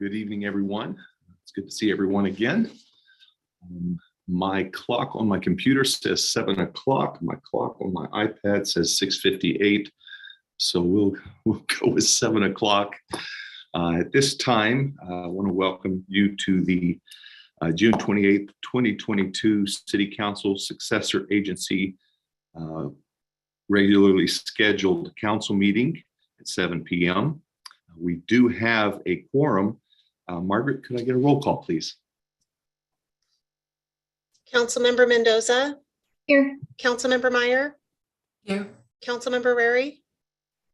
Good evening, everyone. It's good to see everyone again. My clock on my computer says 7 o'clock. My clock on my iPad says 6:58. So we'll go with 7 o'clock. At this time, I want to welcome you to the June 28th, 2022 City Council Successor Agency regularly scheduled council meeting at 7 p.m. We do have a quorum. Margaret, could I get a roll call, please? Council Member Mendoza. Here. Council Member Meyer. Here. Council Member Rarey.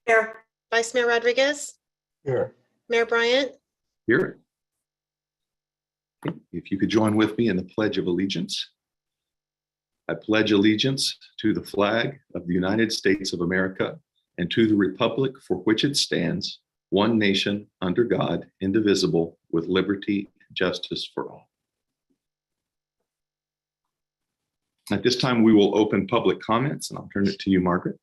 Here. Vice Mayor Rodriguez. Here. Mayor Bryant. Here. If you could join with me in the Pledge of Allegiance. I pledge allegiance to the flag of the United States of America and to the republic for which it stands, one nation under God, indivisible, with liberty and justice for all. At this time, we will open public comments, and I'll turn it to you, Margaret.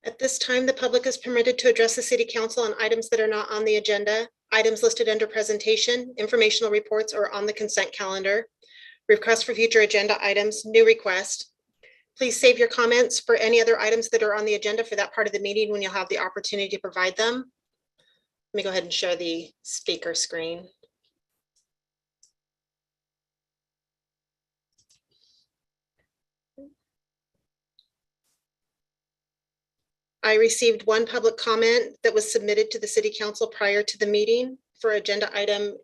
At this time, the public is permitted to address the City Council on items that are not on the agenda, items listed under presentation, informational reports, or on the consent calendar, requests for future agenda items, new request. Please save your comments for any other items that are on the agenda for that part of the meeting when you'll have the opportunity to provide them. Let me go ahead and share the speaker screen. I received one public comment that was submitted to the City Council prior to the meeting for agenda item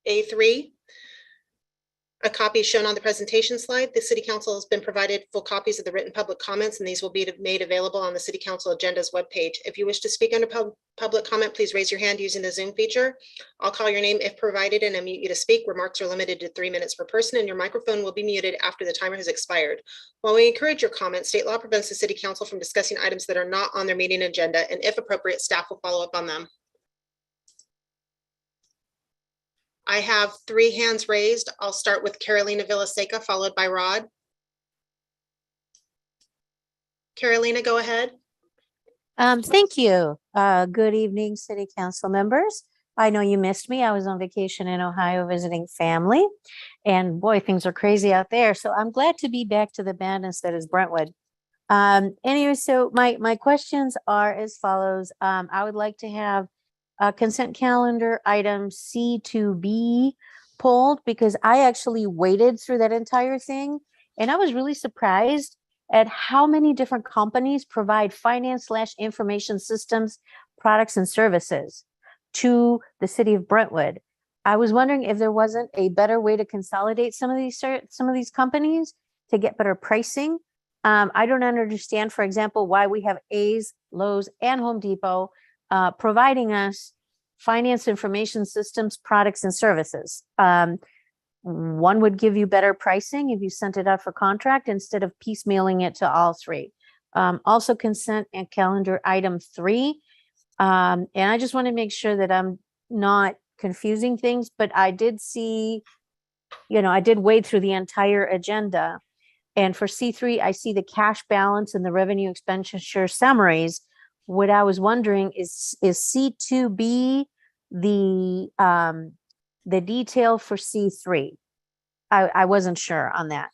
A3. A copy is shown on the presentation slide. The City Council has been provided full copies of the written public comments, and these will be made available on the City Council agenda's webpage. If you wish to speak under public comment, please raise your hand using the Zoom feature. I'll call your name if provided and unmute you to speak. Remarks are limited to 3 minutes per person, and your microphone will be muted after the timer has expired. While we encourage your comments, state law prevents the City Council from discussing items that are not on their meeting agenda, and if appropriate, staff will follow up on them. I have 3 hands raised. I'll start with Carolina Villaseca, followed by Rod. Carolina, go ahead. Thank you. Good evening, City Council members. I know you missed me. I was on vacation in Ohio visiting family, and boy, things are crazy out there. So I'm glad to be back to the madness that is Brentwood. Anyway, so my questions are as follows. I would like to have consent calendar item C2B pulled because I actually waited through that entire thing, and I was really surprised at how many different companies provide finance/information systems products and services to the city of Brentwood. I was wondering if there wasn't a better way to consolidate some of these companies to get better pricing. I don't understand, for example, why we have A's, Lowe's, and Home Depot providing us finance information systems, products, and services. One would give you better pricing if you sent it out for contract instead of piecemealing it to all 3. Also consent and calendar item 3. And I just want to make sure that I'm not confusing things, but I did see, I did wade through the entire agenda. And for C3, I see the cash balance and the revenue expenditure summaries. What I was wondering is C2B the detail for C3? I wasn't sure on that.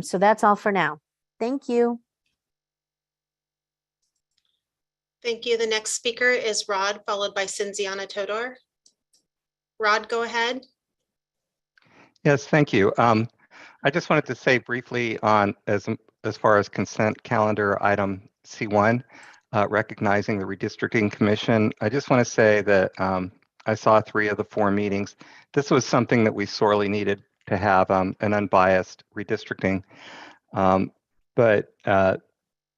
So that's all for now. Thank you. Thank you. The next speaker is Rod, followed by Cinziana Todor. Rod, go ahead. Yes, thank you. I just wanted to say briefly on as far as consent calendar item C1, recognizing the Redistricting Commission. I just want to say that I saw 3 of the 4 meetings. This was something that we sorely needed to have an unbiased redistricting. But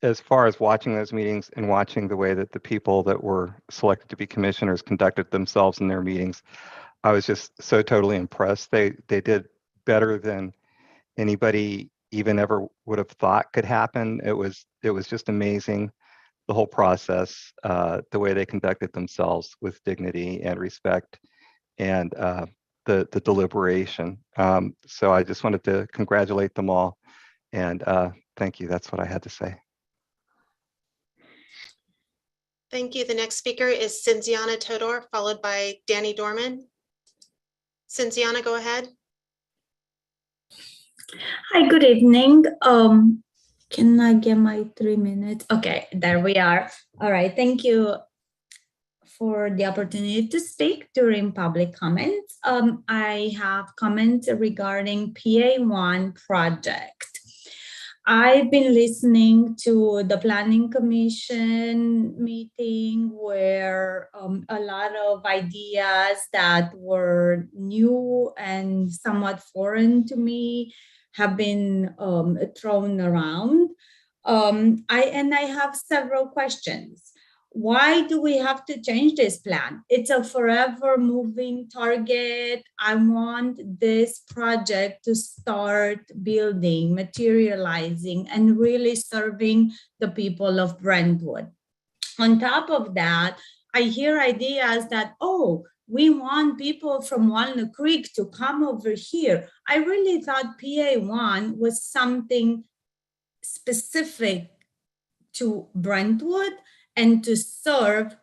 as far as watching those meetings and watching the way that the people that were selected to be commissioners conducted themselves in their meetings, I was just so totally impressed. They did better than anybody even ever would have thought could happen. It was just amazing, the whole process, the way they conducted themselves with dignity and respect, and the deliberation. So I just wanted to congratulate them all, and thank you. That's what I had to say. Thank you. The next speaker is Cynthiana Todor, followed by Danny Dorman. Cynthiana, go ahead. Hi, good evening. Can I get my 3 minutes? Okay, there we are. All right, thank you for the opportunity to speak during public comments. I have comments regarding PA1 project. I've been listening to the Planning Commission meeting where a lot of ideas that were new and somewhat foreign to me have been thrown around. I have several questions. Why do we have to change this plan? It's a forever moving target. I want this project to start building, materializing, and really serving the people of Brentwood. On top of that, I hear ideas that, oh, we want people from Walnut Creek to come over here. I really thought PA1 was something specific to Brentwood and to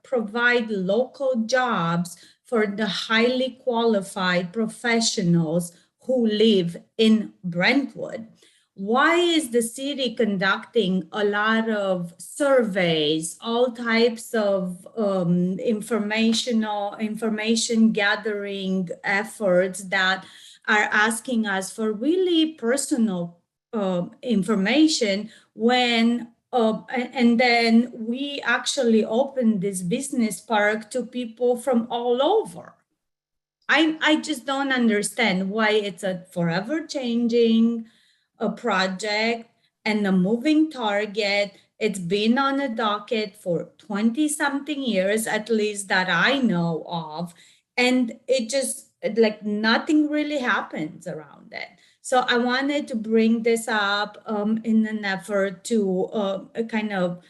provide local jobs for the highly qualified professionals who live in Brentwood. Why is the city conducting a lot of surveys, all types of information gathering efforts that are asking us for really personal information when and then we actually open this business park to people from all over. I just don't understand why it's a forever changing project and a moving target. It's been on a docket for 20-something years, at least that I know of. And it just, like, nothing really happens around it. So I wanted to bring this up in an effort to kind of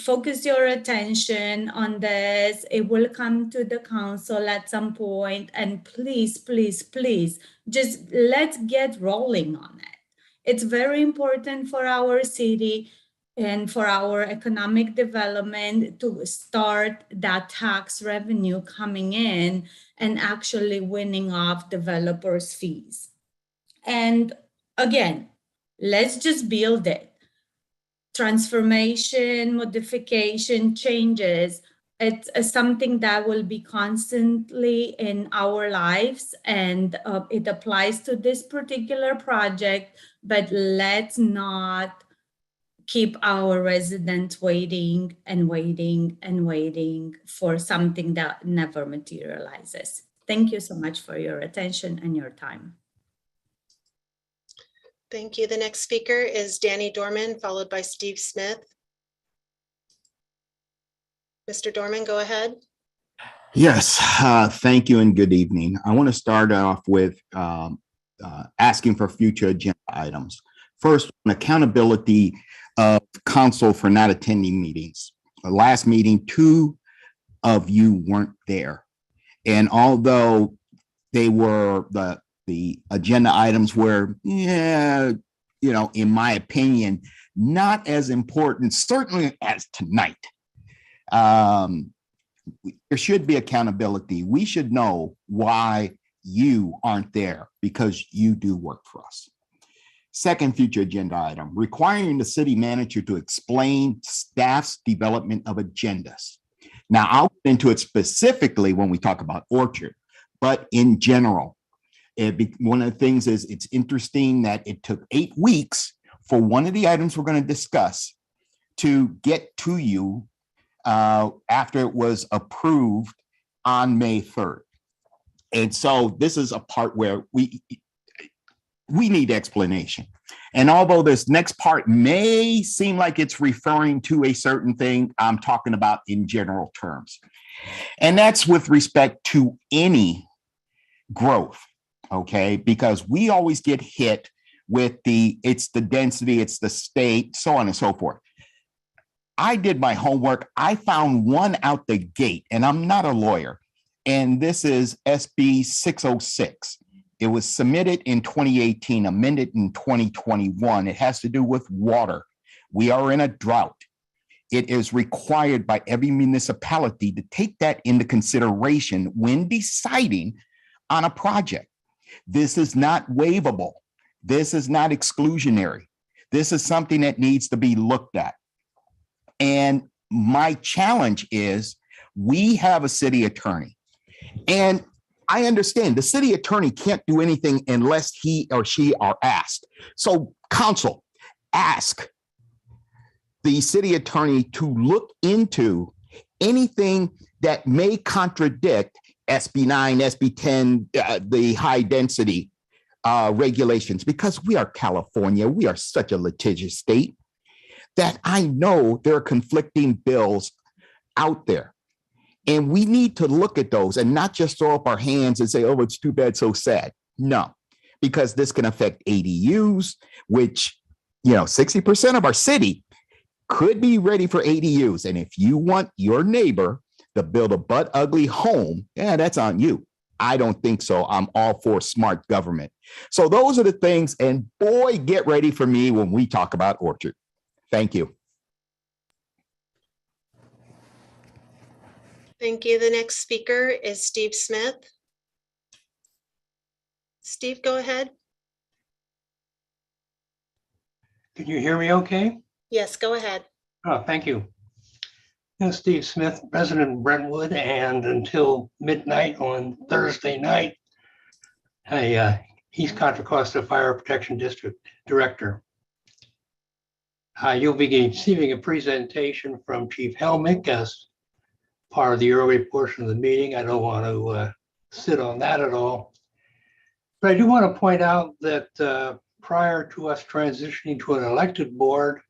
focus your attention on this. It will come to the council at some point, and please, please, please, just let's get rolling on it. It's very important for our city and for our economic development to start that tax revenue coming in and actually winning off developers' fees. And again, let's just build it. Transformation, modification, changes, it's something that will be constantly in our lives, and it applies to this particular project, but let's not keep our residents waiting and waiting and waiting for something that never materializes. Thank you so much for your attention and your time. Thank you. The next speaker is Danny Dorman, followed by Steve Smith. Mr. Dorman, go ahead. Yes, thank you and good evening. I want to start off with asking for future agenda items. First, on accountability of council for not attending meetings. The last meeting, 2 of you weren't there. And although they were the agenda items were, in my opinion, not as important, certainly as tonight. There should be accountability. We should know why you aren't there, because you do work for us. Second future agenda item, requiring the city manager to explain staff's development of agendas. Now, I'll get into it specifically when we talk about Orchard, but in general, one of the things is it's interesting that it took 8 weeks for one of the items we're going to discuss to get to you after it was approved on May 3rd. And so this is a part where we need explanation. And although this next part may seem like it's referring to a certain thing, I'm talking about in general terms. And that's with respect to any growth. Okay, because we always get hit with it's the density, it's the state, so on and so forth. I did my homework. I found one out the gate, and I'm not a lawyer. And this is SB 606. It was submitted in 2018, amended in 2021. It has to do with water. We are in a drought. it is required by every municipality to take that into consideration when deciding on a project. This is not waivable. This is not exclusionary. This is something that needs to be looked at. And my challenge is, we have a city attorney, and I understand the city attorney can't do anything unless he or she are asked. So council, ask the city attorney to look into anything that may contradict SB 9, SB 10, the high density regulations, because we are California. We are such a litigious state that I know there are conflicting bills out there. And we need to look at those and not just throw up our hands and say, oh, it's too bad, so sad. No, because this can affect ADUs, which, 60% of our city could be ready for ADUs. And if you want your neighbor to build a butt ugly home, yeah, that's on you. I don't think so. I'm all for smart government. So those are the things. And boy, get ready for me when we talk about Orchard. Thank you. Thank you. The next speaker is Steve Smith. Steve, go ahead. Can you hear me okay? Yes, go ahead. Oh, thank you. I'm Steve Smith, resident of Brentwood, and until midnight on Thursday night, East Contra Costa Fire Protection District Director. You'll be receiving a presentation from Chief Helmick as part of the early portion of the meeting. I don't want to sit on that at all. But I do want to point out that prior to us transitioning to an elected board,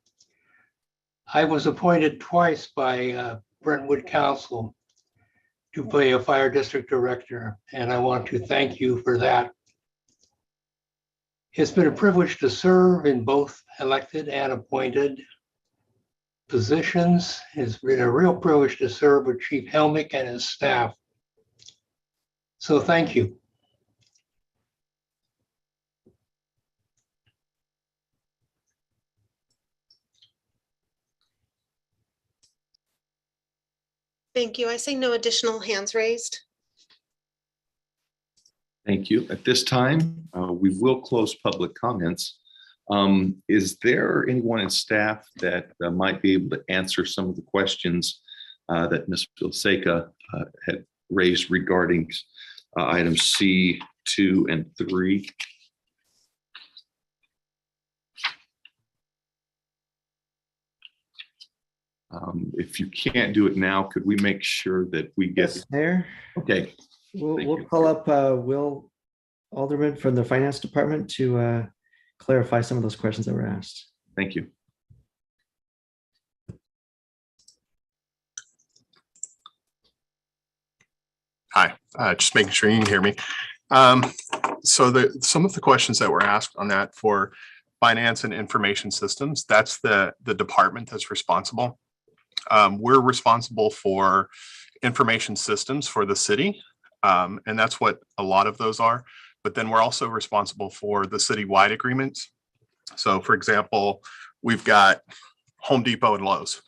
I was appointed twice by Brentwood Council to be a fire district director, and I want to thank you for that. It's been a privilege to serve in both elected and appointed positions. It's been a real privilege to serve with Chief Helmick and his staff. So thank you. Thank you. I see no additional hands raised. Thank you. At this time, we will close public comments. Is there anyone in staff that might be able to answer some of the questions that Ms. Vilseca had raised regarding items C, 2, and 3? If you can't do it now, could we make sure that we get Yes, Mayor. Okay. We'll call up Will Alderman from the Finance Department to clarify some of those questions that were asked. Thank you. Hi, just making sure you can hear me. So some of the questions that were asked on that for finance and information systems, that's the department that's responsible. We're responsible for information systems for the city, and that's what a lot of those are. But then we're also responsible for the citywide agreements. So for example, we've got Home Depot and Lowe's.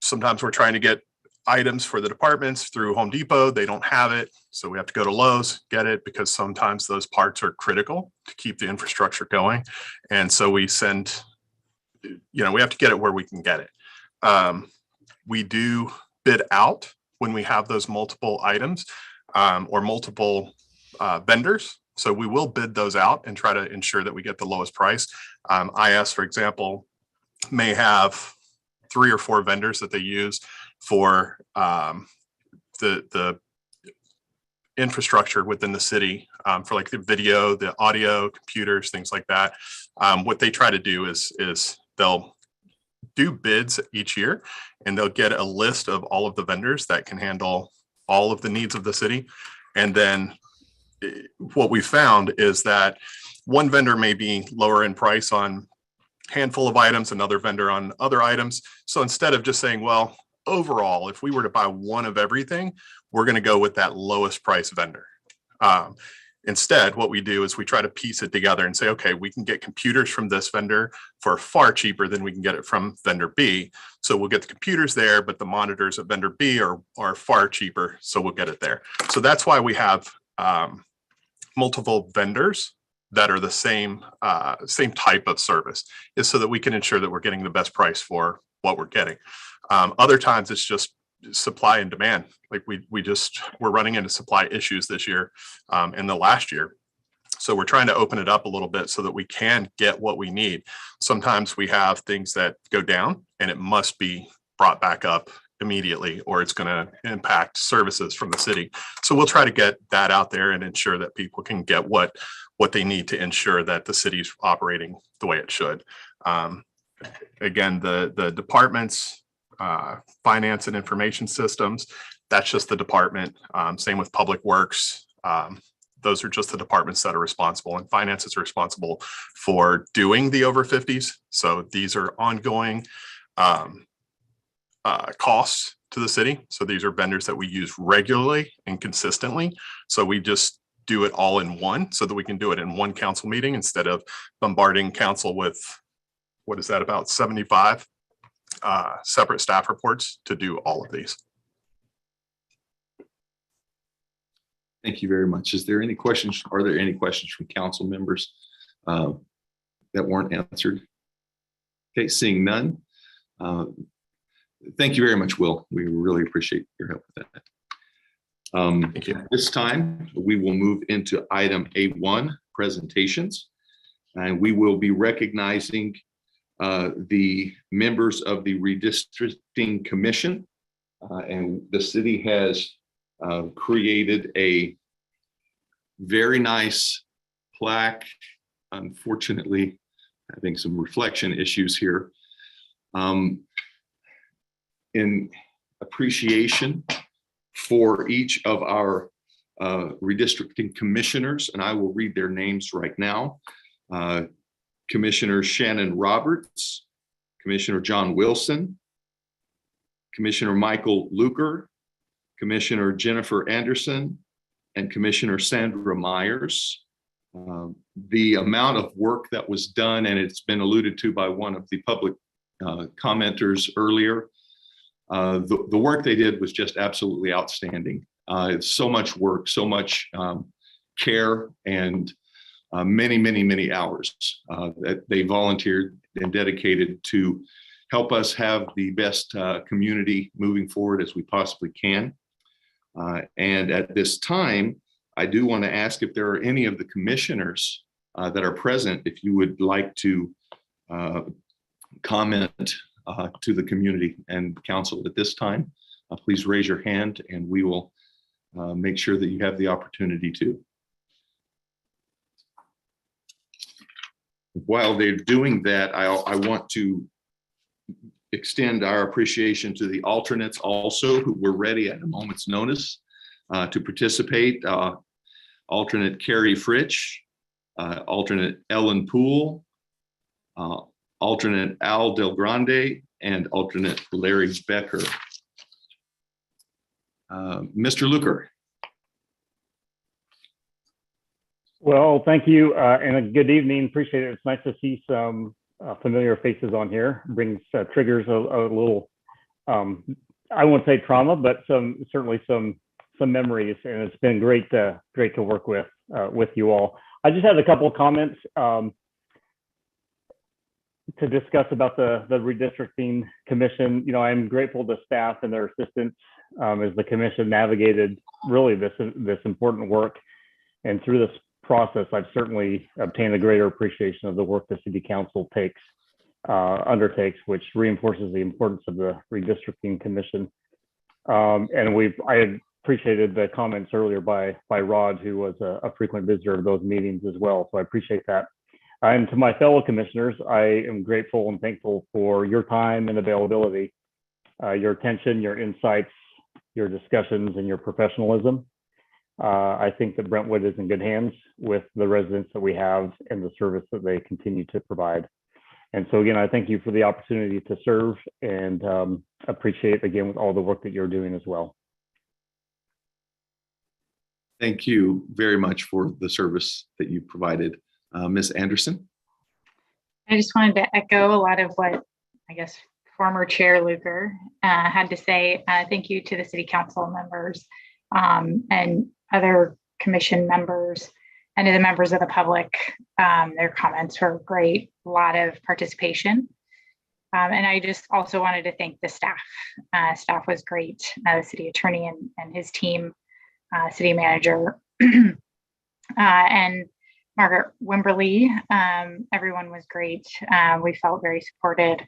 Sometimes we're trying to get items for the departments through Home Depot. They don't have it. So we have to go to Lowe's, get it, because sometimes those parts are critical to keep the infrastructure going. And so we send, we have to get it where we can get it. We do bid out when we have those multiple items or multiple vendors. So we will bid those out and try to ensure that we get the lowest price. IS, for example, may have 3 or 4 vendors that they use for the infrastructure within the city, for like the video, the audio, computers, things like that. What they try to do is they'll do bids each year, and they'll get a list of all of the vendors that can handle all of the needs of the city. And then what we found is that one vendor may be lower in price on a handful of items, another vendor on other items. So instead of just saying, well, overall, if we were to buy one of everything, we're going to go with that lowest price vendor. Instead, what we do is we try to piece it together and say, okay, we can get computers from this vendor for far cheaper than we can get it from vendor B. So we'll get the computers there, but the monitors at vendor B are far cheaper. So we'll get it there. So that's why we have multiple vendors that are the same type of service, is so that we can ensure that we're getting the best price for what we're getting. Other times it's just supply and demand. Like we're running into supply issues this year and the last year. So we're trying to open it up a little bit so that we can get what we need. Sometimes we have things that go down and it must be brought back up immediately, or it's going to impact services from the city. So we'll try to get that out there and ensure that people can get what they need to ensure that the city's operating the way it should. Again, the departments, finance and information systems, that's just the department. Same with public works. Those are just the departments that are responsible, and finance is responsible for doing the over 50s. So these are ongoing costs to the city. So these are vendors that we use regularly and consistently. So we just do it all in one so that we can do it in one council meeting instead of bombarding council with, what is that, about 75 separate staff reports to do all of these. Thank you very much. Is there any questions? Are there any questions from council members that weren't answered? Okay, seeing none. Thank you very much, Will. We really appreciate your help with that. Thank you. At this time, we will move into item A1, presentations. And we will be recognizing the members of the Redistricting Commission. And the city has created a very nice plaque. Unfortunately, having some reflection issues here. In appreciation for each of our redistricting commissioners, and I will read their names right now. Commissioner Shannon Roberts, Commissioner John Wilson, Commissioner Michael Luker, Commissioner Jennifer Anderson, and Commissioner Sandra Myers. The amount of work that was done, and it's been alluded to by one of the public commenters earlier, the work they did was just absolutely outstanding. It's so much work, so much care, and many hours that they volunteered and dedicated to help us have the best community moving forward as we possibly can. And at this time, I do want to ask if there are any of the commissioners that are present, if you would like to comment to the community and council at this time. Please raise your hand and we will make sure that you have the opportunity to. While they're doing that, I want to extend our appreciation to the alternates also, who were ready at a moment's notice to participate. Alternate Carrie Fritsch, alternate Ellen Poole, alternate Al Del Grande, and alternate Larry Becker. Mr. Luker. Well, thank you and a good evening. Appreciate it. It's nice to see some familiar faces on here. Brings triggers a little, I won't say trauma, but certainly some memories, and it's been great to work with you all. I just had a couple of comments to discuss about the Redistricting Commission. You know, I'm grateful to staff and their assistants as the commission navigated really this important work. And through this process, I've certainly obtained a greater appreciation of the work the City Council undertakes, which reinforces the importance of the Redistricting Commission. And I appreciated the comments earlier by Rod, who was a frequent visitor of those meetings as well. So I appreciate that. And to my fellow commissioners, I am grateful and thankful for your time and availability, your attention, your insights, your discussions, and your professionalism. I think that Brentwood is in good hands with the residents that we have and the service that they continue to provide. And so again, I thank you for the opportunity to serve, and appreciate again with all the work that you're doing as well. Thank you very much for the service that you provided. Ms. Anderson? I just wanted to echo a lot of what I guess former Chair Luker had to say. Thank you to the City Council members and other commission members and to the members of the public. Their comments were great, a lot of participation. And I just also wanted to thank the staff. Staff was great, the city attorney and his team, city manager, and Margaret Wimberly. Everyone was great. We felt very supported,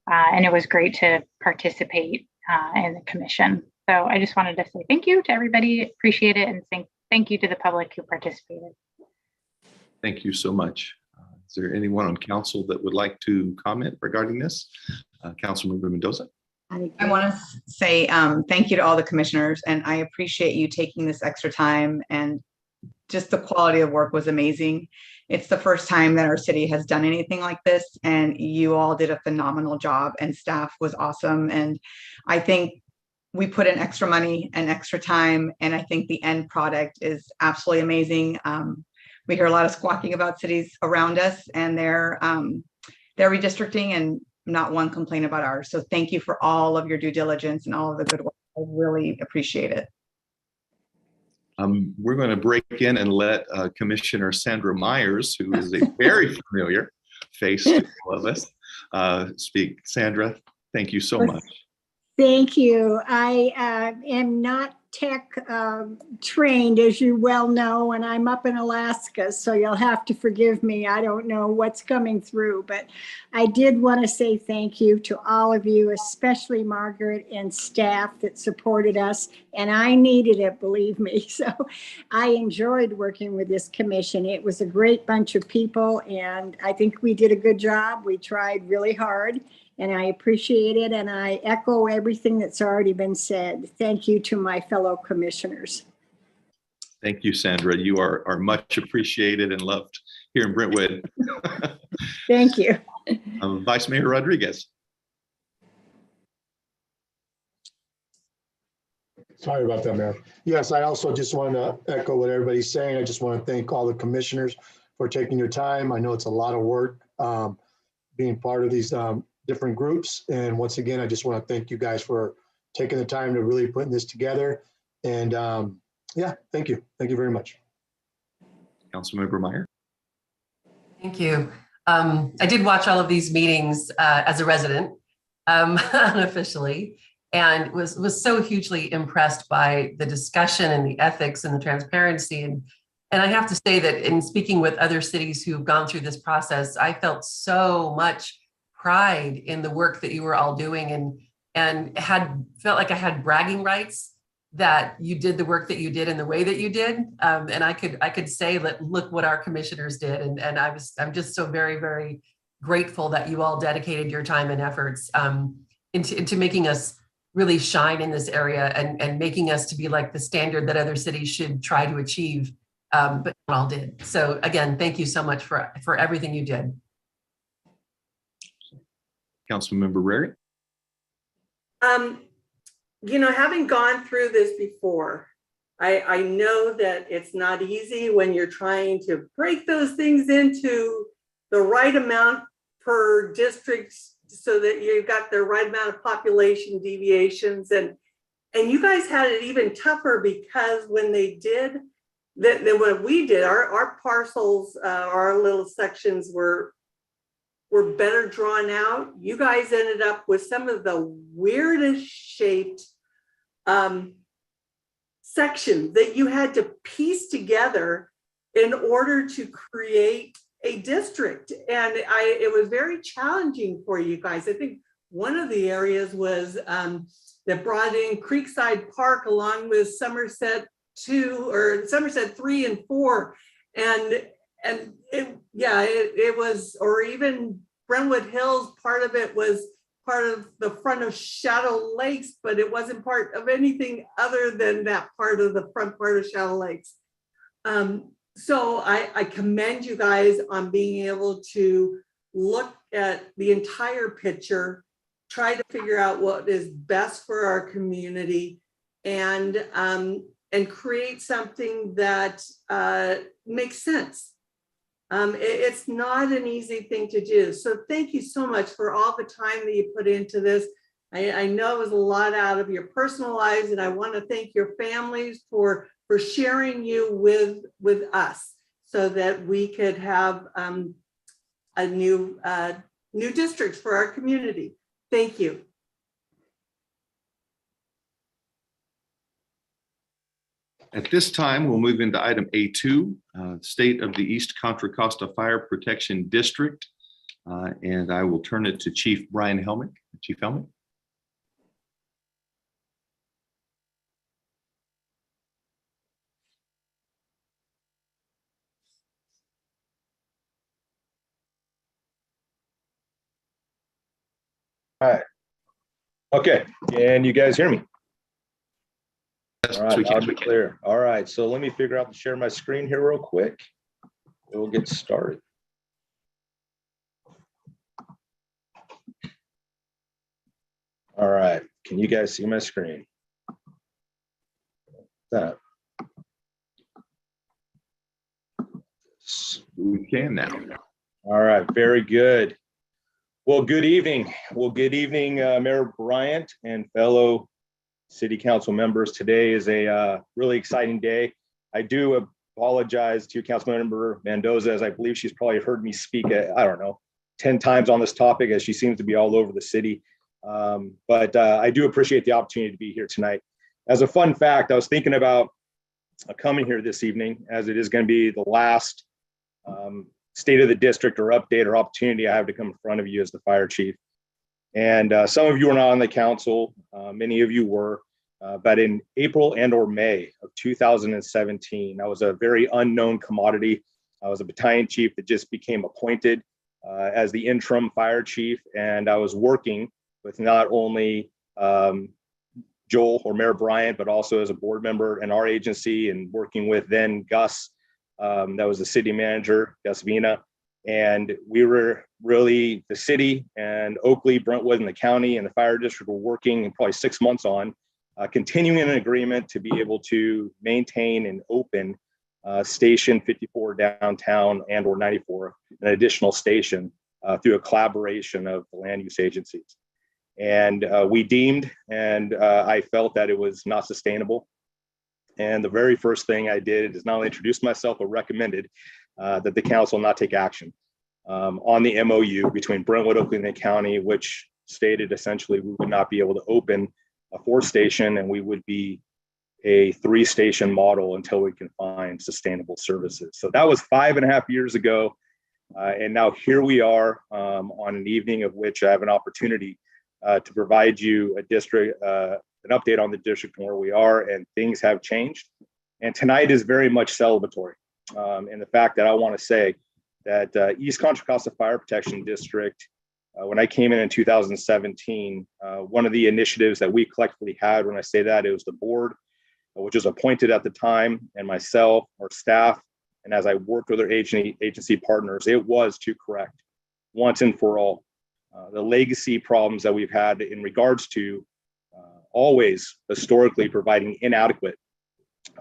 and it was great to participate in the commission. So I just wanted to say thank you to everybody, appreciate it, and thank you to the public who participated. Thank you so much. Is there anyone on council that would like to comment regarding this? Councilmember Mendoza? I want to say thank you to all the commissioners, and I appreciate you taking this extra time, and just the quality of work was amazing. It's the first time that our city has done anything like this, and you all did a phenomenal job, and staff was awesome. And I think we put in extra money and extra time, and I think the end product is absolutely amazing. We hear a lot of squawking about cities around us and their redistricting, and not one complaint about ours. So thank you for all of your due diligence and all of the good work. I really appreciate it. We're going to break in and let Commissioner Sandra Myers, who is a very familiar face to all of us, speak. Sandra, thank you so much. Thank you. I am not tech trained, as you well know, and I'm up in Alaska, so you'll have to forgive me. I don't know what's coming through, but I did want to say thank you to all of you, especially Margaret and staff that supported us, and I needed it, believe me. So I enjoyed working with this commission. It was a great bunch of people, and I think we did a good job. We tried really hard, and I appreciate it, and I echo everything that's already been said. Thank you to my fellow commissioners. Thank you, Sandra. You are much appreciated and loved here in Brentwood. Thank you. Vice Mayor Rodriguez. Sorry about that, Mayor. Yes, I also just want to echo what everybody's saying. I just want to thank all the commissioners for taking your time. I know it's a lot of work being part of these different groups. And once again, I just want to thank you guys for taking the time to really putting this together. And yeah, thank you. Thank you very much. Councilmember Meyer. Thank you. I did watch all of these meetings as a resident, unofficially, and was so hugely impressed by the discussion and the ethics and the transparency. And I have to say that in speaking with other cities who've gone through this process, I felt so much pride in the work that you were all doing, and felt like I had bragging rights that you did the work that you did in the way that you did. And I could say that, look what our commissioners did. And I'm just so very, very grateful that you all dedicated your time and efforts into making us really shine in this area, and making us to be like the standard that other cities should try to achieve, but not all did. So again, thank you so much for everything you did. Councilmember Rarey. You know, having gone through this before, I know that it's not easy when you're trying to break those things into the right amount per district so that you've got the right amount of population deviations. And you guys had it even tougher, because when they did, than what we did, our parcels, our little sections were better drawn out. You guys ended up with some of the weirdest shaped sections that you had to piece together in order to create a district. And it was very challenging for you guys. I think one of the areas was that brought in Creekside Park along with Somerset 2 or Somerset 3 and 4. And it was, or even Brentwood Hills, part of it was part of the front of Shadow Lakes, but it wasn't part of anything other than that part of the front part of Shadow Lakes. So I commend you guys on being able to look at the entire picture, try to figure out what is best for our community, and and create something that makes sense. It's not an easy thing to do. So thank you so much for all the time that you put into this. I know it was a lot out of your personal lives, and I want to thank your families for sharing you with us so that we could have a new district for our community. Thank you. At this time, we'll move into item A2, State of the East Contra Costa Fire Protection District. And I will turn it to Chief Brian Helmick. Chief Helmick. All right. Okay, can you guys hear me? Yes, all right, we can. Clear. All right, so let me figure out to share my screen here real quick. We'll get started. All right, can you guys see my screen? That. We can now. All right, very good. Well, good evening. Mayor Bryant and fellow City Council members. Today is a really exciting day. I do apologize to Councilmember Mendoza, as I believe she's probably heard me speak, I don't know, 10 times on this topic, as she seems to be all over the city. But I do appreciate the opportunity to be here tonight. As a fun fact, I was thinking about coming here this evening, as it is going to be the last state of the district or update or opportunity I have to come in front of you as the fire chief. And some of you are not on the council, many of you were, but in April and or May of 2017, I was a very unknown commodity. I was a battalion chief that just became appointed as the interim fire chief. And I was working with not only Joel or Mayor Bryant, but also as a board member in our agency and working with then Gus, that was the city manager, Gus Vina. And we were really, the city and Oakley, Brentwood, and the county and the fire district were working probably 6 months on continuing an agreement to be able to maintain and open Station 54 downtown and or 94, an additional station through a collaboration of the land use agencies. And we deemed and I felt that it was not sustainable. And the very first thing I did is not only introduce myself, but recommended that the council not take action on the MOU between Brentwood, Oakley, and the county, which stated essentially we would not be able to open a 4th station and we would be a 3-station model until we can find sustainable services. So that was 5.5 years ago. And now here we are on an evening of which I have an opportunity to provide you a district, an update on the district and where we are, and things have changed. And tonight is very much celebratory. And the fact that I want to say that East Contra Costa Fire Protection District, when I came in 2017, one of the initiatives that we collectively had, when I say that, it was the board, which was appointed at the time, and myself, our staff, and as I worked with our agency partners, it was to correct once and for all the legacy problems that we've had in regards to always historically providing inadequate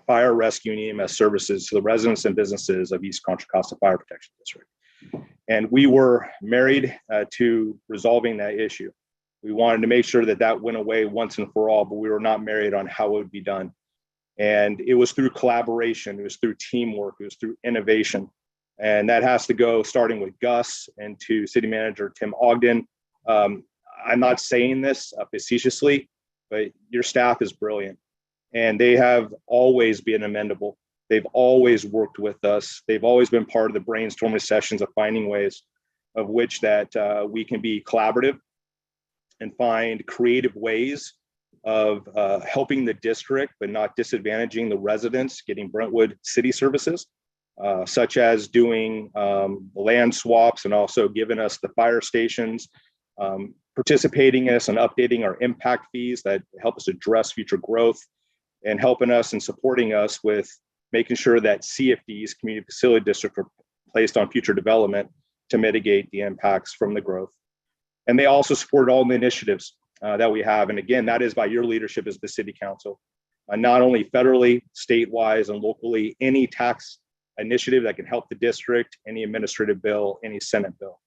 fire rescue and EMS services to the residents and businesses of East Contra Costa Fire Protection District. And we were married to resolving that issue. We wanted to make sure that that went away once and for all, but we were not married on how it would be done. And it was through collaboration, it was through teamwork, it was through innovation. And that has to go starting with Gus and to City Manager Tim Ogden. I'm not saying this facetiously, but your staff is brilliant. And they have always been amendable. They've always worked with us. They've always been part of the brainstorming sessions of finding ways of which that we can be collaborative and find creative ways of helping the district, but not disadvantaging the residents getting Brentwood city services, such as doing land swaps and also giving us the fire stations, participating in us and updating our impact fees that help us address future growth, and helping us and supporting us with making sure that CFDs, community facility district, are placed on future development to mitigate the impacts from the growth. And they also support all the initiatives that we have. And again, that is by your leadership as the city council. not only federally, state-wise, and locally, any tax initiative that can help the district, any administrative bill, any Senate bill.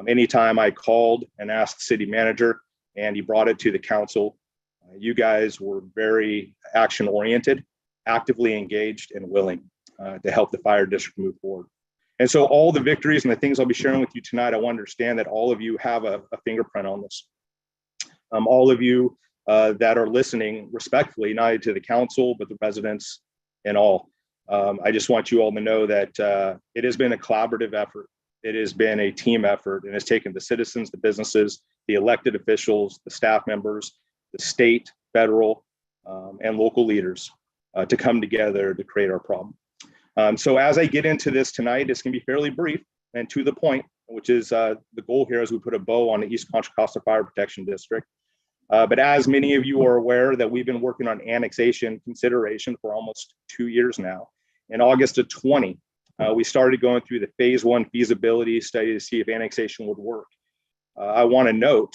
Anytime I called and asked the city manager and he brought it to the council, you guys were very action-oriented, actively engaged, and willing to help the fire district move forward. And so all the victories and the things I'll be sharing with you tonight, I want to understand that all of you have a fingerprint on this. All of you that are listening respectfully, not only to the council, but the residents and all. I just want you all to know that it has been a collaborative effort. It has been a team effort, and it's taken the citizens, the businesses, the elected officials, the staff members, the state, federal, and local leaders to come together to create our problem. So as I get into this tonight, it's going to be fairly brief and to the point, which is the goal here as we put a bow on the East Contra Costa Fire Protection District. But as many of you are aware that we've been working on annexation consideration for almost 2 years now. In August of 20, we started going through the phase 1 feasibility study to see if annexation would work. I want to note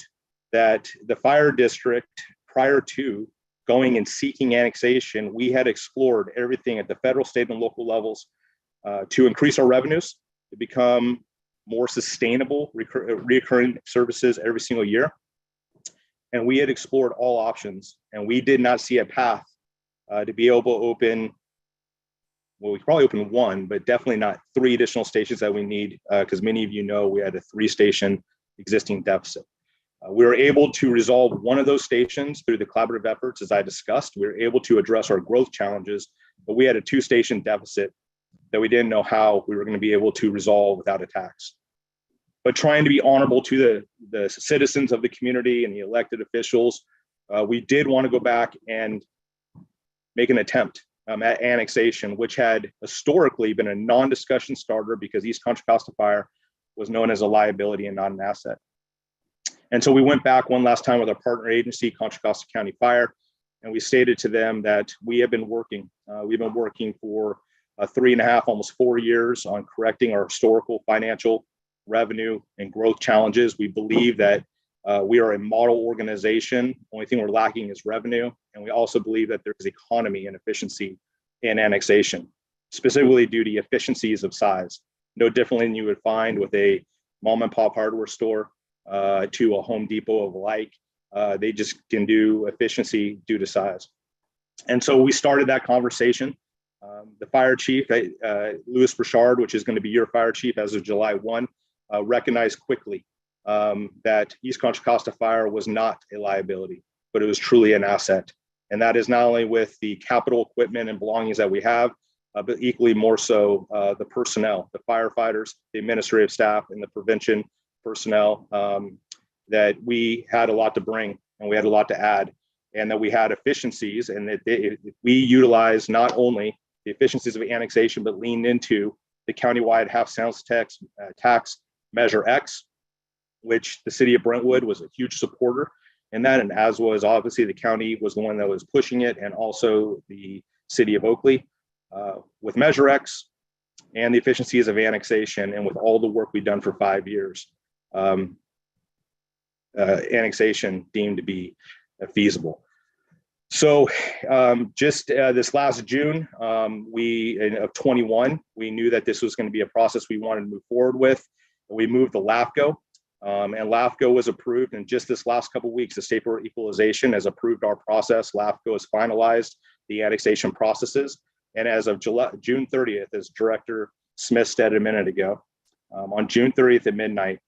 that the fire district, prior to going and seeking annexation, we had explored everything at the federal, state, and local levels to increase our revenues, to become more sustainable, recurring services every single year. And we had explored all options, and we did not see a path to be able to open, well, we could probably open 1, but definitely not 3 additional stations that we need, because many of you know we had a 3-station existing deficit. We were able to resolve 1 of those stations through the collaborative efforts, as I discussed. We were able to address our growth challenges, but we had a 2-station deficit that we didn't know how we were going to be able to resolve without a tax. But trying to be honorable to the citizens of the community and the elected officials, we did want to go back and make an attempt at annexation, which had historically been a non-discussion starter because East Contra Costa Fire was known as a liability and not an asset. And so we went back one last time with our partner agency, Contra Costa County Fire, and we stated to them that we have been working. We've been working for 3.5, almost 4 years on correcting our historical financial, revenue, and growth challenges. We believe that we are a model organization. Only thing we're lacking is revenue. And we also believe that there's economy and efficiency in annexation, specifically due to efficiencies of size. No differently than you would find with a mom and pop hardware store to a Home Depot of alike. They just can do efficiency due to size. And so we started that conversation. The fire chief, Louis Burchard, which is going to be your fire chief as of July 1, recognized quickly that East Contra Costa Fire was not a liability, but it was truly an asset. And that is not only with the capital equipment and belongings that we have, but equally more so the personnel, the firefighters, the administrative staff, and the prevention personnel, that we had a lot to bring and we had a lot to add, and that we had efficiencies, and that we utilized not only the efficiencies of annexation, but leaned into the countywide half sales tax Measure X, which the city of Brentwood was a huge supporter in that, and as was obviously the county was the one that was pushing it, and also the city of Oakley with Measure X and the efficiencies of annexation, and with all the work we've done for 5 years, annexation deemed to be feasible. So just this last June of 21, we knew that this was going to be a process we wanted to move forward with. We moved to LAFCO, and LAFCO was approved. And just this last couple of weeks, the State Board of Equalization has approved our process. LAFCO has finalized the annexation processes. And as of June 30th, as Director Smith said a minute ago, on June 30th at midnight,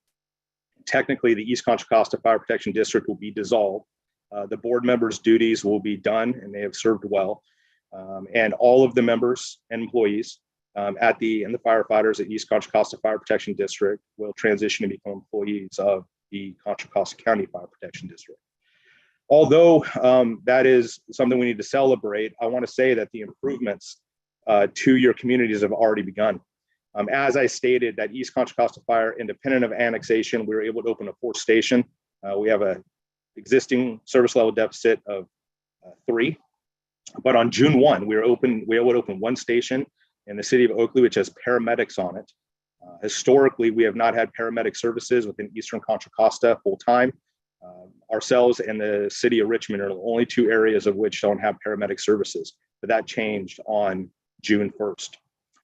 technically the East Contra Costa Fire Protection District will be dissolved. The board members' duties will be done, and they have served well. And all of the members and employees and the firefighters at East Contra Costa Fire Protection District will transition to become employees of the Contra Costa County Fire Protection District. Although that is something we need to celebrate, I want to say that the improvements to your communities have already begun. As I stated, that East Contra Costa Fire, independent of annexation, we were able to open a 4th station. We have a existing service level deficit of 3, but on June 1, we were able to open 1 station in the city of Oakley, which has paramedics on it. Historically, we have not had paramedic services within Eastern Contra Costa full time. Ourselves and the city of Richmond are the only two areas of which don't have paramedic services, but that changed on June 1st.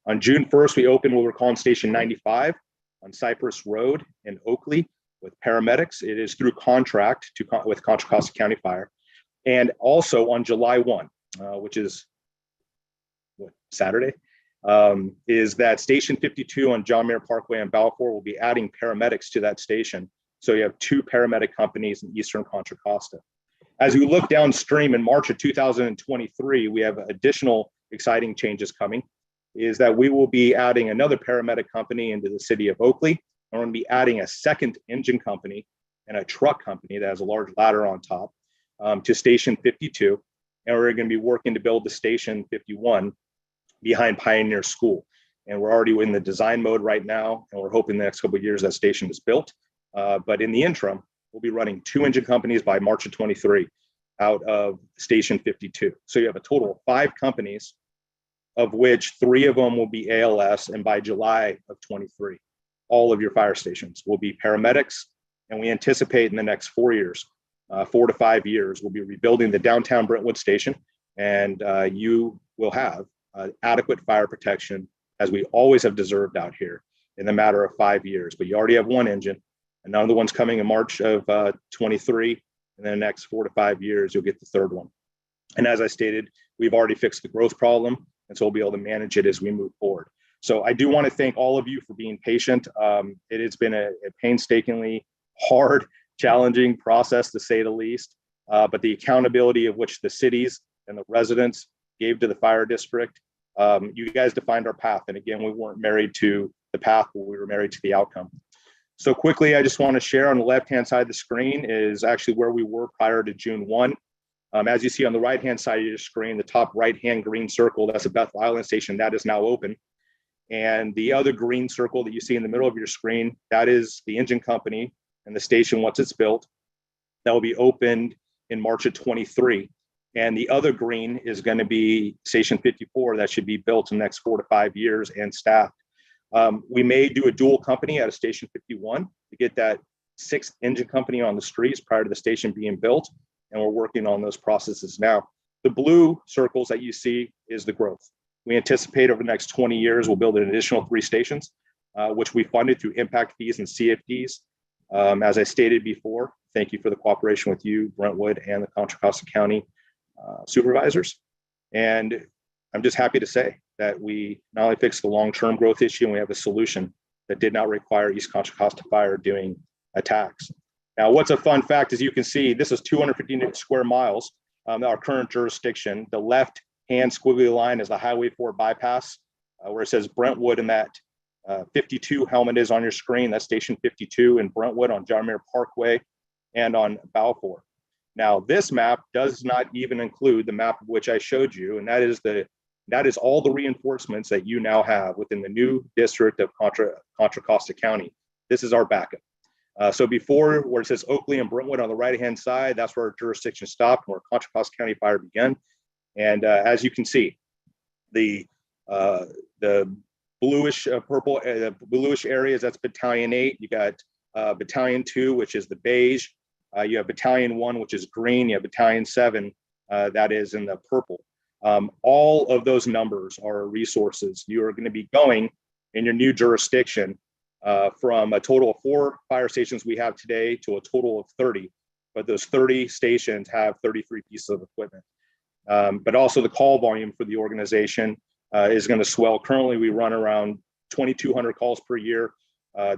On June 1st, we opened what we're calling Station 95 on Cypress Road in Oakley with paramedics. It is through contract with Contra Costa County Fire. And also on July 1, which is Saturday, is that Station 52 on John Muir Parkway and Balfour will be adding paramedics to that station. So you have two paramedic companies in Eastern Contra Costa. As we look downstream in March of 2023, we have additional exciting changes coming, is that we will be adding another paramedic company into the city of Oakley. And we're going to be adding a second engine company and a truck company that has a large ladder on top to Station 52. And we're going to be working to build the Station 51 behind Pioneer School. And we're already in the design mode right now. And we're hoping the next couple of years that station is built. But in the interim, we'll be running two engine companies by March of 23 out of Station 52. So you have a total of 5 companies, of which 3 of them will be ALS. And by July of 23, all of your fire stations will be paramedics. And we anticipate in the next 4 years, 4 to 5 years, we'll be rebuilding the downtown Brentwood station. And you will have adequate fire protection as we always have deserved out here in the matter of 5 years. But you already have one engine. Another one's coming in March of 23, and then the next 4 to 5 years, you'll get the third one. And as I stated, we've already fixed the growth problem, and so we'll be able to manage it as we move forward. So I do want to thank all of you for being patient. It has been a painstakingly hard, challenging process, to say the least, but the accountability of which the cities and the residents gave to the fire district, you guys defined our path. And again, we weren't married to the path, but we were married to the outcome. So quickly, I just want to share on the left-hand side of the screen is actually where we were prior to June 1. As you see on the right-hand side of your screen, the top right-hand green circle, that's a Bethel Island station, that is now open. And the other green circle that you see in the middle of your screen, that is the engine company and the station once it's built. That will be opened in March of 23. And the other green is going to be Station 54 that should be built in the next 4 to 5 years and staffed. We may do a dual company out of Station 51 to get that 6th engine company on the streets prior to the station being built. And we're working on those processes now. The blue circles that you see is the growth. We anticipate over the next 20 years, we'll build an additional 3 stations, which we funded through impact fees and CFDs. As I stated before, thank you for the cooperation with you, Brentwood, and the Contra Costa County supervisors. And I'm just happy to say that we not only fixed the long-term growth issue, and we have a solution that did not require East Contra Costa Fire doing a tax. Now, what's a fun fact, as you can see, this is 250 square miles, our current jurisdiction. The left-hand squiggly line is the Highway 4 bypass, where it says Brentwood, and that 52 helmet is on your screen. That's Station 52 in Brentwood on John Muir Parkway and on Balfour. Now, this map does not even include the map of which I showed you, and that is all the reinforcements that you now have within the new district of Contra Costa County. This is our backup. So before, where it says Oakley and Brentwood on the right-hand side, that's where our jurisdiction stopped, where Contra Costa County Fire began. And as you can see, the bluish purple, bluish areas, that's Battalion 8. You got Battalion 2, which is the beige. You have Battalion 1, which is green. You have Battalion 7, that is in the purple. All of those numbers are resources you are going to be going in your new jurisdiction from a total of 4 fire stations we have today to a total of 30. But those 30 stations have 33 pieces of equipment. But also the call volume for the organization is going to swell. Currently, we run around 2,200 calls per year.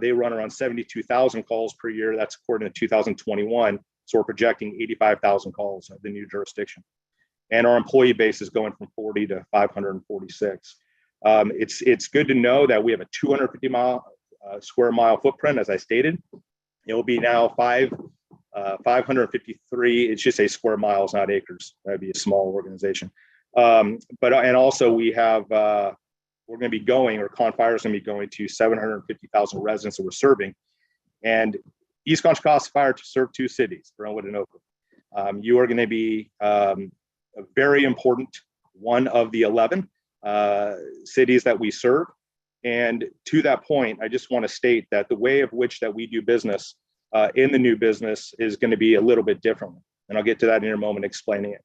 They run around 72,000 calls per year. That's according to 2021. So we're projecting 85,000 calls at the new jurisdiction. And our employee base is going from 40 to 546. It's good to know that we have a 250 square mile footprint, as I stated. It will be now 553. It should say square miles, not acres. That'd be a small organization. And also we have we're going to be going, or Con Fire is going to be going to 750,000 residents that we're serving. And East Contra Costa Fire to serve 2 cities, Brentwood and Oakland. You are going to be a very important one of the 11 cities that we serve. And to that point, I just want to state that the way of which that we do business in the new business is going to be a little bit different. And I'll get to that in a moment explaining it.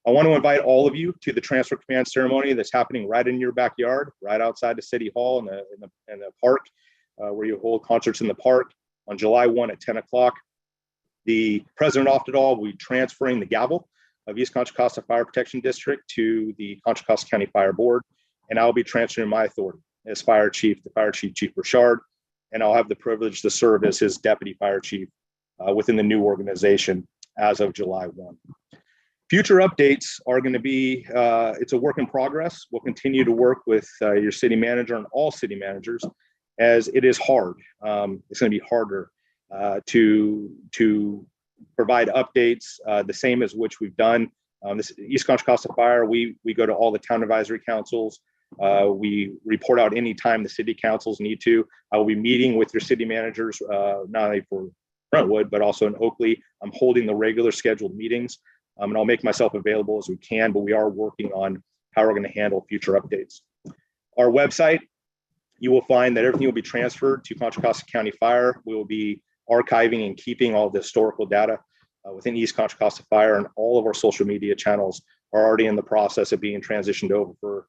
I want to invite all of you to the transfer command ceremony that's happening right in your backyard, right outside the City Hall in the park, where you hold concerts in the park on July 1 at 10 o'clock. The president of it all will be transferring the gavel of East Contra Costa Fire Protection District to the Contra Costa County Fire Board, and I'll be transferring my authority as fire chief, the fire chief, Chief Richard, and I'll have the privilege to serve as his deputy fire chief within the new organization as of July 1. Future updates are going to be, it's a work in progress. We'll continue to work with your city manager and all city managers, as it is hard. It's going to be harder to provide updates, the same as which we've done. This East Contra Costa Fire, we go to all the town advisory councils. We report out anytime the city councils need to. I will be meeting with your city managers, not only for Brentwood, but also in Oakley. I'm holding the regular scheduled meetings, and I'll make myself available as we can, but we are working on how we're going to handle future updates. Our website, you will find that everything will be transferred to Contra Costa County Fire. We will be archiving and keeping all the historical data within East Contra Costa Fire, and all of our social media channels are already in the process of being transitioned over for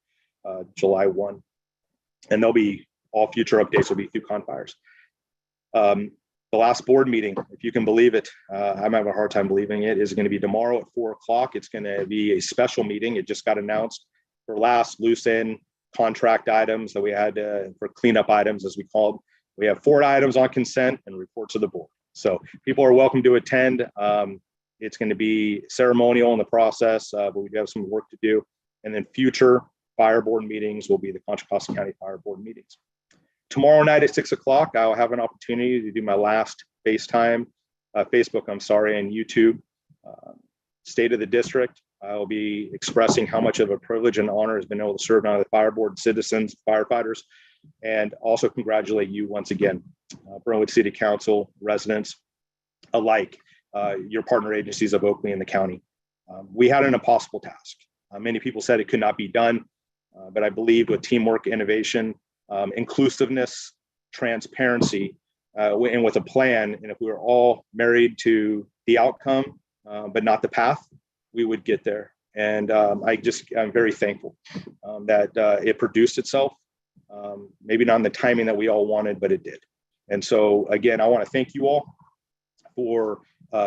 July 1. And there'll be all future updates will be through Confires. The last board meeting, if you can believe it, I'm having a hard time believing it, is going to be tomorrow at 4 o'clock. It's going to be a special meeting. It just got announced for last loose end contract items that we had for cleanup items, as we called. We have 4 items on consent and reports of the board. So people are welcome to attend. It's going to be ceremonial in the process, but we do have some work to do. And then future fire board meetings will be the Contra Costa County Fire Board meetings. Tomorrow night at 6 o'clock, I'll have an opportunity to do my last Facebook, and YouTube State of the District. I'll be expressing how much of a privilege and honor has been able to serve now the fire board, citizens, firefighters, and also congratulate you once again, Brentwood City Council residents alike, your partner agencies of Oakley and the county. We had an impossible task. Many people said it could not be done, but I believe with teamwork, innovation, inclusiveness, transparency, and with a plan, and if we were all married to the outcome, but not the path, we would get there. And I'm very thankful that it produced itself. Maybe not in the timing that we all wanted, but it did. And so again, I want to thank you all for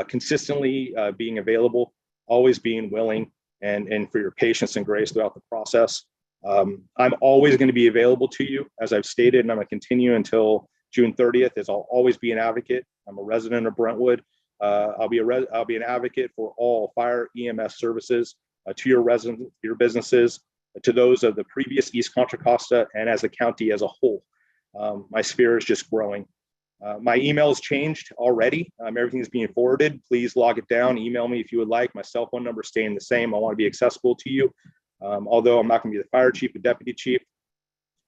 consistently being available, always being willing, and for your patience and grace throughout the process. I'm always going to be available to you, as I've stated, and I'm going to continue until June 30th, as I'll always be an advocate. I'm a resident of Brentwood. I'll be an advocate for all fire EMS services to your residents, your businesses, to those of the previous East Contra Costa, and as a county as a whole. My sphere is just growing. My email has changed already. Everything is being forwarded. Please log it down. Email me if you would like. My cell phone number is staying the same. I want to be accessible to you. Although I'm not going to be the fire chief or deputy chief,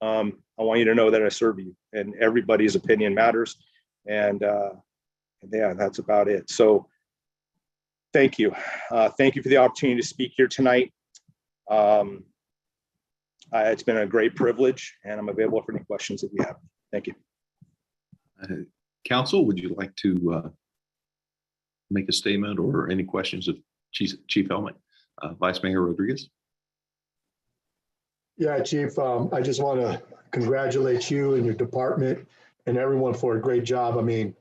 I want you to know that I serve you, and everybody's opinion matters. And yeah, that's about it. So thank you. Thank you for the opportunity to speak here tonight. It's been a great privilege, and I'm available for any questions that you have. Thank you. Council, would you like to make a statement or any questions of Chief Helmick? Vice Mayor Rodriguez? Yeah, Chief, I just want to congratulate you and your department and everyone for a great job. I mean,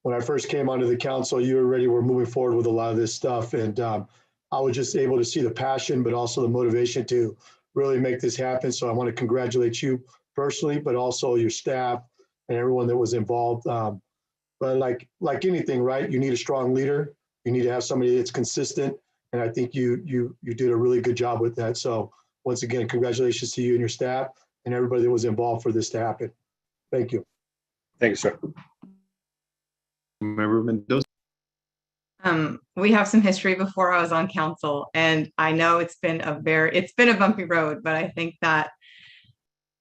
when I first came onto the council, you already were moving forward with a lot of this stuff. And I was just able to see the passion, but also the motivation to really make this happen. So I want to congratulate you personally, but also your staff and everyone that was involved. But like anything, right? You need a strong leader. You need to have somebody that's consistent. And I think you did a really good job with that. So once again, congratulations to you and your staff and everybody that was involved for this to happen. Thank you. Thank you, sir. Member Mendoza. We have some history before I was on council, and I know it's been a bumpy road, but I think that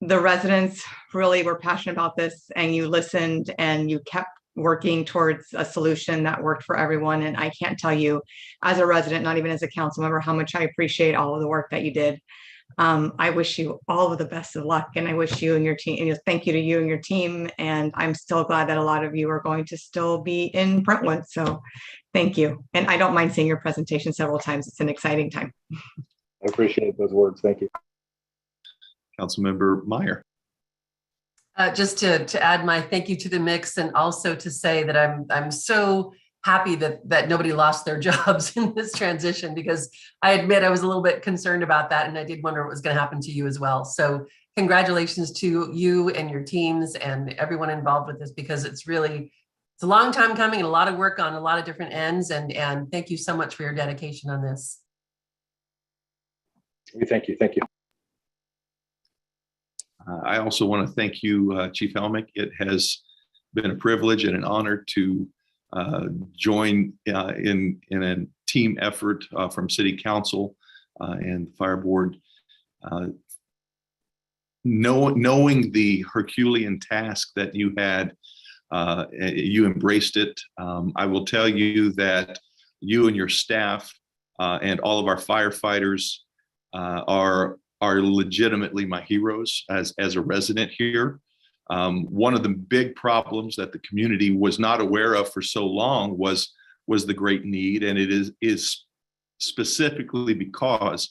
the residents really were passionate about this, and you listened and you kept working towards a solution that worked for everyone. And I can't tell you as a resident, not even as a council member, how much I appreciate all of the work that you did. I wish you all of the best of luck, and I wish you and your team, and thank you to you and your team. And I'm still glad that a lot of you are going to still be in Brentwood. So thank you. And I don't mind seeing your presentation several times. It's an exciting time. I appreciate those words. Thank you. Councilmember Meyer. Just to add my thank you to the mix, and also to say that I'm so happy that nobody lost their jobs in this transition, because I admit I was a little bit concerned about that, and I did wonder what was going to happen to you as well. So congratulations to you and your teams and everyone involved with this, because it's a long time coming and a lot of work on a lot of different ends. And thank you so much for your dedication on this. Thank you. Thank you. I also want to thank you, Chief Helmick. It has been a privilege and an honor to join in a team effort from City Council and the Fire Board. Knowing the Herculean task that you had, you embraced it. I will tell you that you and your staff and all of our firefighters are legitimately my heroes as a resident here. One of the big problems that the community was not aware of for so long was the great need, and it is specifically because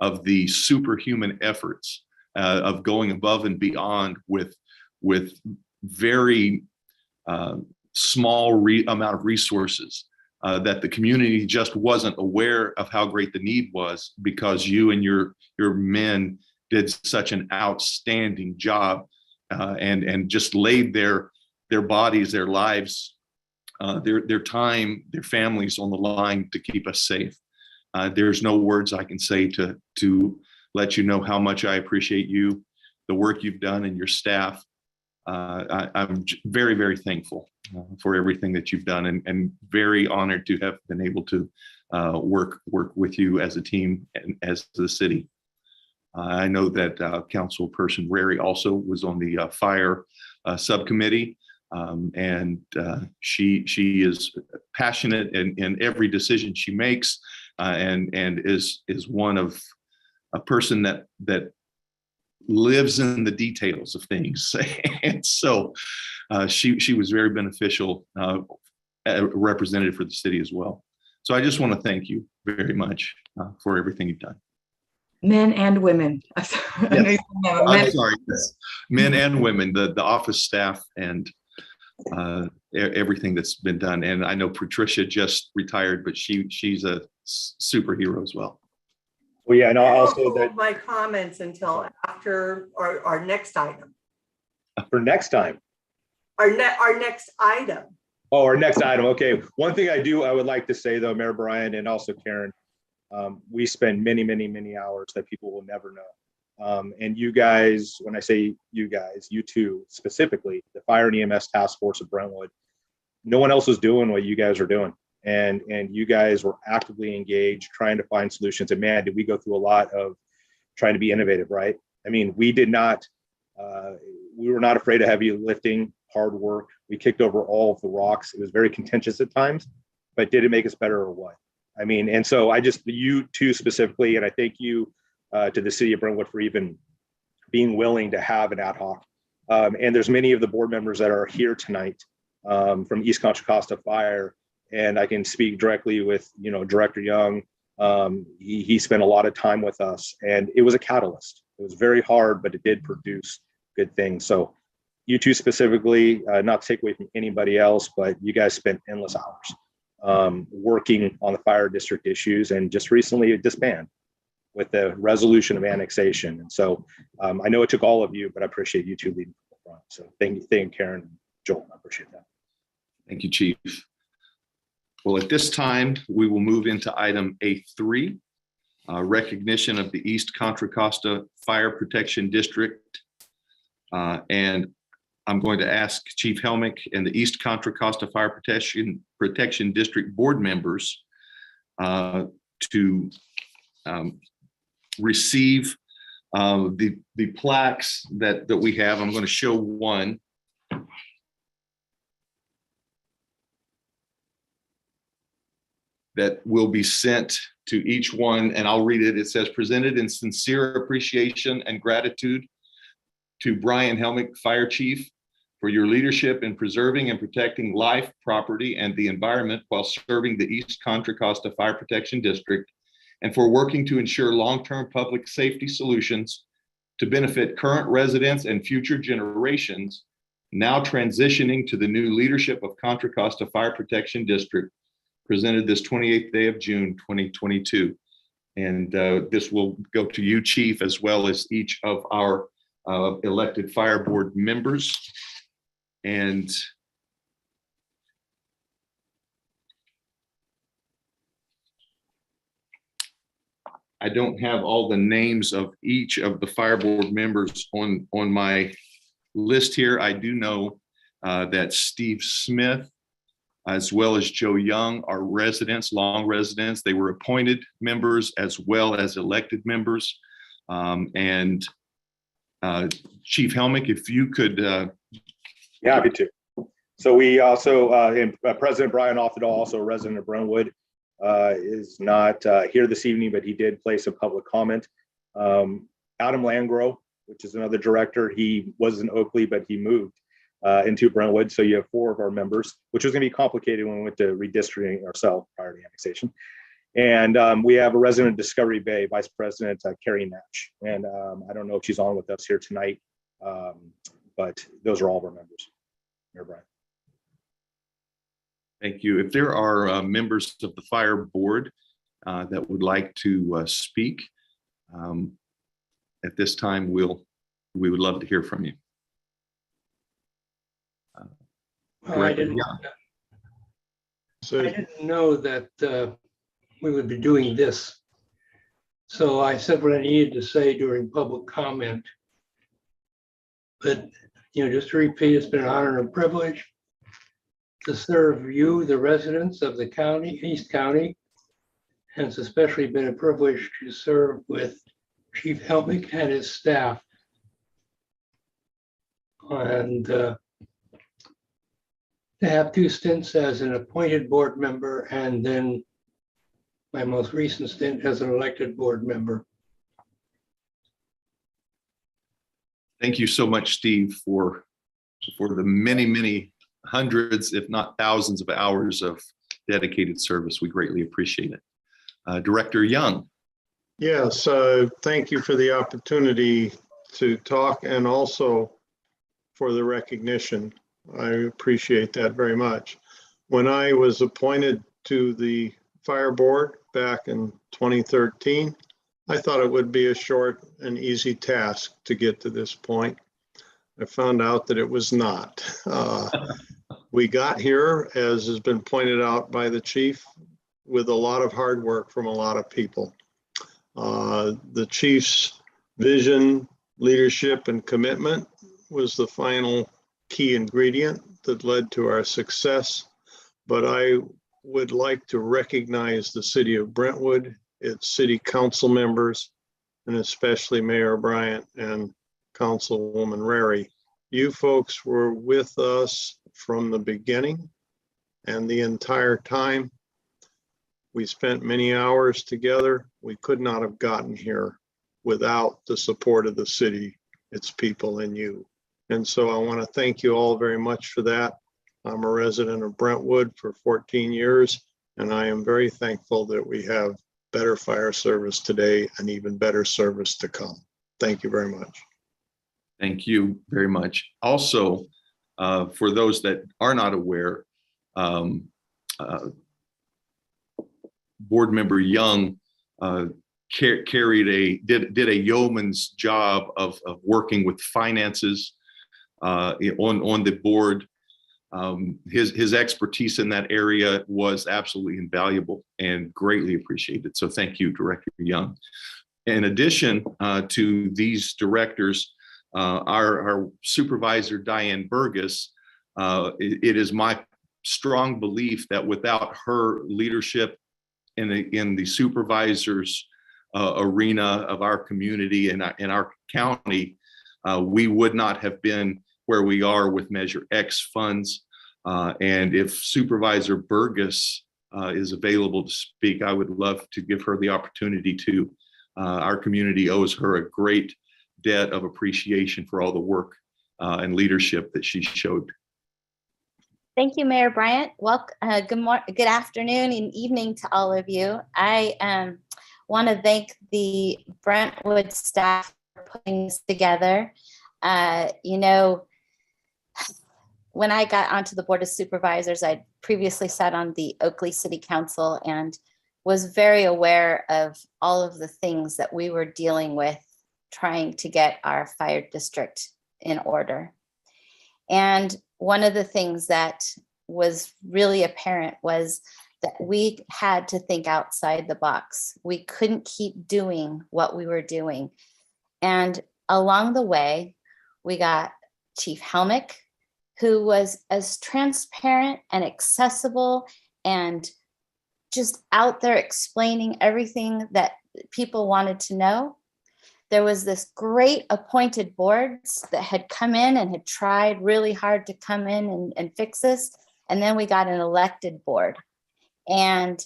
of the superhuman efforts of going above and beyond with very small amount of resources that the community just wasn't aware of how great the need was, because you and your men did such an outstanding job and just laid their bodies, their lives, their time, their families on the line to keep us safe. There's no words I can say to let you know how much I appreciate you, the work you've done, and your staff. I'm very, very thankful for everything that you've done, and very honored to have been able to work with you as a team and as the city. I know that Councilperson Rarey also was on the fire subcommittee, and she is passionate in every decision she makes, and is one of a person that lives in the details of things. And so she was very beneficial representative for the city as well. So I just want to thank you very much for everything you've done. Men and women. Yes. I'm sorry, yes. Men and women, the office staff, and everything that's been done. And I know Patricia just retired, but she's a superhero as well. Well, yeah, and also hold that my comments until after our next item. for next time. Our next item. Oh, our next item. Okay. One thing I would like to say though, Mayor Brian and also Karen, we spend many, many, many hours that people will never know. And you guys, when I say you guys, you two specifically, the Fire and EMS Task Force of Brentwood, no one else is doing what you guys are doing. And you guys were actively engaged, trying to find solutions. And man, did we go through a lot of trying to be innovative, right? I mean, we were not afraid of heavy lifting, hard work. We kicked over all of the rocks. It was very contentious at times, but did it make us better or what? I mean, and so you two specifically, and I thank you to the city of Brentwood for even being willing to have an ad hoc. And there's many of the board members that are here tonight from East Contra Costa Fire. And I can speak directly with, Director Young. He spent a lot of time with us, and it was a catalyst. It was very hard, but it did produce good things. So you two specifically, not to take away from anybody else, but you guys spent endless hours working on the fire district issues, and just recently disbanded with the resolution of annexation. And so I know it took all of you, but I appreciate you two leading from the front. So thank you, Karen and Joel. I appreciate that. Thank you, Chief. Well, at this time, we will move into item A3, recognition of the East Contra Costa Fire Protection District. And I'm going to ask Chief Helmick and the East Contra Costa Fire Protection District board members to receive the plaques that we have. I'm going to show one. That will be sent to each one, and I'll read it. It says, presented in sincere appreciation and gratitude to Brian Helmick, Fire Chief, for your leadership in preserving and protecting life, property, and the environment while serving the East Contra Costa Fire Protection District, and for working to ensure long-term public safety solutions to benefit current residents and future generations, now transitioning to the new leadership of Contra Costa Fire Protection District, presented this 28th day of June, 2022. And this will go to you, Chief, as well as each of our elected fire board members. And I don't have all the names of each of the fire board members on my list here. I do know that Steve Smith, as well as Joe Young, are residents, long residents. They were appointed members as well as elected members. And Chief Helmick, if you could. Yeah, happy to. So we also, President Brian Offedal, also a resident of Brentwood, is not here this evening, but he did place a public comment. Adam Landgrove, which is another director, he was in Oakley, but he moved into Brentwood. So you have 4 of our members, which was going to be complicated when we went to redistricting ourselves prior to annexation. And we have a resident of Discovery Bay, Vice President Carrie Natch. And I don't know if she's on with us here tonight, but those are all of our members. Mayor Brian. Thank you. If there are members of the fire board that would like to speak at this time, we would love to hear from you. I didn't know that we would be doing this. So I said what I needed to say during public comment. But, just to repeat, it's been an honor and a privilege to serve you, the residents of the county, East County. And it's especially been a privilege to serve with Chief Helmick and his staff. And to have 2 stints as an appointed board member and then my most recent stint as an elected board member. Thank you so much, Steve, for the many, many hundreds, if not thousands of hours of dedicated service. We greatly appreciate it. Director Young. Yes, thank you for the opportunity to talk and also for the recognition. I appreciate that very much. When I was appointed to the fire board back in 2013, I thought it would be a short and easy task to get to this point. I found out that it was not. We got here, as has been pointed out by the chief, with a lot of hard work from a lot of people. The chief's vision, leadership, and commitment was the final key ingredient that led to our success. But I would like to recognize the city of Brentwood, its city council members, and especially Mayor Bryant and Councilwoman Rarey. You folks were with us from the beginning and the entire time. We spent many hours together. We could not have gotten here without the support of the city, its people, and you. And so I want to thank you all very much for that. I'm a resident of Brentwood for 14 years, and I am very thankful that we have better fire service today and even better service to come. Thank you very much. Thank you very much. Also, for those that are not aware, Board Member Young did a yeoman's job of working with finances on the board. His expertise in that area was absolutely invaluable and greatly appreciated. So thank you, Director Young. In addition to these directors, our supervisor, Diane Burgess, it is my strong belief that without her leadership in the supervisors arena of our community and in our county, we would not have been where we are with Measure X funds. And if Supervisor Burgess is available to speak, I would love to give her the opportunity to. Our community owes her a great debt of appreciation for all the work and leadership that she showed. Thank you, Mayor Bryant. Good afternoon and evening to all of you. I want to thank the Brentwood staff for putting this together. You know, when I got onto the Board of Supervisors, I previously sat on the Oakley City Council and was very aware of all of the things that we were dealing with trying to get our fire district in order. And one of the things that was really apparent was that we had to think outside the box. We couldn't keep doing what we were doing. And along the way, we got Chief Helmick, who was as transparent and accessible and just out there explaining everything that people wanted to know. There was this great appointed boards that had come in and had tried really hard to come in and fix this. And then we got an elected board. And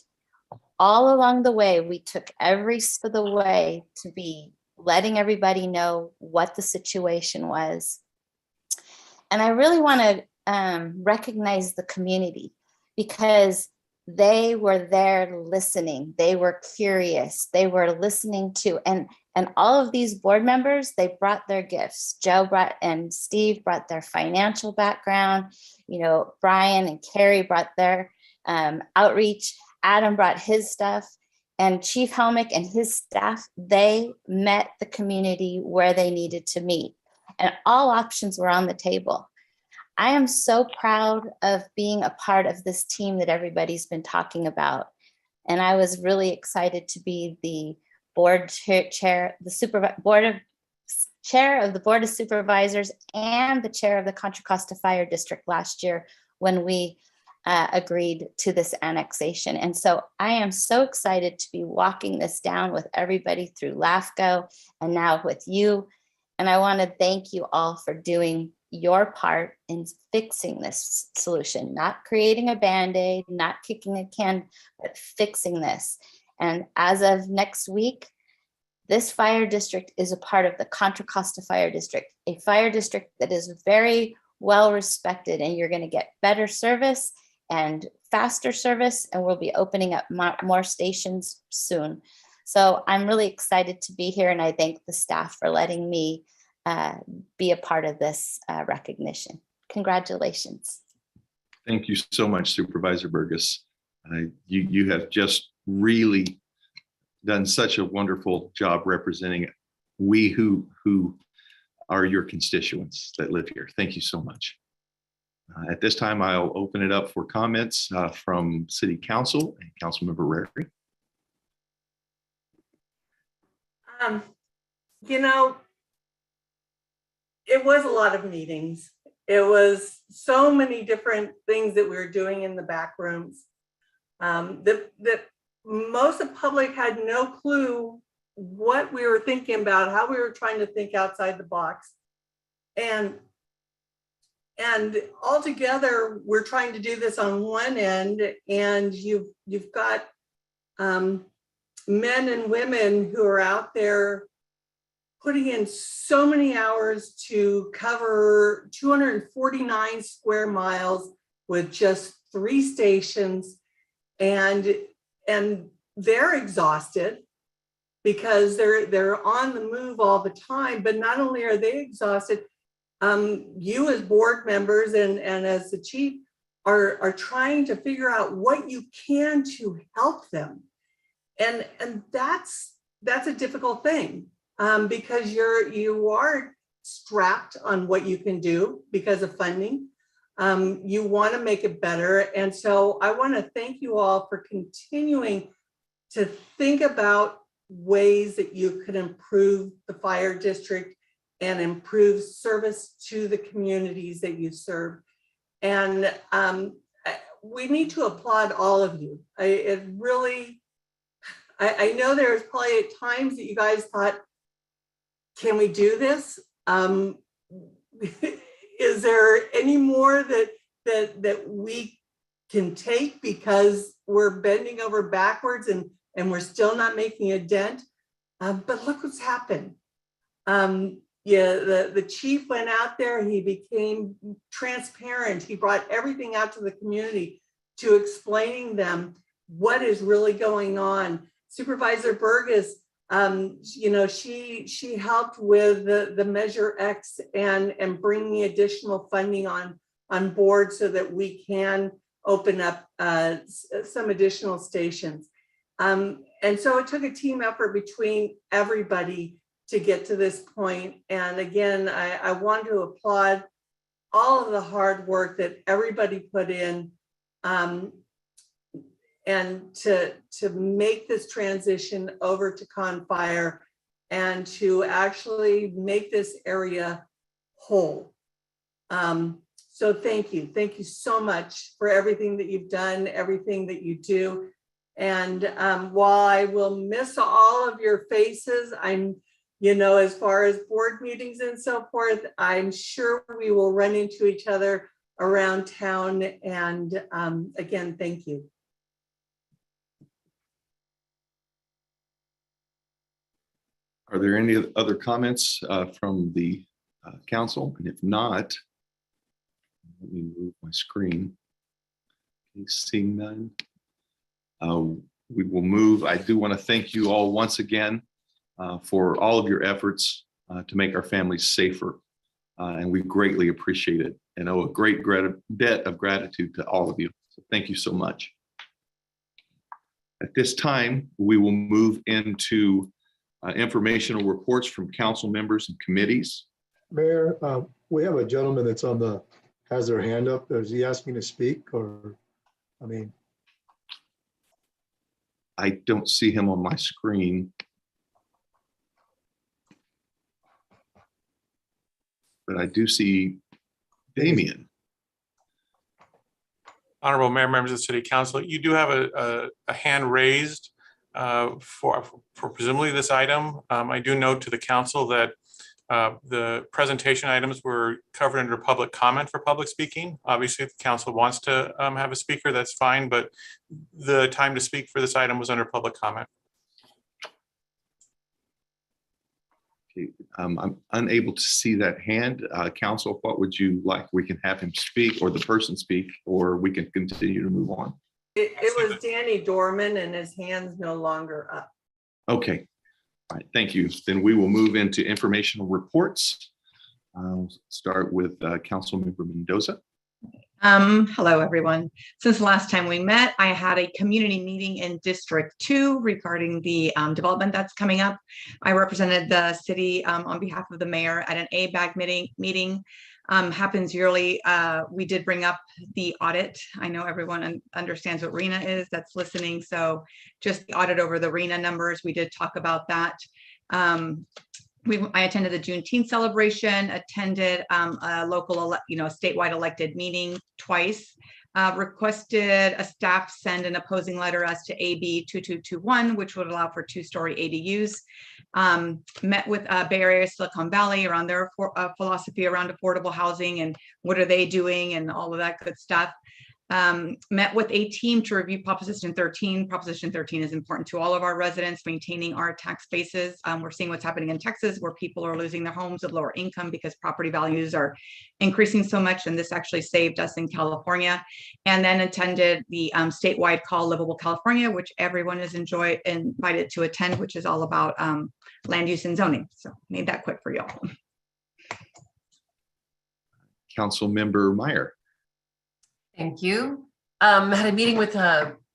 all along the way, we took every step of the way to be letting everybody know what the situation was. And I really want to recognize the community because they were there listening. They were curious. They were listening to, and all of these board members, they brought their gifts. Joe brought, and Steve brought their financial background. You know, Brian and Carrie brought their outreach. Adam brought his stuff. And Chief Helmick and his staff, they met the community where they needed to meet. And all options were on the table. I am so proud of being a part of this team that everybody's been talking about. And I was really excited to be the board chair, chair of the Board of Supervisors and the chair of the Contra Costa Fire District last year when we agreed to this annexation. And so I am so excited to be walking this down with everybody through LAFCO and now with you. And I want to thank you all for doing your part in fixing this solution, not creating a Band-Aid, not kicking a can, but fixing this. And as of next week, this fire district is a part of the Contra Costa Fire District, a fire district that is very well respected, and you're going to get better service and faster service, and we'll be opening up more stations soon. So I'm really excited to be here, and I thank the staff for letting me be a part of this recognition. Congratulations. Thank you so much, Supervisor Burgess. You have just really done such a wonderful job representing we who are your constituents that live here. Thank you so much. At this time, I'll open it up for comments from City Council and Council Member Rarey. You know, it was a lot of meetings. It was so many different things that we were doing in the back rooms that most of the public had no clue what we were thinking about, how we were trying to think outside the box. And altogether, we're trying to do this on one end, and you've got men and women who are out there putting in so many hours to cover 249 square miles with just 3 stations, and they're exhausted because they're on the move all the time. But not only are they exhausted, you as board members and as the chief are trying to figure out what you can to help them, and that's a difficult thing. Because you are strapped on what you can do because of funding. You want to make it better. And so I want to thank you all for continuing to think about ways that you could improve the fire district and improve service to the communities that you serve. And we need to applaud all of you. I know there's probably at times that you guys thought, can we do this? Is there any more that we can take? Because we're bending over backwards and we're still not making a dent. But look what's happened. Yeah, the chief went out there, he became transparent. He brought everything out to the community to explaining them what is really going on. Supervisor Burgess, you know, she helped with the Measure X and bringing additional funding on board so that we can open up some additional stations. And so it took a team effort between everybody to get to this point. And again, I want to applaud all of the hard work that everybody put in and to make this transition over to Confire and to actually make this area whole. So thank you so much for everything that you've done, everything that you do. And while I will miss all of your faces, you know, as far as board meetings and so forth, I'm sure we will run into each other around town. And again, thank you. Are there any other comments from the council? And if not, let me move my screen. Okay, seeing none, we will move. I do want to thank you all once again for all of your efforts to make our families safer. And we greatly appreciate it and owe a great debt of gratitude to all of you. So thank you so much. At this time, we will move into informational reports from council members and committees. Mayor, we have a gentleman that's has their hand up. Is he asking to speak or, I mean? I don't see him on my screen. But I do see Damien. Honorable Mayor, members of the City Council, you do have a hand raised for presumably this item. I do note to the council that the presentation items were covered under public comment for public speaking. Obviously, if the council wants to have a speaker, that's fine, but the time to speak for this item was under public comment. Okay, I'm unable to see that hand. Council, what would you like? We can have him speak or the person speak, or we can continue to move on. It was Danny Dorman and his hand's no longer up. Okay. All right, thank you. Then we will move into informational reports. I'll start with Council Member Mendoza. Hello, everyone. Since the last time we met, I had a community meeting in District 2 regarding the development that's coming up. I represented the city on behalf of the mayor at an ABAG meeting. Happens yearly. We did bring up the audit. I know everyone understands what RENA is that's listening. So just the audit over the RENA numbers, we did talk about that. I attended the Juneteenth celebration, attended a local, statewide elected meeting twice, requested a staff send an opposing letter as to AB 2221, which would allow for 2-story ADUs. Met with Bay Area Silicon Valley around their philosophy around affordable housing and what are they doing and all of that good stuff. Met with a team to review Proposition 13. Proposition 13 is important to all of our residents, maintaining our tax bases. We're seeing what's happening in Texas where people are losing their homes of lower income because property values are increasing so much, and this actually saved us in California. And then attended the statewide call Livable California, which everyone is invited to attend, which is all about land use and zoning. So made that quick for y'all. Council Member Meyer. Thank you. Had a meeting with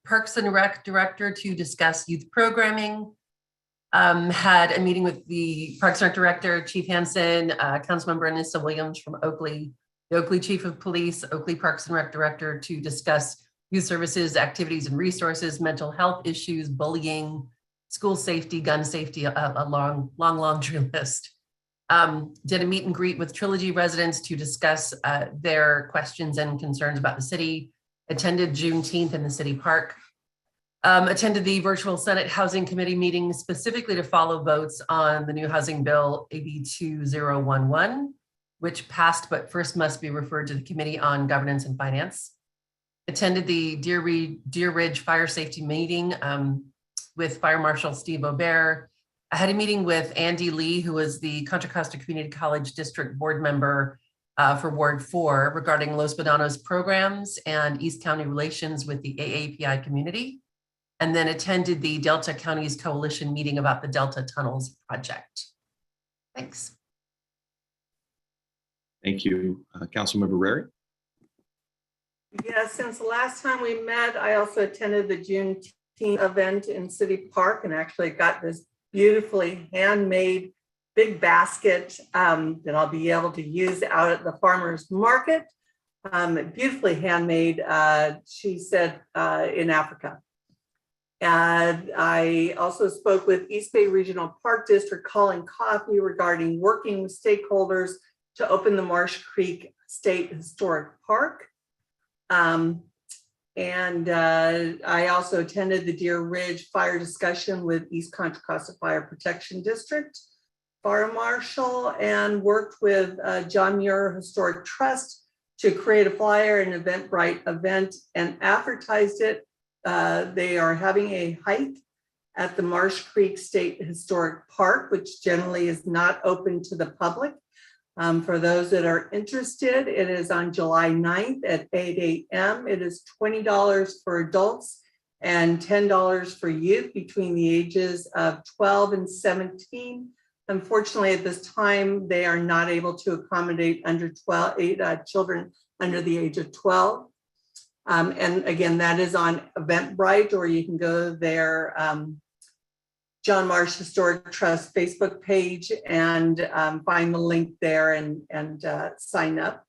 Parks and Rec Director to discuss youth programming. Had a meeting with the Parks and Rec Director, Chief Hansen, Councilmember Anissa Williams from Oakley, the Oakley Chief of Police, Oakley Parks and Rec Director to discuss youth services, activities and resources, mental health issues, bullying, school safety, gun safety, a long laundry list. Did a meet and greet with Trilogy residents to discuss their questions and concerns about the city. Attended Juneteenth in the city park. Attended the virtual Senate Housing Committee meeting specifically to follow votes on the new housing bill AB 2011, which passed but first must be referred to the Committee on Governance and Finance. attended the Deer Ridge Fire Safety Meeting with Fire Marshal Steve Aubert. I had a meeting with Andy Lee, who was the Contra Costa Community College District Board Member for Ward 4 regarding Los Bonanos programs and East County relations with the AAPI community, and then attended the Delta Counties Coalition meeting about the Delta Tunnels project. Thanks. Thank you. Council Member Rarey. Yeah, since the last time we met, I also attended the Juneteenth event in City Park and actually got this beautifully handmade big basket that I'll be able to use out at the farmer's market. Beautifully handmade, she said, in Africa. And I also spoke with East Bay Regional Park District Colin Coffey regarding working with stakeholders to open the Marsh Creek State Historic Park. I also attended the Deer Ridge Fire discussion with East Contra Costa Fire Protection District Fire Marshal and worked with John Muir Historic Trust to create a flyer and Eventbrite event and advertised it. They are having a hike at the Marsh Creek State Historic Park, which generally is not open to the public. For those that are interested, it is on July 9th at 8 a.m. It is $20 for adults and $10 for youth between the ages of 12 and 17. Unfortunately, at this time, they are not able to accommodate children under the age of 12. And again, that is on Eventbrite, or you can go to their John Marsh Historic Trust Facebook page and find the link there and sign up.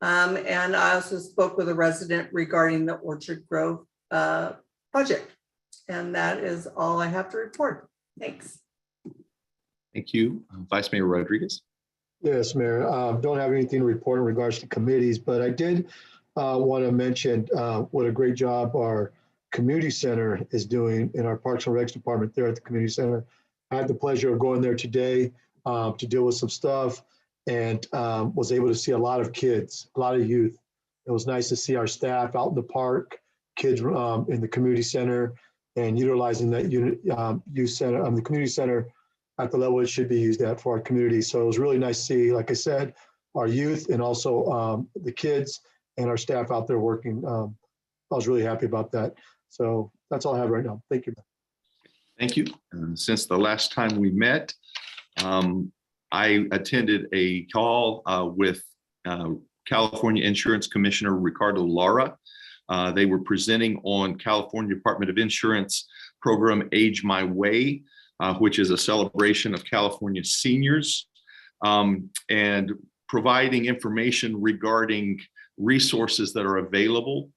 And I also spoke with a resident regarding the Orchard Grove project. And that is all I have to report. Thanks. Thank you. Vice Mayor Rodriguez. Yes, Mayor. Don't have anything to report in regards to committees, but I did want to mention what a great job our community center is doing in our Parks and Recs department there at the community center. I had the pleasure of going there today to deal with some stuff and was able to see a lot of kids, a lot of youth. It was nice to see our staff out in the park, kids in the community center, and utilizing that youth center, the community center at the level it should be used at for our community. So it was really nice to see, like I said, our youth and also the kids and our staff out there working. I was really happy about that. So that's all I have right now. Thank you. Thank you. Since the last time we met, I attended a call with California Insurance Commissioner Ricardo Lara. They were presenting on California Department of Insurance program Age My Way, which is a celebration of California seniors, and providing information regarding resources that are available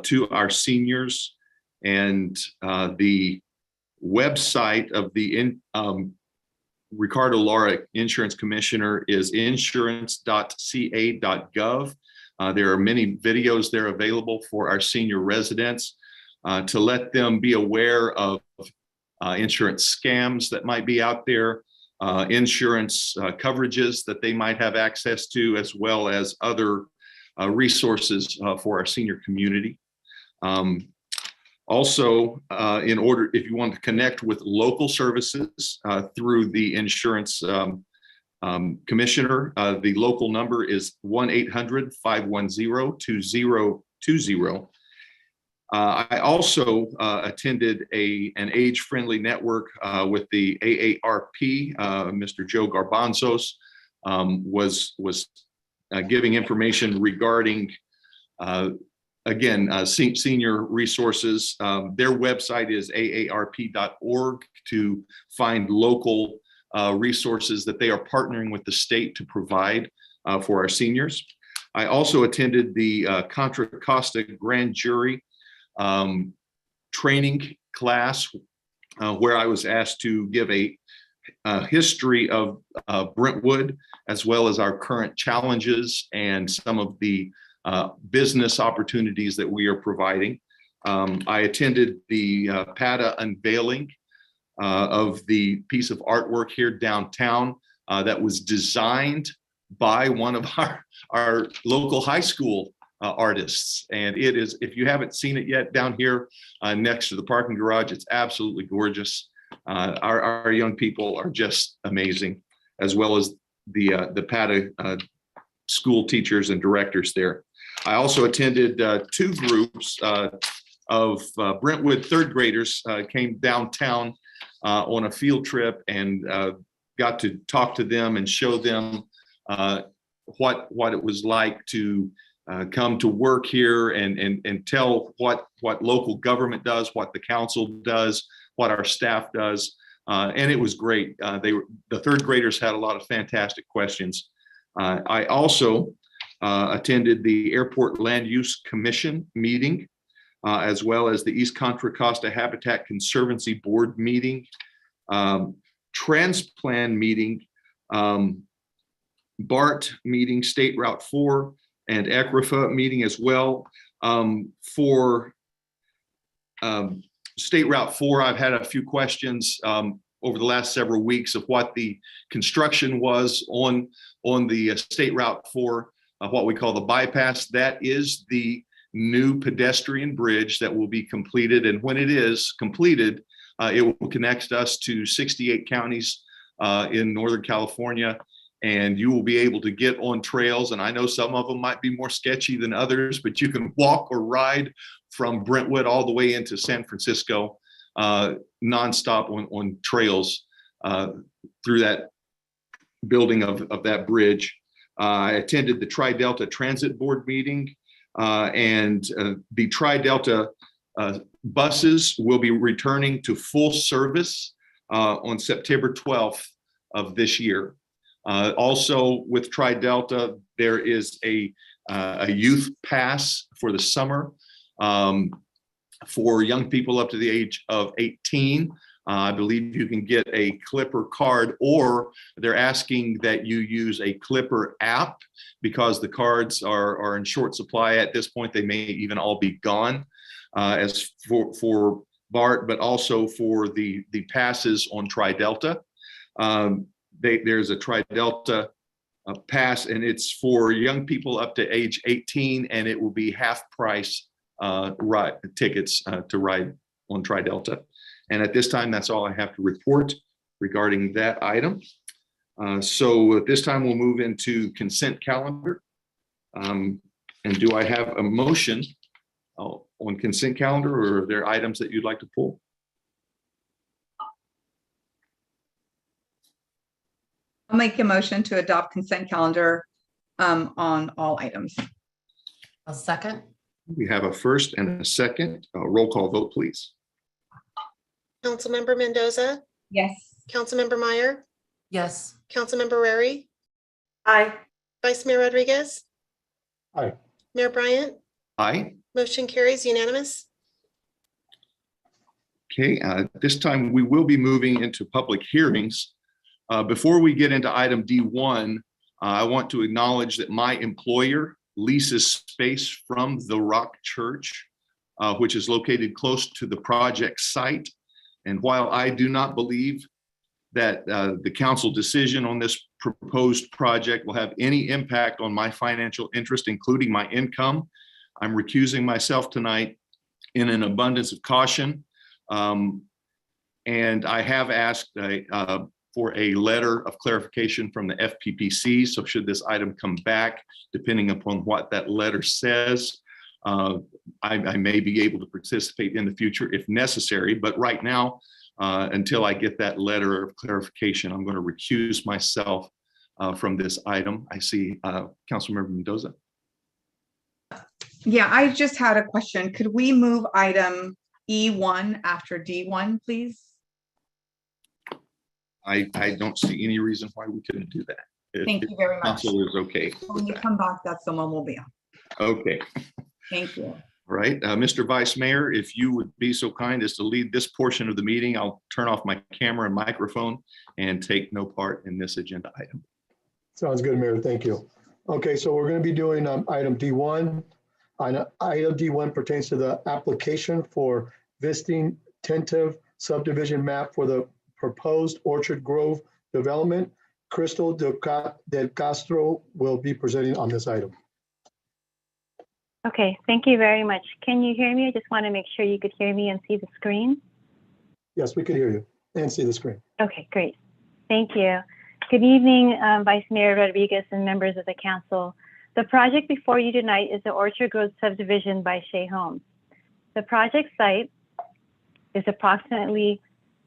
to our seniors. And the website of the Ricardo Lara Insurance Commissioner is insurance.ca.gov. There are many videos there available for our senior residents to let them be aware of insurance scams that might be out there, insurance coverages that they might have access to, as well as other resources for our senior community. Also, if you want to connect with local services through the insurance commissioner, the local number is 1-800-510-2020. I also attended an age-friendly network with the AARP. Mr. Joe Garbanzos was giving information regarding senior resources. Their website is aarp.org to find local resources that they are partnering with the state to provide for our seniors. I also attended the Contra Costa Grand Jury training class where I was asked to give a history of Brentwood, as well as our current challenges and some of the business opportunities that we are providing. I attended the PATA unveiling of the piece of artwork here downtown that was designed by one of our local high school artists. And it is, if you haven't seen it yet, down here next to the parking garage, it's absolutely gorgeous. Our young people are just amazing, as well as the PATA school teachers and directors there. I also attended 2 groups of Brentwood third graders came downtown on a field trip, and got to talk to them and show them what it was like to come to work here, and tell what local government does, what the council does, what our staff does. And it was great. The third graders had a lot of fantastic questions. I also attended the Airport Land Use Commission meeting, as well as the East Contra Costa Habitat Conservancy Board meeting, Transplan meeting, BART meeting, State Route 4, and ECRFA meeting as well. For State Route 4, I've had a few questions over the last several weeks of what the construction was on the State Route 4, what we call the bypass. That is the new pedestrian bridge that will be completed. And when it is completed, it will connect us to 68 counties in Northern California. And you will be able to get on trails. And I know some of them might be more sketchy than others, but you can walk or ride from Brentwood all the way into San Francisco nonstop on trails through that building of that bridge. I attended the Tri-Delta Transit Board meeting, and the Tri-Delta buses will be returning to full service on September 12th of this year. Also with Tri-Delta, there is a youth pass for the summer for young people up to the age of 18. I believe you can get a Clipper card, or they're asking that you use a Clipper app, because the cards are in short supply at this point. They may even all be gone as for BART, but also for the passes on Tri-Delta. There's a Tri-Delta pass, and it's for young people up to age 18, and it will be half price ride tickets to ride on Tri-Delta. And at this time, that's all I have to report regarding that item. So at this time, we'll move into consent calendar. And do I have a motion on consent calendar, or are there items that you'd like to pull? I'll make a motion to adopt consent calendar on all items. I'll second. We have a first and a second. Roll call vote, please. Councilmember Mendoza, Yes. Councilmember Meyer, Yes. Councilmember Rarey, Aye. Vice Mayor Rodriguez, Aye. Mayor Bryant. Aye. Motion carries unanimous. Okay, at this time, we will be moving into public hearings. Before we get into item D1, I want to acknowledge that my employer leases space from the Rock Church, which is located close to the project site. And while I do not believe that the council decision on this proposed project will have any impact on my financial interest, including my income, I'm recusing myself tonight in an abundance of caution. And I have asked for a letter of clarification from the FPPC. So should this item come back, depending upon what that letter says, I may be able to participate in the future if necessary. But right now, until I get that letter of clarification, I'm going to recuse myself from this item. I see Councilmember Mendoza. Yeah, I just had a question. Could we move item E1 after D1, please? I don't see any reason why we couldn't do that. Thank you very much. Council is okay. When you come back, that's the one we'll be on. Okay. Thank you. All right, Mr. Vice Mayor, if you would be so kind as to lead this portion of the meeting, I'll turn off my camera and microphone and take no part in this agenda item. Sounds good, Mayor. Thank you. Okay, so we're going to be doing item D1. Item D1 pertains to the application for visiting tentative subdivision map for the proposed Orchard Grove development. Crystal del Castro will be presenting on this item. Okay, thank you very much. Can you hear me? I just want to make sure you could hear me and see the screen. Yes, we could hear you and see the screen. Okay, great. Thank you. Good evening, Vice Mayor Rodriguez and members of the council. The project before you tonight is the Orchard Grove subdivision by Shea Homes. The project site is approximately,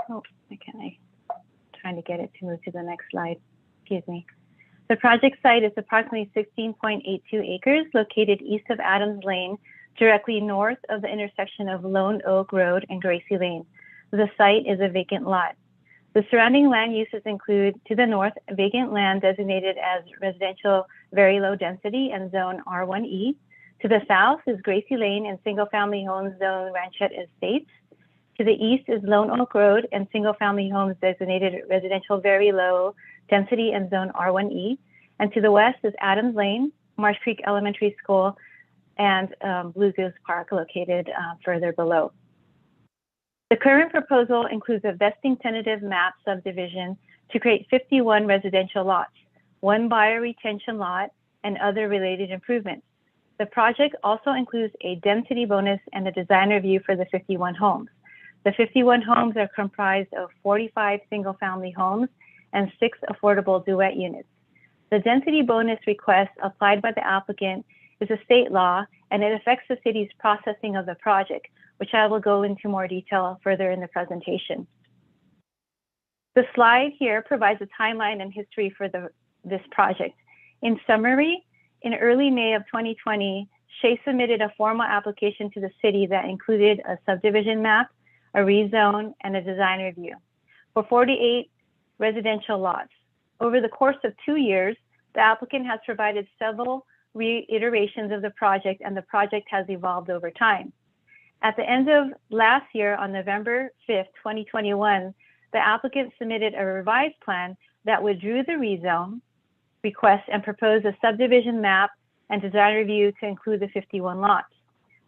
trying to get it to move to the next slide. Excuse me. The project site is approximately 16.82 acres located east of Adams Lane, directly north of the intersection of Lone Oak Road and Gracie Lane. The site is a vacant lot. The surrounding land uses include, to the north, vacant land designated as residential very low density and zone R1E. To the south is Gracie Lane and single-family homes zone Ranchette Estates. To the east is Lone Oak Road and single-family homes designated residential very low density and zone R1E. And to the west is Adams Lane, Marsh Creek Elementary School, and Blue Goose Park located further below. The current proposal includes a vesting tentative map subdivision to create 51 residential lots, 1 bioretention lot, and other related improvements. The project also includes a density bonus and a design review for the 51 homes. The 51 homes are comprised of 45 single-family homes and 6 affordable duet units. The density bonus request applied by the applicant is a state law, and it affects the city's processing of the project, which I will go into more detail further in the presentation. The slide here provides a timeline and history for this project. In summary, in early May of 2020, Shea submitted a formal application to the city that included a subdivision map, a rezone, and a design review for 48 residential lots. Over the course of 2 years, the applicant has provided several reiterations of the project, and the project has evolved over time. At the end of last year, on November 5th, 2021, the applicant submitted a revised plan that withdrew the rezone request and proposed a subdivision map and design review to include the 51 lots.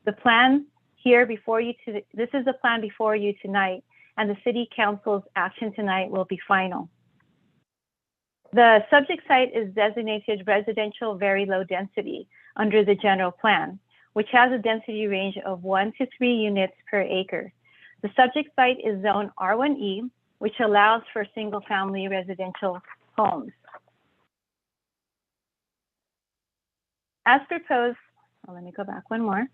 The plan here before you, this is the plan before you tonight, and the City Council's action tonight will be final. The subject site is designated residential very low density under the general plan, which has a density range of 1 to 3 units per acre. The subject site is zone R1E, which allows for single-family residential homes. As proposed, let me go back one more.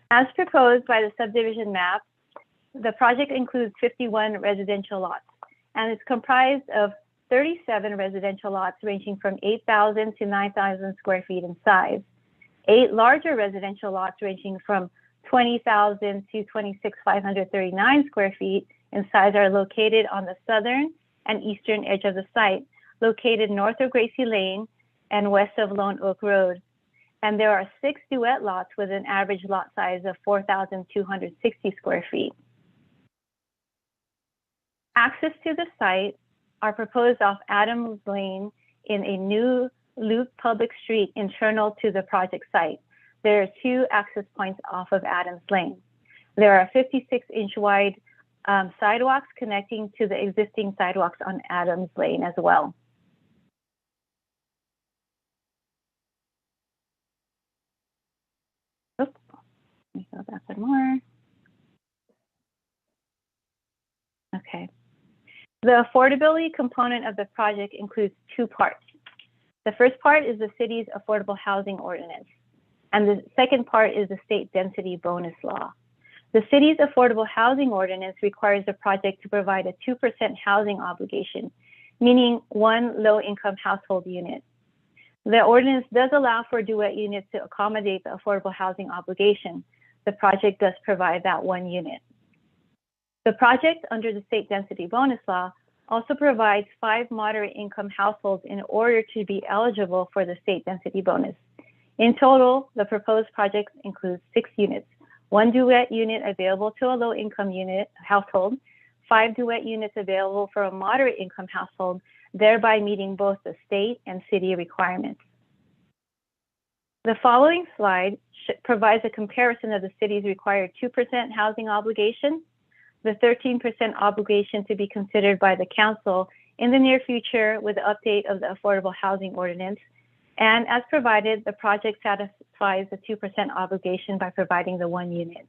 As proposed by the subdivision map, the project includes 51 residential lots, and it's comprised of 37 residential lots ranging from 8,000 to 9,000 square feet in size. 8 larger residential lots ranging from 20,000 to 26,539 square feet in size are located on the southern and eastern edge of the site, located north of Gracie Lane and west of Lone Oak Road. And there are 6 duet lots with an average lot size of 4,260 square feet. Access to the site are proposed off Adams Lane in a new loop public street internal to the project site. There are 2 access points off of Adams Lane. There are 56-inch wide sidewalks connecting to the existing sidewalks on Adams Lane as well. Oops, let me go back one more. Okay. The affordability component of the project includes 2 parts. The first part is the city's affordable housing ordinance, and the second part is the state density bonus law. The city's affordable housing ordinance requires the project to provide a 2% housing obligation, meaning 1 low-income household unit. The ordinance does allow for duet units to accommodate the affordable housing obligation. The project does provide that 1 unit. The project under the state density bonus law also provides 5 moderate income households in order to be eligible for the state density bonus. In total, the proposed project includes 6 units, 1 duet unit available to a low income unit household, 5 duet units available for a moderate income household, thereby meeting both the state and city requirements. The following slide provides a comparison of the city's required 2% housing obligation, the 13% obligation to be considered by the council in the near future with the update of the affordable housing ordinance, And as provided, the project satisfies the 2% obligation by providing the 1 unit.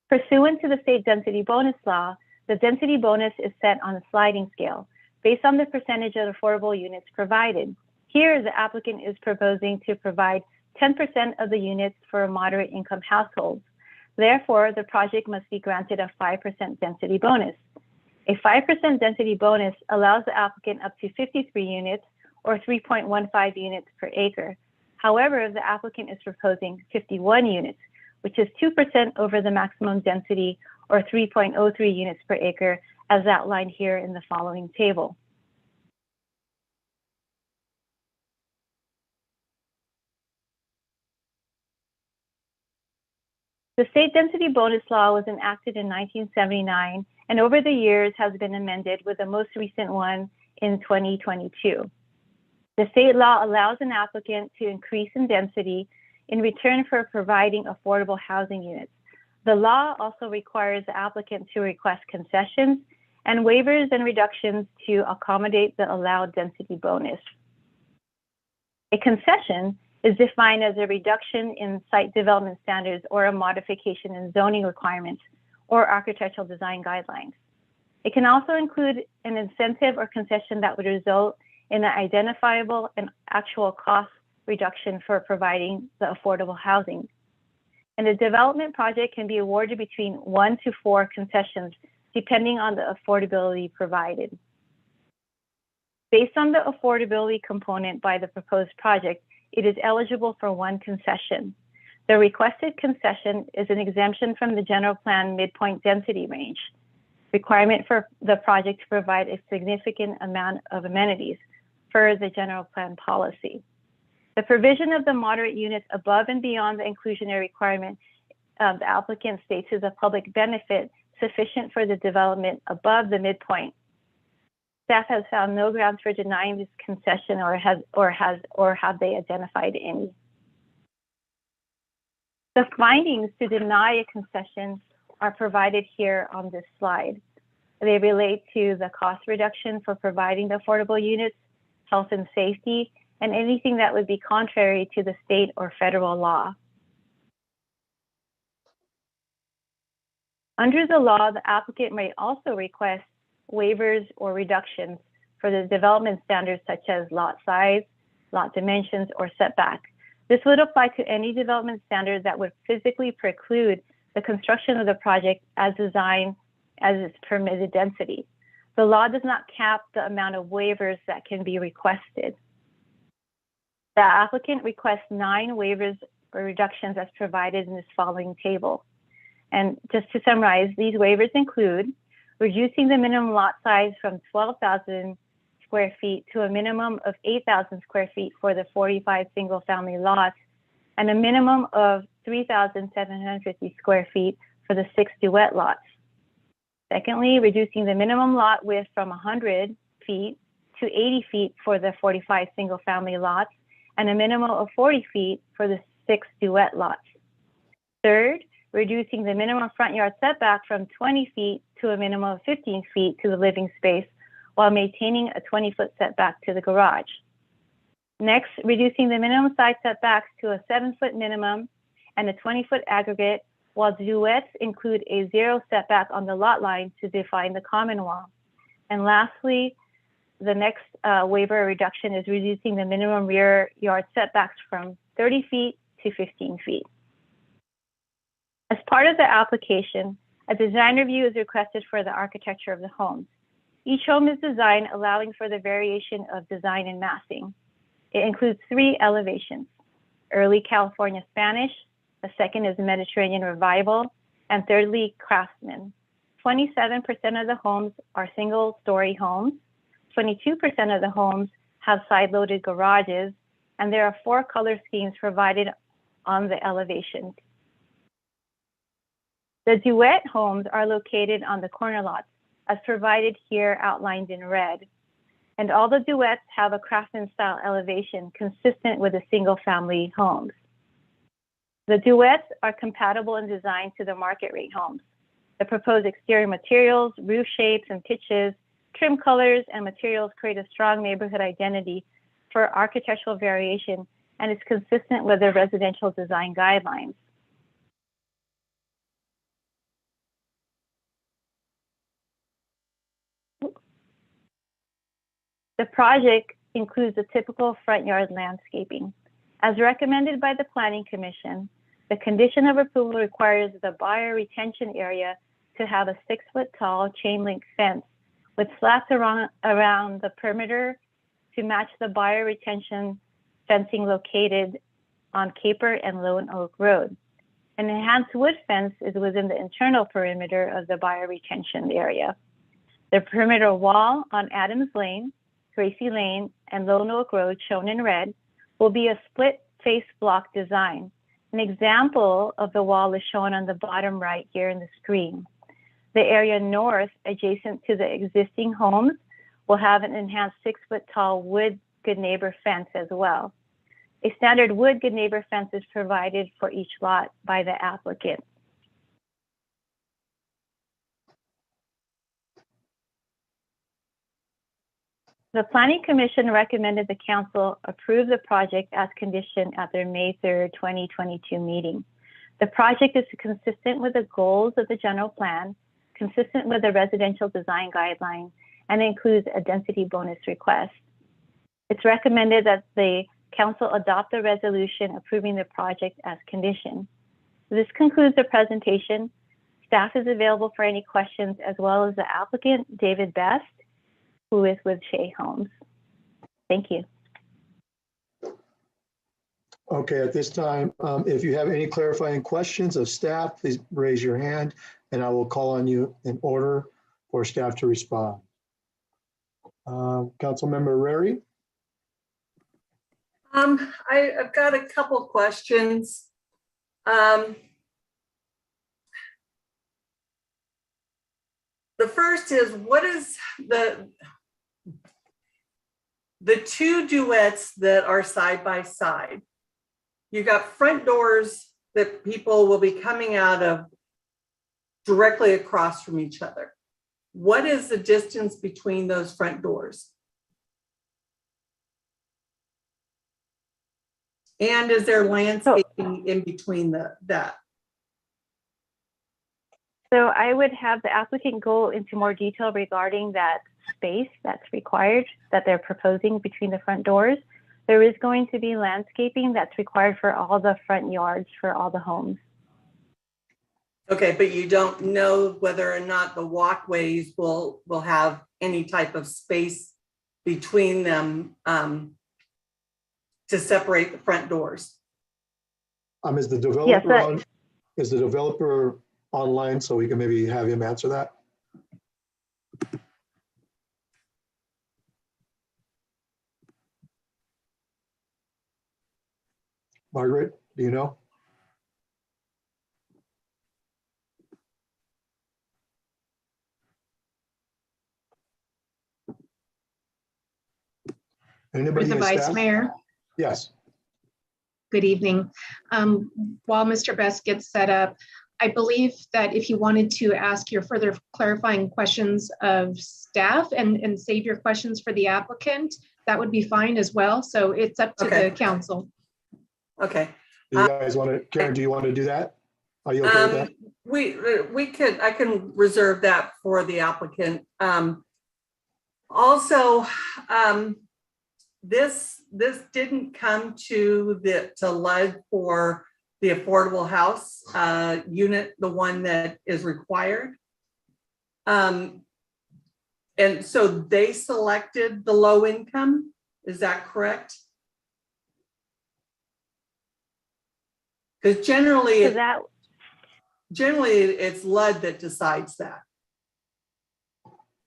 Pursuant to the state density bonus law, the density bonus is set on a sliding scale based on the percentage of affordable units provided. Here, the applicant is proposing to provide 10% of the units for moderate income households. Therefore, the project must be granted a 5% density bonus. A 5% density bonus allows the applicant up to 53 units or 3.15 units per acre. However, the applicant is proposing 51 units, which is 2% over the maximum density or 3.03 units per acre as outlined here in the following table. The state density bonus law was enacted in 1979 and over the years has been amended with the most recent one in 2022. The state law allows an applicant to increase in density in return for providing affordable housing units. The law also requires the applicant to request concessions and waivers and reductions to accommodate the allowed density bonus. A concession is defined as a reduction in site development standards or a modification in zoning requirements or architectural design guidelines. It can also include an incentive or concession that would result in an identifiable and actual cost reduction for providing the affordable housing. And a development project can be awarded between 1 to 4 concessions, depending on the affordability provided. Based on the affordability component by the proposed project, it is eligible for 1 concession. The requested concession is an exemption from the general plan midpoint density range, requirement for the project to provide a significant amount of amenities per the general plan policy. The provision of the moderate units above and beyond the inclusionary requirement of the applicant states is a public benefit sufficient for the development above the midpoint. Staff has found no grounds for denying this concession or have they identified any. The findings to deny a concession are provided here on this slide. They relate to the cost reduction for providing the affordable units, health and safety, and anything that would be contrary to the state or federal law. Under the law, the applicant may also request waivers or reductions for the development standards such as lot size, lot dimensions, or setback. This would apply to any development standard that would physically preclude the construction of the project as designed as its permitted density. The law does not cap the amount of waivers that can be requested. The applicant requests 9 waivers or reductions as provided in this following table. And just to summarize, these waivers include reducing the minimum lot size from 12,000 square feet to a minimum of 8,000 square feet for the 45 single family lots and a minimum of 3,750 square feet for the 6 duet lots. Secondly, reducing the minimum lot width from 100 feet to 80 feet for the 45 single family lots and a minimum of 40 feet for the 6 duet lots. Third, reducing the minimum front yard setback from 20 feet to a minimum of 15 feet to the living space while maintaining a 20-foot setback to the garage. Next, reducing the minimum side setbacks to a 7-foot minimum and a 20-foot aggregate, while duets include a 0 setback on the lot line to define the common wall. And lastly, the next waiver reduction is reducing the minimum rear yard setbacks from 30 feet to 15 feet. As part of the application, a design review is requested for the architecture of the homes. Each home is designed allowing for the variation of design and massing. It includes 3 elevations: early California Spanish, the second is Mediterranean Revival, and thirdly, Craftsman. 27% of the homes are single-story homes, 22% of the homes have side-loaded garages, and there are 4 color schemes provided on the elevations. The duet homes are located on the corner lots, as provided here outlined in red. And all the duets have a craftsman style elevation consistent with the single family homes. The duets are compatible in design to the market rate homes. The proposed exterior materials, roof shapes and pitches, trim colors and materials create a strong neighborhood identity for architectural variation and is consistent with the residential design guidelines. The project includes the typical front yard landscaping. As recommended by the Planning Commission, the condition of approval requires the buyer retention area to have a 6-foot tall chain link fence with slats around the perimeter to match the buyer retention fencing located on Caper and Lone Oak Road. An enhanced wood fence is within the internal perimeter of the buyer retention area. The perimeter wall on Adams Lane, Gracie Lane, and Lone Oak Road, shown in red, will be a split face block design. An example of the wall is shown on the bottom right here in the screen. The area north, adjacent to the existing homes, will have an enhanced 6-foot tall wood good neighbor fence as well. A standard wood good neighbor fence is provided for each lot by the applicant. The Planning Commission recommended the Council approve the project as conditioned at their May 3rd, 2022 meeting. The project is consistent with the goals of the general plan, consistent with the residential design guidelines, and includes a density bonus request. It's recommended that the Council adopt a resolution approving the project as conditioned. This concludes the presentation. Staff is available for any questions, as well as the applicant, David Best, who is with Shea Homes. Thank you. Okay, at this time, if you have any clarifying questions of staff, please raise your hand and I will call on you in order for staff to respond. Council Member Rarey. I've got a couple questions. The first is, what is the two duets that are side by side? You got front doors that people will be coming out of directly across from each other. What is the distance between those front doors? And is there landscaping in between that? So I would have the applicant go into more detail regarding that space that's required that they're proposing between the front doors. There is going to be landscaping that's required for all the front yards for all the homes. Okay, but you don't know whether or not the walkways will have any type of space between them to separate the front doors. Is the developer is the developer online so we can maybe have him answer that? Margaret, do you know? Anybody? The Vice Mayor. Yes. Good evening. While Mr. Best gets set up, I believe that if you wanted to ask your further clarifying questions of staff and save your questions for the applicant, that would be fine as well. So it's up to the council. Okay. Do you guys want to, Karen, do you want to do that? Are you okay with that? I can reserve that for the applicant. Also, this didn't come to LUD for the affordable house unit, the one that is required. And so they selected the low income, is that correct? Because generally it's LUD that decides that.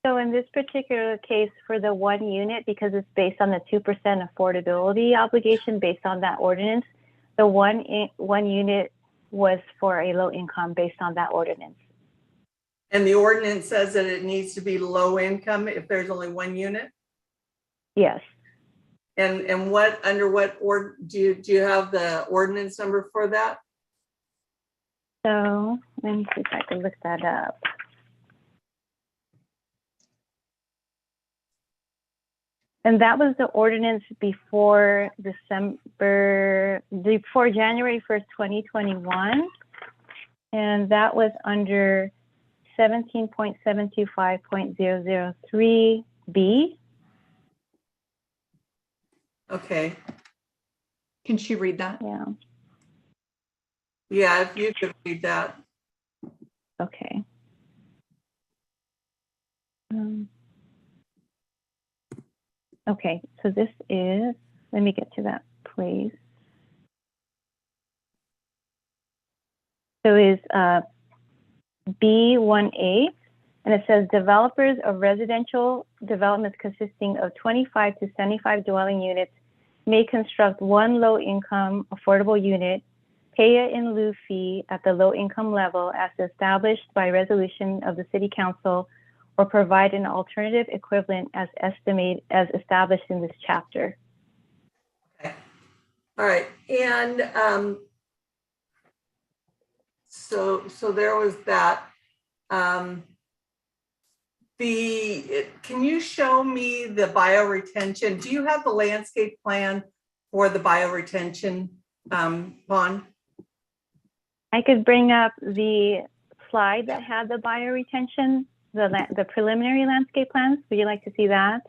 So in this particular case for the one unit, because it's based on the 2% affordability obligation based on that ordinance, the one unit was for a low income based on that ordinance. And the ordinance says that it needs to be low income if there's only one unit? Yes. And what, under what, do you have the ordinance number for that? So let me see if I can look that up. And that was the ordinance before January 1st, 2021. And that was under 17.725.003B. Okay. Can she read that? Yeah. Yeah, if you could read that. Okay. Okay, so this is, let me get to that place. So it's B1A, and it says developers of residential developments consisting of 25 to 75 dwelling units may construct one low-income affordable unit, pay an in lieu fee at the low-income level as established by resolution of the City Council, or provide an alternative equivalent as established in this chapter. Okay. All right. And so there was that. Can you show me the bioretention? Do you have the landscape plan for the bioretention pond? I could bring up the slide that had the bioretention, the preliminary landscape plans. Would you like to see that?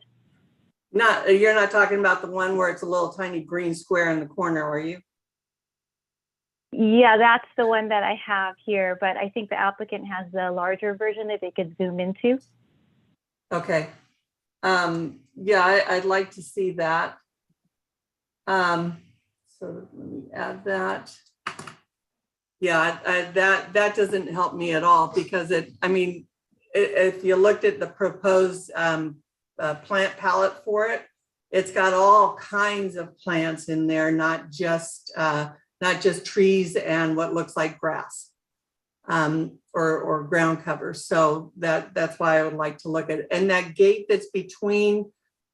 You're not talking about the one where it's a little tiny green square in the corner, are you? Yeah, that's the one that I have here, but I think the applicant has the larger version that they could zoom into. Okay. Yeah, I'd like to see that. So let me add that. Yeah, that doesn't help me at all because if you looked at the proposed plant palette for it, it's got all kinds of plants in there, not just trees and what looks like grass or ground cover. So that's why I would like to look at it. And that gate that's between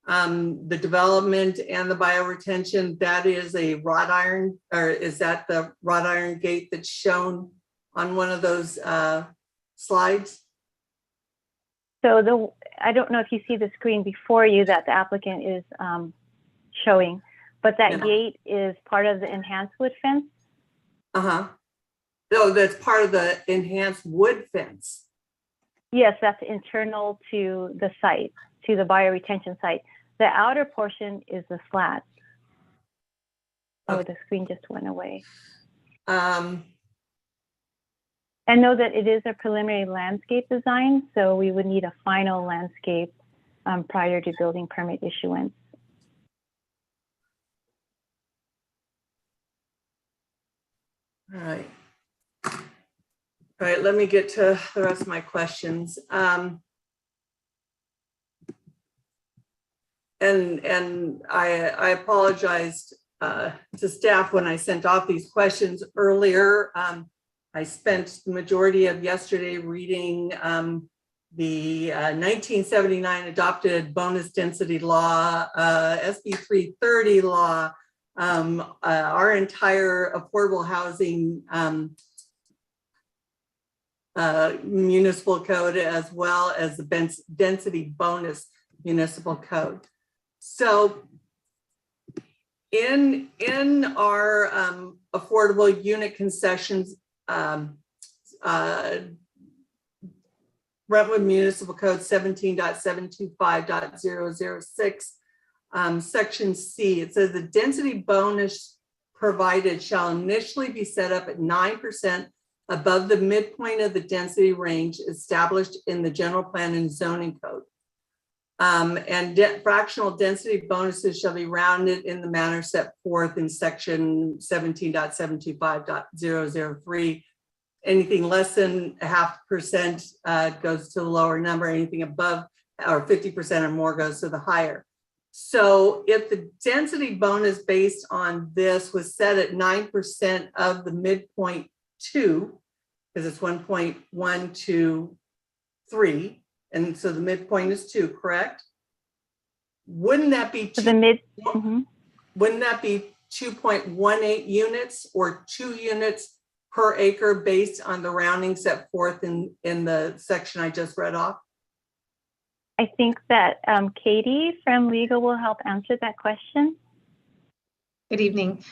the development and the bioretention, that is a wrought iron, or is that the wrought iron gate that's shown on one of those slides? So I don't know if you see the screen before you that the applicant is showing, but that gate is part of the enhanced wood fence. No, that's part of the enhanced wood fence. Yes, that's internal to the site, to the bioretention site. The outer portion is the flat. Oh, the screen just went away. And know that it is a preliminary landscape design, so we would need a final landscape prior to building permit issuance. All right. All right, let me get to the rest of my questions. And I apologized to staff when I sent off these questions earlier. I spent the majority of yesterday reading the 1979 adopted bonus density law, SB 330 law, our entire affordable housing municipal code, as well as the density bonus municipal code. So in our affordable unit concessions, Brentwood Municipal Code 17.725.006, Section C, it says the density bonus provided shall initially be set up at 9% above the midpoint of the density range established in the general plan and zoning code. And fractional density bonuses shall be rounded in the manner set forth in section 17.725.003. Anything less than 0.5% goes to the lower number. Anything above or 50% or more goes to the higher. So if the density bonus based on this was set at 9% of the midpoint 2, because it's 1.123, and so the midpoint is 2, correct? Wouldn't that be wouldn't that be 2.18 units or 2 units per acre based on the rounding set forth in the section I just read off? I think that Katie from legal will help answer that question. Good evening.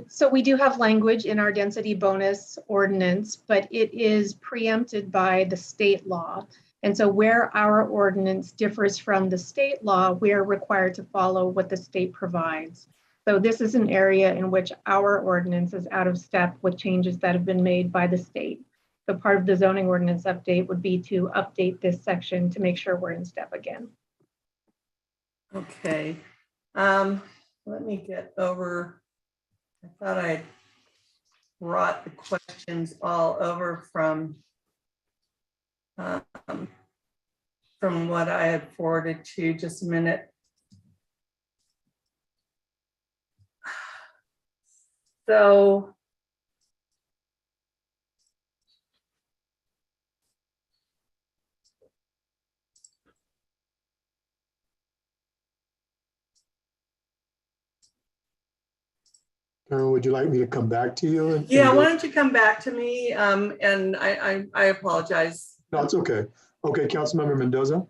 So we do have language in our density bonus ordinance, but it is preempted by the state law. And so where our ordinance differs from the state law, we are required to follow what the state provides. So this is an area in which our ordinance is out of step with changes that have been made by the state. So part of the zoning ordinance update would be to update this section to make sure we're in step again. Okay. Let me get over. I thought I brought the questions all over from what I had forwarded to. Just a minute. So Karen, would you like me to come back to you? yeah, why don't you come back to me? And I apologize. No, it's okay. Okay, Councilmember Mendoza.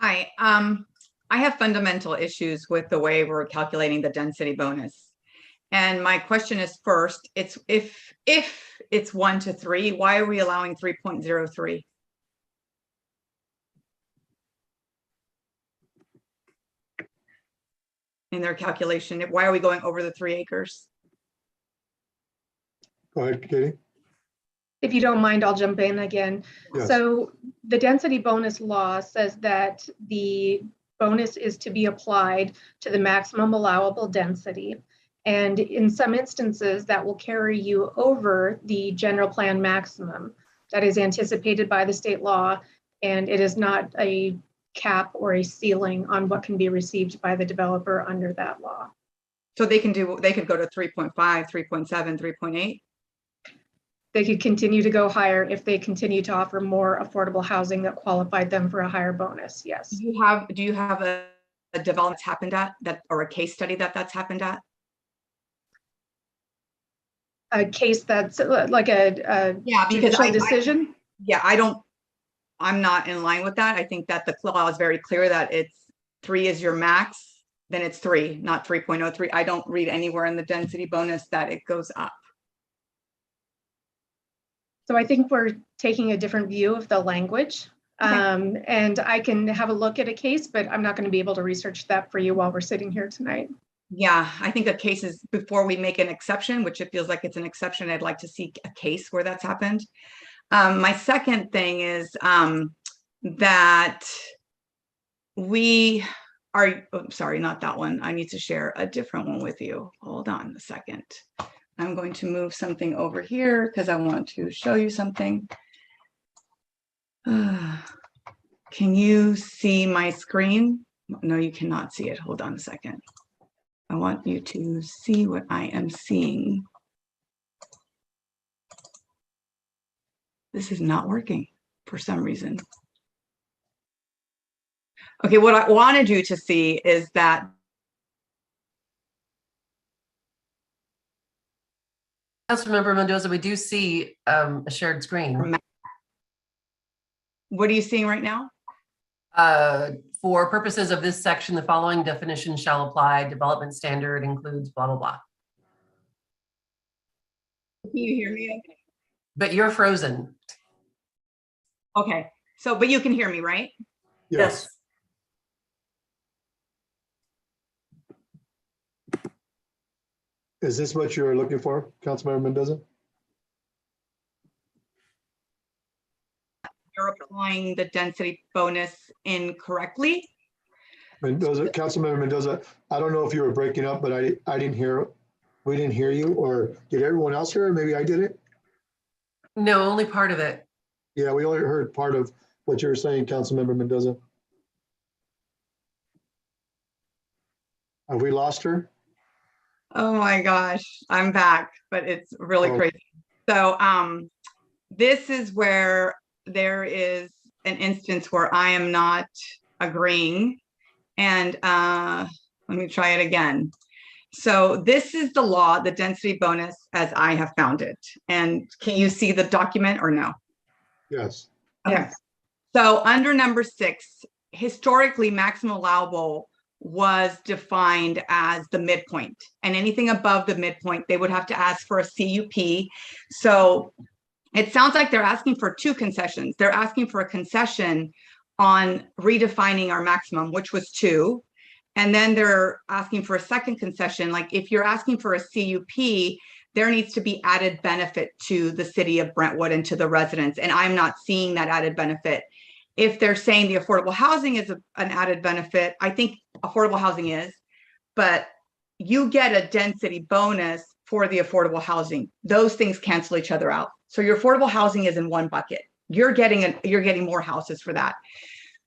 Hi, I have fundamental issues with the way we're calculating the density bonus. And my question is, first, it's if it's 1 to 3, why are we allowing 3.03? In their calculation? Why are we going over the 3 acres? Go ahead, Katie. If you don't mind, I'll jump in again. Yes. So the density bonus law says that the bonus is to be applied to the maximum allowable density. And in some instances, that will carry you over the general plan maximum that is anticipated by the state law. And it is not a cap or a ceiling on what can be received by the developer under that law. So they could go to 3.5, 3.7, 3.8? They could continue to go higher if they continue to offer more affordable housing that qualified them for a higher bonus, yes. Do you have a development that's happened at that, or a case study that's happened at? A case that's like a yeah, because judicial decision? I'm not in line with that. I think that the law is very clear that it's 3 is your max, then it's 3, not 3.03. I don't read anywhere in the density bonus that it goes up. So I think we're taking a different view of the language. Okay. And I can have a look at a case, but I'm not going to be able to research that for you while we're sitting here tonight. Yeah, I think a case is before we make an exception, which it feels like it's an exception. I'd like to see a case where that's happened. My second thing is that we are, oh, sorry, not that one. I need to share a different one with you. Hold on a second. I'm going to move something over here because I want to show you something. Can you see my screen? No, you cannot see it. Hold on a second. I want you to see what I am seeing. This is not working for some reason. Okay, what I wanted you to see is that Councilmember Mendoza, we do see a shared screen. What are you seeing right now? For purposes of this section, the following definition shall apply. Development standard includes blah, blah, blah. Can you hear me? But you're frozen. Okay, so, but you can hear me, right? Yes. Is this what you're looking for, Councilmember Mendoza? You're applying the density bonus incorrectly. Mendoza, Councilmember Mendoza, I don't know if you were breaking up, but I didn't hear, we didn't hear you, or did everyone else hear it? Maybe I did it? No, only part of it. Yeah, we only heard part of what you were saying, Councilmember Mendoza. Have we lost her? Oh my gosh, I'm back, but it's really crazy. So this is where there is an instance where I am not agreeing. And let me try it again. So this is the law, the density bonus as I have found it. And can you see the document or no? Yes. Okay. So under number 6, historically, maximum allowable was defined as the midpoint, and anything above the midpoint, they would have to ask for a CUP. So it sounds like they're asking for two concessions. They're asking for a concession on redefining our maximum, which was 2. And then they're asking for a second concession. Like if you're asking for a CUP, there needs to be added benefit to the city of Brentwood and to the residents. And I'm not seeing that added benefit. If they're saying the affordable housing is an added benefit, I think affordable housing is, but you get a density bonus for the affordable housing. Those things cancel each other out. So your affordable housing is in one bucket. You're getting more houses for that.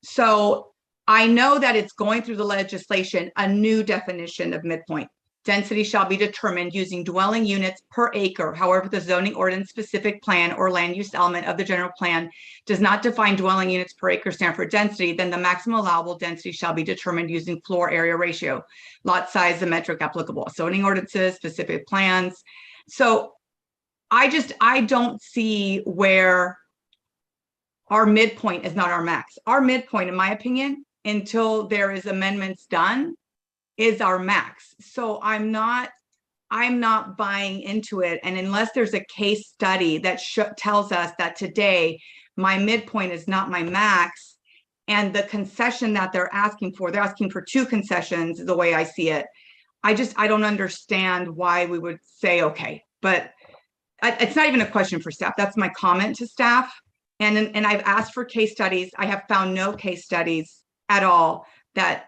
So I know that it's going through the legislation, a new definition of midpoint. Density shall be determined using dwelling units per acre. However, the zoning ordinance specific plan or land use element of the general plan does not define dwelling units per acre stand for density, then the maximum allowable density shall be determined using floor area ratio, lot size, the metric applicable, zoning ordinances, specific plans. So I don't see where our midpoint is not our max. Our midpoint, in my opinion, until there is amendments done, is our max. So I'm not buying into it. And unless there's a case study that tells us that today my midpoint is not my max, and the concession that they're asking for 2 concessions, the way I see it. I don't understand why we would say, okay, but it's not even a question for staff. That's my comment to staff. And I've asked for case studies. I have found no case studies at all that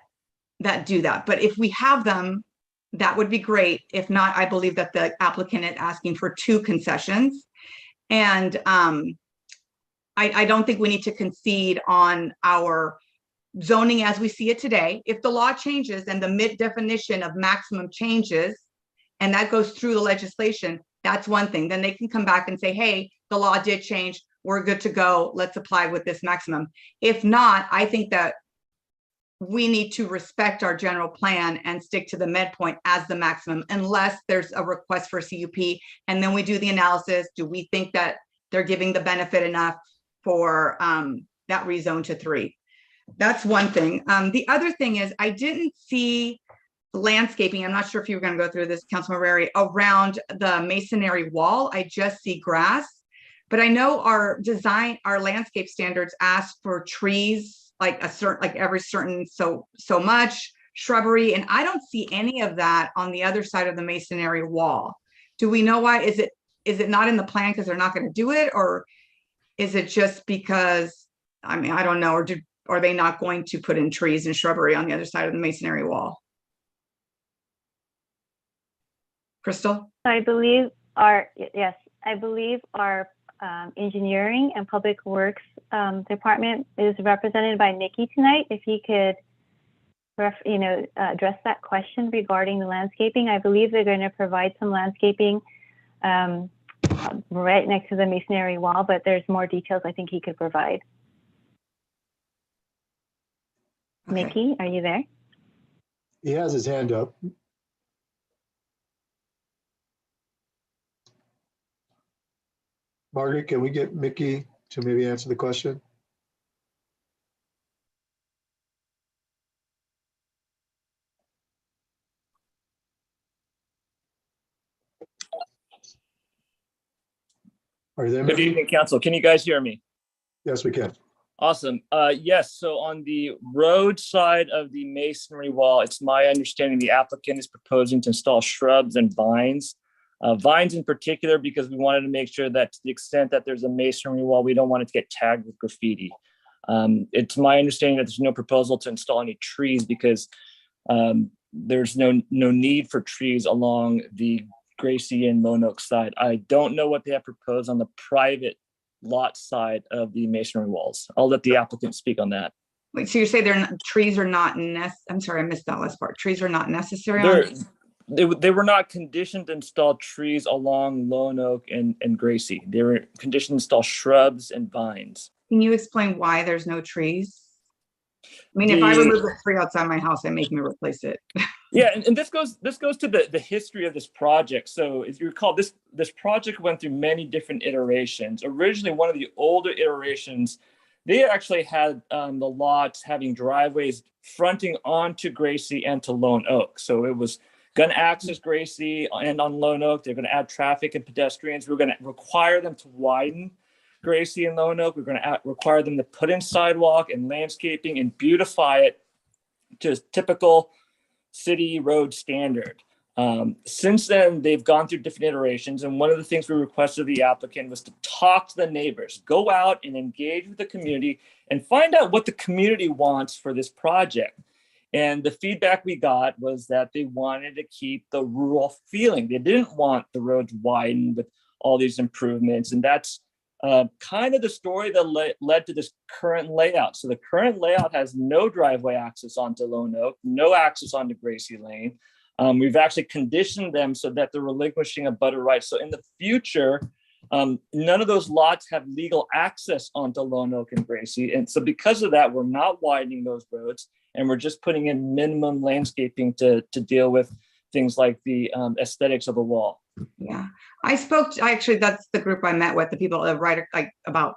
do that. But if we have them, that would be great. If not, I believe that the applicant is asking for 2 concessions. And I don't think we need to concede on our zoning as we see it today. If the law changes and the mid definition of maximum changes, and that goes through the legislation, that's one thing. Then they can come back and say, hey, the law did change. We're good to go. Let's apply with this maximum. If not, I think that we need to respect our general plan and stick to the midpoint as the maximum, unless there's a request for CUP. And then we do the analysis. Do we think that they're giving the benefit enough for that rezone to 3? That's one thing. The other thing is I didn't see landscaping. I'm not sure if you were going to go through this, Councilmember Rarey, around the masonry wall. I just see grass, but I know our landscape standards ask for trees, like every certain so much shrubbery, and I don't see any of that on the other side of the masonry wall. Do we know why? Is it not in the plan because they're not going to do it, or is it just because, I mean, I don't know, or are they not going to put in trees and shrubbery on the other side of the masonry wall? Crystal? I believe our engineering and public works department is represented by Nikki tonight. If he could, address that question regarding the landscaping. I believe they're going to provide some landscaping right next to the masonry wall, but there's more details I think he could provide. Okay. Nikki, are you there? He has his hand up. Margaret, can we get Mickey to maybe answer the question? Are you there, Good Mickey? evening, Council. Can you guys hear me? Yes, we can. Awesome. Yes, so on the road side of the masonry wall, it's my understanding the applicant is proposing to install shrubs and vines. Vines in particular, because we wanted to make sure that to the extent that there's a masonry wall, we don't want it to get tagged with graffiti. It's my understanding that there's no proposal to install any trees because there's no need for trees along the Gracie and Lone Oak side. I don't know what they have proposed on the private lot side of the masonry walls. I'll let the applicant speak on that. Wait, so you say trees are not I'm sorry, I missed that last part. Trees are not necessary? They were not conditioned to install trees along Lone Oak and Gracie. They were conditioned to install shrubs and vines. Can you explain why there's no trees? I mean, if I remove a tree outside my house, they make me replace it. Yeah, and this goes to the history of this project. So if you recall, this project went through many different iterations. Originally, one of the older iterations, they actually had the lots having driveways fronting onto Gracie and to Lone Oak. So it was going to access Gracie and on Lone Oak. They're going to add traffic and pedestrians. We're going to require them to widen Gracie and Lone Oak. We're going to require them to put in sidewalk and landscaping and beautify it to typical city road standard. Since then, they've gone through different iterations. And one of the things we requested of the applicant was to talk to the neighbors, go out and engage with the community and find out what the community wants for this project. And the feedback we got was that they wanted to keep the rural feeling. They didn't want the roads widened with all these improvements. And that's kind of the story that led to this current layout. So the current layout has no driveway access onto Lone Oak, no access onto Gracie Lane. We've actually conditioned them so that they're relinquishing a butter right. So in the future, none of those lots have legal access onto Lone Oak and Gracie. And so because of that, we're not widening those roads and we're just putting in minimum landscaping to deal with things like the aesthetics of a wall. Yeah, actually, that's the group I met with, the people right, like about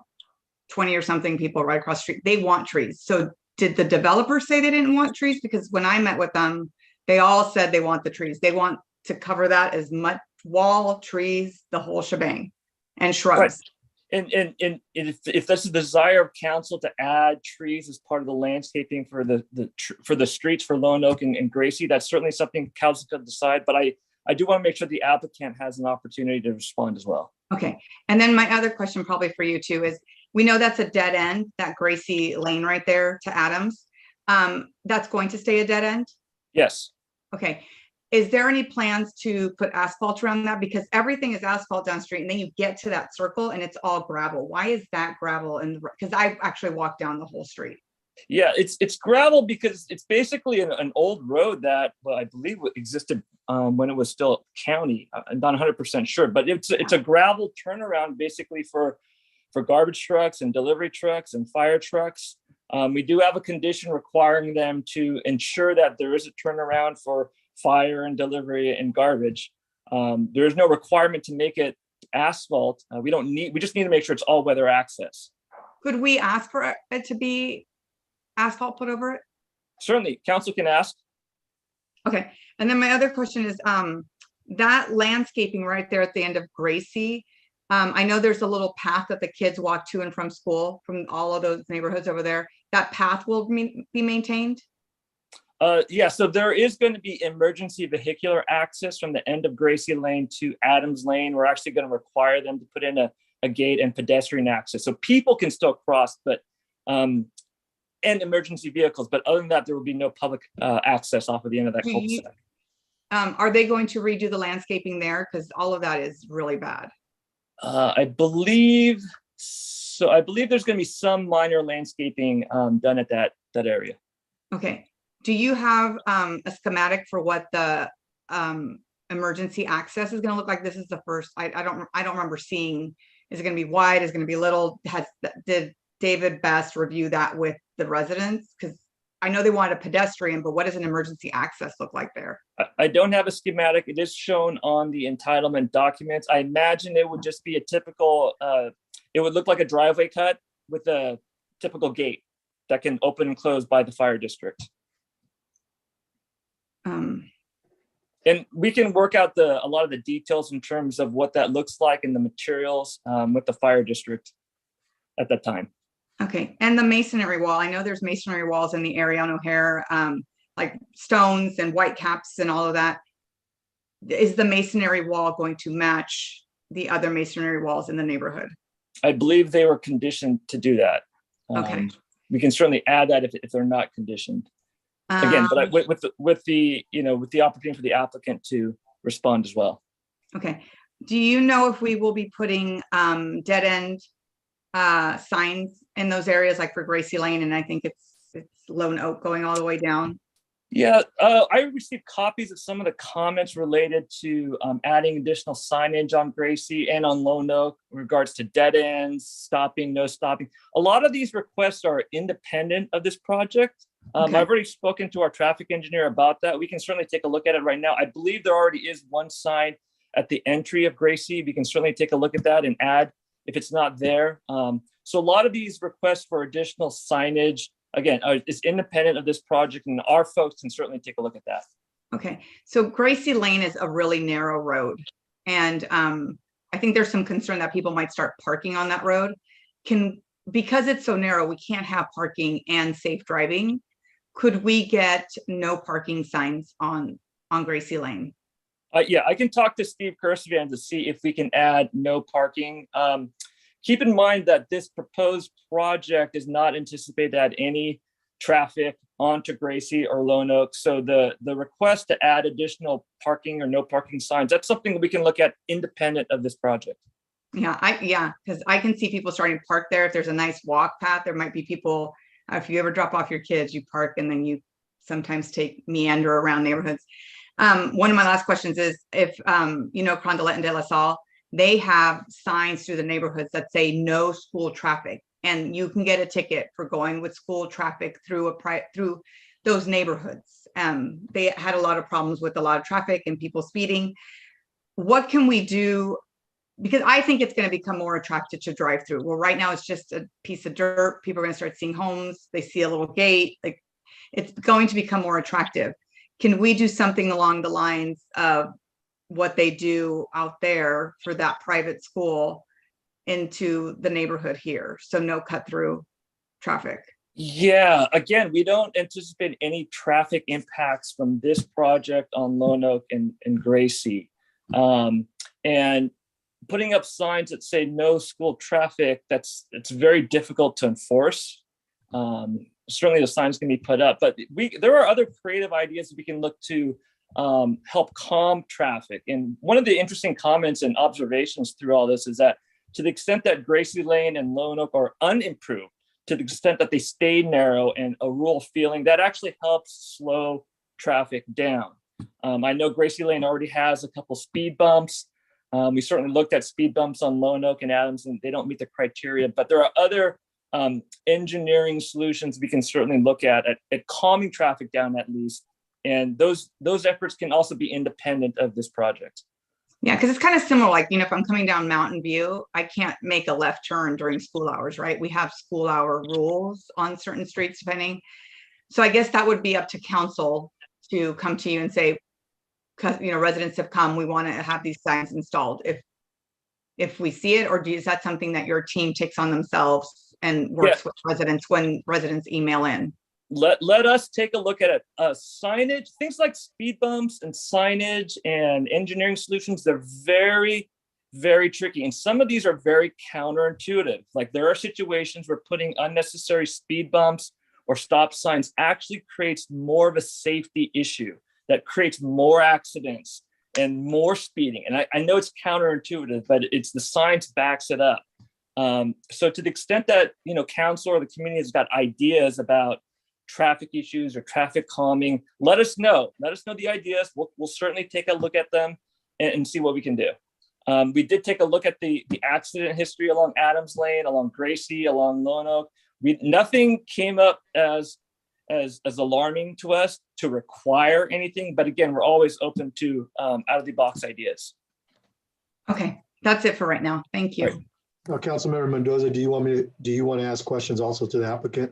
20 or something people right across the street. They want trees. So did the developers say they didn't want trees? Because when I met with them, they all said they want the trees. They want to cover that as much wall, trees, the whole shebang, and shrubs. Right. And if that's the desire of council to add trees as part of the landscaping for the streets for Lone Oak and Gracie, that's certainly something council could decide. But I do want to make sure the applicant has an opportunity to respond as well. Okay. And then my other question probably for you too is, we know that's a dead end, that Gracie Lane right there to Adams. That's going to stay a dead end? Yes. Okay. Is there any plans to put asphalt around that? Because everything is asphalt down the street and then you get to that circle and it's all gravel. Why is that gravel? Because I actually walked down the whole street. Yeah, it's gravel because it's basically an old road that, well, I believe existed when it was still county. I'm not 100% sure, but it's a gravel turnaround basically for garbage trucks and delivery trucks and fire trucks. We do have a condition requiring them to ensure that there is a turnaround for fire and delivery and garbage. There is no requirement to make it asphalt. We just need to make sure it's all weather access. Could we ask for it to be asphalt put over it? Certainly, council can ask. Okay, and then my other question is that landscaping right there at the end of Gracie. I know there's a little path that the kids walk to and from school from all of those neighborhoods over there. That path will be maintained? Yeah, so there is going to be emergency vehicular access from the end of Gracie Lane to Adams Lane. We're actually going to require them to put in a gate and pedestrian access. So people can still cross, but and emergency vehicles, but other than that, there will be no public access off of the end of that cul-de-sac. Are they going to redo the landscaping there? Because all of that is really bad. I believe so. I believe there's going to be some minor landscaping done at that area. Okay. Do you have a schematic for what the emergency access is going to look like? This is the first. I don't remember seeing. Is it going to be wide? Is it going to be little? Did David Best review that with the residents? Because I know they wanted a pedestrian, but what does an emergency access look like there? I don't have a schematic. It is shown on the entitlement documents. I imagine it would just be a typical, it would look like a driveway cut with a typical gate that can open and close by the fire district. And we can work out a lot of the details in terms of what that looks like in the materials with the fire district at that time. Okay, and the masonry wall. I know there's masonry walls in the area on O'Hare, like stones and white caps and all of that. Is the masonry wall going to match the other masonry walls in the neighborhood? I believe they were conditioned to do that. Okay. We can certainly add that if they're not conditioned. Again, but with the opportunity for the applicant to respond as well. Okay. Do you know if we will be putting dead end signs in those areas, like for Gracie Lane, and I think it's Lone Oak going all the way down? Yeah, I received copies of some of the comments related to adding additional signage on Gracie and on Lone Oak in regards to dead ends, stopping, no stopping. A lot of these requests are independent of this project. Okay. I've already spoken to our traffic engineer about that. We can certainly take a look at it right now. I believe there already is one sign at the entry of Gracie. We can certainly take a look at that and add if it's not there. So a lot of these requests for additional signage, again, is independent of this project, and our folks can certainly take a look at that. Okay, so Gracie Lane is a really narrow road. And I think there's some concern that people might start parking on that road. Because it's so narrow, we can't have parking and safe driving. Could we get no parking signs on Gracie Lane? Yeah, I can talk to Steve Kersavan to see if we can add no parking. Keep in mind that this proposed project is not anticipated to add any traffic onto Gracie or Lone Oak. So the request to add additional parking or no parking signs, that's something we can look at independent of this project. Yeah, because I can see people starting to park there. If there's a nice walk path, there might be people, if you ever drop off your kids, you park and then you sometimes meander around neighborhoods. One of my last questions is if, Condolet and De La Salle, they have signs through the neighborhoods that say no school traffic, and you can get a ticket for going with school traffic through those neighborhoods. They had a lot of problems with a lot of traffic and people speeding. What can we do? Because I think it's going to become more attractive to drive through. Well, right now it's just a piece of dirt. People are going to start seeing homes. They see a little gate. Like, it's going to become more attractive. Can we do something along the lines of what they do out there for that private school into the neighborhood here? So no cut through traffic. Yeah, again, we don't anticipate any traffic impacts from this project on Lone Oak and Gracie. And putting up signs that say no school traffic, it's very difficult to enforce. Certainly the signs can be put up, but there are other creative ideas that we can look to help calm traffic. And one of the interesting comments and observations through all this is that to the extent that Gracie Lane and Lone Oak are unimproved, to the extent that they stay narrow and a rural feeling, that actually helps slow traffic down. I know Gracie Lane already has a couple speed bumps. We certainly looked at speed bumps on Lone Oak and Adams, and they don't meet the criteria, but there are other engineering solutions we can certainly look at calming traffic down at least. And those efforts can also be independent of this project. Yeah, because it's kind of similar, like, if I'm coming down Mountain View, I can't make a left turn during school hours, right? We have school hour rules on certain streets depending. So I guess that would be up to council to come to you and say, because, residents have come, we want to have these signs installed. If we see it, or is that something that your team takes on themselves and works with residents when residents email in? Let us take a look at it. Signage, things like speed bumps and signage and engineering solutions, they're very, very tricky. And some of these are very counterintuitive. Like, there are situations where putting unnecessary speed bumps or stop signs actually creates more of a safety issue that creates more accidents and more speeding. And I know it's counterintuitive, but it's the science backs it up. So to the extent that, council or the community has got ideas about traffic issues or traffic calming, let us know the ideas. We'll certainly take a look at them and see what we can do. We did take a look at the accident history along Adams Lane, along Gracie, along Lone Oak. Nothing came up as alarming to us to require anything, but again, we're always open to out of the box ideas. Okay, that's it for right now. Thank you. Right. Now, Councilmember Mendoza, do you want to ask questions also to the applicant?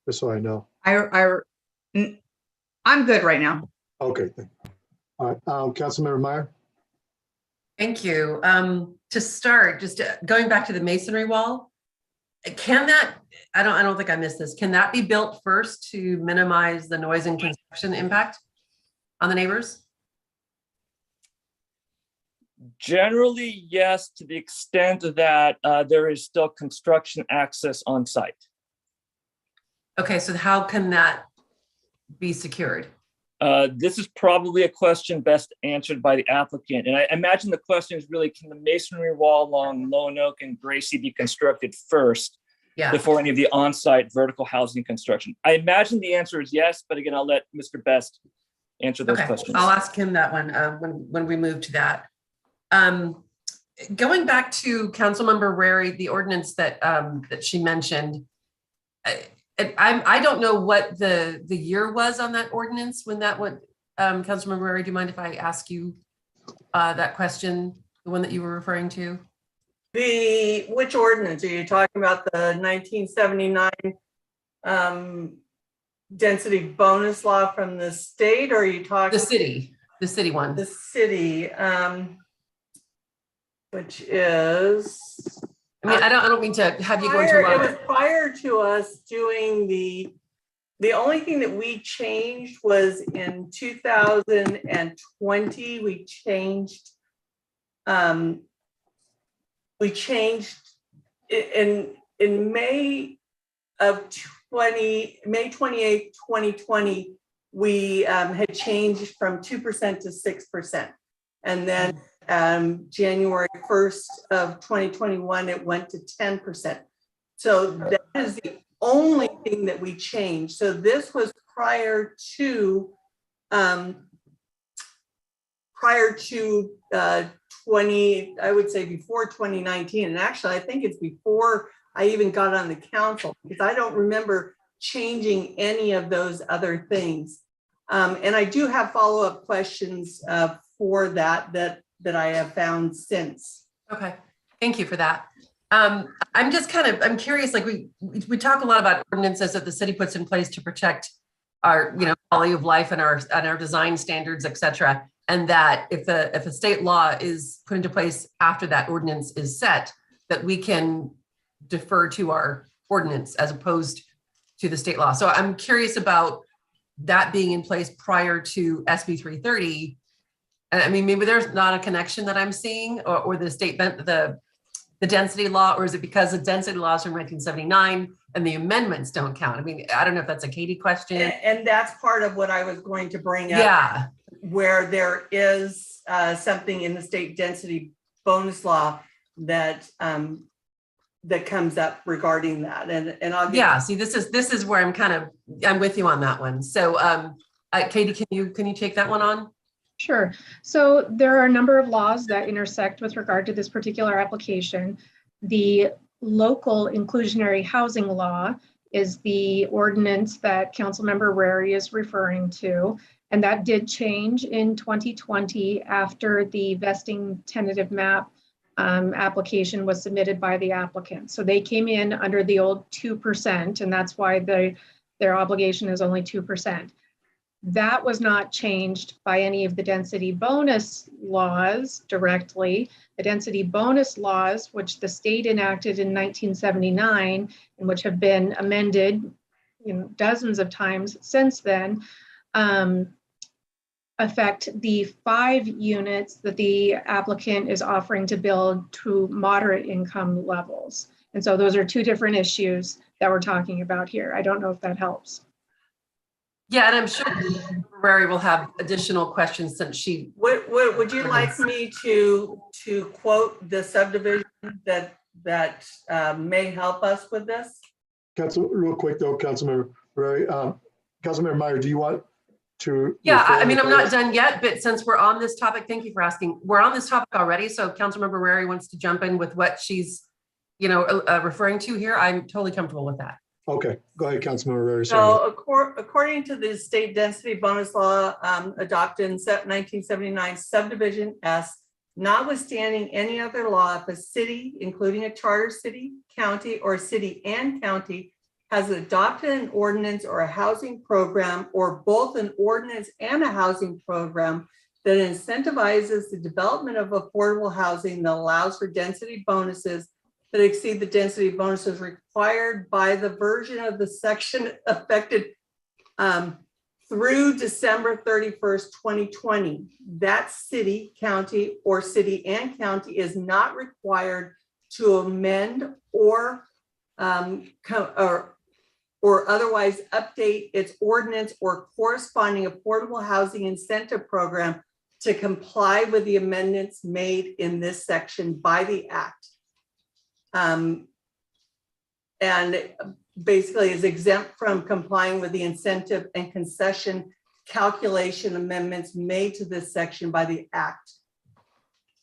Just so I know. I'm good right now. Okay. All right. Councilmember Meyer. Thank you. To start, just going back to the masonry wall, can that, I don't think I missed this, can that be built first to minimize the noise and construction impact on the neighbors? Generally, yes, to the extent that there is still construction access on site. Okay, so how can that be secured? This is probably a question best answered by the applicant. And I imagine the question is really, can the masonry wall along Lone Oak and Gracie be constructed first before any of the on-site vertical housing construction? I imagine the answer is yes, but again, I'll let Mr. Best answer those questions. I'll ask him that one when we move to that. Going back to Council Member Rarey, the ordinance that she mentioned, I don't know what the year was on that ordinance when that went. Councilmember Rarey, do you mind if I ask you that question, the one that you were referring to? Which ordinance? Are you talking about the 1979 density bonus law from the state, or are you talking? The city one. The city, which is. I mean, I don't mean to have you go into It was prior to us doing the only thing that we changed was in 2020, we changed in May 28th, 2020, we had changed from 2% to 6%. And then January 1st of 2021, it went to 10%. So that is the only thing that we changed. So this was prior to 20, I would say before 2019. And actually, I think it's before I even got on the council, because I don't remember changing any of those other things. And I do have follow-up questions for that I have found since. Okay, thank you for that. I'm curious, like we talk a lot about ordinances that the city puts in place to protect our, quality of life and our design standards, et cetera. And that if a state law is put into place after that ordinance is set, that we can defer to our ordinance as opposed to the state law. So I'm curious about that being in place prior to SB 330. I mean, maybe there's not a connection that I'm seeing, or the state, the density law, or is it because the density laws from 1979 and the amendments don't count? I mean, I don't know if that's a Katie question. And that's part of what I was going to bring up. Yeah. Where there is something in the state density bonus law that that comes up regarding that. And I'll get see, this is where I'm with you on that one. So Katie, can you take that one on? Sure. So there are a number of laws that intersect with regard to this particular application. The local inclusionary housing law is the ordinance that Council Member Rarey is referring to. And that did change in 2020 after the vesting tentative map application was submitted by the applicant. So they came in under the old 2%, and that's why their obligation is only 2%. That was not changed by any of the density bonus laws directly. The density bonus laws, which the state enacted in 1979, and which have been amended dozens of times since then, affect the 5 units that the applicant is offering to build to moderate income levels. And so those are 2 different issues that we're talking about here. I don't know if that helps. Yeah, and I'm sure Rarey will have additional questions since she. Would you like me to quote the subdivision that may help us with this? Real quick though, Councilmember Rarey, Councilmember Meyer, do you want to? Yeah, I mean, I'm not done yet, but since we're on this topic, thank you for asking. We're on this topic already, so Councilmember Rarey wants to jump in with what she's, referring to here. I'm totally comfortable with that. Okay, go ahead, Councilmember Rarey. So according to the state density bonus law adopted in 1979, subdivision S, notwithstanding any other law, if a city, including a charter city, county, or city and county, has adopted an ordinance or a housing program, or both an ordinance and a housing program that incentivizes the development of affordable housing that allows for density bonuses that exceed the density bonuses required by the version of the section affected through December 31st, 2020. That city, county, or city and county is not required to amend or otherwise update its ordinance or corresponding affordable housing incentive program to comply with the amendments made in this section by the Act. And basically is exempt from complying with the incentive and concession calculation amendments made to this section by the Act.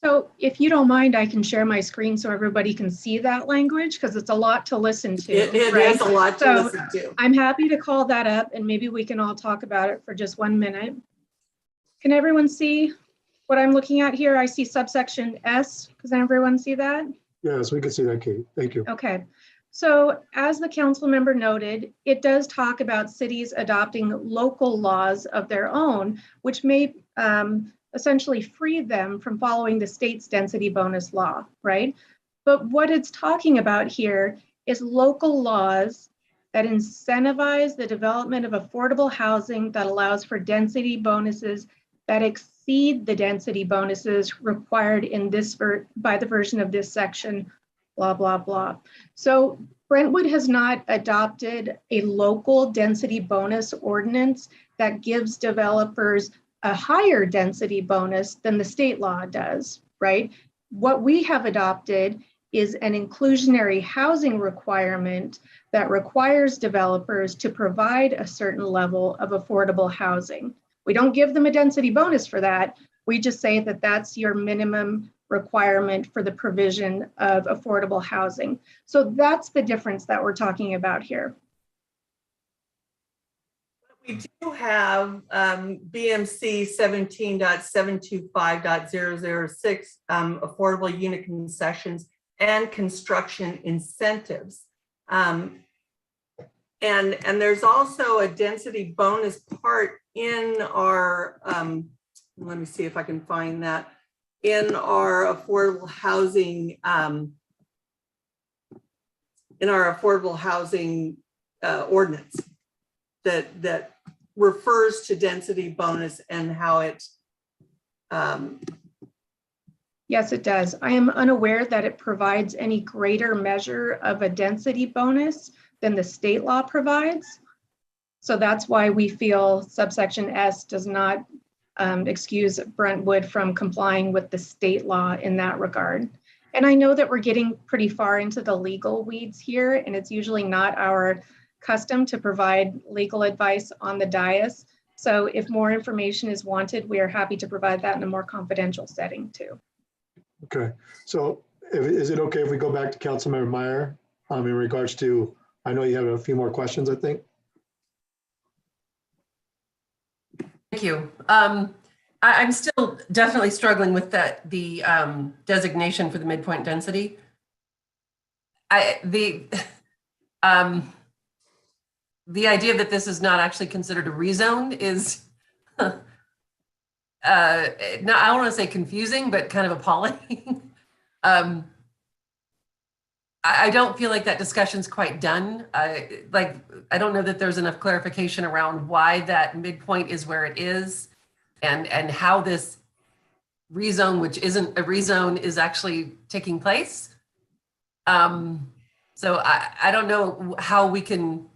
So if you don't mind, I can share my screen so everybody can see that language, because it's a lot to listen to. It is a lot to listen to. I'm happy to call that up and maybe we can all talk about it for just 1 minute. Can everyone see what I'm looking at here? I see subsection S. Does everyone see that? Yes, we can see that, Kate. Thank you. Okay. So as the council member noted, it does talk about cities adopting local laws of their own, which may essentially free them from following the state's density bonus law, right? But what it's talking about here is local laws that incentivize the development of affordable housing that allows for density bonuses that exceed the density bonuses required in this by the version of this section, blah, blah, blah. So Brentwood has not adopted a local density bonus ordinance that gives developers a higher density bonus than the state law does, right? What we have adopted is an inclusionary housing requirement that requires developers to provide a certain level of affordable housing. We don't give them a density bonus for that. We just say that that's your minimum requirement for the provision of affordable housing. So that's the difference that we're talking about here. We do have BMC 17.725.006 affordable unit concessions and construction incentives. And there's also a density bonus part in our, let me see if I can find that, in our affordable housing, ordinance that refers to density bonus and how it. Yes, it does. I am unaware that it provides any greater measure of a density bonus than the state law provides. So that's why we feel subsection S does not excuse Brentwood from complying with the state law in that regard. And I know that we're getting pretty far into the legal weeds here, and it's usually not our custom to provide legal advice on the dais. So if more information is wanted, we are happy to provide that in a more confidential setting too. Okay, so is it okay if we go back to Councilmember Meyer in regards to, I know you have a few more questions, I think. Thank you. I'm still definitely struggling with that, the designation for the midpoint density. The idea that this is not actually considered a rezone is, I don't want to say confusing, but kind of appalling. I don't feel like that discussion's quite done. I don't know that there's enough clarification around why that midpoint is where it is and how this rezone, which isn't a rezone, is actually taking place. So I don't know how we can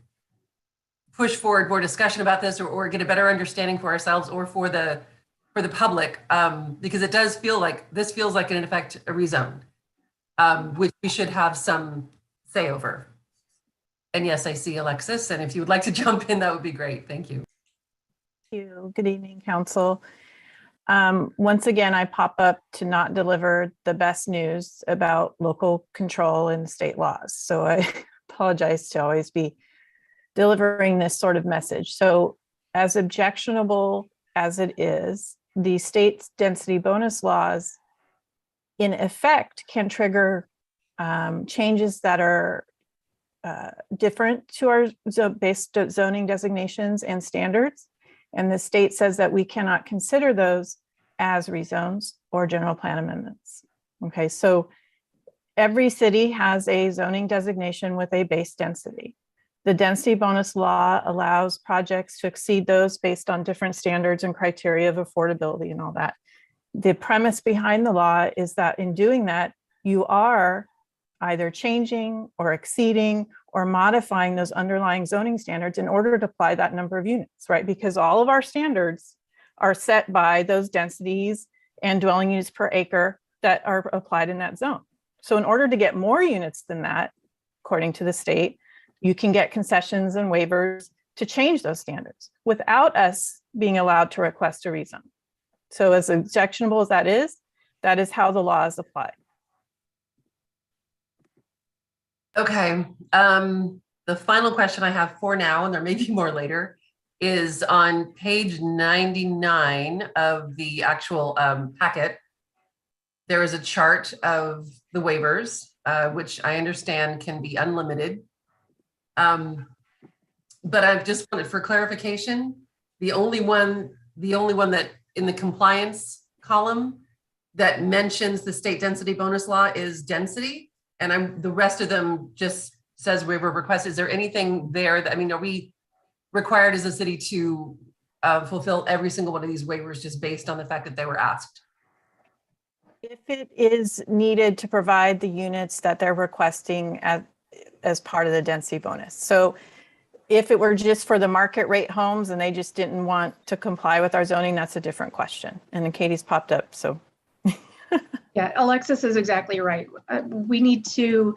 push forward more discussion about this or get a better understanding for ourselves or for the public, because it does feel like this feels like in effect a rezone, which we should have some say over. And yes, I see Alexis, and if you would like to jump in, that would be great. Thank you. Thank you. Good evening, Council. Once again, I pop up to not deliver the best news about local control and state laws. So I apologize to always be delivering this sort of message. So as objectionable as it is, the state's density bonus laws in effect can trigger changes that are different to our base zoning designations and standards. And the state says that we cannot consider those as rezones or general plan amendments. Okay, so every city has a zoning designation with a base density. The density bonus law allows projects to exceed those based on different standards and criteria of affordability and all that. The premise behind the law is that in doing that, you are either changing or exceeding or modifying those underlying zoning standards in order to apply that number of units, right? Because all of our standards are set by those densities and dwelling units per acre that are applied in that zone. So in order to get more units than that, according to the state, you can get concessions and waivers to change those standards without us being allowed to request a rezone. So as objectionable as that is how the law is applied. Okay, the final question I have for now, and there may be more later, is on page 99 of the actual packet. There is a chart of the waivers which I understand can be unlimited. But I've just wanted for clarification, the only one that in the compliance column that mentions the state density bonus law is density. And the rest of them just says waiver request. Is there anything there that, I mean, are we required as a city to fulfill every single one of these waivers just based on the fact that they were asked? If it is needed to provide the units that they're requesting as part of the density bonus. So if it were just for the market rate homes and they just didn't want to comply with our zoning, that's a different question. And then Katie's popped up, so. Yeah, Alexis is exactly right. We need to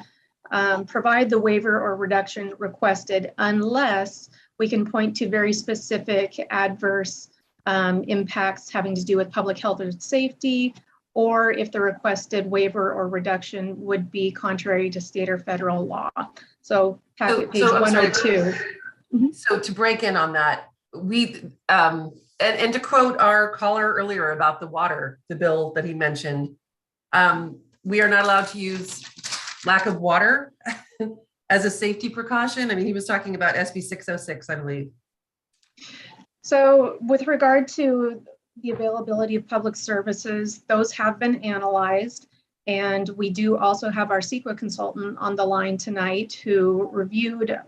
provide the waiver or reduction requested unless we can point to very specific adverse impacts having to do with public health or safety, or if the requested waiver or reduction would be contrary to state or federal law. So packet page 102. So to break in on that, we, and to quote our caller earlier about the water, the bill that he mentioned, we are not allowed to use lack of water as a safety precaution. I mean, he was talking about SB 606, I believe. So with regard to the availability of public services, those have been analyzed. And we do also have our CEQA consultant on the line tonight who reviewed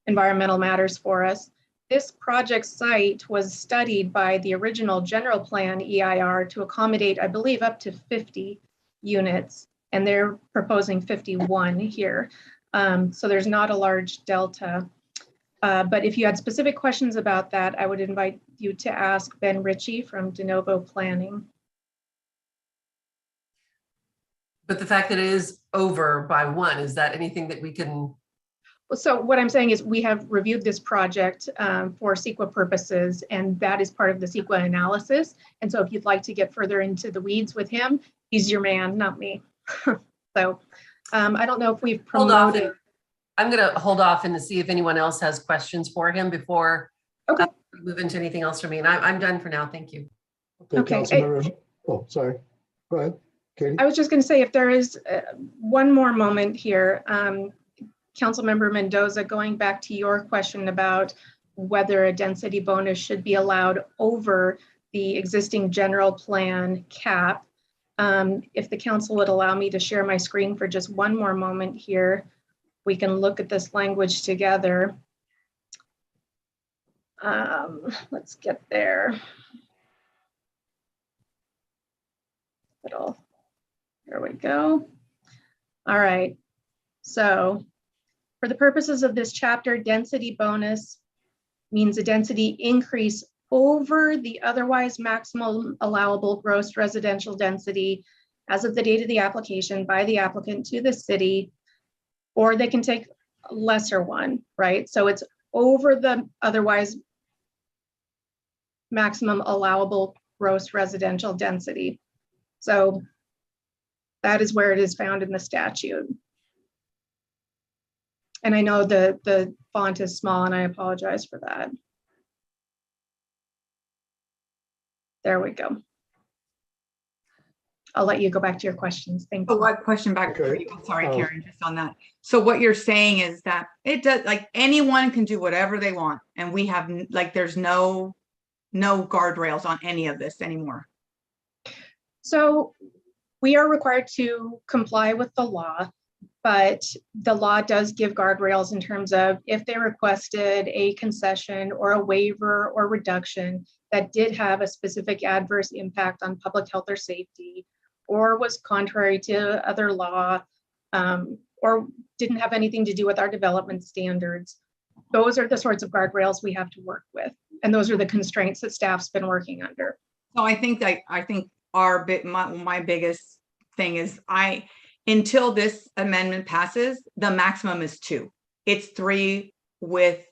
environmental matters for us. This project site was studied by the original general plan EIR to accommodate, I believe, up to 50 units, and they're proposing 51 here. So there's not a large delta. But if you had specific questions about that, I would invite you to ask Ben Ritchie from De Novo Planning. But the fact that it is over by one, is that anything that we can? So what I'm saying is we have reviewed this project for CEQA purposes, and that is part of the CEQA analysis. And so if you'd like to get further into the weeds with him, he's your man, not me. So I don't know if we've promoted. I'm going to hold off and to see if anyone else has questions for him before we move into anything else for me. And I'm done for now. Thank you. Okay. Councilmember. Oh, sorry. Go ahead, Katie. I was just going to say, if there is one more moment here, Councilmember Mendoza, going back to your question about whether a density bonus should be allowed over the existing general plan cap. If the council would allow me to share my screen for just one more moment here, we can look at this language together. Let's get there. There we go. All right. So for the purposes of this chapter, density bonus means a density increase over the otherwise maximum allowable gross residential density as of the date of the application by the applicant to the city, or they can take a lesser one, right? So it's over the otherwise maximum allowable gross residential density. So that is where it is found in the statute. And I know the font is small and I apologize for that. There we go. I'll let you go back to your questions. Thank you. One question back for you. Sorry, Karen, just on that. So what you're saying is that it does, like, anyone can do whatever they want, and we have, like, there's no guardrails on any of this anymore. So we are required to comply with the law, but the law does give guardrails in terms of if they requested a concession or a waiver or reduction that did have a specific adverse impact on public health or safety, or was contrary to other law, or didn't have anything to do with our development standards. Those are the sorts of guardrails we have to work with. And those are the constraints that staff's been working under. So I think my biggest thing is until this amendment passes, the maximum is 2. It's 3 with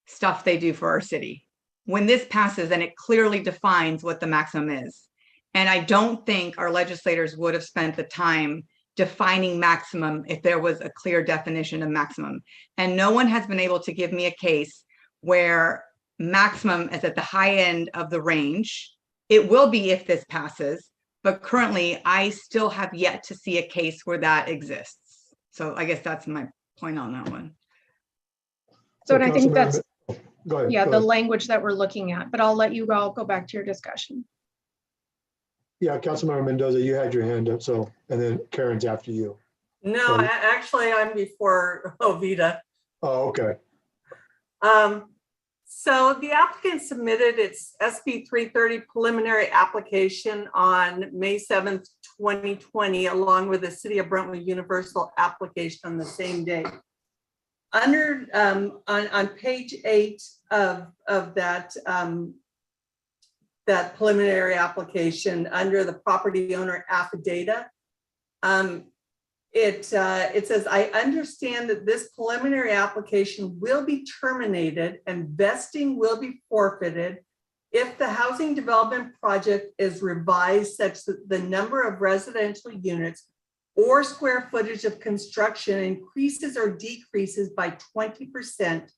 stuff they do for our city. When this passes, then it clearly defines what the maximum is. And I don't think our legislators would have spent the time defining maximum if there was a clear definition of maximum. And no one has been able to give me a case where maximum is at the high end of the range. It will be if this passes, But currently, I still have yet to see a case where that exists. So I guess that's my point on that one. So, and I think that's, Go ahead. yeah, go the ahead. language that we're looking at, but I'll let you all go back to your discussion. Yeah, Councilmember Mendoza, you had your hand up, so, and then Karen's after you. No, So- actually, I'm before Ovita. Oh, okay. So the applicant submitted its SB 330 preliminary application on May 7th, 2020, along with the City of Brentwood Universal application on the same day. Under on page 8 of that that preliminary application, under the property owner affidavit, it says, I understand that this preliminary application will be terminated and vesting will be forfeited if the housing development project is revised such that the number of residential units or square footage of construction increases or decreases by 20%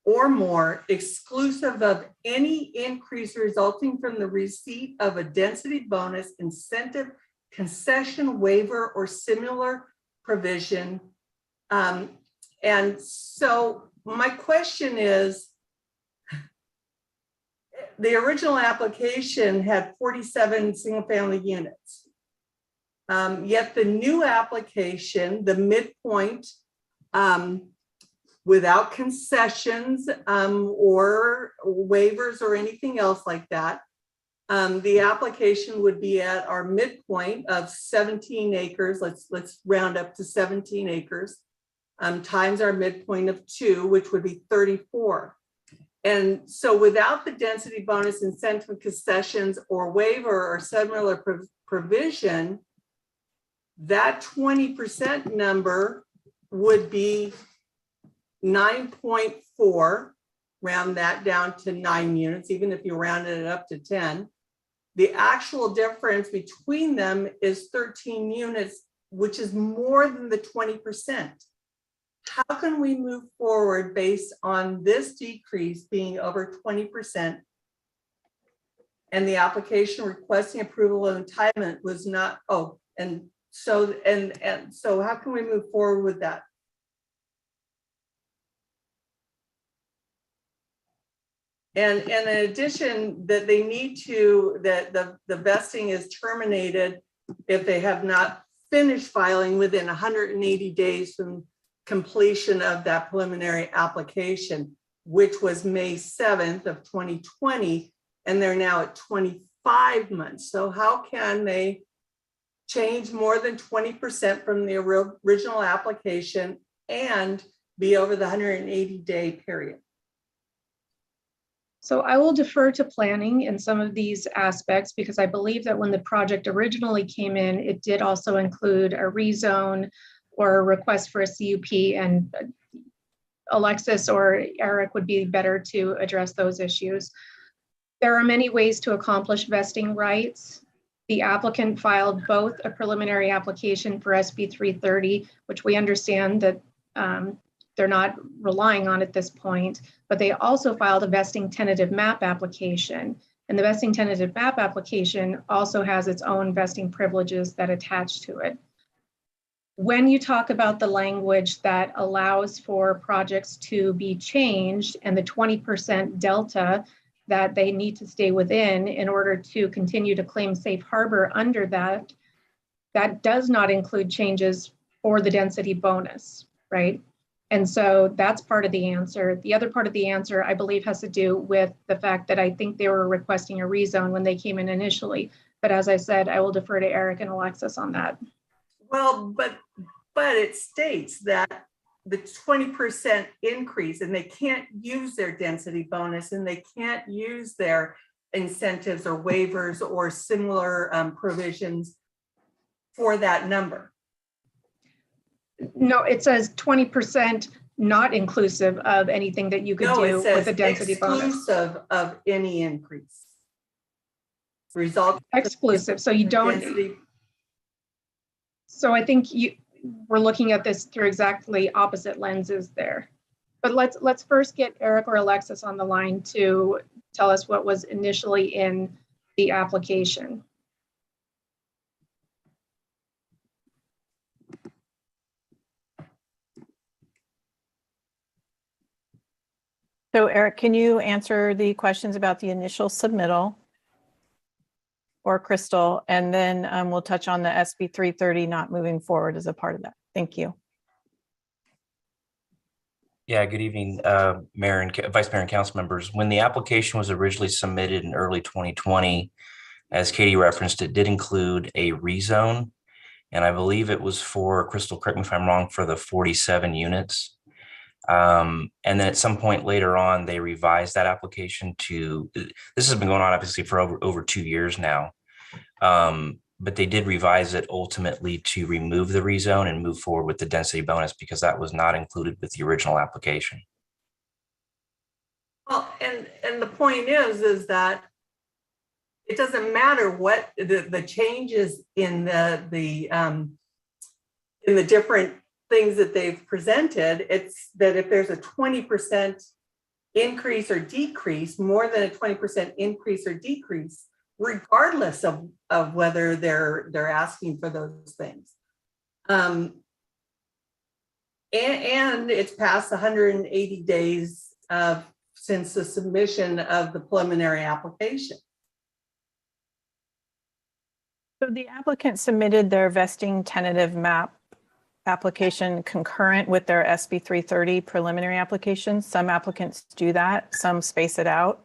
or more, exclusive of any increase resulting from the receipt of a density bonus, incentive, concession, waiver, or similar provision. And so my question is, the original application had 47 single-family units. Yet the new application, the midpoint, without concessions or waivers or anything else like that, the application would be at our midpoint of 17 acres. Let's round up to 17 acres times our midpoint of 2, which would be 34. And so without the density bonus, incentive, concessions, or waiver or similar provision, that 20% number would be 9.4, round that down to 9 units, even if you rounded it up to 10. The actual difference between them is 13 units, which is more than the 20%. How can we move forward based on this decrease being over 20%? And the application requesting approval of entitlement was not, and so how can we move forward with that? And in addition, that they need to, that the vesting is terminated if they have not finished filing within 180 days from completion of that preliminary application, which was May 7th of 2020, and they're now at 25 months. So how can they change more than 20% from the original application and be over the 180-day period? So I will defer to planning in some of these aspects because I believe that when the project originally came in, it did also include a rezone or a request for a CUP, and Alexis or Eric would be better to address those issues. There are many ways to accomplish vesting rights. The applicant filed both a preliminary application for SB 330, which we understand that they're not relying on at this point, but they also filed a vesting tentative map application. And the vesting tentative map application also has its own vesting privileges that attach to it. When you talk about the language that allows for projects to be changed and the 20% delta that they need to stay within in order to continue to claim safe harbor under that, that does not include changes for the density bonus, right? And so that's part of the answer. The other part of the answer, I believe, has to do with the fact that I think they were requesting a rezone when they came in initially. But as I said, I will defer to Eric and Alexis on that. Well, but it states that the 20% increase, and they can't use their density bonus, and they can't use their incentives or waivers or similar provisions for that number. No, it says 20% not inclusive of anything that you could do with the density bonus. Exclusive of any increase. Result exclusive, so you don't. Density. So I think we're looking at this through exactly opposite lenses there. But let's first get Eric or Alexis on the line to tell us what was initially in the application. So Eric, can you answer the questions about the initial submittal? Or Crystal, and then we'll touch on the SB 330 not moving forward as a part of that. Thank you. Yeah, good evening, Mayor and Vice Mayor and council members. When the application was originally submitted in early 2020, as Katie referenced, it did include a rezone. And I believe it was for, Crystal, correct me if I'm wrong, for the 47 units. And then at some point later on, they revised that application to, this has been going on obviously for over 2 years now. But they did revise it ultimately to remove the rezone and move forward with the density bonus because that was not included with the original application. Well, and the point is that it doesn't matter what the changes in the different things that they've presented. It's that if there's a 20% increase or decrease, more than a 20% increase or decrease, regardless of whether they're asking for those things. And it's past 180 days since the submission of the preliminary application. So the applicant submitted their vesting tentative map application concurrent with their SB 330 preliminary application. Some applicants do that, some space it out.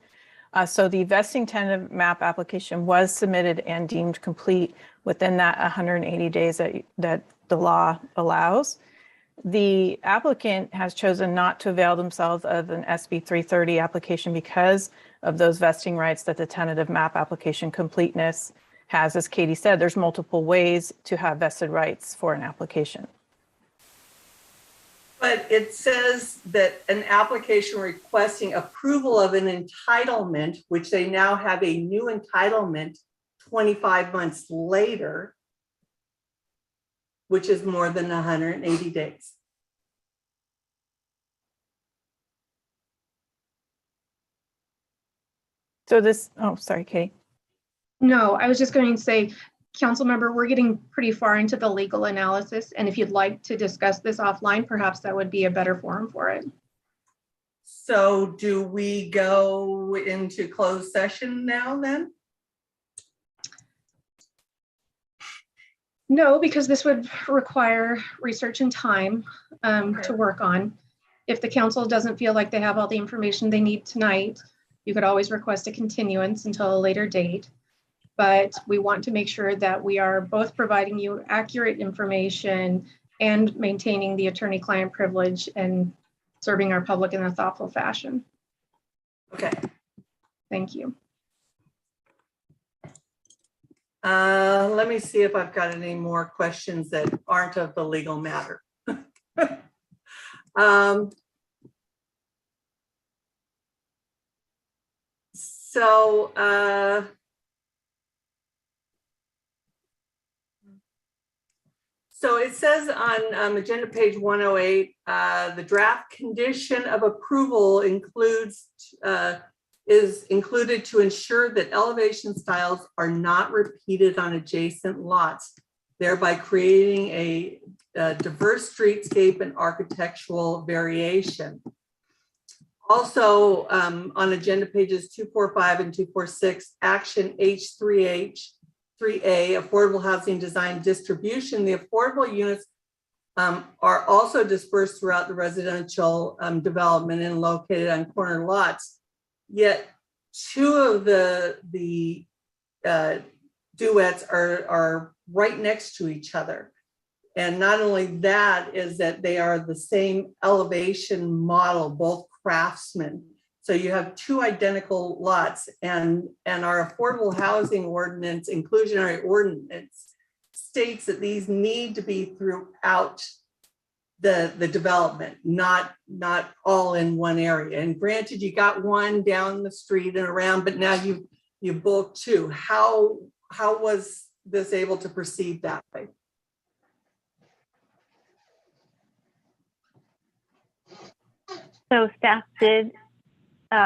So the vesting tentative map application was submitted and deemed complete within that 180 days that the law allows. The applicant has chosen not to avail themselves of an SB 330 application because of those vesting rights that the tentative map application completeness has. As Katie said, there's multiple ways to have vested rights for an application. But it says that an application requesting approval of an entitlement, which they now have a new entitlement 25 months later, which is more than 180 days. So this, oh, sorry, Katie. No, I was just going to say, council member, we're getting pretty far into the legal analysis. And if you'd like to discuss this offline, perhaps that would be a better forum for it. So do we go into closed session now then? No, because this would require research and time to work on. If the council doesn't feel like they have all the information they need tonight, you could always request a continuance until a later date. But we want to make sure that we are both providing you accurate information and maintaining the attorney-client privilege and serving our public in a thoughtful fashion. Okay. Thank you. Let me see if I've got any more questions that aren't of the legal matter. So it says on agenda page 108, the draft condition of approval is included to ensure that elevation styles are not repeated on adjacent lots, thereby creating a diverse streetscape and architectural variation. Also on agenda pages 245 and 246, action H3A, affordable housing design distribution. The affordable units are also dispersed throughout the residential development and located on corner lots. Yet two of the duets are right next to each other. And not only that is that they are the same elevation model, both craftsmen. So you have two identical lots, and our affordable housing ordinance, inclusionary ordinance, states that these need to be throughout the development, not all in one area. And granted, you got one down the street and around, but now you bulk two. How was this able to proceed that way? So staff did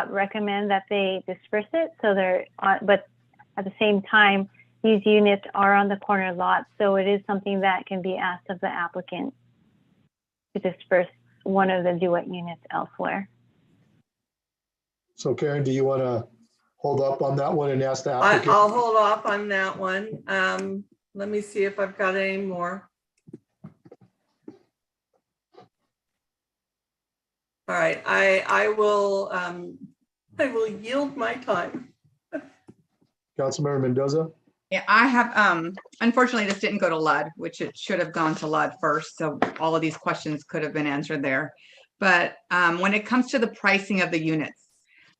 recommend that they disperse it. So they're on, but at the same time, these units are on the corner lot. So it is something that can be asked of the applicant to disperse one of the duet units elsewhere. So Karen, do you want to hold up on that one and ask the applicant? I'll hold off on that one. Let me see if I've got any more. All right, I will yield my time. Councilmember Mendoza? Yeah, I have, unfortunately, this didn't go to LUD, which it should have gone to LUD first. So all of these questions could have been answered there. But when it comes to the pricing of the units,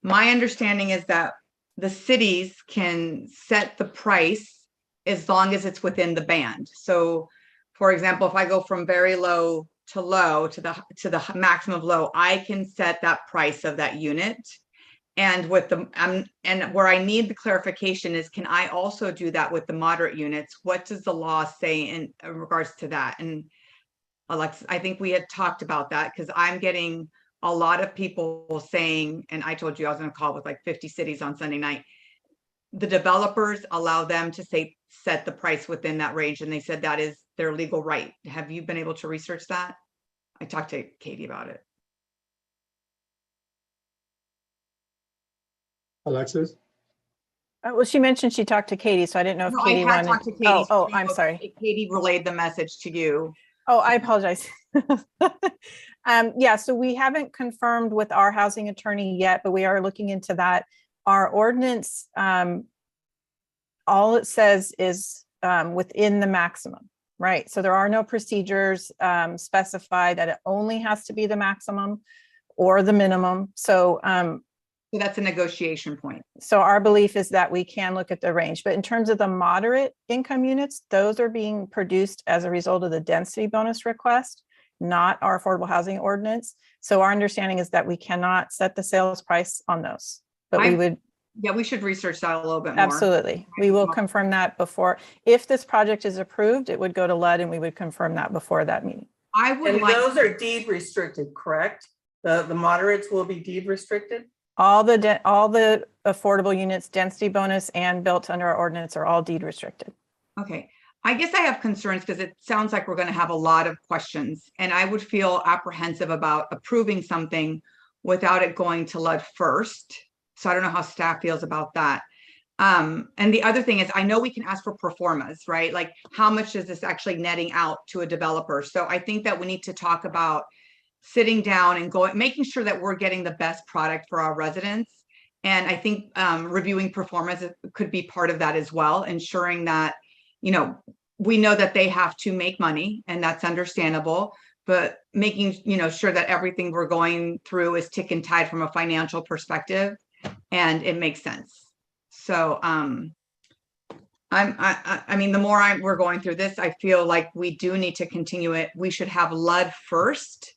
my understanding is that the cities can set the price as long as it's within the band. So for example, if I go from very low to the maximum of low, I can set that price of that unit. And with the and where I need the clarification is, can I also do that with the moderate units? What does the law say in regards to that? And Alex, I think we had talked about that, because I'm getting a lot of people saying, and I told you I was on a call with like 50 cities on Sunday night. The developers allow them to set the price within that range, and they said that is their legal right. Have you been able to research that? I talked to Katie about it. Alexis? Well, she mentioned she talked to Katie, so I didn't know if No, Katie I had wanted. talked to Katie. Oh, I'm sorry. Katie relayed the message to you. Oh, I apologize. Yeah, so we haven't confirmed with our housing attorney yet, but we are looking into that. Our ordinance, all it says is within the maximum, right? So there are no procedures specified that it only has to be the maximum or the minimum. So that's a negotiation point. So our belief is that we can look at the range, but in terms of the moderate income units, those are being produced as a result of the density bonus request, not our affordable housing ordinance. So our understanding is that we cannot set the sales price on those, but we would. Yeah, we should research that a little bit more. Absolutely. We will confirm that before, if this project is approved, it would go to LUD and we would confirm that before that meeting. I would And like. those are deed restricted, correct? The moderates will be deed restricted? All the affordable units, density bonus and built under our ordinance are all deed restricted. Okay. I guess I have concerns because it sounds like we're going to have a lot of questions, and I would feel apprehensive about approving something without it going to LUD first. So I don't know how staff feels about that. And the other thing is, I know we can ask for performas, right? Like, how much is this actually netting out to a developer? So I think that we need to talk about sitting down and making sure that we're getting the best product for our residents. And I think reviewing performance could be part of that as well, ensuring that, you know, we know that they have to make money, and that's understandable, but making, you know, sure that everything we're going through is tick and tied from a financial perspective and it makes sense. So I mean, the more we're going through this, I feel like we do need to continue it. We should have LUD first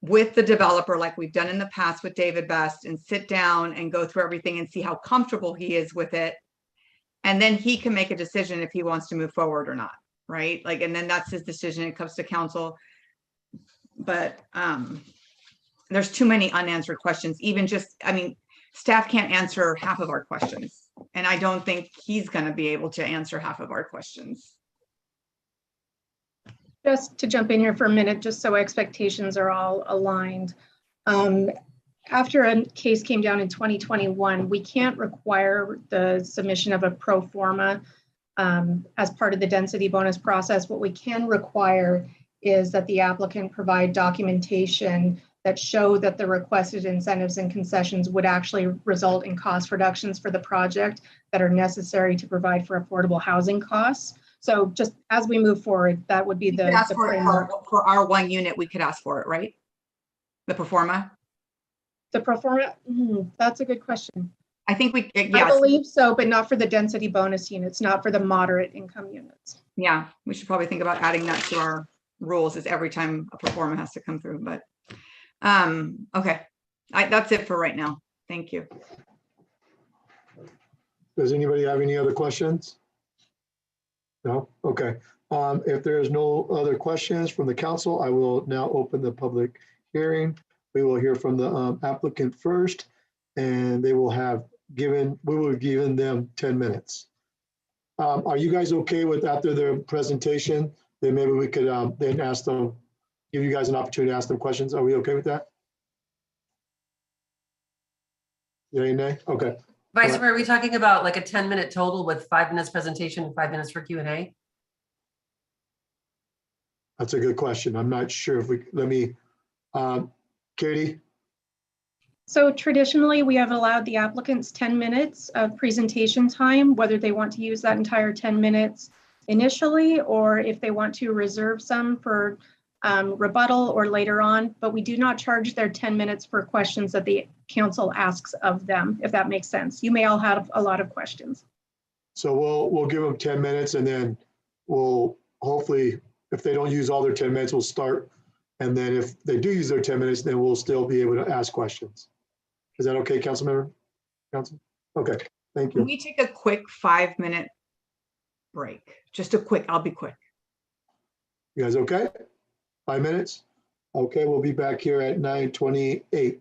with the developer, like we've done in the past with David Best, and sit down and go through everything and see how comfortable he is with it. And then he can make a decision if he wants to move forward or not, right? Like, and then that's his decision. It comes to council. But there's too many unanswered questions. Even just, I mean, staff can't answer half of our questions. And I don't think he's going to be able to answer half of our questions. Just to jump in here for a minute, just so expectations are all aligned. After a case came down in 2021, we can't require the submission of a pro forma as part of the density bonus process. What we can require is that the applicant provide documentation that show that the requested incentives and concessions would actually result in cost reductions for the project that are necessary to provide for affordable housing costs. So just as we move forward, that would be the framework. For our one unit, we could ask for it, right? The pro forma? The pro forma, that's a good question. I think we, yes. I believe so, but not for the density bonus units, not for the moderate income units. Yeah, we should probably think about adding that to our rules, is every time a pro forma has to come through, but okay. That's it for right now. Thank you. Does anybody have any other questions? No? Okay. If there's no other questions from the council, I will now open the public hearing. We will hear from the applicant first, and they will have we will have given them 10 minutes. Are you guys okay with, after their presentation, then maybe we could then ask them, give you guys an opportunity to ask them questions? Are we okay with that? Yay, nay? Okay. Vice Mayor, are we talking about like a 10-minute total with 5 minutes presentation and 5 minutes for Q&A? That's a good question. I'm not sure if we, let me, Katie? So traditionally, we have allowed the applicants 10 minutes of presentation time, whether they want to use that entire 10 minutes initially, or if they want to reserve some for rebuttal or later on, but we do not charge their 10 minutes for questions that the council asks of them, if that makes sense. You may all have a lot of questions. So we'll give them 10 minutes and then we'll hopefully, if they don't use all their 10 minutes, we'll start. And then if they do use their 10 minutes, then we'll still be able to ask questions. Is that okay, Councilmember? Council? Okay, thank Can you. we take a quick 5-minute break? Just a quick, I'll be quick. You guys okay? 5 minutes? Okay, we'll be back here at 9:28.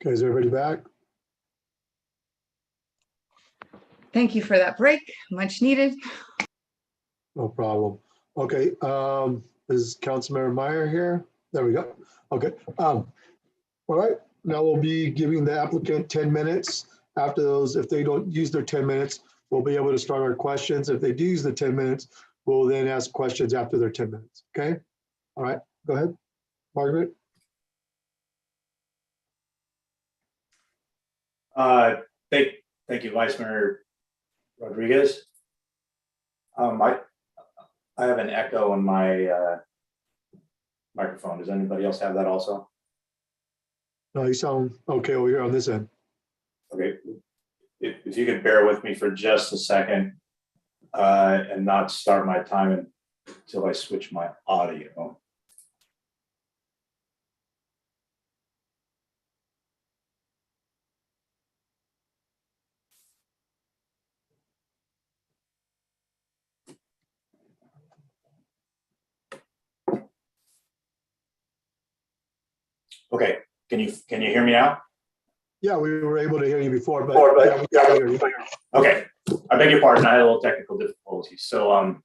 Okay, is everybody back? Thank you for that break, much needed. No problem. Okay, is Councilmember Meyer here? There we go. Okay. All right, now we'll be giving the applicant 10 minutes. After those, if they don't use their 10 minutes, we'll be able to start our questions. If they do use the 10 minutes, we'll then ask questions after their 10 minutes. Okay? All right, go ahead, Margaret. Thank you, Vice Mayor Rodriguez. I have an echo on my microphone. Does anybody else have that also? No, you sound okay over here on this end. Okay. If you could bear with me for just a second and not start my time until I switch my audio. Okay, can you hear me now? Yeah, we were able to hear you before, but yeah, we can hear you. Okay, I beg your pardon. I had a little technical difficulties. So,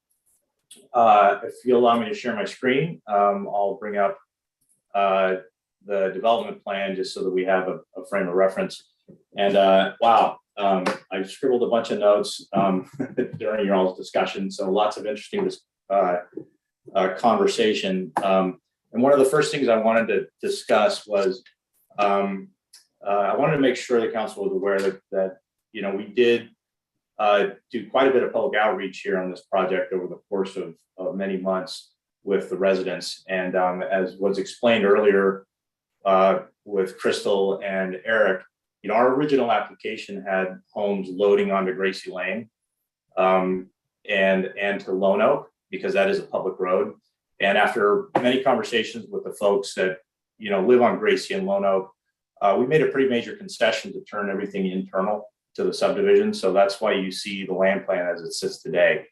if you allow me to share my screen, I'll bring up the development plan just so that we have a frame of reference. And wow, I scribbled a bunch of notes during your all's discussion. So lots of interesting conversation. And one of the first things I wanted to discuss was I wanted to make sure the council was aware that you know, we did do quite a bit of public outreach here on this project over the course of many months with the residents. And as was explained earlier with Crystal and Eric, you know, our original application had homes loading onto Gracie Lane and to Lone Oak, because that is a public road. And after many conversations with the folks that, you know, live on Gracie and Lone Oak, we made a pretty major concession to turn everything internal to the subdivision. So that's why you see the land plan as it sits today.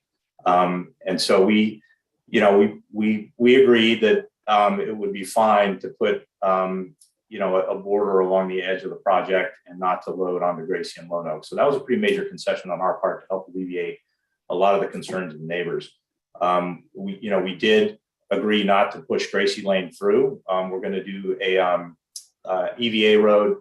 And so we agreed that it would be fine to put, you know, a border along the edge of the project and not to load onto Gracie and Lone Oak. So that was a pretty major concession on our part to help alleviate a lot of the concerns of the neighbors. We did agree not to push Gracie Lane through. We're going to do a EVA road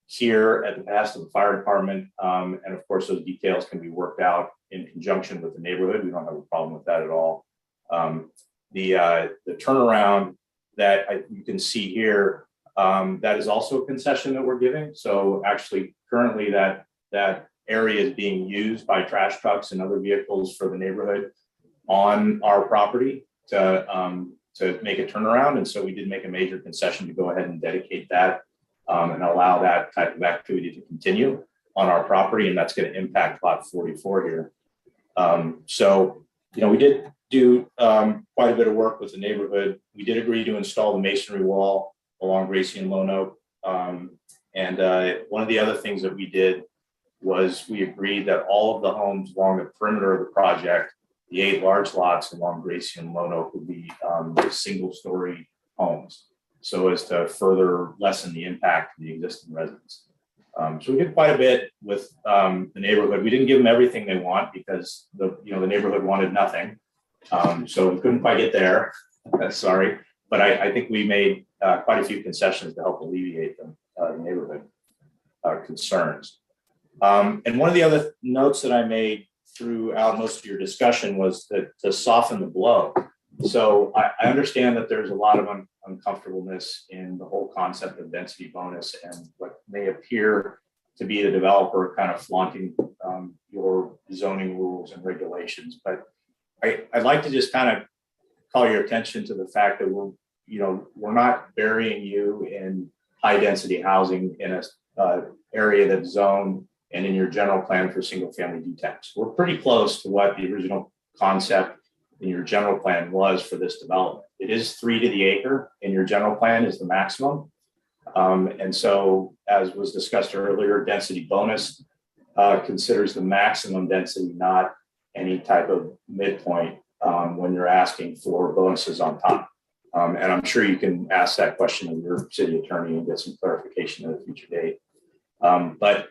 here at the behest of the fire department. And of course, those details can be worked out in conjunction with the neighborhood. We don't have a problem with that at all. The turnaround that you can see here, that is also a concession that we're giving. So actually currently that area is being used by trash trucks and other vehicles for the neighborhood on our property to make a turnaround. And so we did make a major concession to go ahead and dedicate that and allow that type of activity to continue on our property. And that's going to impact lot 44 here. So, you know, we did do quite a bit of work with the neighborhood. We did agree to install the masonry wall along Gracie and Lone Oak. And one of the other things that we did was we agreed that all of the homes along the perimeter of the project, the 8 large lots along Gracie and Lone Oak, would be single-story homes, so as to further lessen the impact of the existing residents. So we did quite a bit with the neighborhood. We didn't give them everything they want because the neighborhood wanted nothing, so we couldn't quite get there. Sorry, but I think we made quite a few concessions to help alleviate the neighborhood concerns. And one of the other notes that I made throughout most of your discussion was to soften the blow. So I understand that there's a lot of uncomfortableness in the whole concept of density bonus and what may appear to be the developer kind of flaunting your zoning rules and regulations. But I'd like to just kind of call your attention to the fact that we're not burying you in high density housing in a area that's zoned and in your general plan for single family detached. We're pretty close to what the original concept in your general plan was for this development. It is 3 to the acre in your general plan is the maximum. And so as was discussed earlier, density bonus considers the maximum density, not any type of midpoint when you're asking for bonuses on top. And I'm sure you can ask that question of your city attorney and get some clarification at a future date. But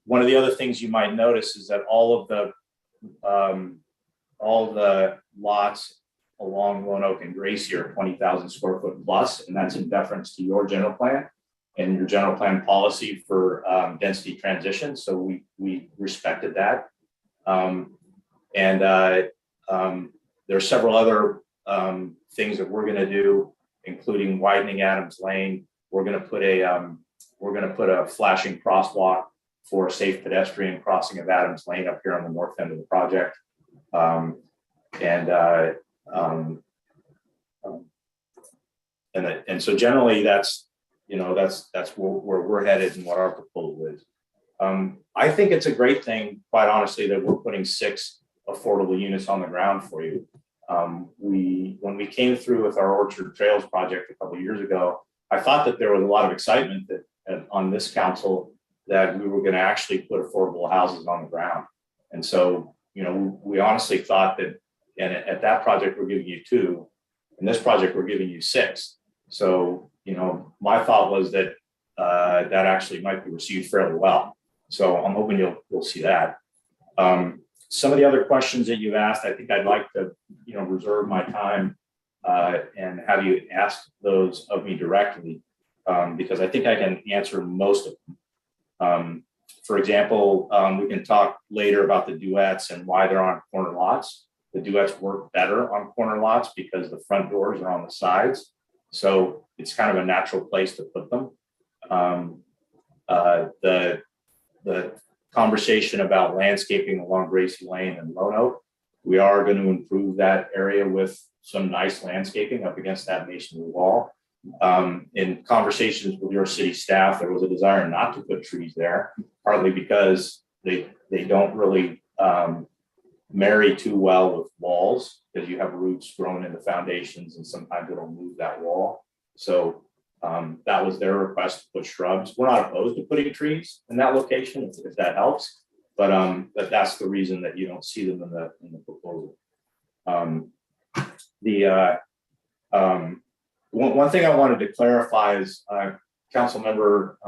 one of the other things you might notice is that all the lots along Lone Oak and Gracie are 20,000 square foot plus, and that's in deference to your general plan and your general plan policy for density transition. So we respected that. There are several other things that we're going to do, including widening Adams Lane. We're going to put a flashing crosswalk for safe pedestrian crossing of Adams Lane up here on the north end of the project. And so generally that's where we're headed and what our proposal is. I think it's a great thing, quite honestly, that we're putting 6 affordable units on the ground for you. When we came through with our Orchard Trails project a couple of years ago, I thought that there was a lot of excitement that on this council that we were going to actually put affordable houses on the ground. And so, we honestly thought that, and at that project, we're giving you 2, and this project, we're giving you 6. So, my thought was that that actually might be received fairly well. So I'm hoping you'll see that. Some of the other questions that you've asked, I think I'd like to, reserve my time and have you ask those of me directly, because I think I can answer most of them. For example, we can talk later about the duets and why they're on corner lots. The duets work better on corner lots because the front doors are on the sides. So it's kind of a natural place to put them. The conversation about landscaping along Gracie Lane and Lone Oak, we are going to improve that area with some nice landscaping up against that masonry wall. In conversations with your city staff, there was a desire not to put trees there, partly because they don't really marry too well with walls, because you have roots growing in the foundations and sometimes it'll move that wall. So that was their request to put shrubs. We're not opposed to putting trees in that location if that helps, but that's the reason that you don't see them in the proposal. One thing I wanted to clarify is Council Member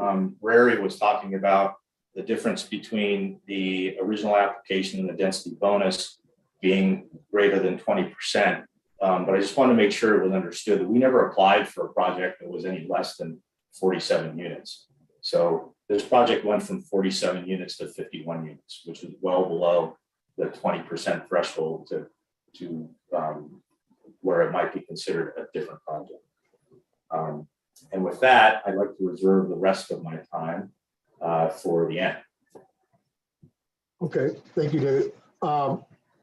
Rarey was talking about the difference between the original application and the density bonus being greater than 20%. But I just want to make sure it was understood that we never applied for a project that was any less than 47 units. So this project went from 47 units to 51 units, which is well below the 20% threshold to where it might be considered a different project. And with that, I'd like to reserve the rest of my time for the end. Okay, thank you, David.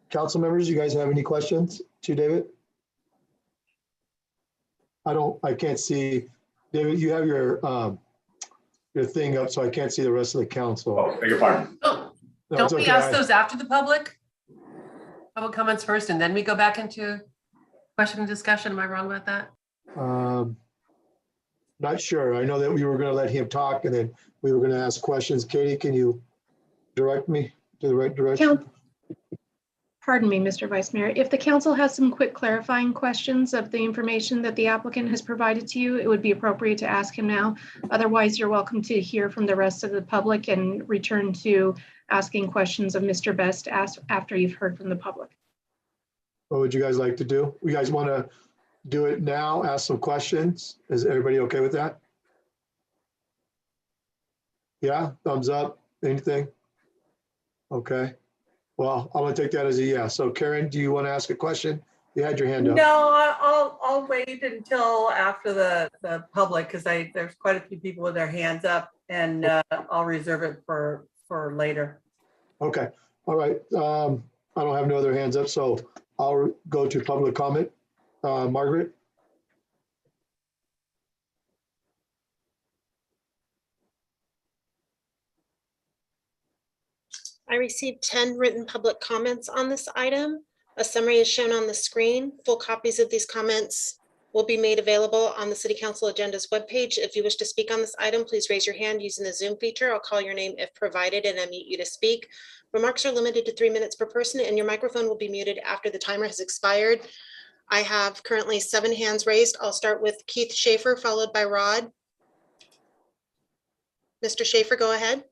Council members, you guys have any questions to David? I can't see, David, you have your thing up, so I can't see the rest of the council. Oh, beg your pardon. Oh, No, don't it's we okay. ask those after the public comments first, and then we go back into question and discussion? Am I wrong about that? Not sure. I know that we were going to let him talk and then we were going to ask questions. Katie, can you direct me to the right direction? Pardon me, Mr. Vice Mayor. If the council has some quick clarifying questions of the information that the applicant has provided to you, it would be appropriate to ask him now. Otherwise, you're welcome to hear from the rest of the public and return to asking questions of Mr. Best after you've heard from the public. What would you guys like to do? You guys want to do it now, ask some questions? Is everybody okay with that? Yeah, thumbs up, anything? Okay. Well, I'm gonna take that as a yes. So Karen, do you want to ask a question? You had your hand up. No, I'll wait until after the public, because there's quite a few people with their hands up, and I'll reserve it for later. Okay, all right. I don't have no other hands up, so I'll go to public comment. Margaret? I received 10 written public comments on this item. A summary is shown on the screen. Full copies of these comments will be made available on the City Council Agenda's webpage. If you wish to speak on this item, please raise your hand using the Zoom feature. I'll call your name if provided and unmute you to speak. Remarks are limited to 3 minutes per person, and your microphone will be muted after the timer has expired. I have currently 7 hands raised. I'll start with Keith Schaefer, followed by Rod. Mr. Schaefer, go ahead.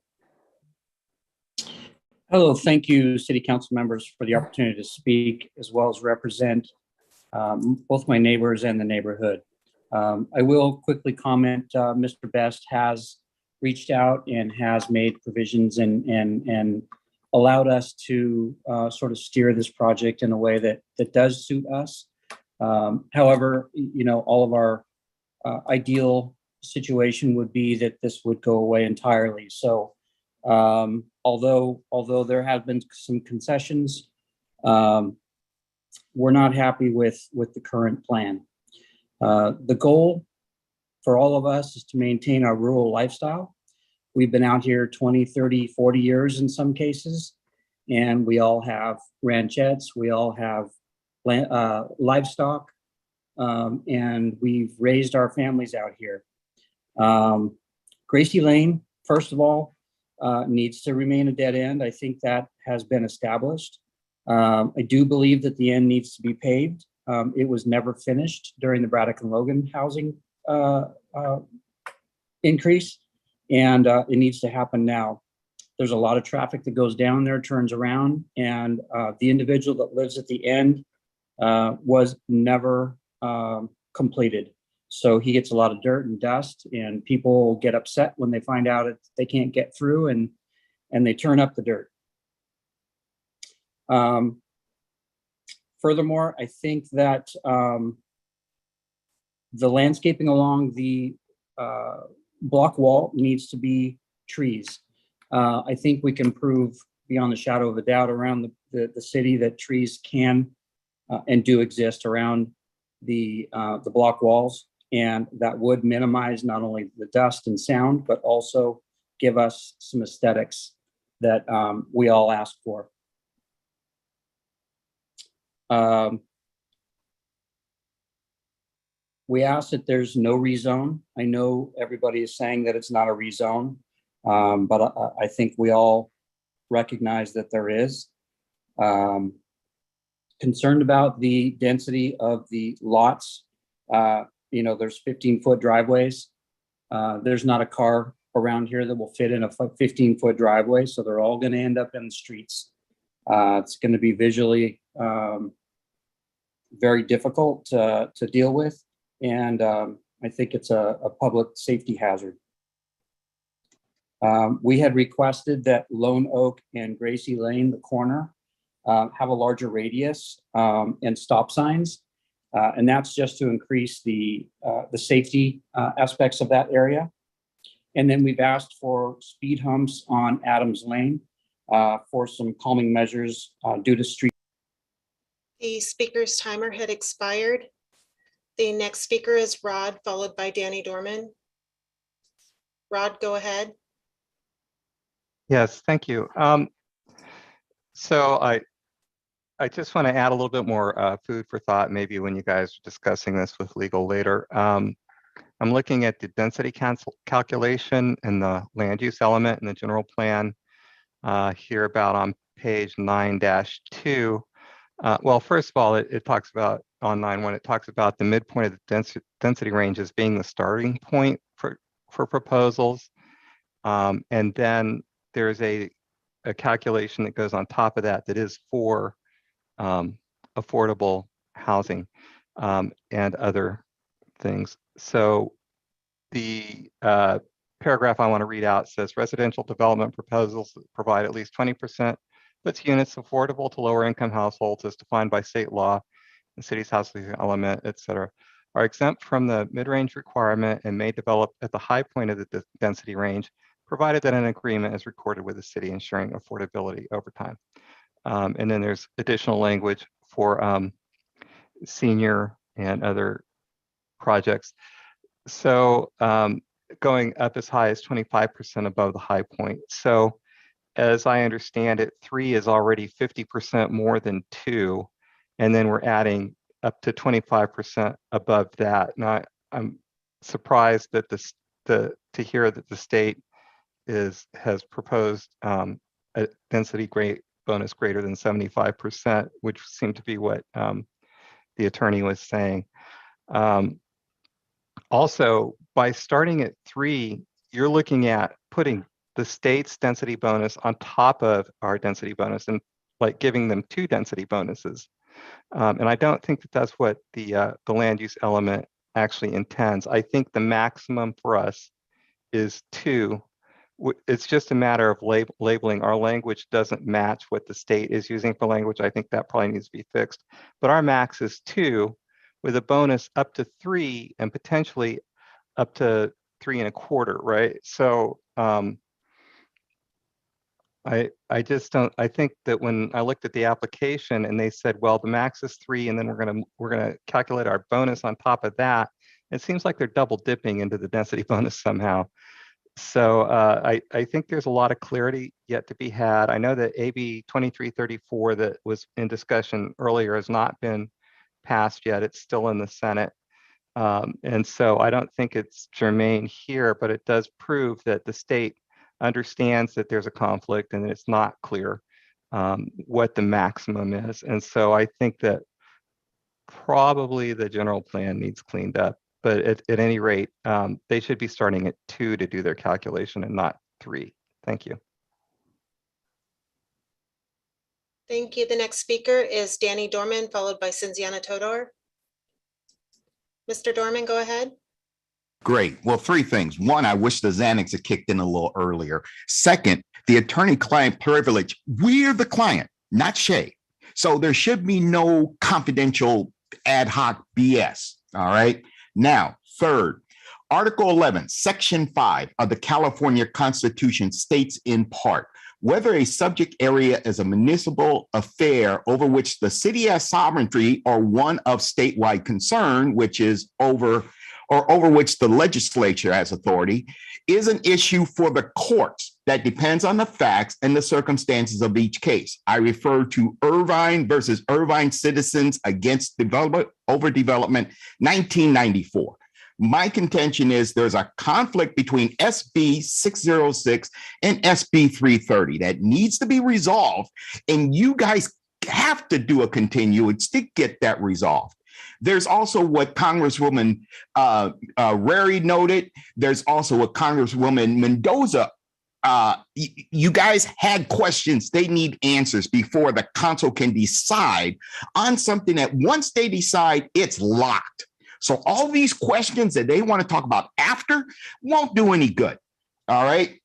Hello, thank you, City Council members, for the opportunity to speak as well as represent both my neighbors and the neighborhood. I will quickly comment, Mr. Best has reached out and has made provisions and allowed us to sort of steer this project in a way that does suit us. However, you know, all of our ideal situation would be that this would go away entirely. So although there have been some concessions, we're not happy with the current plan. The goal for all of us is to maintain our rural lifestyle. We've been out here 20, 30, 40 years in some cases, and we all have ranchettes, we all have livestock, and we've raised our families out here. Gracie Lane, first of all, needs to remain a dead end. I think that has been established. I do believe that the end needs to be paved. It was never finished during the Braddock and Logan housing increase, and it needs to happen now. There's a lot of traffic that goes down there, turns around, and the individual that lives at the end was never completed. So he gets a lot of dirt and dust, and people get upset when they find out that they can't get through, and they turn up the dirt. Furthermore, I think that the landscaping along the block wall needs to be trees. I think we can prove beyond the shadow of a doubt around the city that trees can and do exist around the block walls, and that would minimize not only the dust and sound, but also give us some aesthetics that we all ask for. We ask that there's no rezone. I know everybody is saying that it's not a rezone, but I think we all recognize that there is. Concerned about the density of the lots. You know, there's 15-foot driveways. There's not a car around here that will fit in a 15-foot driveway, so they're all going to end up in the streets. It's going to be visually very difficult to deal with, and I think it's a public safety hazard. We had requested that Lone Oak and Gracie Lane, the corner, have a larger radius and stop signs, and that's just to increase the safety aspects of that area. And then we've asked for speed humps on Adams Lane for some calming measures due to street. The speaker's timer had expired. The next speaker is Rod, followed by Danny Dorman. Rod, go ahead. Yes, thank you. So I just want to add a little bit more food for thought, maybe when you guys are discussing this with legal later. I'm looking at the density calculation and the land use element in the general plan here about on page 9-2. Well, first of all, it talks about on 9.1, it talks about the midpoint of the density range as being the starting point for proposals. And then there's a calculation that goes on top of that is for affordable housing and other things. So the paragraph I want to read out says residential development proposals that provide at least 20% of its units affordable to lower income households as defined by state law, the city's housing element, et cetera, are exempt from the mid-range requirement and may develop at the high point of the density range, provided that an agreement is recorded with the city ensuring affordability over time. And then there's additional language for senior and other projects. So going up as high as 25% above the high point. So as I understand it, 3 is already 50% more than 2. And then we're adding up to 25% above that. Now, I'm surprised that to hear that the state has proposed a density bonus greater than 75%, which seemed to be what the the attorney was saying. Also, by starting at 3, you're looking at putting the state's density bonus on top of our density bonus and like giving them 2 density bonuses. And I don't think that that's what the land use element actually intends. I think the maximum for us is 2. It's just a matter of labeling. Our language doesn't match what the state is using for language. I think that probably needs to be fixed. But our max is 2 with a bonus up to 3 and potentially up to 3 1/4, right? So I just don't, I think that when I looked at the application and they said, well, the max is 3 and then we're gonna calculate our bonus on top of that, it seems like they're double dipping into the density bonus somehow. So I think there's a lot of clarity yet to be had. I know that AB 2334 that was in discussion earlier has not been passed yet. It's still in the Senate. And so I don't think it's germane here, but it does prove that the state understands that there's a conflict and it's not clear what the maximum is. And so I think that probably the general plan needs cleaned up. But at any rate, they should be starting at 2 to do their calculation and not 3. Thank you. Thank you. The next speaker is Danny Dorman, followed by Cinziana Todor. Mr. Dorman, go ahead. Great. Well, 3 things. 1, I wish the Xanax had kicked in a little earlier. 2nd, the attorney-client privilege. We're the client, not Shay. So there should be no confidential ad hoc BS. All right. Now, 3rd, Article 11, Section 5 of the California Constitution states in part, whether a subject area is a municipal affair over which the city has sovereignty or one of statewide concern, which is over which the legislature has authority, is an issue for the courts that depends on the facts and the circumstances of each case. I refer to Irvine versus Irvine Citizens Against Overdevelopment, 1994. My contention is there's a conflict between SB 606 and SB 330 that needs to be resolved, and you guys have to do a continuance to get that resolved. There's also what Congresswoman Rarey noted. There's also what Congresswoman Mendoza. You guys had questions. They need answers before the council can decide on something that once they decide, it's locked. So all these questions that they want to talk about after won't do any good. All right.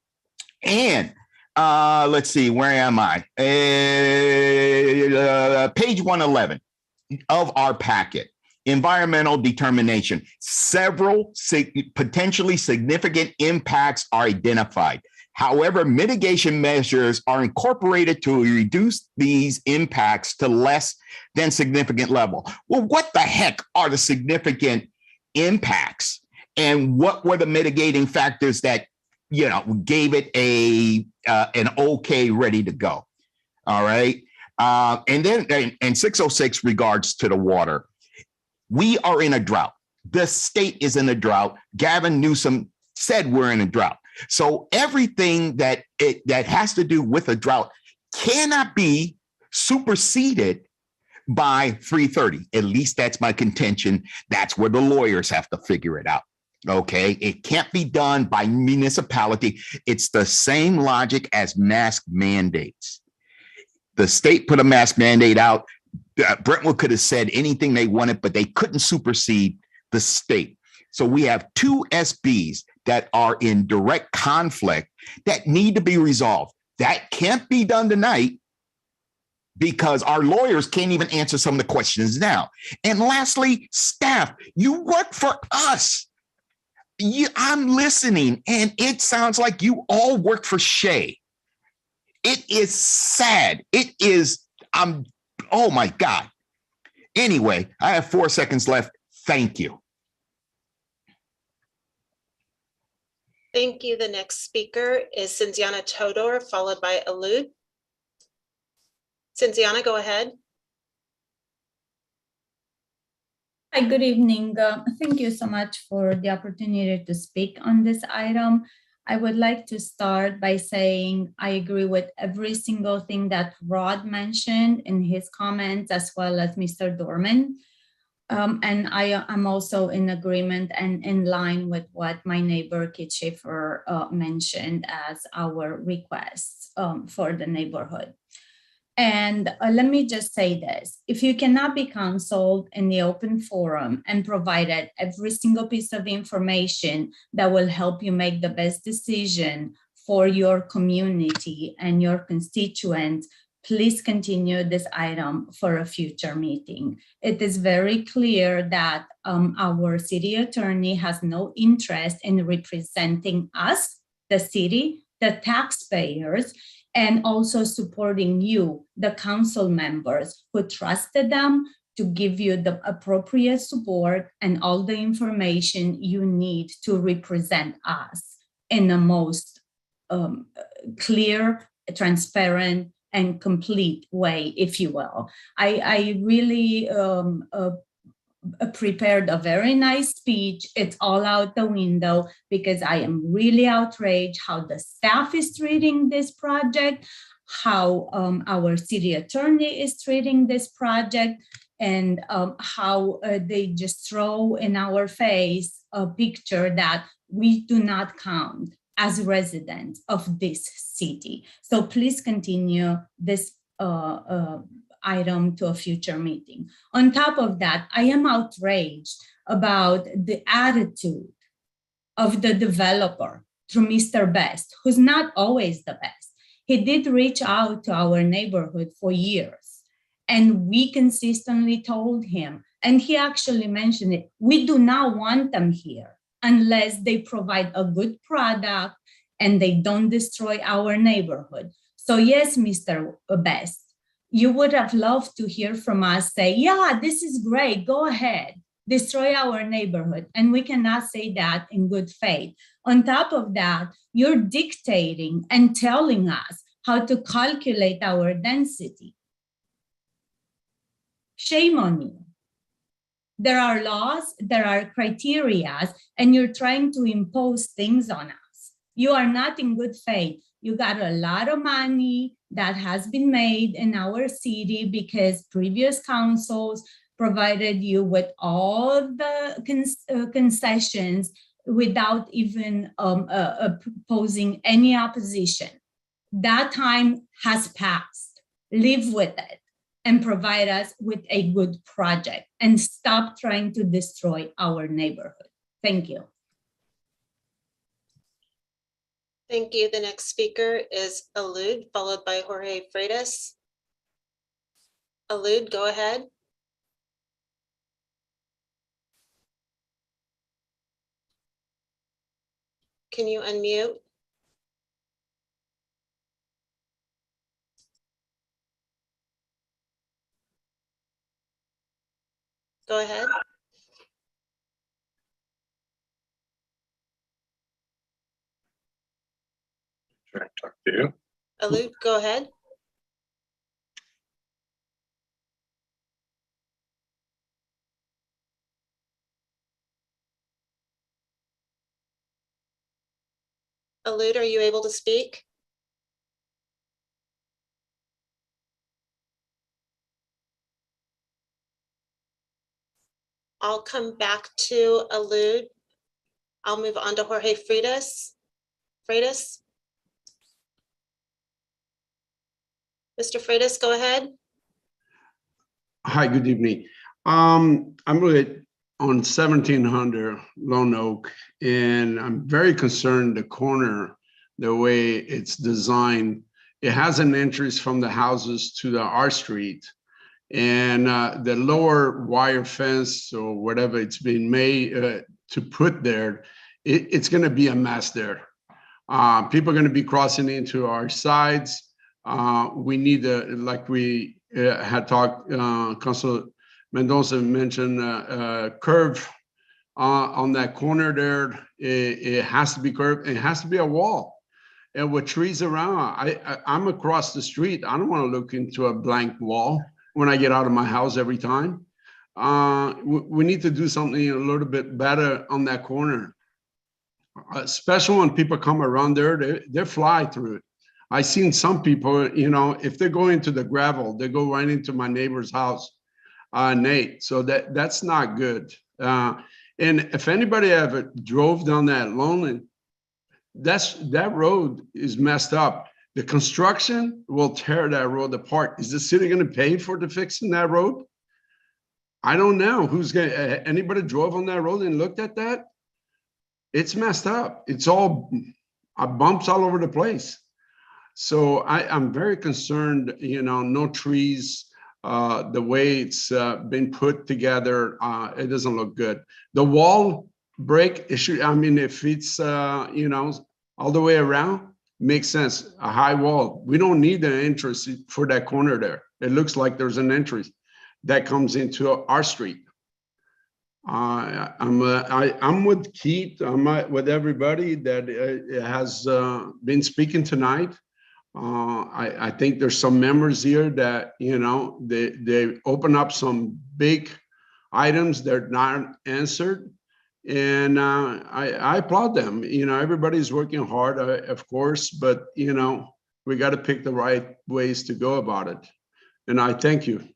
And let's see, where am I? Page 111 of our packet. Environmental determination. Several potentially significant impacts are identified. However, mitigation measures are incorporated to reduce these impacts to less than significant level. Well, what the heck are the significant impacts? And what were the mitigating factors that, you know, gave it an okay, ready to go? All right. And then 606 regards to the water. We are in a drought. The state is in a drought. Gavin Newsom said we're in a drought. So everything that has to do with a drought cannot be superseded by 330. At least that's my contention. That's where the lawyers have to figure it out. Okay. It can't be done by municipality. It's the same logic as mask mandates. The state put a mask mandate out. Brentwood could have said anything they wanted, but they couldn't supersede the state. So we have 2 SBs that are in direct conflict that need to be resolved. That can't be done tonight because our lawyers can't even answer some of the questions now. And lastly, staff, you work for us. I'm listening, and it sounds like you all work for Shay. It is sad. It is, oh my God. Anyway, I have 4 seconds left. Thank you. Thank you. The next speaker is Cinziana Todor, followed by Alud. Cinziana, go ahead. Hi, good evening. Thank you so much for the opportunity to speak on this item. I would like to start by saying I agree with every single thing that Rod mentioned in his comments, as well as Mr. Dorman. And I'm also in agreement and in line with what my neighbor Kit Schaefer mentioned as our requests for the neighborhood. And let me just say this, if you cannot be counseled in the open forum and provided every single piece of information that will help you make the best decision for your community and your constituents, please continue this item for a future meeting. It is very clear that our city attorney has no interest in representing us, the city, the taxpayers, and also supporting you, the council members who trusted them to give you the appropriate support and all the information you need to represent us in the most clear, transparent, and complete way, if you will. I really prepared a very nice speech. It's all out the window because I am really outraged how the staff is treating this project, how our city attorney is treating this project, and how they just throw in our face a picture that we do not count as residents of this city. So please continue this item to a future meeting. On top of that, I am outraged about the attitude of the developer through Mr. Best, who's not always the best. He did reach out to our neighborhood for years, and we consistently told him, and he actually mentioned it, we do not want them here unless they provide a good product and they don't destroy our neighborhood. So yes, Mr. Best, you would have loved to hear from us say, yeah, this is great, go ahead, destroy our neighborhood. And we cannot say that in good faith. On top of that, you're dictating and telling us how to calculate our density. Shame on you. There are laws, there are criteria, and you're trying to impose things on us. You are not in good faith. You got a lot of money that has been made in our city because previous councils provided you with all the concessions without even posing any opposition. That time has passed. Live with it and provide us with a good project and stop trying to destroy our neighborhood. Thank you. Thank you. The next speaker is Alud, followed by Jorge Freitas. Alud, go ahead. Can you unmute? Go ahead. Trying to talk to you. Alud, go ahead. Alud, are you able to speak? I'll come back to Alud. I'll move on to Jorge Freitas. Freitas? Mr. Freitas, go ahead. Hi, good evening. I'm with on 1700 Lone Oak, and I'm very concerned the corner, the way it's designed. It has an entrance from the houses to the R Street, and the lower wire fence or whatever it's been made to put there, it's going to be a mess there. People are going to be crossing into our sides. We need like we had talked, Council Mendoza mentioned curve on that corner there. It has to be curved. It has to be a wall. And with trees around, I'm across the street. I don't want to look into a blank wall when I get out of my house every time. We need to do something a little bit better on that corner. Especially when people come around there, they fly through it. I've seen some people, you know, if they go into the gravel, they go right into my neighbor's house. Nate. So that's not good. And if anybody ever drove down that lonely, that road is messed up. The construction will tear that road apart. Is the city going to pay for the fixing that road? I don't know. Who's going to, anybody drove on that road and looked at that? It's messed up. It's all bumps all over the place. So I'm very concerned, no trees, the way it's been put together, it doesn't look good. The wall break issue, I mean, if it's, all the way around, makes sense, a high wall. We don't need an entrance for that corner there. It looks like there's an entrance that comes into our street. I'm with Keith, I'm with everybody that has been speaking tonight. I think there's some members here that, they open up some big items that are not answered. And I applaud them. Everybody's working hard, of course, but, we got to pick the right ways to go about it. And I thank you.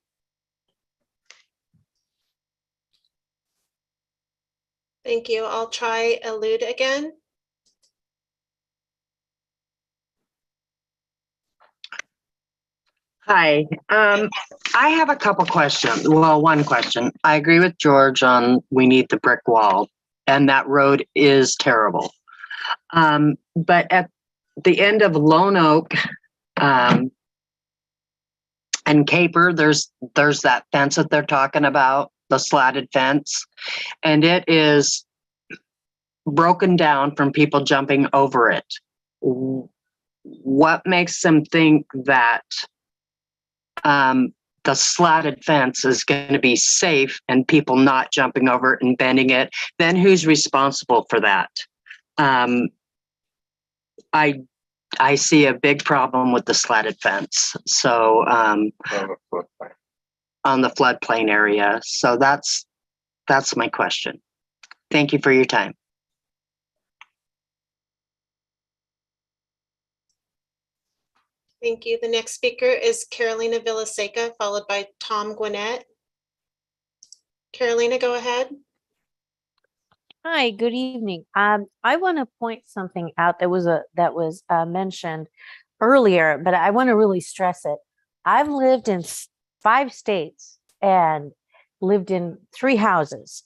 Thank you. I'll try elude again. Hi, I have a couple questions. Well, one question. I agree with George on we need the brick wall, and that road is terrible. But at the end of Lone Oak and Caper, there's that fence that they're talking about, the slatted fence, and it is broken down from people jumping over it. What makes them think that the slatted fence is going to be safe and people not jumping over it and bending it? Then who's responsible for that? I see a big problem with the slatted fence. So on the floodplain area. So that's my question. Thank you for your time. Thank you. The next speaker is Carolina Villaseca, followed by Tom Gwinnett. Carolina, go ahead. Hi, good evening. I want to point something out that was mentioned earlier, but I want to really stress it. I've lived in 5 states and lived in 3 houses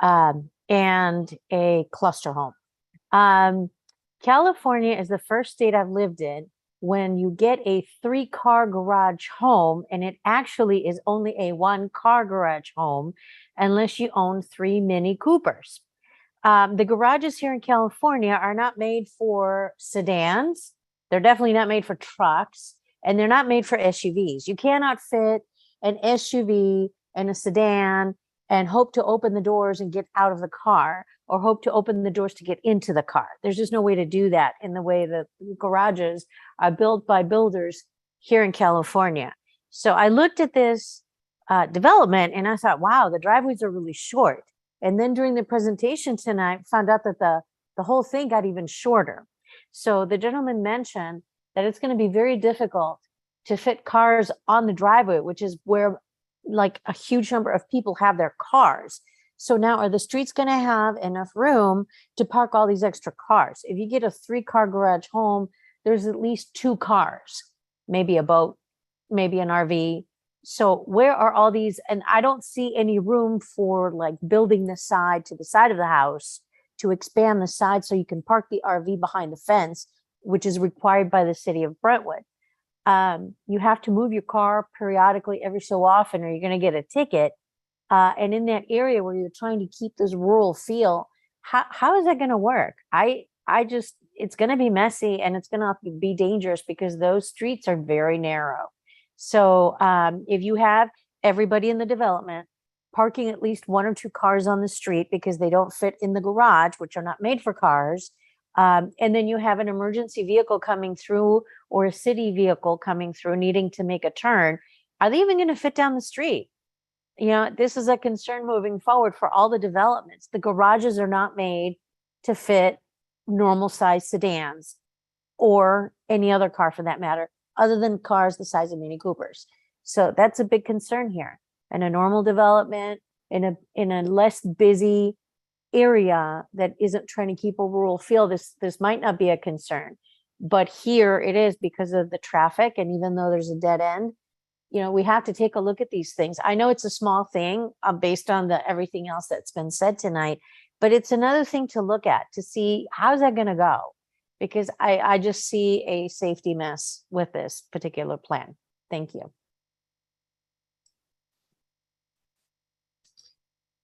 and a cluster home. California is the first state I've lived in when you get a 3-car garage home, and it actually is only a 1-car garage home unless you own 3 Mini Coopers. The garages here in California are not made for sedans. They're definitely not made for trucks, and they're not made for SUVs. You cannot fit an SUV and a sedan and hope to open the doors and get out of the car, or hope to open the doors to get into the car. There's just no way to do that in the way that garages are built by builders here in California. So I looked at this development and I thought, wow, the driveways are really short. And then during the presentation tonight, found out that the whole thing got even shorter. So the gentleman mentioned that it's going to be very difficult to fit cars on the driveway, which is where like a huge number of people have their cars. So now are the streets going to have enough room to park all these extra cars? If you get a 3-car garage home, there's at least 2 cars, maybe a boat, maybe an RV. So where are all these? And I don't see any room for like building the side to the side of the house to expand the side so you can park the RV behind the fence, which is required by the city of Brentwood. You have to move your car periodically every so often, or you're going to get a ticket. And in that area where you're trying to keep this rural feel, how is that going to work? It's going to be messy, and it's going to be dangerous because those streets are very narrow. So if you have everybody in the development parking at least 1 or 2 cars on the street because they don't fit in the garage, which are not made for cars, and then you have an emergency vehicle coming through or a city vehicle coming through needing to make a turn, are they even going to fit down the street? This is a concern moving forward for all the developments. The garages are not made to fit normal size sedans or any other car for that matter, other than cars the size of Mini Coopers. So that's a big concern here. and a normal development in a less busy area that isn't trying to keep a rural feel, this might not be a concern. But here it is because of the traffic. And even though there's a dead end, you know, we have to take a look at these things. I know it's a small thing based on everything else that's been said tonight, but it's another thing to look at to see how's that going to go, because I just see a safety mess with this particular plan. Thank you.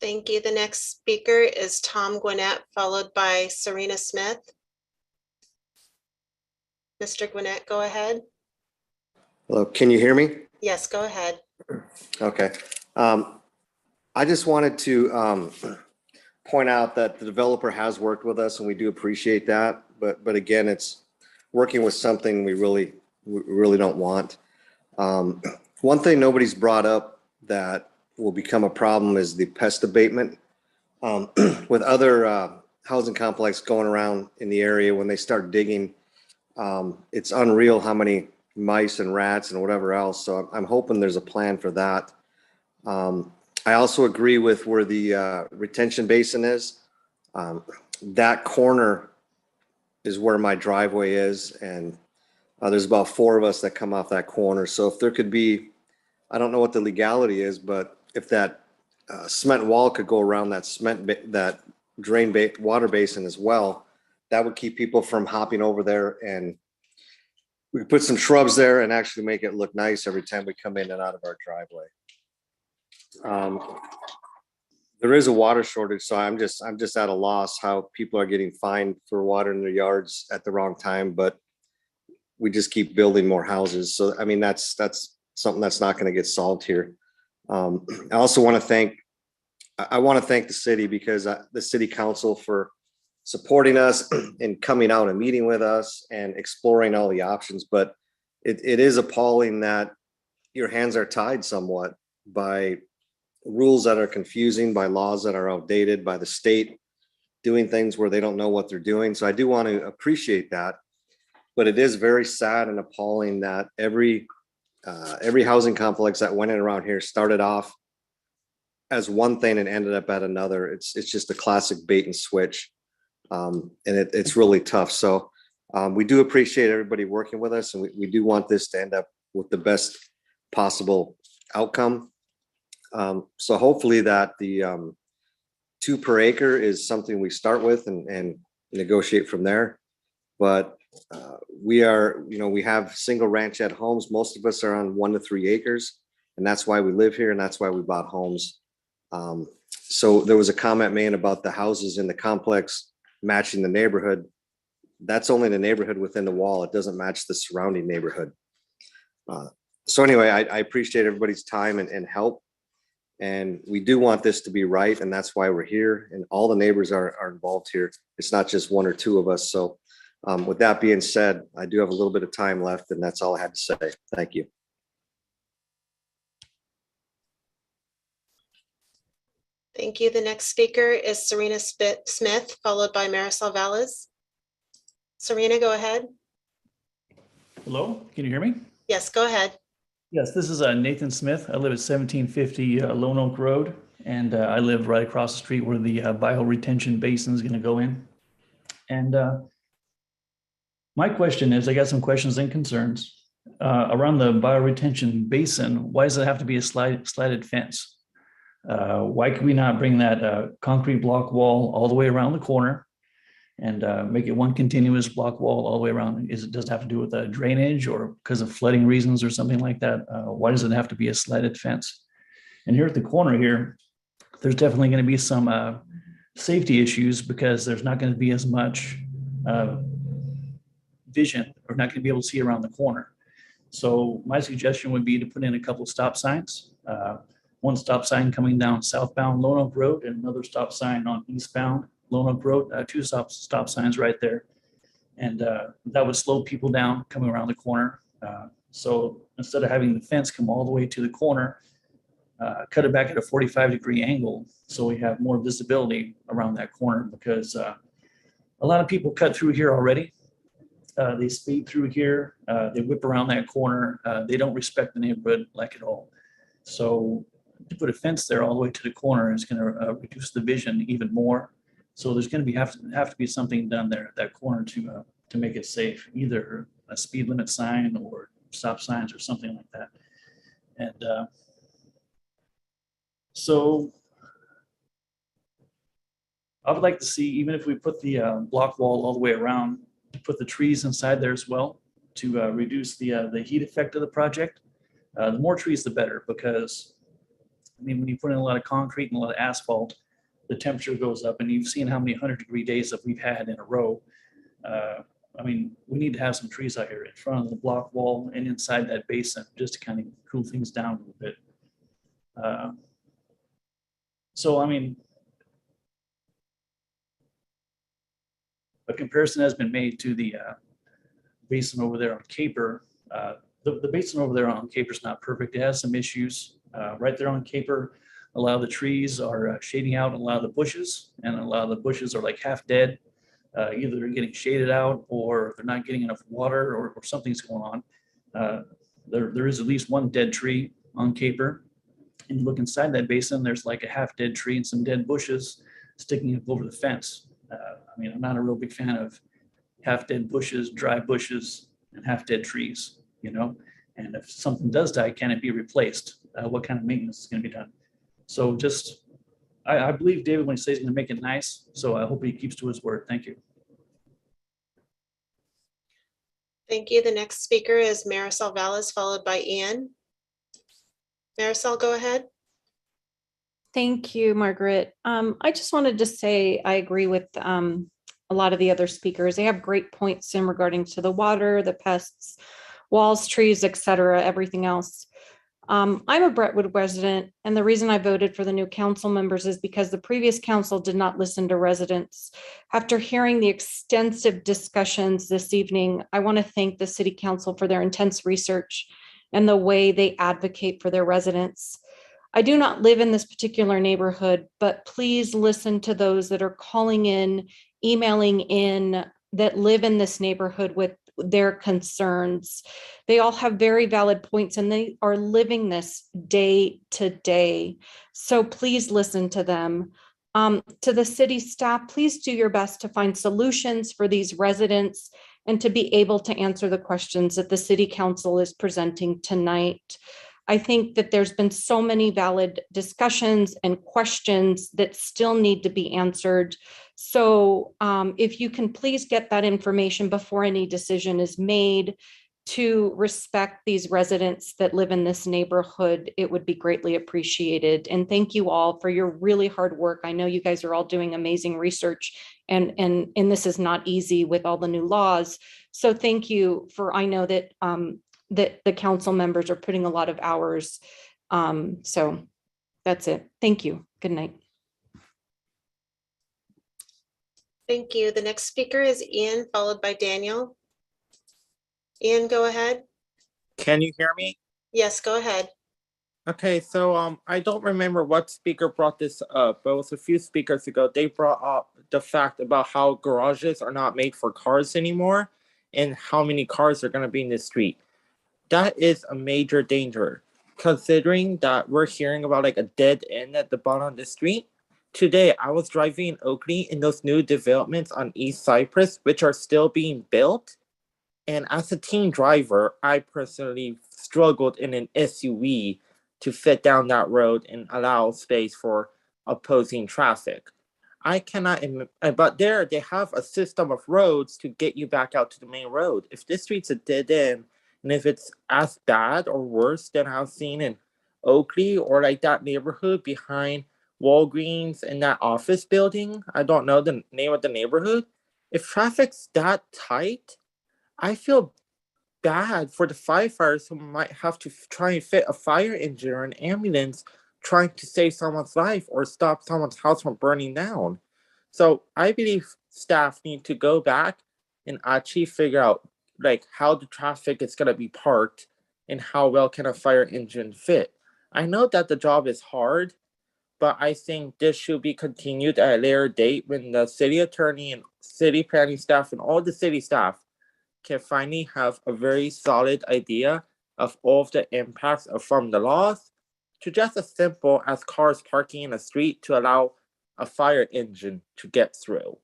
Thank you. The next speaker is Tom Gwinnett, followed by Serena Smith. Mr. Gwinnett, go ahead. Hello, can you hear me? Yes, go ahead. Okay. I just wanted to point out that the developer has worked with us and we do appreciate that. But again, it's working with something we really don't want. One thing nobody's brought up that will become a problem is the pest abatement. With other housing complex going around in the area, when they start digging, it's unreal how many mice and rats and whatever else. So I'm hoping there's a plan for that. I also agree with where the retention basin is. That corner is where my driveway is, and there's about 4 of us that come off that corner. So if there could be, I don't know what the legality is, but if that cement wall could go around that drain water basin as well, that would keep people from hopping over there, and we could put some shrubs there and actually make it look nice every time we come in and out of our driveway. There is a water shortage, so I'm just at a loss how people are getting fined for water in their yards at the wrong time, but we just keep building more houses. So I mean, that's something that's not going to get solved here. I also want to thank the city, because the city council for supporting us and coming out and meeting with us and exploring all the options. But it is appalling that your hands are tied somewhat by rules that are confusing, by laws that are outdated, by the state doing things where they don't know what they're doing. So I do want to appreciate that, but it is very sad and appalling that every housing complex that went in around here started off as one thing and ended up at another. It's just a classic bait and switch. And it's really tough. So we do appreciate everybody working with us, and we do want this to end up with the best possible outcome. So hopefully that the 2 per acre is something we start with and negotiate from there. But we have single ranchette homes. Most of us are on 1 to 3 acres, and that's why we live here, and that's why we bought homes. So there was a comment made about the houses in the complex matching the neighborhood. That's only the neighborhood within the wall. It doesn't match the surrounding neighborhood. So anyway, I appreciate everybody's time and help. And we do want this to be right, and that's why we're here. And all the neighbors are involved here. It's not just 1 or 2 of us. So with that being said, I do have a little bit of time left, and that's all I had to say. Thank you. Thank you. The next speaker is Serena Smith, followed by Marisol Valles. Serena, go ahead. Hello, can you hear me? Yes, go ahead. Yes, this is Nathan Smith. I live at 1750 Lone Oak Road, and I live right across the street where the bioretention basin is going to go in. And my question is, I got some questions and concerns around the bioretention basin. Why does it have to be a slatted fence? Why could we not bring that concrete block wall all the way around the corner and make it one continuous block wall all the way around? Does it have to do with drainage or because of flooding reasons or something like that? Why does it have to be a slatted fence? And here at the corner here, there's definitely going to be some safety issues because there's not going to be as much vision, or not going to be able to see around the corner. So my suggestion would be to put in a couple of stop signs. One stop sign coming down southbound Lone Oak Road and another stop sign on eastbound Lone Oak Road, 2 stop signs right there. And that would slow people down coming around the corner. So instead of having the fence come all the way to the corner, cut it back at a 45-degree angle so we have more visibility around that corner, because a lot of people cut through here already. They speed through here, they whip around that corner. They don't respect the neighborhood like at all. So to put a fence there all the way to the corner is going to reduce the vision even more. So there's going to have to be something done there at that corner to make it safe, either a speed limit sign or stop signs or something like that. And so I would like to see, even if we put the block wall all the way around, to put the trees inside there as well to reduce the heat effect of the project. The more trees, the better, because I mean, when you put in a lot of concrete and a lot of asphalt, the temperature goes up, and you've seen how many 100-degree days that we've had in a row. I mean, we need to have some trees out here in front of the block wall and inside that basin just to kind of cool things down a little bit. So, I mean, a comparison has been made to the basin over there on Caper. The basin over there on Caper is not perfect. It has some issues. Right there on Caper, a lot of the trees are shading out a lot of the bushes, and a lot of the bushes are like half dead. Either they're getting shaded out or they're not getting enough water, or something's going on. There is at least one dead tree on Caper. And you look inside that basin, there's like a half dead tree and some dead bushes sticking up over the fence. I mean, I'm not a real big fan of half dead bushes, dry bushes, and half dead trees, you know? And if something does die, can it be replaced? What kind of maintenance is going to be done? So just, I believe David when he says he's going to make it nice. So I hope he keeps to his word. Thank you. Thank you. The next speaker is Marisol Valles, followed by Ian. Marisol, go ahead. Thank you, Margaret. I just wanted to say I agree with a lot of the other speakers. They have great points in regarding to the water, the pests, walls, trees, etc., everything else. I'm a Brentwood resident, and the reason I voted for the new council members is because the previous council did not listen to residents. After hearing the extensive discussions this evening, I want to thank the city council for their intense research and the way they advocate for their residents. I do not live in this particular neighborhood, but please listen to those that are calling in, emailing in, that live in this neighborhood with their concerns. They all have very valid points, and they are living this day to day. So please listen to them. To the city staff, please do your best to find solutions for these residents and to be able to answer the questions that the city council is presenting tonight. I think that there's been so many valid discussions and questions that still need to be answered. So if you can please get that information before any decision is made to respect these residents that live in this neighborhood, it would be greatly appreciated. And thank you all for your really hard work. I know you guys are all doing amazing research, and this is not easy with all the new laws. So thank you for, I know that that the council members are putting a lot of hours. So that's it. Thank you. Good night. Thank you. The next speaker is Ian, followed by Daniel. Ian, go ahead. Can you hear me? Yes, go ahead. Okay, so I don't remember what speaker brought this up, but it was a few speakers ago. They brought up the fact about how garages are not made for cars anymore and how many cars are going to be in the street. That is a major danger, considering that we're hearing about like a dead end at the bottom of the street. Today, I was driving in Oakley in those new developments on East Cypress, which are still being built. And as a teen driver, I personally struggled in an SUV to fit down that road and allow space for opposing traffic. I cannot, but there they have a system of roads to get you back out to the main road. If this street's a dead end, and if it's as bad or worse than I've seen in Oakley or like that neighborhood behind Walgreens and that office building, I don't know the name of the neighborhood. If traffic's that tight, I feel bad for the firefighters who might have to try and fit a fire engine or an ambulance trying to save someone's life or stop someone's house from burning down. So I believe staff need to go back and actually figure out like how the traffic is going to be parked and how well can a fire engine fit. I know that the job is hard, but I think this should be continued at a later date when the city attorney and city planning staff and all the city staff can finally have a very solid idea of all of the impacts from the laws to just as simple as cars parking in the street to allow a fire engine to get through.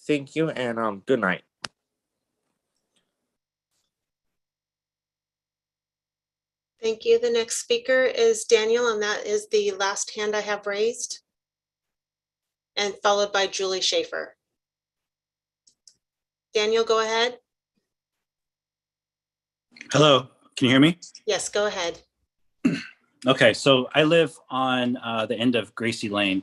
Thank you and good night. Thank you. The next speaker is Daniel, and that is the last hand I have raised, and followed by Julie Schaefer. Daniel, go ahead. Hello, can you hear me? Yes, go ahead. Okay, so I live on the end of Gracie Lane,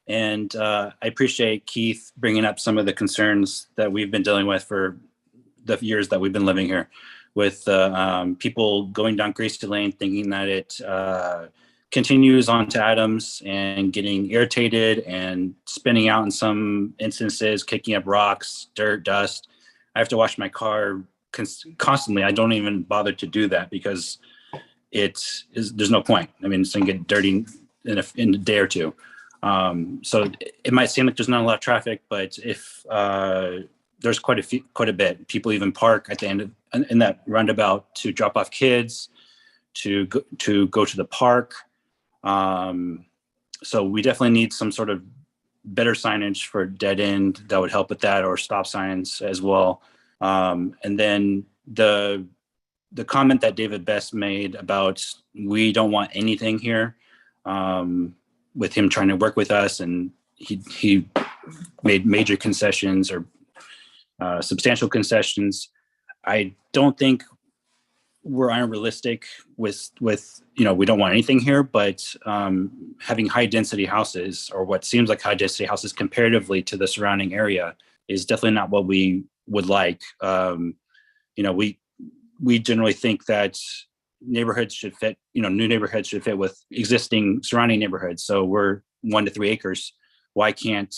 and I appreciate Keith bringing up some of the concerns that we've been dealing with for the years that we've been living here, with people going down Gracie Lane thinking that it continues on to Adams and getting irritated and spinning out in some instances, kicking up rocks, dirt, dust. I have to wash my car constantly. I don't even bother to do that because there's no point. I mean, it's gonna get dirty in a day or two. So it might seem like there's not a lot of traffic, but if there's quite a bit. People even park at the end in that roundabout to drop off kids, to go to the park. So we definitely need some sort of better signage for dead end that would help with that, or stop signs as well. And then the comment that David Best made about we don't want anything here, with him trying to work with us, and he made major concessions or substantial concessions. I don't think we're unrealistic with we don't want anything here, but having high density houses, or what seems like high density houses comparatively to the surrounding area, is definitely not what we would like. We generally think that neighborhoods should fit, new neighborhoods should fit with existing surrounding neighborhoods. So we're 1 to 3 acres. Why can't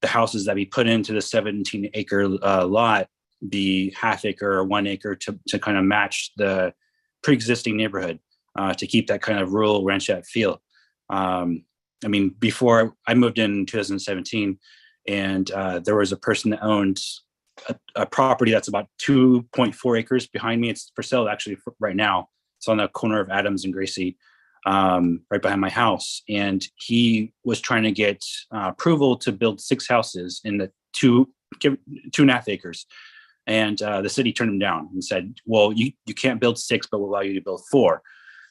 the houses that we put into the 17-acre lot be half acre or 1 acre to kind of match the pre-existing neighborhood, to keep that kind of rural ranchette feel? I mean, before I moved in 2017, and there was a person that owned a property that's about 2.4 acres behind me. It's for sale actually right now. It's on the corner of Adams and Gracie, right behind my house. And he was trying to get approval to build 6 houses in the 2.5 acres. And the city turned him down and said, well, you can't build 6, but we'll allow you to build 4.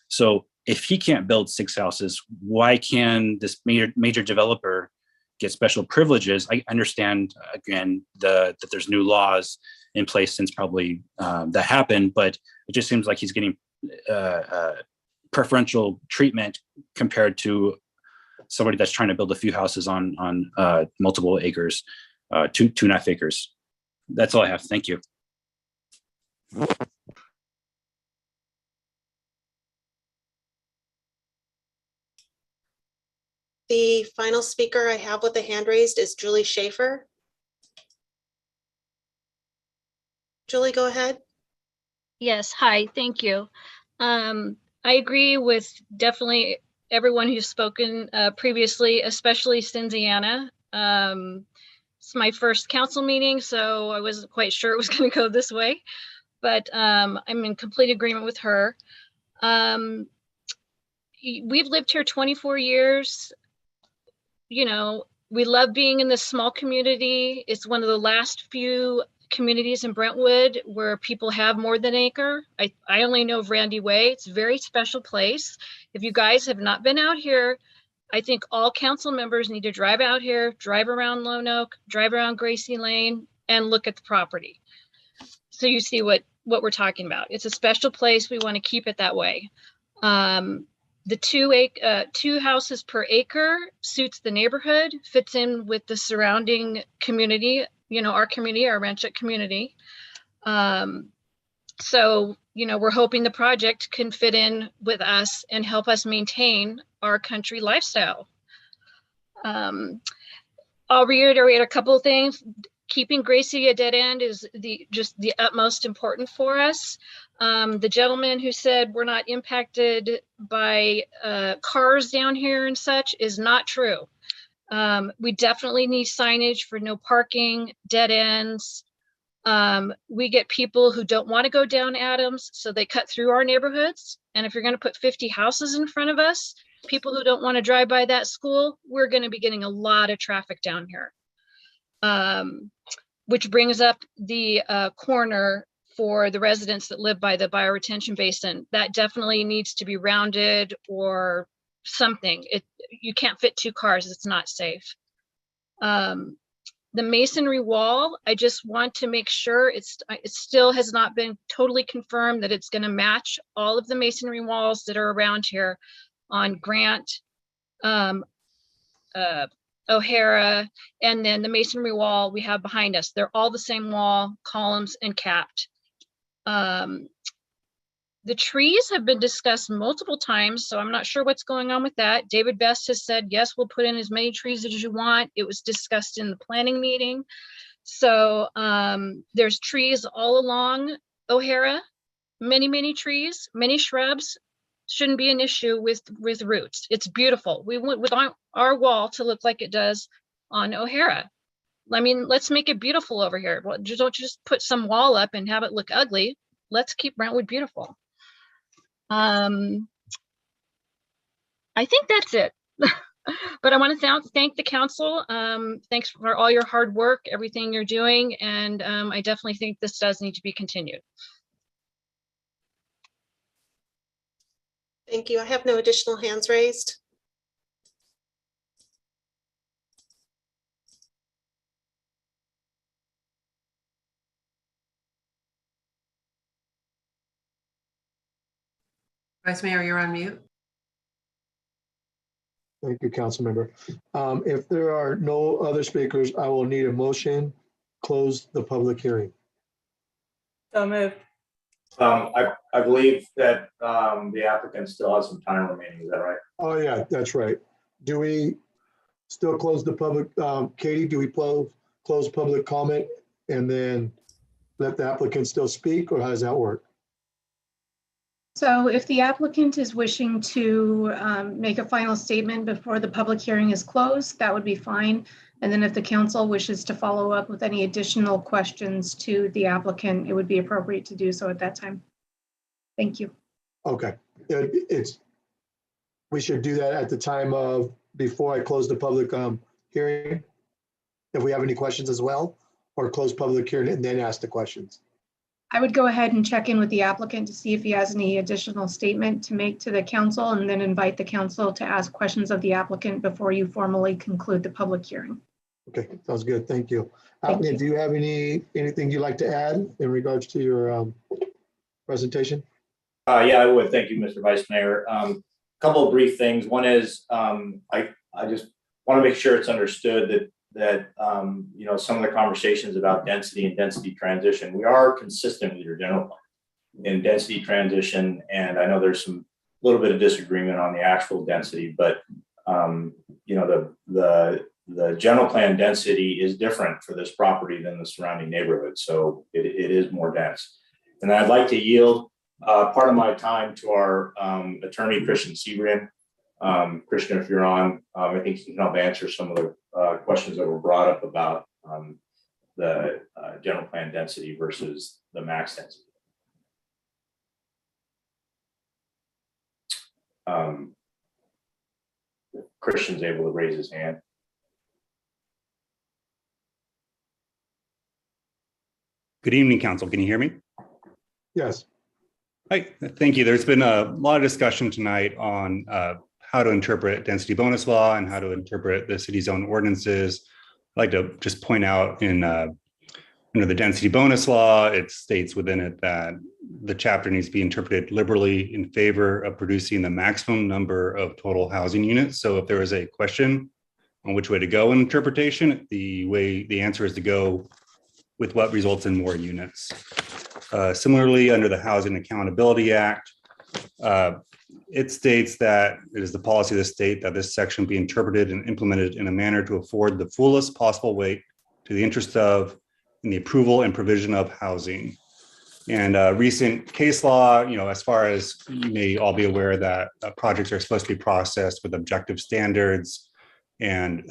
So if he can't build 6 houses, why can this major developer get special privileges? I understand, again, that there's new laws in place since probably that happened, but it just seems like he's getting preferential treatment compared to somebody that's trying to build a few houses on multiple acres, 2.5 acres. That's all I have. Thank you. The final speaker I have with a hand raised is Julie Schaefer. Julie, go ahead. Yes, hi, thank you. I agree with definitely everyone who's spoken previously, especially Cynthiana. It's my first council meeting, so I wasn't quite sure it was going to go this way, but I'm in complete agreement with her. We've lived here 24 years. We love being in this small community. It's one of the last few communities in Brentwood where people have more than an acre. I only know of Randy Way. It's a very special place. If you guys have not been out here, I think all council members need to drive out here, drive around Lone Oak, drive around Gracie Lane, and look at the property. So you see what we're talking about. It's a special place. We want to keep it that way. The 2 houses per acre suits the neighborhood, fits in with the surrounding community, our community, our ranchette community. So, we're hoping the project can fit in with us and help us maintain our country lifestyle. I'll reiterate a couple of things. Keeping Gracie a dead end is just the utmost important for us. The gentleman who said we're not impacted by cars down here and such is not true. We definitely need signage for no parking, dead ends, We get people who don't want to go down Adams, so they cut through our neighborhoods. And if you're going to put 50 houses in front of us, people who don't want to drive by that school, we're going to be getting a lot of traffic down here. Which brings up the corner for the residents that live by the bioretention basin. That definitely needs to be rounded or something. You can't fit 2 cars, it's not safe. The masonry wall, I just want to make sure it still has not been totally confirmed that it's going to match all of the masonry walls that are around here on Grant, O'Hara, and then the masonry wall we have behind us. They're all the same wall, columns and capped. The trees have been discussed multiple times, so I'm not sure what's going on with that. David Best has said, yes, we'll put in as many trees as you want. It was discussed in the planning meeting. So there's trees all along O'Hara, many trees, many shrubs. Shouldn't be an issue with roots. It's beautiful. We want our wall to look like it does on O'Hara. I mean, let's make it beautiful over here. Well, don't just put some wall up and have it look ugly. Let's keep Brentwood beautiful. I think that's it. But I want to thank the council. Thanks for all your hard work, everything you're doing. And I definitely think this does need to be continued. Thank you. I have no additional hands raised. Vice Mayor, you're on mute. Thank you, council member. If there are no other speakers, I will need a motion, close the public hearing. So moved. I believe that the applicant still has some time remaining. Is that right? Oh, yeah, that's right. Do we still close the public, Katie, do we close public comment and then let the applicant still speak, or how does that work? So if the applicant is wishing to make a final statement before the public hearing is closed, that would be fine. And then if the council wishes to follow up with any additional questions to the applicant, it would be appropriate to do so at that time. Thank you. Okay, we should do that at the time of, before I close the public hearing, if we have any questions as well, or close public hearing and then ask the questions. I would go ahead and check in with the applicant to see if he has any additional statement to make to the council, and then invite the council to ask questions of the applicant before you formally conclude the public hearing. Okay, sounds good. Thank you. Applicant, do you have anything you'd like to add in regards to your presentation? Yeah, I would. Thank you, Mr. Vice Mayor. Couple of brief things. One is I just want to make sure it's understood that you know, some of the conversations about density and density transition, we are consistent with your general plan in density transition, and I know there's some little bit of disagreement on the actual density, but you know, the general plan density is different for this property than the surrounding neighborhood, so it is more dense. And I'd like to yield part of my time to our attorney, Christian Sebrin. Christian, if you're on, I think you can help answer some of the questions that were brought up about the general plan density versus the max density. Christian's able to raise his hand. Good evening, council. Can you hear me? Yes. Hi, thank you. There's been a lot of discussion tonight on how to interpret density bonus law and how to interpret the city's own ordinances. I'd like to just point out in under the density bonus law, it states within it that the chapter needs to be interpreted liberally in favor of producing the maximum number of total housing units. So if there is a question on which way to go in interpretation, the answer is to go with what results in more units. Similarly, under the Housing Accountability Act, it states that it is the policy of the state that this section be interpreted and implemented in a manner to afford the fullest possible weight to the interest of and the approval and provision of housing. And recent case law, you know, as far as you may all be aware that projects are supposed to be processed with objective standards, and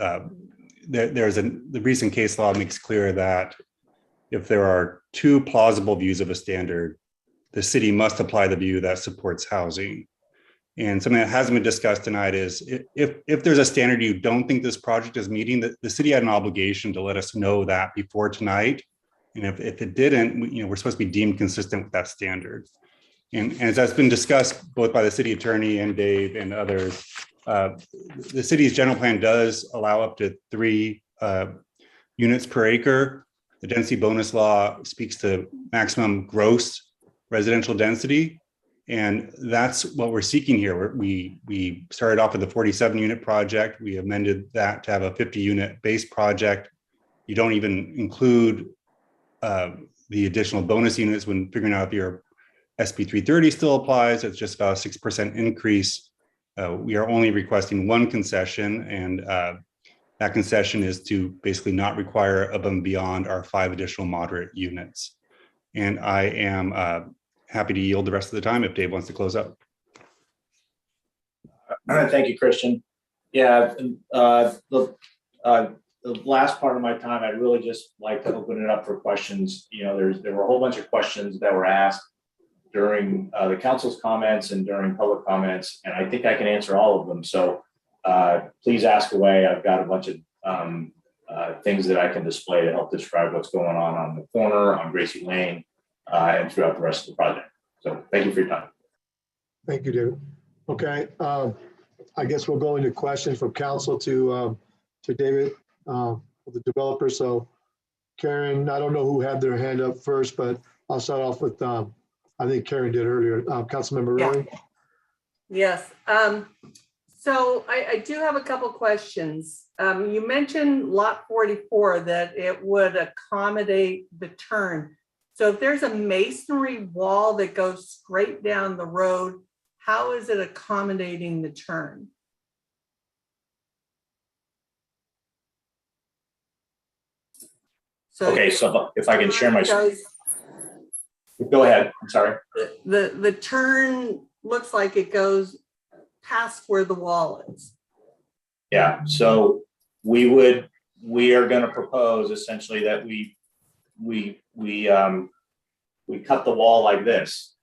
the recent case law makes clear that if there are two plausible views of a standard, the city must apply the view that supports housing. And something that hasn't been discussed tonight is if there's a standard you don't think this project is meeting, the city had an obligation to let us know that before tonight. And if it didn't, we're supposed to be deemed consistent with that standard. And as that's been discussed both by the city attorney and Dave and others, the city's general plan does allow up to 3 units per acre. The density bonus law speaks to maximum gross residential density. And that's what we're seeking here. We started off with a 47 unit project. We amended that to have a 50 unit base project. You don't even include the additional bonus units when figuring out if your SB 330 still applies. It's just about a 6% increase. We are only requesting 1 concession, and that concession is to basically not require above and beyond our 5 additional moderate units. And I am happy to yield the rest of the time if Dave wants to close up. Thank you, Christian. Yeah, the last part of my time, I'd really just like to open it up for questions. There were a whole bunch of questions that were asked during the council's comments and during public comments, and I think I can answer all of them. So please ask away. I've got a bunch of things that I can display to help describe what's going on the corner, on Gracie Lane, and throughout the rest of the project. So thank you for your time. Thank you, David. Okay, I guess we'll go into questions from council to David, the developer. So Karen, I don't know who had their hand up first, but I'll start off with, I think Karen did earlier. Council Member Rarey. Yes. So I do have a couple questions. You mentioned lot 44, that it would accommodate the turn. So if there's a masonry wall that goes straight down the road, how is it accommodating the turn? So okay, so if I can share my screen. Go ahead, I'm sorry. The turn looks like it goes past where the wall is. Yeah, so we are going to propose essentially that we cut the wall like this.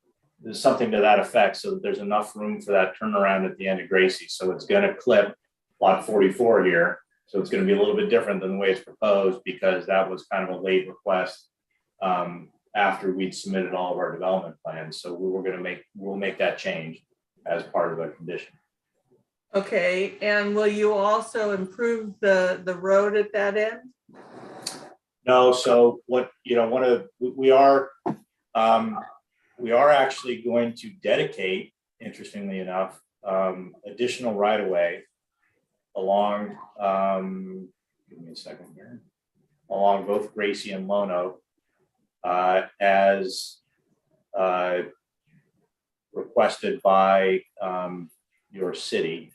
There's something to that effect, so that there's enough room for that turnaround at the end of Gracie. So it's going to clip lot 44 here. So it's going to be a little bit different than the way it's proposed, because that was kind of a late request after we'd submitted all of our development plans. So we'll make that change as part of the condition. Okay, and will you also improve the road at that end? No, so what, we are actually going to dedicate, interestingly enough, additional right-of-way along, give me a second here, along both Gracie and Lone Oak, as requested by your city.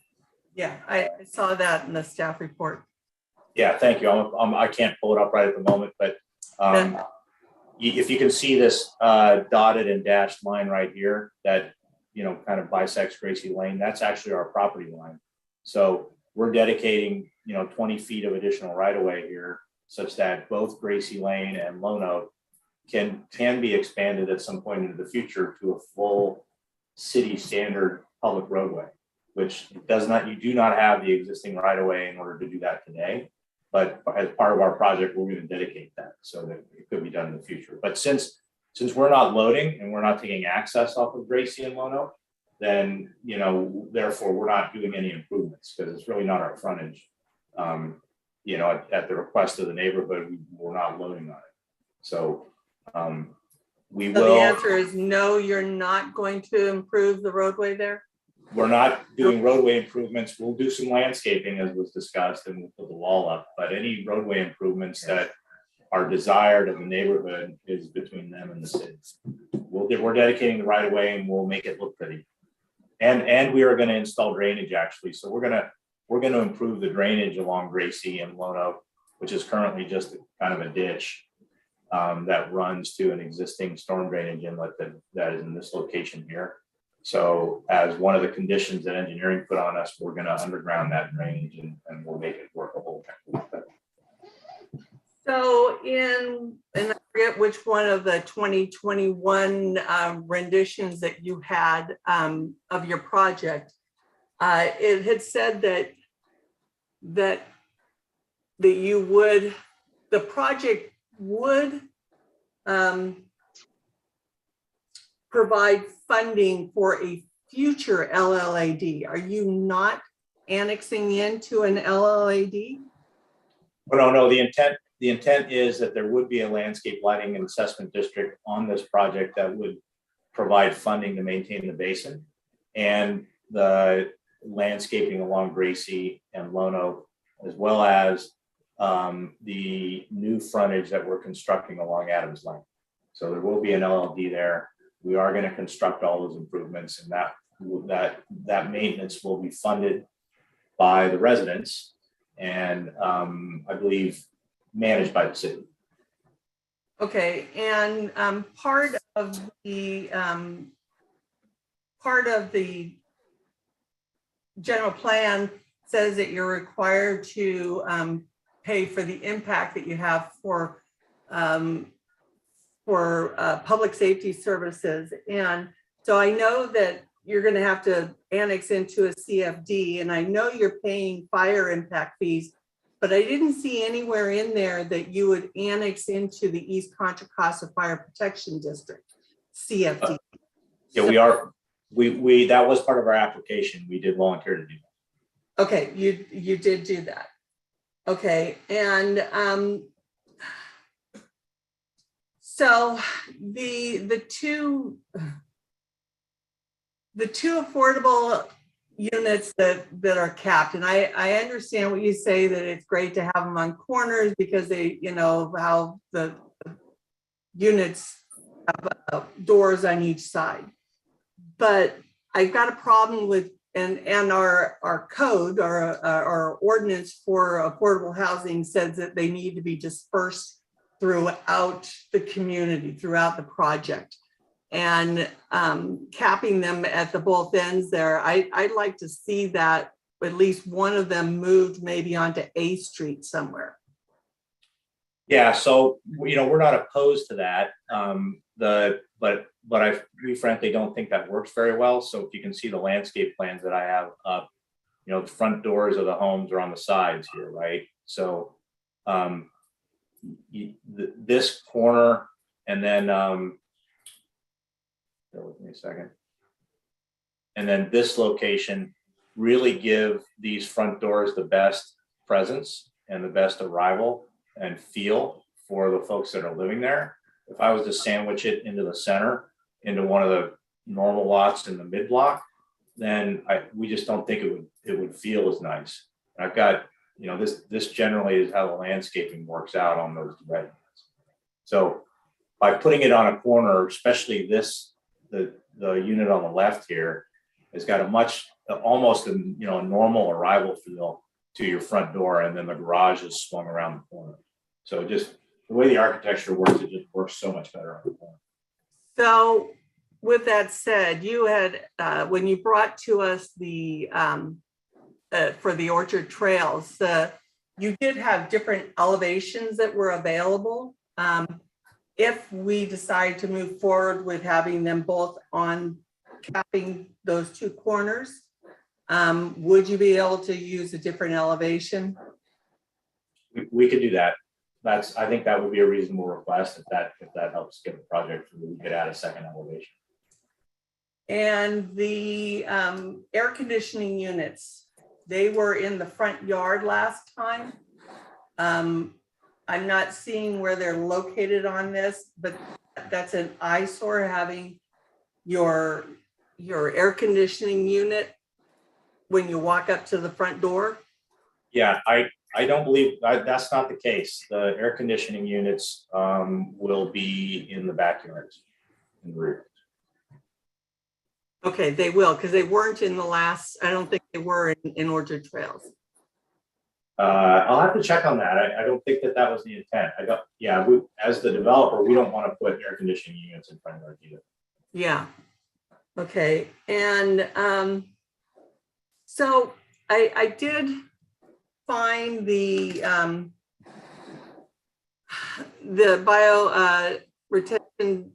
Yeah, I saw that in the staff report. Yeah, thank you. I can't pull it up right at the moment, but if you can see this dotted and dashed line right here that kind of bisects Gracie Lane, that's actually our property line. So we're dedicating 20 feet of additional right of way here, such that both Gracie Lane and Lone Oak can be expanded at some point into the future to a full city standard public roadway, which you do not have the existing right of way in order to do that today. But as part of our project, we're going to dedicate that so that it could be done in the future. But since we're not loading and we're not taking access off of Gracie and Lone Oak, then therefore we're not doing any improvements, because it's really not our frontage. At the request of the neighborhood, we're not loading on it. So we will. The answer is no. You're not going to improve the roadway there. We're not doing roadway improvements. We'll do some landscaping as was discussed, and we'll put the wall up. But any roadway improvements that are desired of the neighborhood is between them and the city. We're dedicating the right of way, and we'll make it look pretty. And we are going to install drainage actually. So we're going to improve the drainage along Gracie and Lone Oak, which is currently just kind of a ditch that runs to an existing storm drainage inlet that is in this location here. So as one of the conditions that engineering put on us, we're going to underground that drainage and we'll make it workable. So and I forget which one of the 2021 renditions that you had of your project, it had said that the project would provide funding for a future LLAD. Are you not annexing into an LLAD? Well, no, the intent is that there would be a landscape lighting and assessment district on this project that would provide funding to maintain the basin and the landscaping along Gracie and Lone Oak, as well as the new frontage that we're constructing along Adams Lane. So there will be an LLD there. We are going to construct all those improvements, and that maintenance will be funded by the residents and I believe managed by the city. Okay, and part of the general plan says that you're required to pay for the impact that you have for public safety services. And so I know that you're going to have to annex into a CFD, and I know you're paying fire impact fees, but I didn't see anywhere in there that you would annex into the East Contra Costa Fire Protection District, CFD. Yeah, we are. We that was part of our application. We did volunteer to do that. Okay, you did do that. Okay, and so the two affordable units that are capped, and I understand what you say, that it's great to have them on corners because they, you know, how the units have doors on each side. But I've got a problem with, and our code, our ordinance for affordable housing says that they need to be dispersed throughout the community, throughout the project. And capping them at the both ends there, I'd like to see that at least one of them moved maybe onto A Street somewhere. Yeah, so you know, we're not opposed to that. But we frankly don't think that works very well. So if you can see the landscape plans that I have up, you know, the front doors of the homes are on the sides here, right? So this corner, and then bear with me a second. And then this location really give these front doors the best presence and the best arrival and feel for the folks that are living there. If I was to sandwich it into the center, into one of the normal lots in the mid block, then we just don't think it would feel as nice. I've got, you know, this generally is how the landscaping works out on those red ones. So by putting it on a corner, especially the unit on the left here has got a much almost a normal arrival feel to your front door, and then the garage is swung around the corner. So just the way the architecture works, it just works so much better on the corner. So with that said, you had when you brought to us the for the Orchard Trails, you did have different elevations that were available. If we decide to move forward with having them both on capping those two corners, would you be able to use a different elevation? We could do that. I think that would be a reasonable request if that helps get the project through. We could add a second elevation. And the air conditioning units, they were in the front yard last time. I'm not seeing where they're located on this, but that's an eyesore having your air conditioning unit when you walk up to the front door. Yeah, I don't believe that's not the case. The air conditioning units will be in the backyards in the rear. Okay, they will, because they weren't in the last, I don't think they were in Orchard Trails. I'll have to check on that. I don't think that was the intent. As the developer, we don't want to put air conditioning units in front of our unit. Yeah. Okay. And so I did find the the bio retention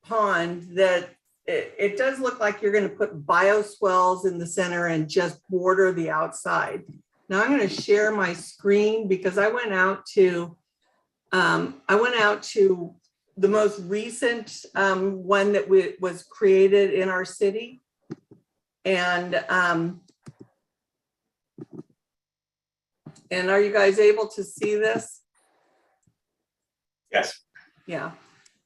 pond, that it does look like you're going to put bioswales in the center and just border the outside. Now I'm going to share my screen because I went out to the most recent one that was created in our city. And are you guys able to see this? Yes. Yeah.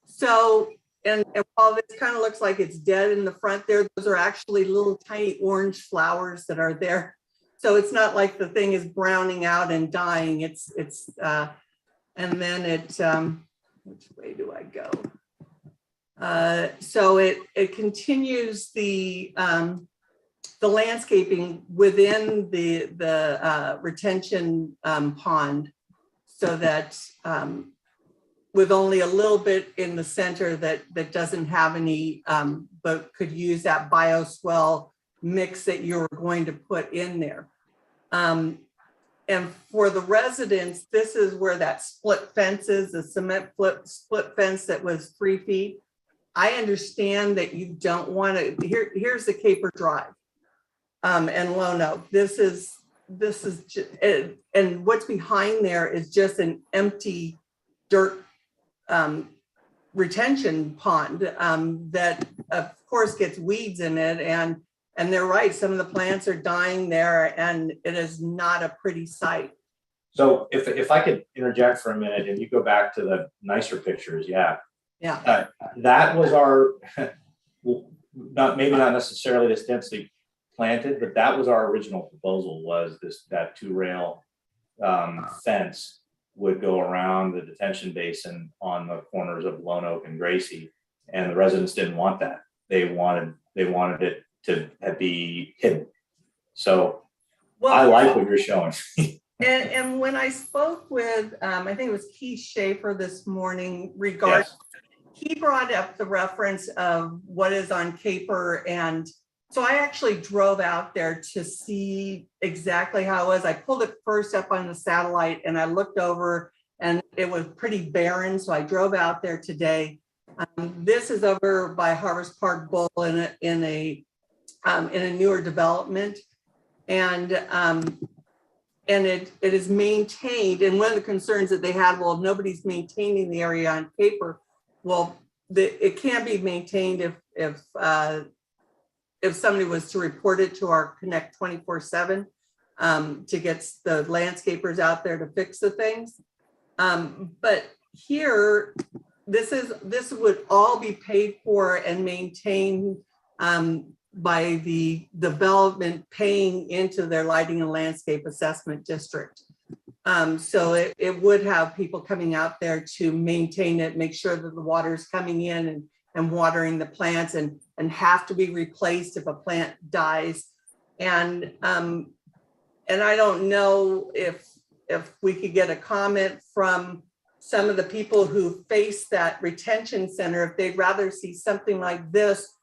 So, and while this kind of looks like it's dead in the front there, those are actually little tiny orange flowers that are there. So it's not like the thing is browning out and dying. And then it, which way do I go? So it continues the landscaping within the retention pond, so that with only a little bit in the center that doesn't have any, but could use that bioswale mix that you're going to put in there. And for the residents, this is where that split fence is, the cement split fence that was 3 feet. I understand that you don't want to, here's the Caper Drive and Lone Oak. This is and what's behind there is just an empty dirt retention pond that of course gets weeds in it, and they're right, some of the plants are dying there and it is not a pretty sight. So if I could interject for a minute, and you go back to the nicer pictures, yeah. That was our, maybe not necessarily this densely planted, but that was our original proposal, was that 2-rail fence would go around the detention basin on the corners of Lone Oak and Gracie, and the residents didn't want that. They wanted it to be hidden. So I like what you're showing. And when I spoke with, I think it was Keith Schaefer this morning regarding, yes, he brought up the reference of what is on Caper. And so I actually drove out there to see exactly how it was. I pulled it first up on the satellite and I looked over and it was pretty barren. So I drove out there today. This is over by Harvest Park Bowl in a newer development. And it is maintained. And one of the concerns that they had, well, if nobody's maintaining the area on Caper, well, it can't be maintained if somebody was to report it to our Connect 24/7 to get the landscapers out there to fix the things. But here, this would all be paid for and maintained by the development paying into their lighting and landscape assessment district. So it would have people coming out there to maintain it, make sure that the water is coming in and watering the plants and have to be replaced if a plant dies. And I don't know if we could get a comment from some of the people who face that retention center, if they'd rather see something like this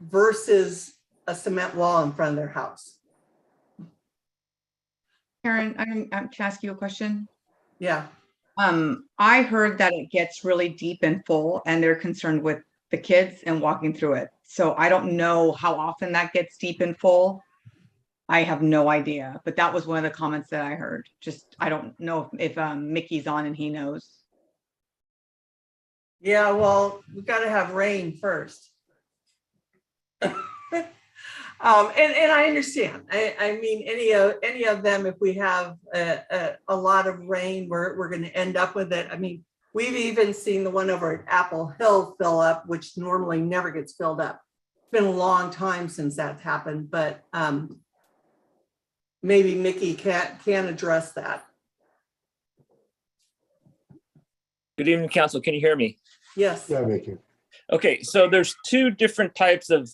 versus a cement wall in front of their house. Karen, can I ask you a question? Yeah. I heard that it gets really deep and full and they're concerned with the kids and walking through it. So I don't know how often that gets deep and full. I have no idea, but that was one of the comments that I heard. Just, I don't know if Mickey's on and he knows. Yeah, well, we've got to have rain first. And I understand. I mean, any of them, if we have a lot of rain, we're going to end up with it. I mean, we've even seen the one over at Apple Hill fill up, which normally never gets filled up. It's been a long time since that's happened, but maybe Mickey can address that. Good evening, Council. Can you hear me? Yes. Yeah, Mickey. Okay, so there's two different types of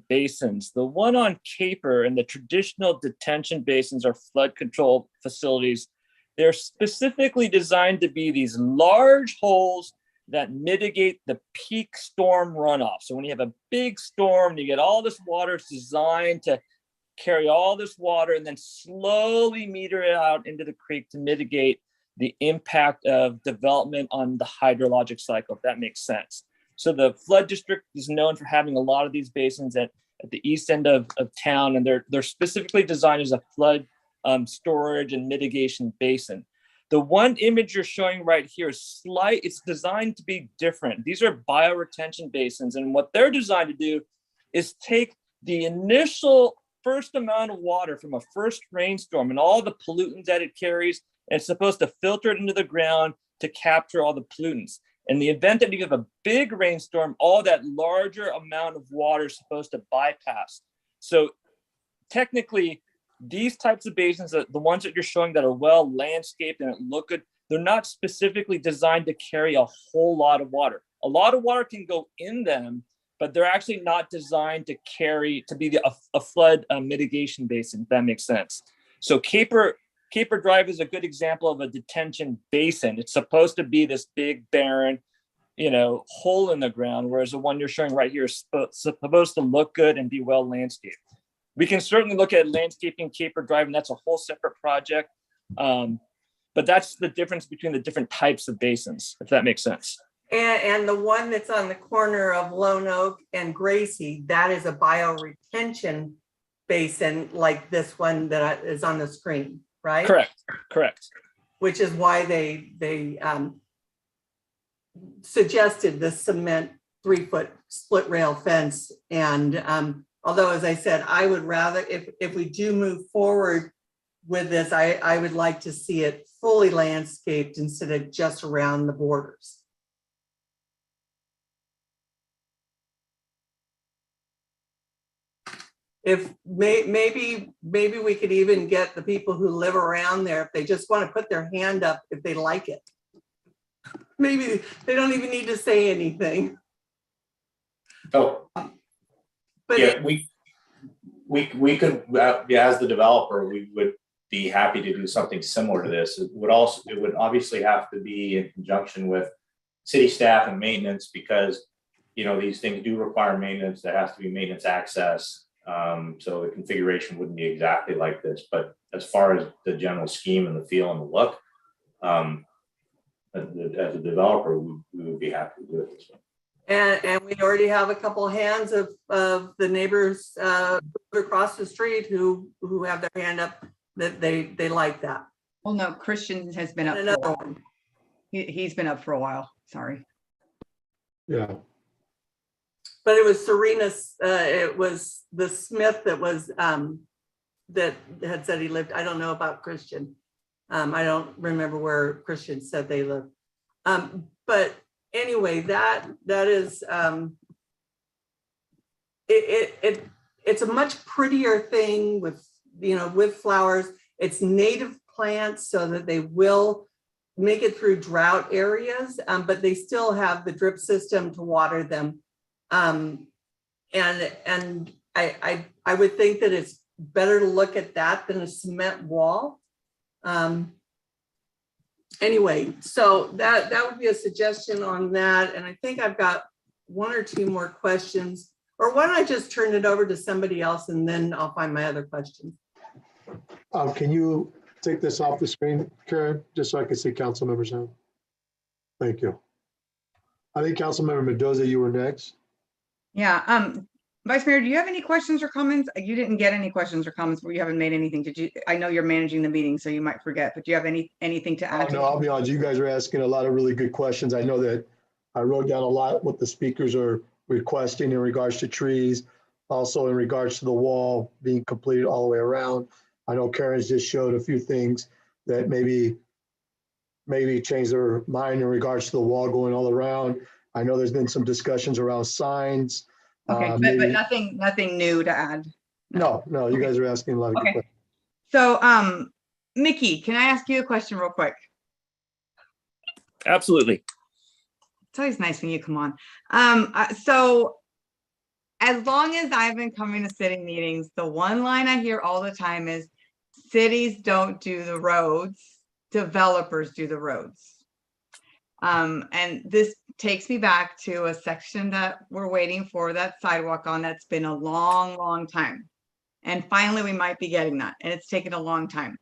basins. The one on Caper and the traditional detention basins are flood control facilities. They're specifically designed to be these large holes that mitigate the peak storm runoff. So when you have a big storm, you get all this water, it's designed to carry all this water and then slowly meter it out into the creek to mitigate the impact of development on the hydrologic cycle, if that makes sense. So the flood district is known for having a lot of these basins at the east end of town, and they're specifically designed as a flood storage and mitigation basin. The one image you're showing right here is it's designed to be different. These are bioretention basins, and what they're designed to do is take the initial first amount of water from a first rainstorm and all the pollutants that it carries, and it's supposed to filter it into the ground to capture all the pollutants. In the event that you have a big rainstorm, all that larger amount of water is supposed to bypass. So technically, these types of basins, the ones that you're showing that are well landscaped and look good, they're not specifically designed to carry a whole lot of water. A lot of water can go in them, but they're actually not designed to be a flood mitigation basin, if that makes sense. So Caper Drive is a good example of a detention basin. It's supposed to be this big, barren, hole in the ground, whereas the one you're showing right here is supposed to look good and be well landscaped. We can certainly look at landscaping Caper Drive, and that's a whole separate project. But that's the difference between the different types of basins, if that makes sense. And the one that's on the corner of Lone Oak and Gracie, that is a bioretention basin like this one that is on the screen, right? Correct. Which is why they suggested the cement 3-foot split rail fence. And although, as I said, I would rather, if we do move forward with this, I would like to see it fully landscaped instead of just around the borders. If maybe we could even get the people who live around there, if they just want to put their hand up, if they like it. Maybe they don't even need to say anything. Oh, but yeah, we could, as the developer, we would be happy to do something similar to this. It would obviously have to be in conjunction with city staff and maintenance, because these things do require maintenance. There has to be maintenance access. So the configuration wouldn't be exactly like this, but as far as the general scheme and the feel and the look, as a developer, we would be happy to do it this way. And we already have a couple hands of the neighbors across the street who have their hand up that they like that. Well, no, Christian has been up. Another one. He's been up for a while. Sorry. Yeah. But it was Serena's. It was the Smith that was that had said he lived. I don't know about Christian. I don't remember where Christian said they lived. But anyway, that is it's a much prettier thing with flowers. It's native plants so that they will make it through drought areas, but they still have the drip system to water them. And I would think that it's better to look at that than a cement wall. Anyway, so that would be a suggestion on that. And I think I've got one or two more questions, or why don't I just turn it over to somebody else and then I'll find my other questions. Can you take this off the screen, Karen, just so I can see council members now? Thank you. I think Councilmember Mendoza, you were next. Yeah, Vice Mayor, do you have any questions or comments? You didn't get any questions or comments where you haven't made anything. Did you? I know you're managing the meeting, so you might forget, but do you have anything to add? No, I'll be honest, you guys are asking a lot of really good questions. I know that I wrote down a lot what the speakers are requesting in regards to trees, also in regards to the wall being completed all the way around. I know Karen's just showed a few things that maybe change their mind in regards to the wall going all around. I know there's been some discussions around signs. Okay, but nothing new to add. No, you guys are asking a lot of good questions. So, Mickey, can I ask you a question real quick? Absolutely. It's always nice when you come on. So as long as I've been coming to city meetings, the one line I hear all the time is cities don't do the roads, developers do the roads. And this takes me back to a section that we're waiting for that sidewalk on that's been a long time. And finally, we might be getting that. And it's taken a long time.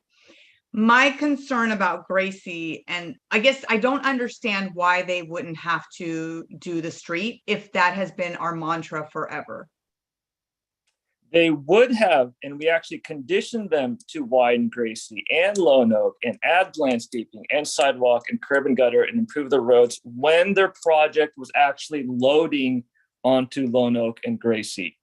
My concern about Gracie, and I guess I don't understand why they wouldn't have to do the street if that has been our mantra forever. They would have, and we actually conditioned them to widen Gracie and Lone Oak and add landscaping and sidewalk and curb and gutter and improve the roads when their project was actually loading onto Lone Oak and Gracie.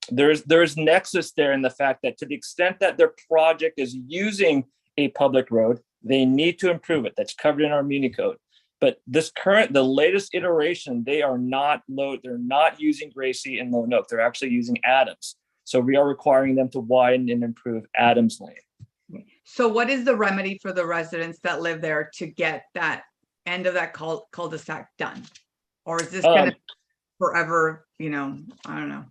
There's nexus there in the fact that to the extent that their project is using a public road, they need to improve it. That's covered in our Muni Code. But the latest iteration, they're not using Gracie and Lone Oak. They're actually using Adams. So we are requiring them to widen and improve Adams Lane. So what is the remedy for the residents that live there to get that end of that cul-de-sac done? Or is this going to forever, I don't know.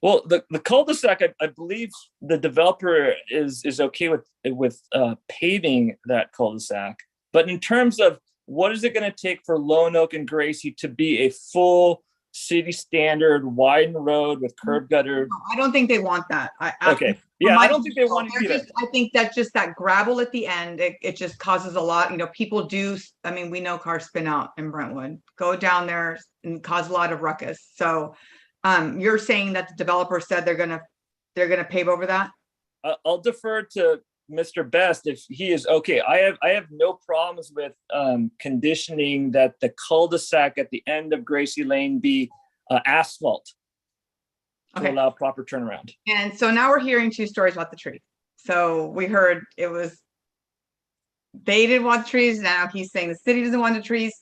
Well, the cul-de-sac, I believe the developer is okay with paving that cul-de-sac. But in terms of what is it going to take for Lone Oak and Gracie to be a full city standard widened road with curb gutter? I don't think they want that. Okay. Yeah, I don't think they want it either. I think that just that gravel at the end, it just causes a lot. People do. I mean, we know cars spin out in Brentwood. Go down there and cause a lot of ruckus. So, you're saying that the developer said they're gonna pave over that? I'll defer to Mr. Best if he is okay. I have no problems with conditioning that the cul-de-sac at the end of Gracie Lane be asphalt to allow proper turnaround. And so now we're hearing two stories about the tree. So we heard they didn't want the trees. Now he's saying the city doesn't want the trees.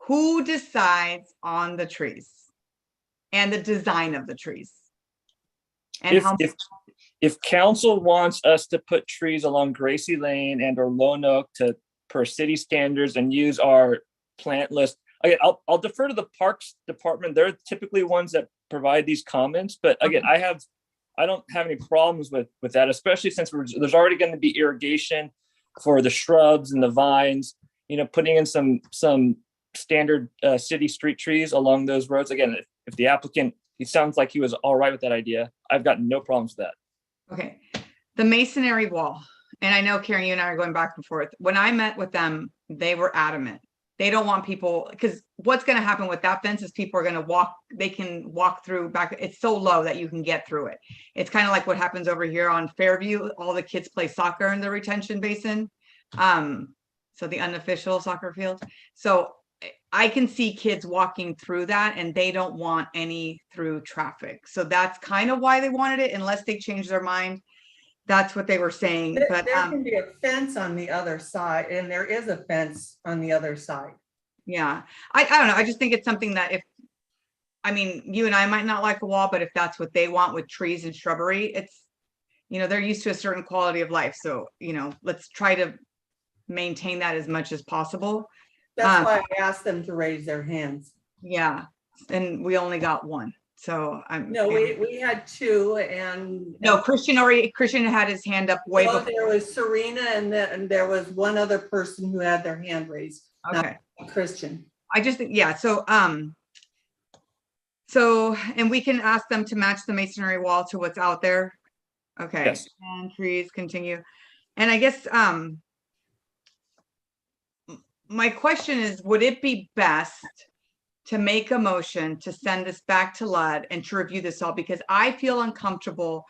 Who decides on the trees and the design of the trees? And if council wants us to put trees along Gracie Lane and or Lone Oak per city standards and use our plant list, again, I'll defer to the Parks Department. They're typically ones that provide these comments, but again, I don't have any problems with that, especially since there's already going to be irrigation for the shrubs and the vines. Putting in some standard city street trees along those roads. Again, if the applicant, he sounds like he was all right with that idea, I've got no problems with that. Okay, the masonry wall, and I know Karen, you and I are going back and forth. When I met with them, they were adamant. They don't want people, because what's going to happen with that fence is people are going to walk, they can walk through back. It's so low that you can get through it. It's kind of like what happens over here on Fairview. All the kids play soccer in the retention basin. So the unofficial soccer field. So I can see kids walking through that and they don't want any through traffic. So that's kind of why they wanted it, unless they change their mind. That's what they were saying. But there can be a fence on the other side, and there is a fence on the other side. Yeah, I don't know. I just think it's something that you and I might not like a wall, but if that's what they want with trees and shrubbery, it's, they're used to a certain quality of life. So, let's try to maintain that as much as possible. That's why I asked them to raise their hands. Yeah, and we only got one. So we had two, and no, Christian had his hand up way before. There was Serena, and there was one other person who had their hand raised. Okay, Christian. I just think, yeah. So and we can ask them to match the masonry wall to what's out there. Okay, yes. And trees continue, and I guess my question is, would it be best to make a motion to send this back to LUD and to review this all? Because I feel uncomfortable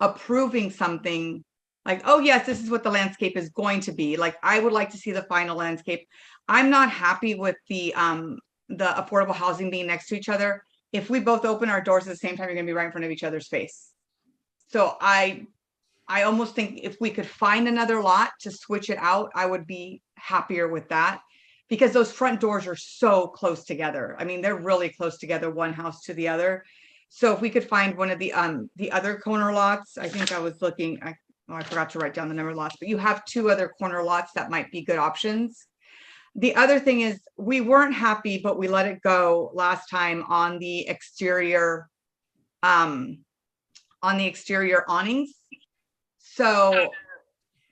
approving something like, oh yes, this is what the landscape is going to be. Like, I would like to see the final landscape. I'm not happy with the affordable housing being next to each other. If we both open our doors at the same time, you're gonna be right in front of each other's face. So I almost think if we could find another lot to switch it out, I would be happier with that, because those front doors are so close together. I mean, they're really close together, one house to the other. So if we could find one of the other corner lots, I think I was looking, I forgot to write down the number of lots, but you have two other corner lots that might be good options. The other thing is, we weren't happy, but we let it go last time on the exterior awnings. So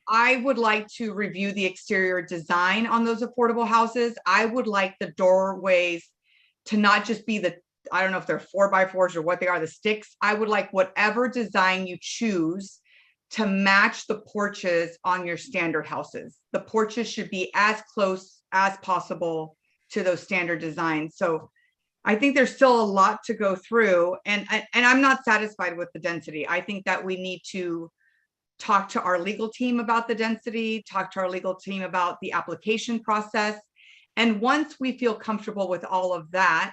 I would like to review the exterior design on those affordable houses. I would like the doorways to not just be I don't know if they're 4x4s or what they are, the sticks. I would like whatever design you choose to match the porches on your standard houses. The porches should be as close as possible to those standard designs. So I think there's still a lot to go through, and I'm not satisfied with the density. I think that we need to talk to our legal team about the density, talk to our legal team about the application process. And once we feel comfortable with all of that,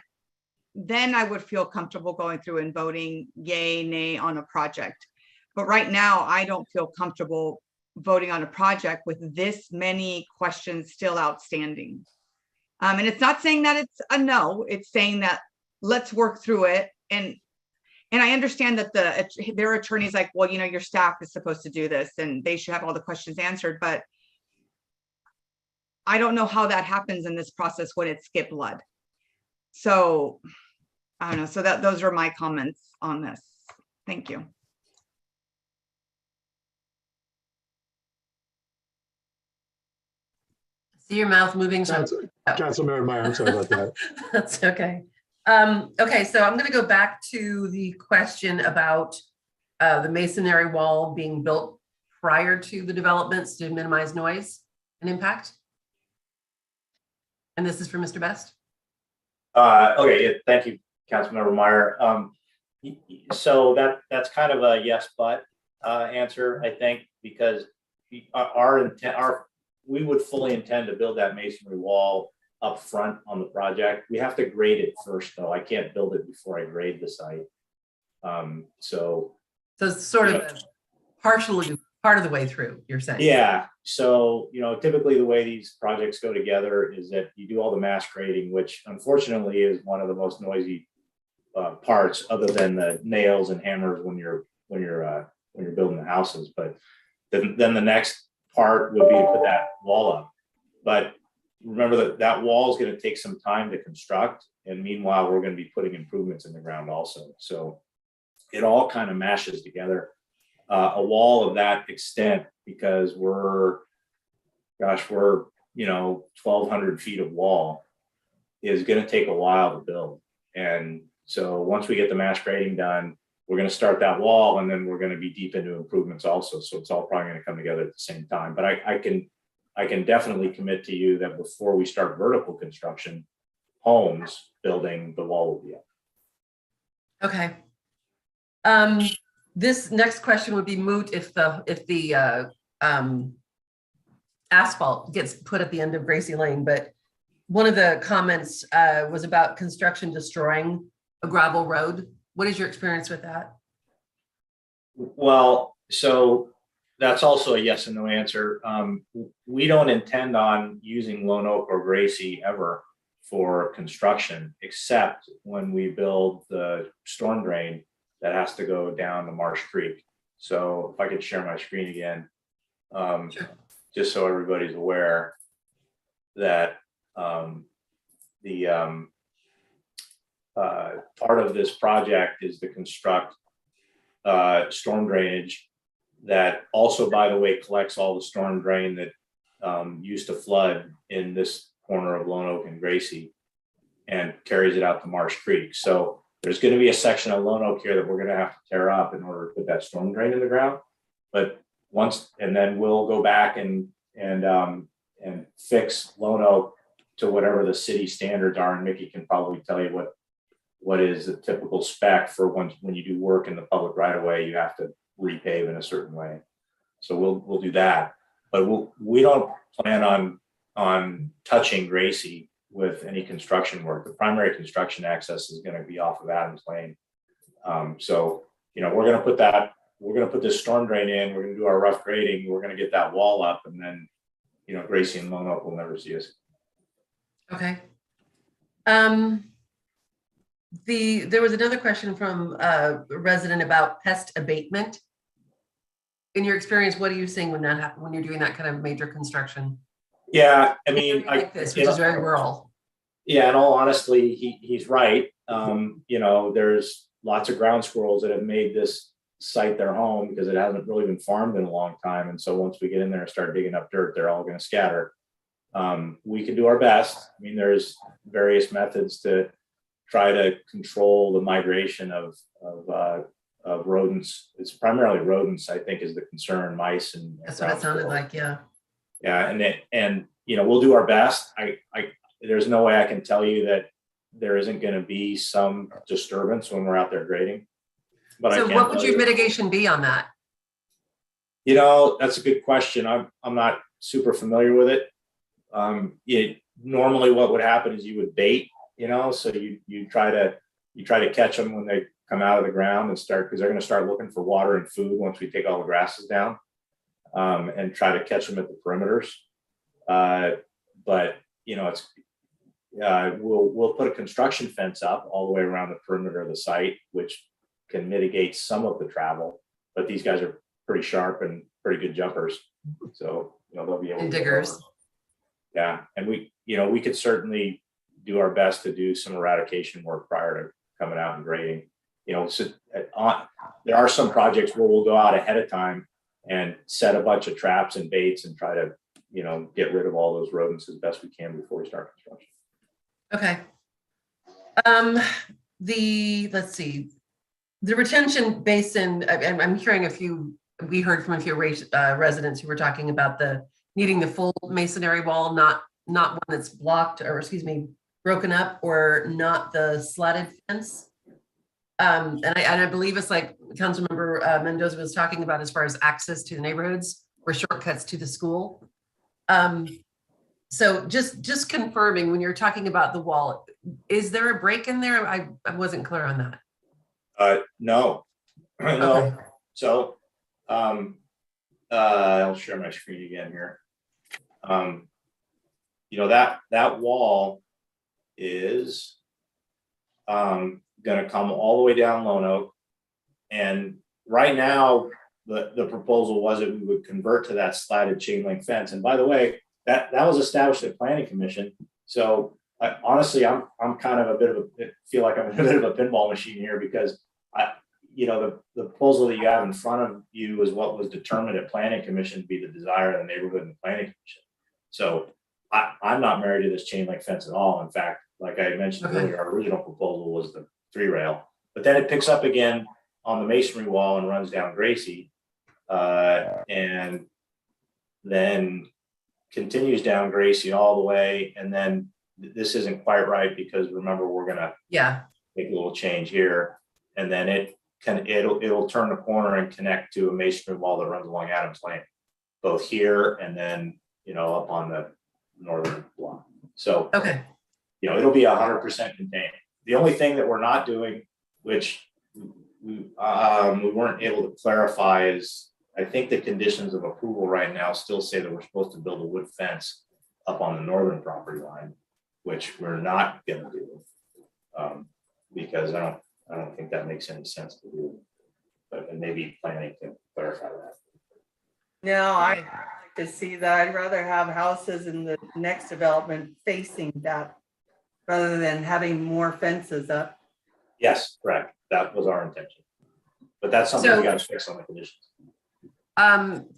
then I would feel comfortable going through and voting yay, nay on a project. But right now, I don't feel comfortable voting on a project with this many questions still outstanding. And it's not saying that it's a no, it's saying that let's work through it. And I understand that their attorney's like, well, you know, your staff is supposed to do this and they should have all the questions answered, but I don't know how that happens in this process when it's skip blood. So I don't know. So those are my comments on this. Thank you. See your mouth moving. Councilmember Meyer, I'm sorry about that. That's okay. Okay, so I'm going to go back to the question about the masonry wall being built prior to the developments to minimize noise and impact. And this is for Mr. Best. Okay, yeah, thank you, Councilmember Meyer. So that's kind of a yes, but answer, I think, because we would fully intend to build that masonry wall up front on the project. We have to grade it first, though. I can't build it before I grade the site. So it's sort of partially part of the way through, you're saying? Yeah. So, you know, typically the way these projects go together is that you do all the mass grading, which unfortunately is one of the most noisy parts, other than the nails and hammers when you're building the houses. But then the next part would be to put that wall up. But remember that wall is going to take some time to construct, and meanwhile we're going to be putting improvements in the ground also. So it all kind of mashes together. A wall of that extent, because we're 1,200 feet of wall, is going to take a while to build. And so once we get the mass grading done, we're going to start that wall, and then we're going to be deep into improvements also. So it's all probably going to come together at the same time. But I can definitely commit to you that before we start vertical construction, homes building, the wall will be up. Okay. This next question would be moot if the asphalt gets put at the end of Gracie Lane. But one of the comments was about construction destroying a gravel road. What is your experience with that? Well, so that's also a yes and no answer. We don't intend on using Lone Oak or Gracie ever for construction, except when we build the storm drain that has to go down to Marsh Creek. So if I could share my screen again, just so everybody's aware that part of this project is to construct storm drainage that also, by the way, collects all the storm drain that used to flood in this corner of Lone Oak and Gracie and carries it out to Marsh Creek. So there's going to be a section of Lone Oak here that we're going to have to tear up in order to put that storm drain in the ground. But and then we'll go back and fix Lone Oak to whatever the city standards are. And Mickey can probably tell you what is a typical spec for when you do work in the public right of way, you have to repave in a certain way. So we'll do that. But we don't plan on touching Gracie with any construction work. The primary construction access is going to be off of Adams Lane. So, you know, we're going to put this storm drain in, we're going to do our rough grading, we're going to get that wall up, and then, you know, Gracie and Lone Oak will never see us. Okay. There was another question from a resident about pest abatement. In your experience, what are you seeing when that happens, when you're doing that kind of major construction? Yeah, I mean, like this, which is very rural. Yeah, in all honesty, he's right. You know, there's lots of ground squirrels that have made this site their home because it hasn't really been farmed in a long time. And so once we get in there and start digging up dirt, they're all going to scatter. We can do our best. I mean, there's various methods to try to control the migration of of rodents. It's primarily rodents, I think, is the concern, mice and That's what it sounded like, yeah. Yeah, and you know, we'll do our best. There's no way I can tell you that there isn't going to be some disturbance when we're out there grading. But so what would your mitigation be on that? You know, that's a good question. I'm not super familiar with it. Normally what would happen is you would bait, you know, so you try to catch them when they come out of the ground and start, because they're going to start looking for water and food once we take all the grasses down, and try to catch them at the perimeters. But you know, it's we'll put a construction fence up all the way around the perimeter of the site, which can mitigate some of the travel. But these guys are pretty sharp and pretty good jumpers, so you know they'll be able to diggers. Yeah, and we could certainly do our best to do some eradication work prior to coming out and grading. You know, so there are some projects where we'll go out ahead of time and set a bunch of traps and baits and try to, you know, get rid of all those rodents as best we can before we start construction. Okay. Let's see, the retention basin, I'm hearing we heard from a few residents who were talking about needing the full masonry wall, not one that's blocked, or excuse me, broken up, or not the slatted fence. And I believe it's like Council Member Mendoza was talking about as far as access to the neighborhoods or shortcuts to the school. So just confirming, when you're talking about the wall, is there a break in there? I wasn't clear on that. No, no. Okay. So I'll share my screen again here. You know, that wall is going to come all the way down Lone Oak, and right now the proposal was that we would convert to that slatted chain link fence. And by the way, that was established at Planning Commission. So honestly, I'm kind of feel like I'm a bit of a pinball machine here, because you know, the proposal that you have in front of you is what was determined at Planning Commission to be the desire of the neighborhood and Planning Commission. So I'm not married to this chain link fence at all. In fact, like I mentioned earlier, our original proposal was the 3-rail, but then it picks up again on the masonry wall and runs down Gracie, and then continues down Gracie all the way. And then this isn't quite right, because remember, we're gonna make a little change here, and then it'll turn the corner and connect to a masonry wall that runs along Adams Lane, both here and then, you know, up on the northern block. So you know, it'll be 100% contained. The only thing that we're not doing, which we weren't able to clarify, is I think the conditions of approval right now still say that we're supposed to build a wood fence up on the northern property line, which we're not going to do, because I don't think that makes any sense to do. But maybe planning can clarify that. No, I like to see that. I'd rather have houses in the next development facing that, rather than having more fences up. Yes, correct. That was our intention. But that's something we got to fix on the conditions.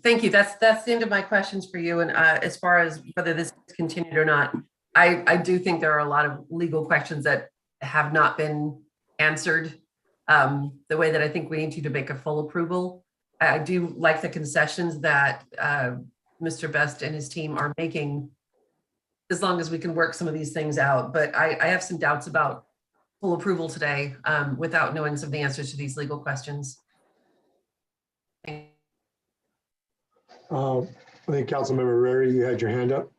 Thank you. That's the end of my questions for you. And as far as whether this is continued or not, I do think there are a lot of legal questions that have not been answered the way that I think we need to make a full approval. I do like the concessions that Mr. Best and his team are making, as long as we can work some of these things out. But I have some doubts about full approval today without knowing some of the answers to these legal questions. I think Council Member Rarey, you had your hand up.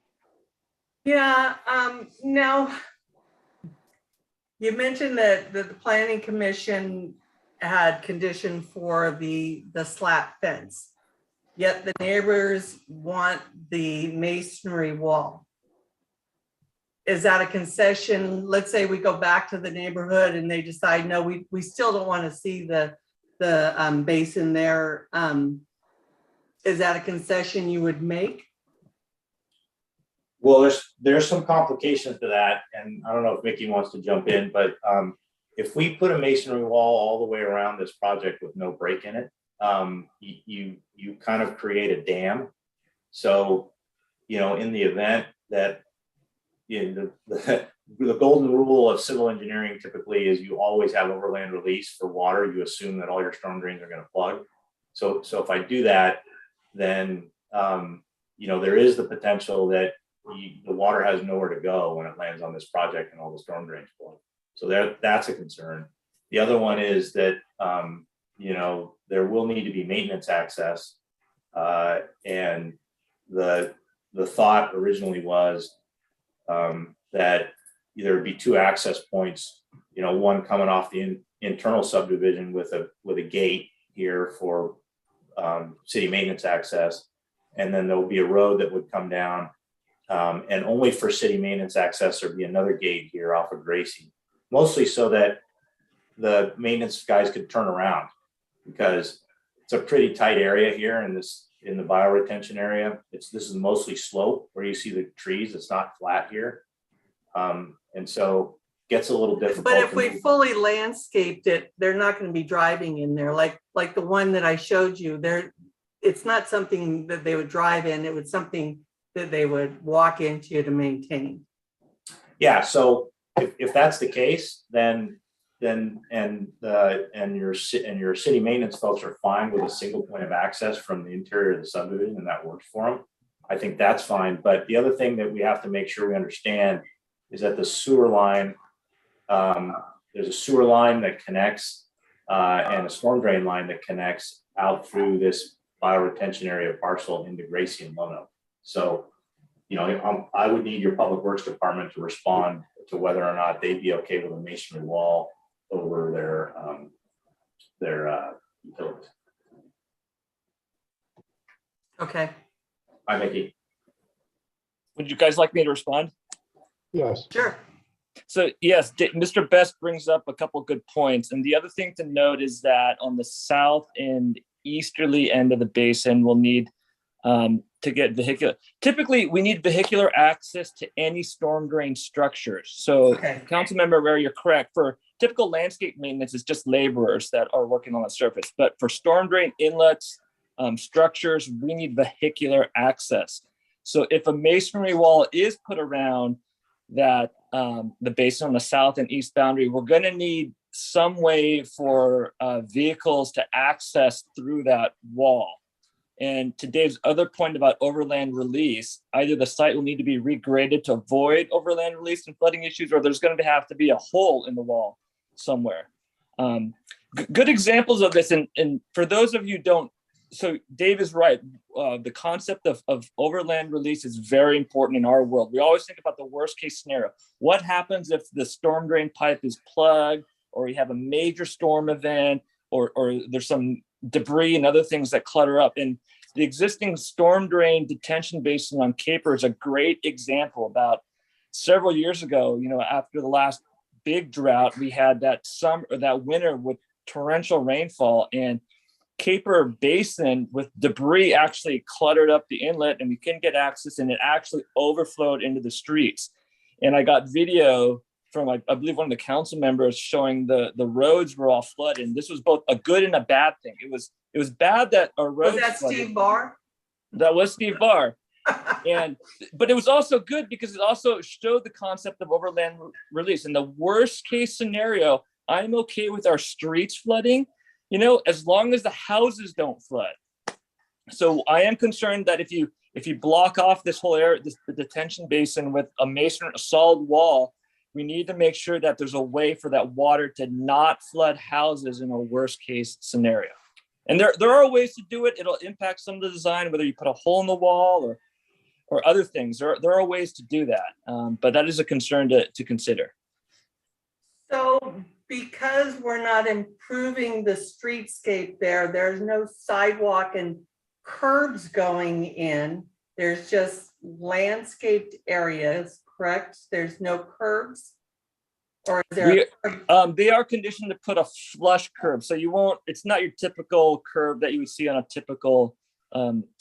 Yeah, now you mentioned that the Planning Commission had conditioned for the slat fence, yet the neighbors want the masonry wall. Is that a concession? Let's say we go back to the neighborhood and they decide, no, we still don't want to see the basin there. Is that a concession you would make? Well, there's some complications to that, and I don't know if Mickey wants to jump in, but if we put a masonry wall all the way around this project with no break in it, you kind of create a dam. So, you know, in the event that the golden rule of civil engineering typically is you always have overland release for water. You assume that all your storm drains are going to plug. So if I do that, then there is the potential that the water has nowhere to go when it lands on this project and all the storm drains plug. So that's a concern. The other one is that there will need to be maintenance access, and the thought originally was that there would be two access points, one coming off the internal subdivision with a gate here for city maintenance access, and then there will be a road that would come down, and only for city maintenance access there'd be another gate here off of Gracie, mostly so that the maintenance guys could turn around, because it's a pretty tight area here in the bioretention area. This is mostly slope where you see the trees. It's not flat here. And so gets a little difficult. But if we fully landscaped it, they're not going to be driving in there. Like the one that I showed you there, it's not something that they would drive in. It was something that they would walk into to maintain. Yeah. So if that's the case, then your city maintenance folks are fine with a single point of access from the interior of the subdivision, and that works for them. I think that's fine. But the other thing that we have to make sure we understand is that the sewer line, there's a sewer line that connects and a storm drain line that connects out through this bioretention area parcel into Gracie and Lono. So, I would need your public works department to respond to whether or not they'd be okay with a masonry wall over their utilities. Okay. Hi, Mickey. Would you guys like me to respond? Yes. Sure. So yes, Mr. Best brings up a couple of good points. And the other thing to note is that on the south and easterly end of the basin, we'll need to get vehicular. Typically, we need vehicular access to any storm drain structures. So Council Member Rarey, you're correct. For typical landscape maintenance, it's just laborers that are working on the surface. But for storm drain inlets, structures, we need vehicular access. So if a masonry wall is put around that the basin on the south and east boundary, we're going to need some way for vehicles to access through that wall. And to Dave's other point about overland release, either the site will need to be regraded to avoid overland release and flooding issues, or there's going to have to be a hole in the wall somewhere. Good examples of this, and for those of you who don't, so Dave is right. The concept of overland release is very important in our world. We always think about the worst case scenario. What happens if the storm drain pipe is plugged, or you have a major storm event, or there's some debris and other things that clutter up? And the existing storm drain detention basin on Caper is a great example. About several years ago, after the last big drought, we had that winter with torrential rainfall, and Caper Basin with debris actually cluttered up the inlet, and we couldn't get access, and it actually overflowed into the streets. And I got video from, I believe, one of the council members showing the roads were all flooded. And this was both a good and a bad thing. It was bad that our roads. Was that flooded. Steve Barr? That was Steve Barr. But it was also good because it also showed the concept of overland release. In the worst case scenario, I'm okay with our streets flooding, as long as the houses don't flood. So I am concerned that if you block off this whole area, the detention basin with a solid wall, we need to make sure that there's a way for that water to not flood houses in a worst case scenario. And there are ways to do it. It'll impact some of the design, whether you put a hole in the wall or other things. There are ways to do that, but that is a concern to consider. So because we're not improving the streetscape there's no sidewalk and curbs going in. There's just landscaped areas, correct? There's no curbs? Or is there they are conditioned to put a flush curb. So it's not your typical curb that you would see on a typical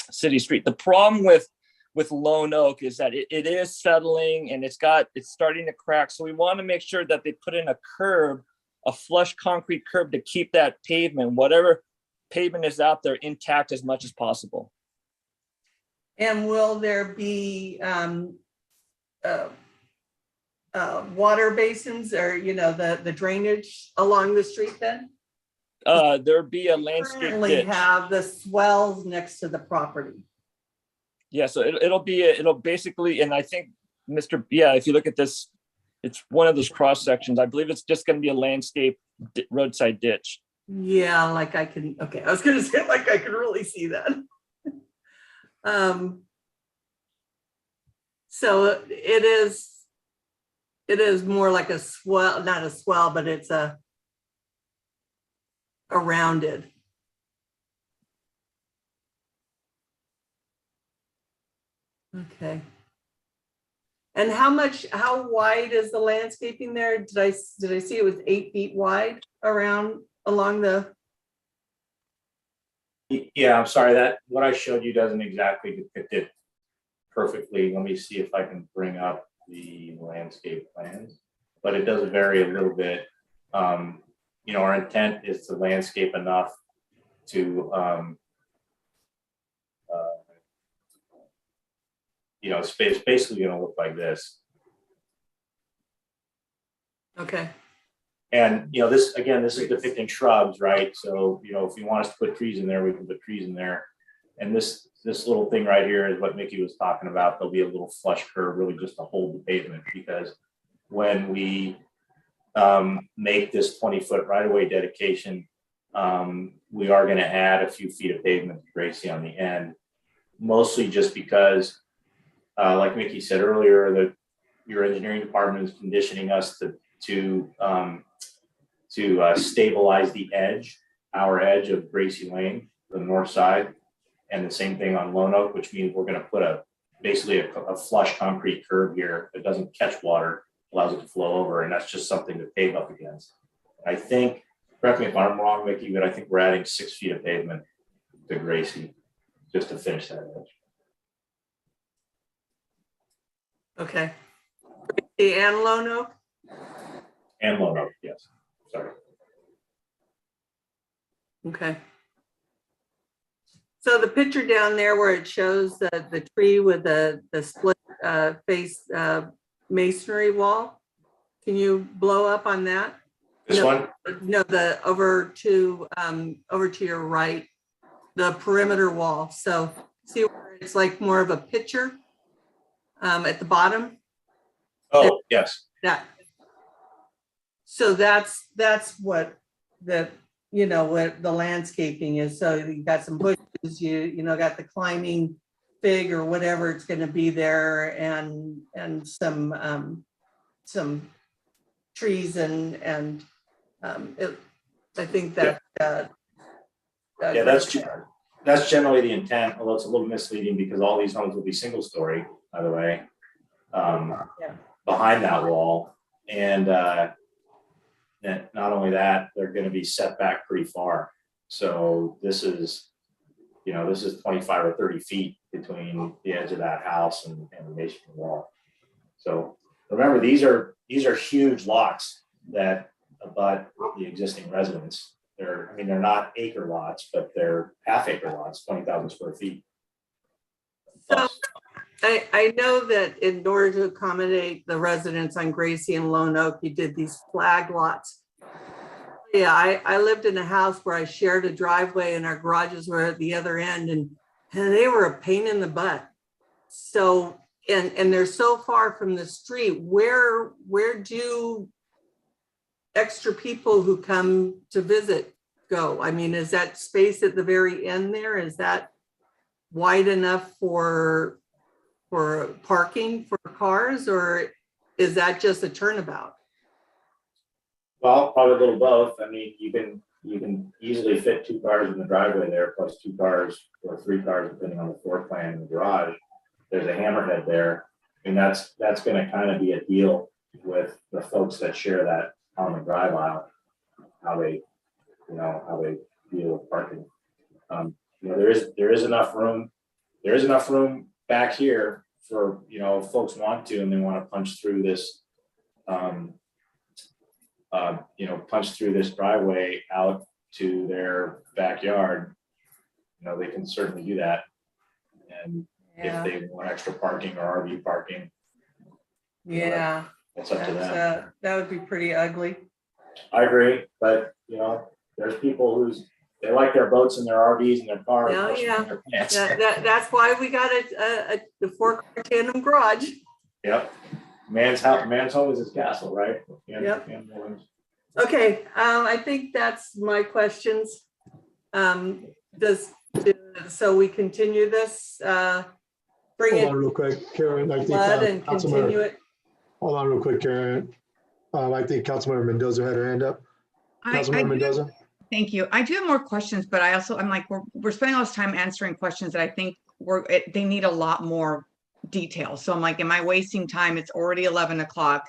city street. The problem with Lone Oak is that it is settling and it's starting to crack. So we want to make sure that they put in a curb, a flush concrete curb, to keep that pavement, whatever pavement is out there, intact as much as possible. And will there be water basins or, you know, the drainage along the street then? There'd be a landscape Currently ditch. have the swells next to the property. Yeah, so it'll basically, and I think if you look at this, it's one of those cross sections. I believe it's just going to be a landscape roadside ditch. Yeah, like I can, okay, I was gonna say like I can really see that. So it is more like a swell, not a swell, but it's a rounded. Okay. And how wide is the landscaping there? Did I see it was 8 feet wide along the? Yeah, I'm sorry, that what I showed you doesn't exactly depict it perfectly. Let me see if I can bring up the landscape plans, but it does vary a little bit. You know, our intent is to landscape enough to, you know, it's basically going to look like this. Okay. And, you know, this is depicting shrubs, right? So, you know, if you want us to put trees in there, we can put trees in there. And this little thing right here is what Mickey was talking about. There'll be a little flush curve really just to hold the pavement, because when we make this 20-foot right-of-way dedication, we are going to add a few feet of pavement to Gracie on the end, mostly just because, like Mickey said earlier, that your engineering department is conditioning us to stabilize the edge, our edge of Gracie Lane, the north side, and the same thing on Lone Oak, which means we're going to put basically a flush concrete curb here that doesn't catch water, allows it to flow over, and that's just something to pave up against. I think, correct me if I'm wrong, Mickey, but I think we're adding 6 feet of pavement to Gracie just to finish that edge. Okay. And Lone Oak? And Lone Oak, yes. Sorry. Okay. So the picture down there where it shows the tree with the split face masonry wall, can you blow up on that? This one? No, over to your right, the perimeter wall. So see where it's like more of a picture at the bottom? Oh, yes. That. So that's what what the landscaping is. So you got some bushes, you got the climbing fig or whatever it's going to be there, and some trees and I think that yeah, that's generally the intent, although it's a little misleading because all these homes will be single story, by the way, behind that wall. And not only that, they're going to be set back pretty far. So this is 25 or 30 feet between the edge of that house and the masonry wall. So remember, these are huge lots that abut the existing residents. They're not acre lots, but they're half-acre lots, 20,000 square feet. So I know that in order to accommodate the residents on Gracie and Lone Oak, you did these flag lots. Yeah, I lived in a house where I shared a driveway and our garages were at the other end, and they were a pain in the butt. So, and they're so far from the street. Where do extra people who come to visit go? I mean, is that space at the very end there? Is that wide enough for parking for cars, or is that just a turnabout? Well, probably a little both. I mean, you can easily fit 2 cars in the driveway there, plus 2 cars or 3 cars, depending on the floor plan in the garage. There's a hammerhead there. And that's going to kind of be a deal with the folks that share that common drive aisle, how they deal with parking. There is enough room. There is enough room back here for, if folks want to, and they want to punch through this, punch through this driveway out to their backyard. They can certainly do that. And if they want extra parking or RV parking. Yeah. It's up to them. That would be pretty ugly. I agree, but you know, there's people they like their boats and their RVs and their cars. Oh, yeah. Their plants. That's why we got the 4-car tandem garage. Yep. Man's home is his castle, right? Yep. Okay, I think that's my questions. So we continue this, bring Hold it on real quick, Karen. I think blood and continue Councilmember, it. hold on real quick, Karen. I think Councilmember Mendoza had her hand up. Councilmember Mendoza? Thank you. I do have more questions, but I'm like, we're spending all this time answering questions that I think they need a lot more detail. So I'm like, am I wasting time? It's already 11 o'clock.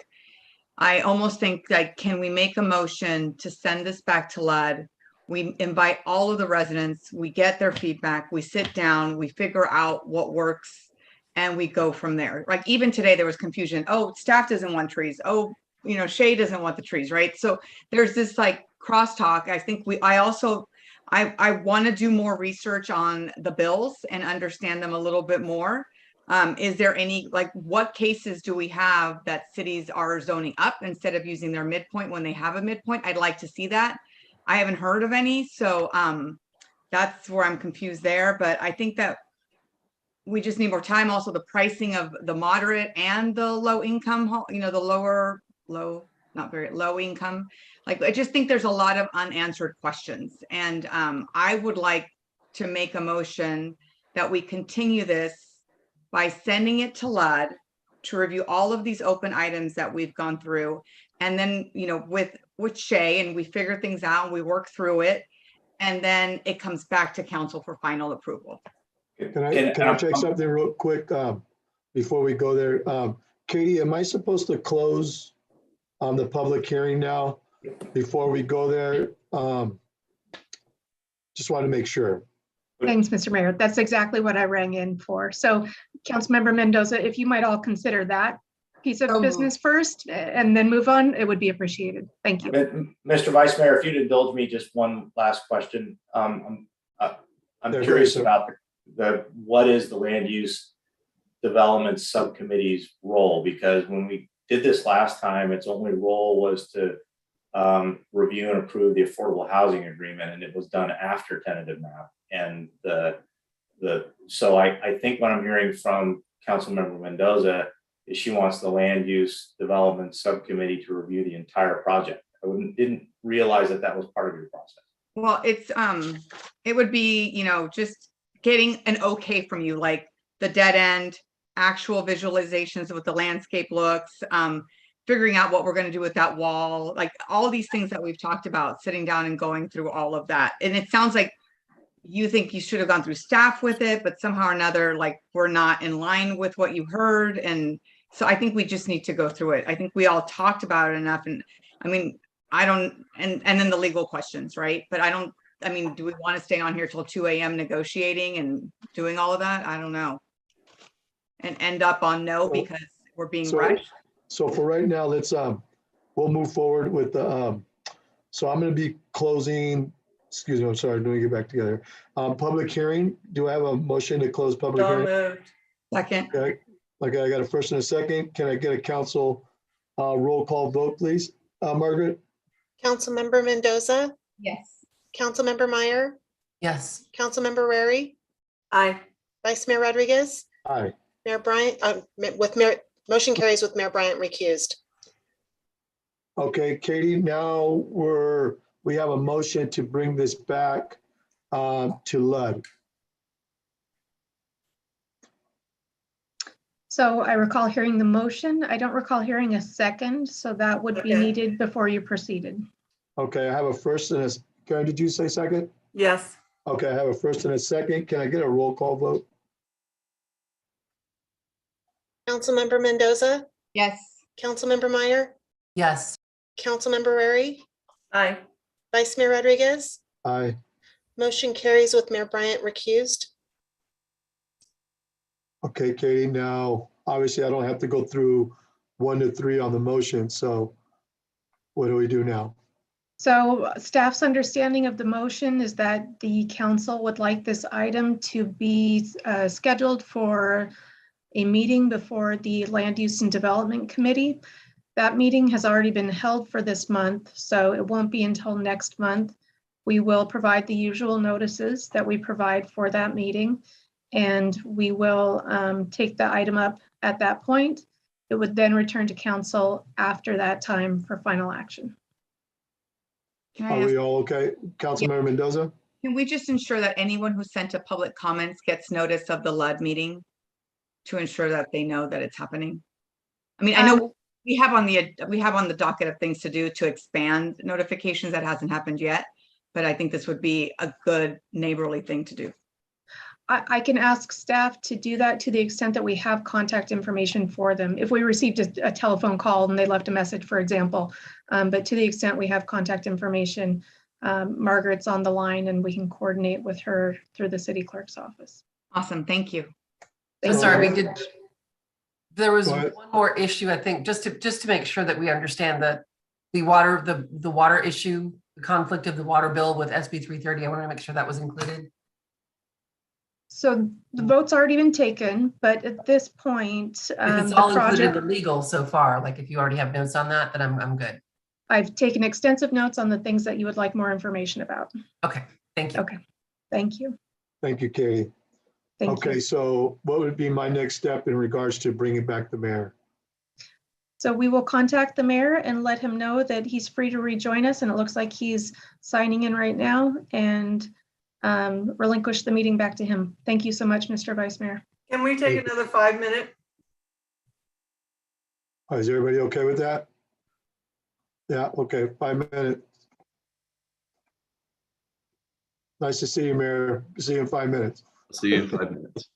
I almost think like, can we make a motion to send this back to LUD? We invite all of the residents, we get their feedback, we sit down, we figure out what works, and we go from there. Like even today there was confusion. Oh, staff doesn't want trees. Oh, you know, Shay doesn't want the trees, right? So there's this like crosstalk. I think I want to do more research on the bills and understand them a little bit more. Is there any, like, what cases do we have that cities are zoning up instead of using their midpoint when they have a midpoint? I'd like to see that. I haven't heard of any, so that's where I'm confused there. But I think that we just need more time. Also, the pricing of the moderate and the low income, you know, the not very low income. Like, I just think there's a lot of unanswered questions. And I would like to make a motion that we continue this by sending it to LUD to review all of these open items that we've gone through. And then, you know, with Shay, and we figure things out, we work through it, and then it comes back to council for final approval. Can I check something real quick before we go there? Katie, am I supposed to close the public hearing now before we go there? Just want to make sure. Thanks, Mr. Mayor. That's exactly what I rang in for. So Councilmember Mendoza, if you might all consider that piece of business first and then move on, it would be appreciated. Thank you. Mr. Vice Mayor, if you'd indulge me just one last question. I'm curious about what is the land use development subcommittee's role? Because when we did this last time, its only role was to review and approve the affordable housing agreement, and it was done after tentative map. And so I think what I'm hearing from Councilmember Mendoza is she wants the land use development subcommittee to review the entire project. I didn't realize that was part of your process. Well, it's it would be, you know, just getting an okay from you, like the dead end, actual visualizations of what the landscape looks, figuring out what we're going to do with that wall, like all these things that we've talked about, sitting down and going through all of that. And it sounds like you think you should have gone through staff with it, but somehow or another, like we're not in line with what you heard. And so I think we just need to go through it. I think we all talked about it enough. And I mean, and then the legal questions, right? But I mean, do we want to stay on here till 2 a.m. negotiating and doing all of that? I don't know. And end up on no because we're being rushed. So for right now, let's we'll move forward with the so I'm going to be closing, excuse me, I'm sorry, let me get back together. Public hearing. Do I have a motion to close public hearing? Moved. Second. Okay, I got a first and a second. Can I get a council roll call vote, please? Margaret? Councilmember Mendoza? Yes. Councilmember Meyer? Yes. Councilmember Rarey? Aye. Vice Mayor Rodriguez? Aye. Mayor Bryant, motion carries with Mayor Bryant recused. Okay, Katie, now we have a motion to bring this back to LUD. So I recall hearing the motion. I don't recall hearing a second, so that would be needed before you proceeded. Okay, I have a first and a, Karen, did you say second? Yes. Okay, I have a first and a second. Can I get a roll call vote? Councilmember Mendoza? Yes. Councilmember Meyer? Yes. Councilmember Rarey? Aye. Vice Mayor Rodriguez? Aye. Motion carries with Mayor Bryant recused. Okay, Katie, now, obviously I don't have to go through 1 to 3 on the motion, so what do we do now? So staff's understanding of the motion is that the council would like this item to be scheduled for a meeting before the Land Use and Development Committee. That meeting has already been held for this month, so it won't be until next month. We will provide the usual notices that we provide for that meeting, and we will take the item up at that point. It would then return to council after that time for final action. Are we all okay? Councilmember Mendoza? Can we just ensure that anyone who sent a public comments gets notice of the LUD meeting to ensure that they know that it's happening? I mean, I know we have on the docket of things to do to expand notifications. That hasn't happened yet, but I think this would be a good neighborly thing to do. I can ask staff to do that to the extent that we have contact information for them. If we received a telephone call and they left a message, for example, but to the extent we have contact information, Margaret's on the line and we can coordinate with her through the city clerk's office. Awesome, thank you. I'm sorry, there was one more issue, I think, just to make sure that we understand that the water issue, the conflict of the water bill with SB 330, I want to make sure that was included. So the vote's already been taken, but at this point, if it's all included in the legal so far, like if you already have notes on that, then I'm good. I've taken extensive notes on the things that you would like more information about. Okay, thank you. Okay, thank you. Thank you, Katie. Okay, so what would be my next step in regards to bringing back the mayor? So we will contact the mayor and let him know that he's free to rejoin us, and it looks like he's signing in right now, and relinquish the meeting back to him. Thank you so much, Mr. Vice Mayor. Can we take another 5 minutes? Is everybody okay with that? Yeah, okay, 5 minutes. Nice to see you, Mayor. See you in 5 minutes. See you in 5 minutes.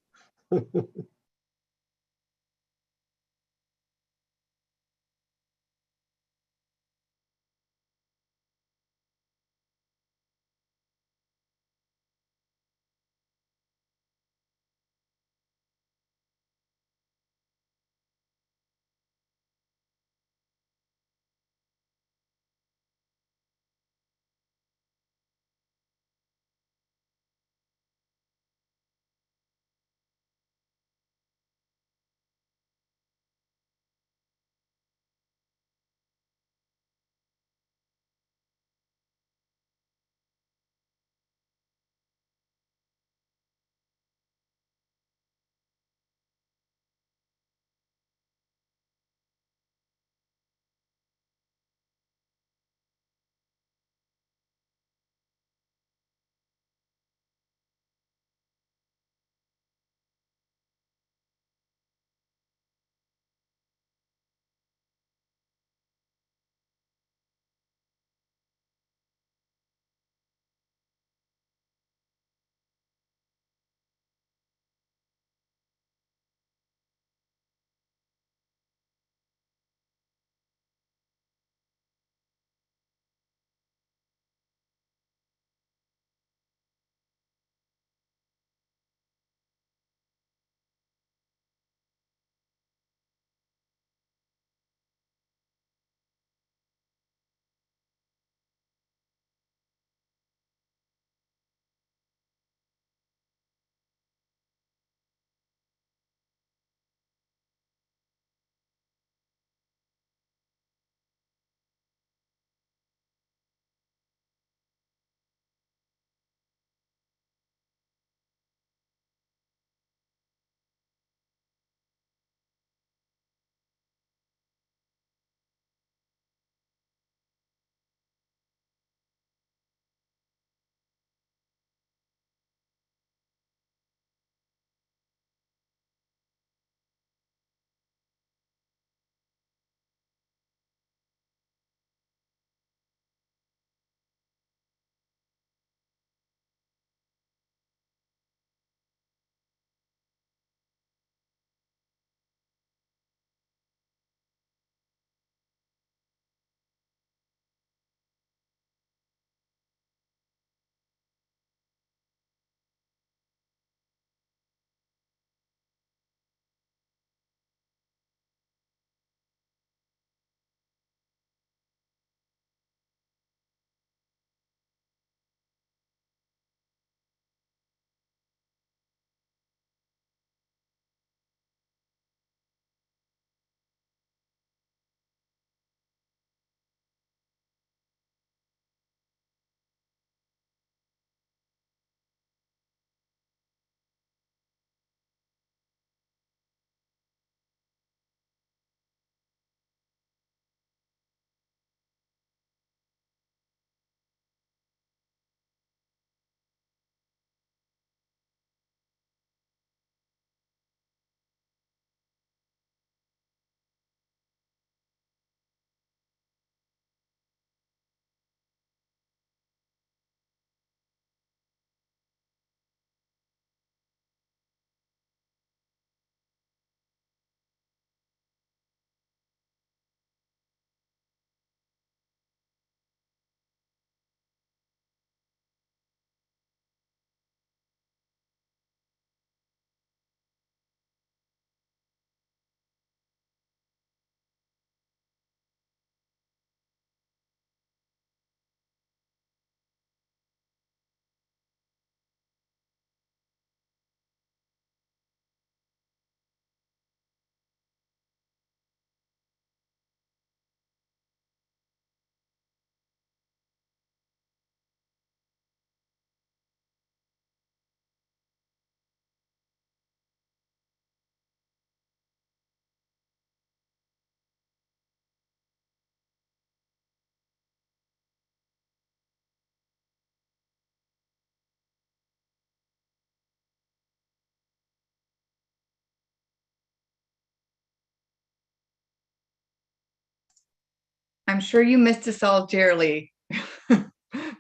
I'm sure you missed us all dearly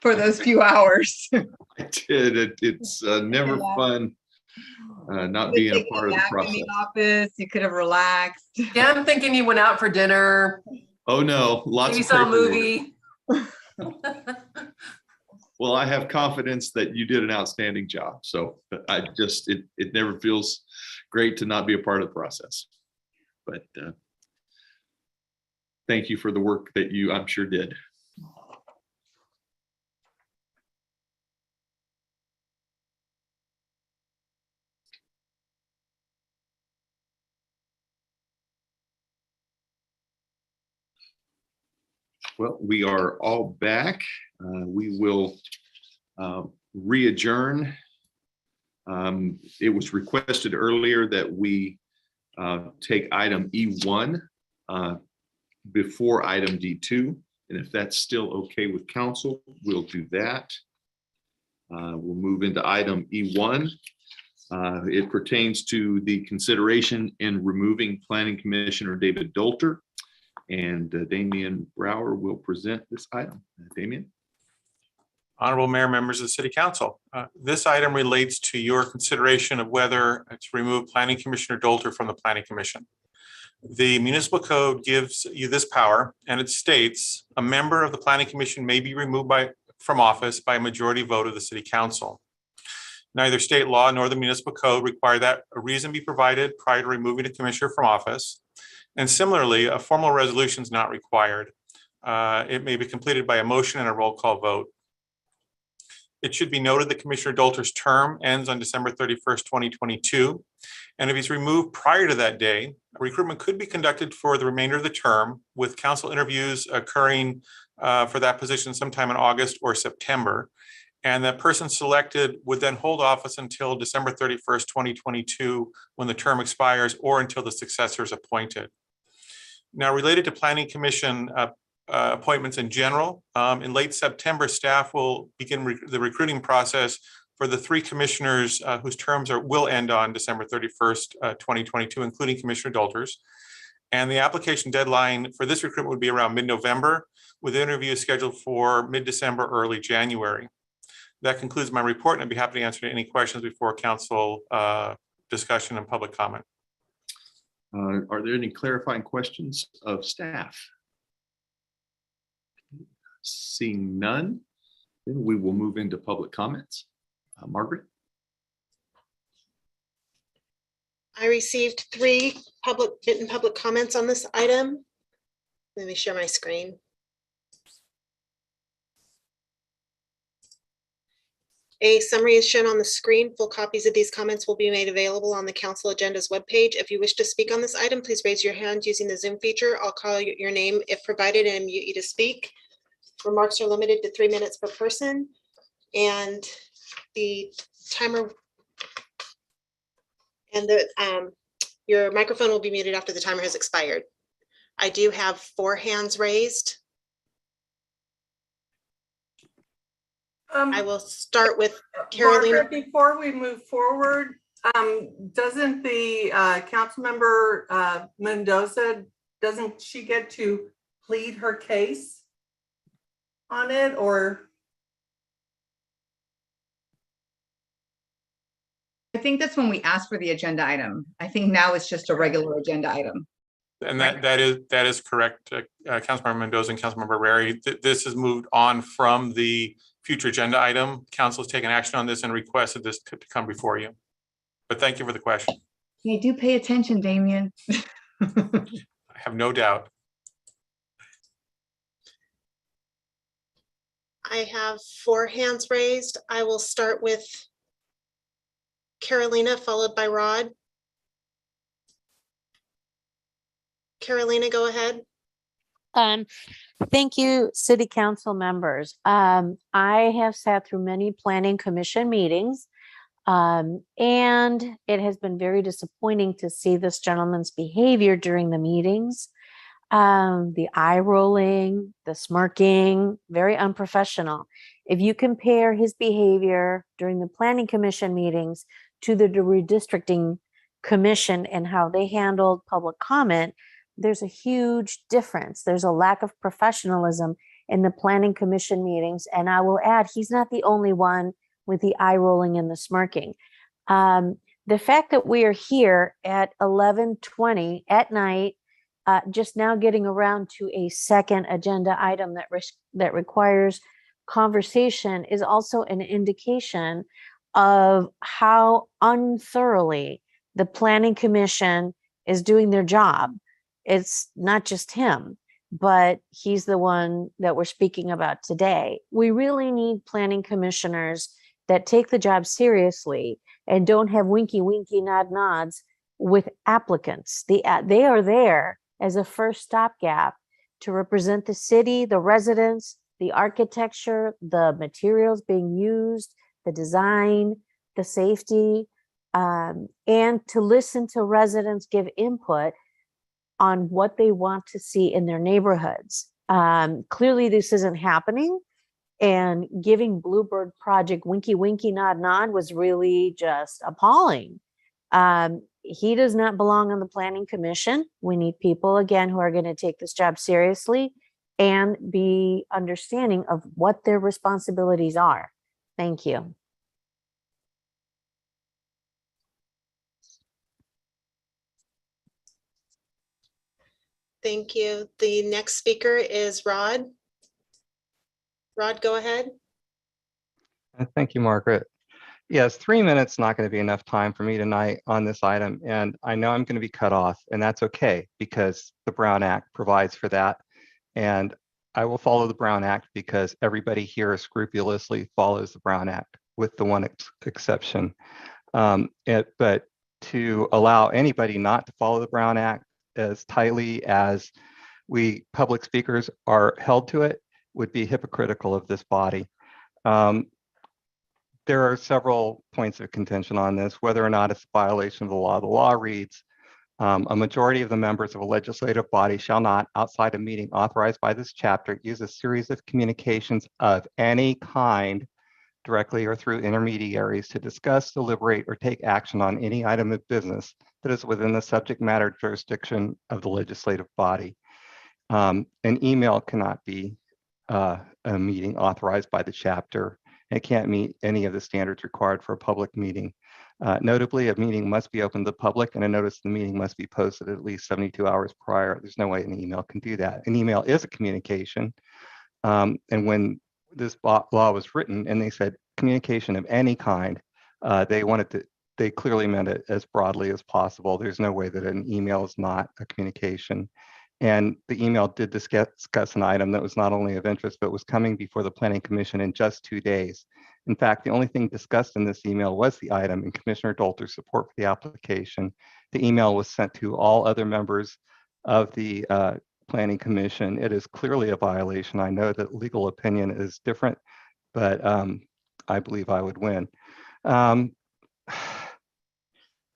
for those few hours. I did. It's never fun not being a part of the In process. the office, you could have relaxed. Yeah, I'm thinking you went out for dinner. Oh no, lots Maybe of saw a paperwork. movie. Well, I have confidence that you did an outstanding job. So I just, it never feels great to not be a part of the process. But thank you for the work that you, I'm sure, did. Well, we are all back. We will re-adjourn. It was requested earlier that we take item E1 before item D2. And if that's still okay with council, we'll do that. We'll move into item E1. It pertains to the consideration in removing Planning Commissioner David Dolter. And Damian Brower will present this item. Damian. Honorable Mayor, members of the City Council. This item relates to your consideration of whether to remove Planning Commissioner Dolter from the Planning Commission. The Municipal Code gives you this power, and it states a member of the Planning Commission may be removed from office by a majority vote of the City Council. Neither state law nor the Municipal Code require that a reason be provided prior to removing a commissioner from office. And similarly, a formal resolution is not required. It may be completed by a motion and a roll call vote. It should be noted that Commissioner Dolter's term ends on December 31st, 2022. And if he's removed prior to that day, recruitment could be conducted for the remainder of the term, with council interviews occurring for that position sometime in August or September. And that person selected would then hold office until December 31st, 2022, when the term expires, or until the successor is appointed. Now, related to Planning Commission appointments in general, in late September, staff will begin the recruiting process for the 3 commissioners whose terms will end on December 31st, 2022, including Commissioner Dolter's. And the application deadline for this recruitment would be around mid-November, with interviews scheduled for mid-December, early January. That concludes my report, and I'd be happy to answer any questions before council discussion and public comment. Are there any clarifying questions of staff? Seeing none, then we will move into public comments. Margaret? I received 3 written public comments on this item. Let me share my screen. A summary is shown on the screen. Full copies of these comments will be made available on the council agenda's webpage. If you wish to speak on this item, please raise your hand using the Zoom feature. I'll call your name if provided and mute you to speak. Remarks are limited to 3 minutes per person, and the timer and your microphone will be muted after the timer has expired. I do have 4 hands raised. I will start with Carolina. Margaret, before we move forward, doesn't the council member Mendoza, doesn't she get to plead her case on it, or? I think that's when we ask for the agenda item. I think now it's just a regular agenda item. And that is correct, Councilmember Mendoza and Councilmember Rarey. This has moved on from the future agenda item. Council has taken action on this and requested this to come before you. But thank you for the question. You do pay attention, Damian. I have no doubt. I have 4 hands raised. I will start with Carolina, followed by Rod. Carolina, go ahead. Thank you, City Council members. I have sat through many Planning Commission meetings, and it has been very disappointing to see this gentleman's behavior during the meetings. The eye rolling, the smirking, very unprofessional. If you compare his behavior during the Planning Commission meetings to the Redistricting Commission and how they handled public comment, there's a huge difference. There's a lack of professionalism in the planning commission meetings. And I will add, he's not the only one with the eye rolling and the smirking. The fact that we are here at 11:20 at night, just now getting around to a second agenda item that requires conversation is also an indication of how unthoroughly the planning commission is doing their job. It's not just him, but he's the one that we're speaking about today. We really need planning commissioners that take the job seriously and don't have winky, winky, nod, nods with applicants. They are there as a first stopgap to represent the city, the residents, the architecture, the materials being used, the design, the safety, and to listen to residents give input on what they want to see in their neighborhoods. Clearly, this isn't happening. And giving Bluebird Project winky, winky, nod, nod was really just appalling. He does not belong on the planning commission. We need people, again, who are going to take this job seriously and be understanding of what their responsibilities are. Thank you. Thank you. The next speaker is Rod. Rod, go ahead. Thank you, Margaret. Yes, 3 minutes not going to be enough time for me tonight on this item, and I know I'm going to be cut off, and that's okay because the Brown Act provides for that, and I will follow the Brown Act because everybody here scrupulously follows the Brown Act with the one exception. But to allow anybody not to follow the Brown Act as tightly as we public speakers are held to it would be hypocritical of this body. There are several points of contention on this, whether or not it's a violation of the law. The law reads, a majority of the members of a legislative body shall not, outside a meeting authorized by this chapter, use a series of communications of any kind, directly or through intermediaries, to discuss, deliberate, or take action on any item of business that is within the subject matter jurisdiction of the legislative body. An email cannot be a meeting authorized by the chapter. It can't meet any of the standards required for a public meeting. Notably, a meeting must be open to the public and a notice of the meeting must be posted at least 72 hours prior. There's no way an email can do that. An email is a communication. And when this law was written and they said communication of any kind, they clearly meant it as broadly as possible. There's no way that an email is not a communication. And the email did discuss an item that was not only of interest, but was coming before the Planning Commission in just 2 days. In fact, the only thing discussed in this email was the item and Commissioner Dolter's support for the application. The email was sent to all other members of the Planning Commission. It is clearly a violation. I know that legal opinion is different, but I believe I would win.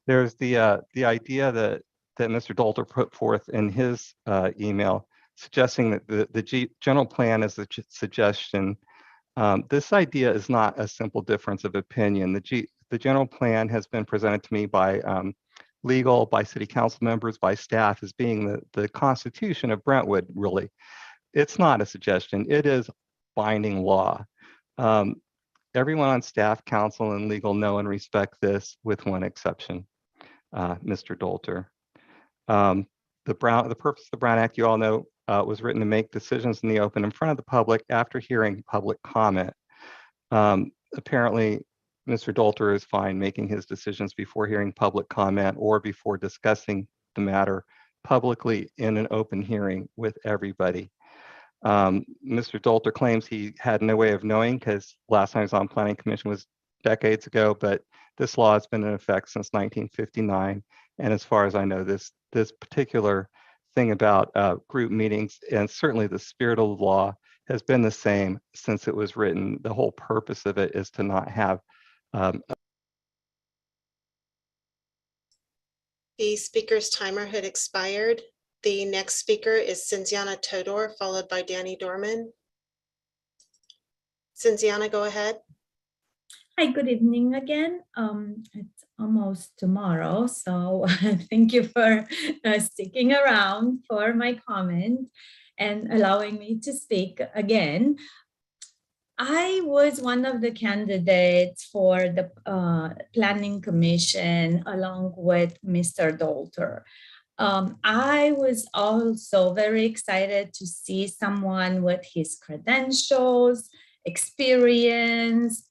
There's the idea that Mr. Dolter put forth in his email, suggesting that the general plan is a suggestion. This idea is not a simple difference of opinion. The general plan has been presented to me by legal, by city council members, by staff as being the constitution of Brentwood, really. It's not a suggestion, it is binding law. Everyone on staff, council, and legal know and respect this with one exception, Mr. Dolter. The purpose of the Brown Act, you all know, was written to make decisions in the open in front of the public after hearing public comment. Apparently, Mr. Dolter is fine making his decisions before hearing public comment or before discussing the matter publicly in an open hearing with everybody. Mr. Dolter claims he had no way of knowing because last time he was on Planning Commission was decades ago, but this law has been in effect since 1959. And as far as I know, this particular thing about group meetings and certainly the spirit of the law has been the same since it was written. The whole purpose of it is to not have The speaker's timer had expired. The next speaker is Cinziana Todor, followed by Danny Dorman. Cinziana, go ahead. Hi, good evening again. It's almost tomorrow, so thank you for sticking around for my comment and allowing me to speak again. I was one of the candidates for the Planning Commission along with Mr. Dolter. I was also very excited to see someone with his credentials, experience,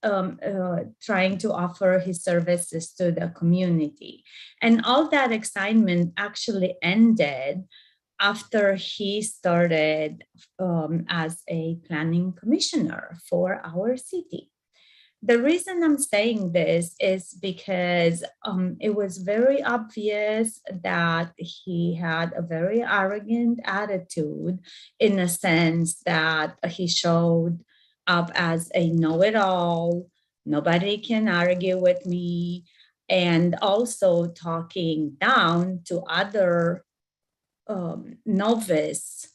trying to offer his services to the community. And all that excitement actually ended after he started as a planning commissioner for our city. The reason I'm saying this is because it was very obvious that he had a very arrogant attitude, in a sense that he showed up as a know-it-all, nobody can argue with me, and also talking down to other novice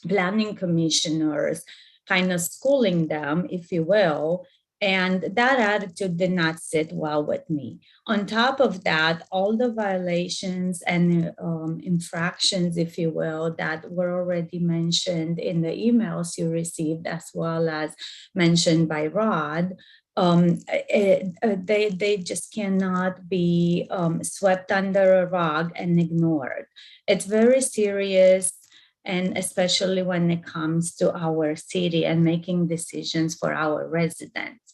planning commissioners, kind of schooling them, if you will. And that attitude did not sit well with me. On top of that, all the violations and infractions, if you will, that were already mentioned in the emails you received, as well as mentioned by Rod, they just cannot be swept under a rug and ignored. It's very serious, and especially when it comes to our city and making decisions for our residents.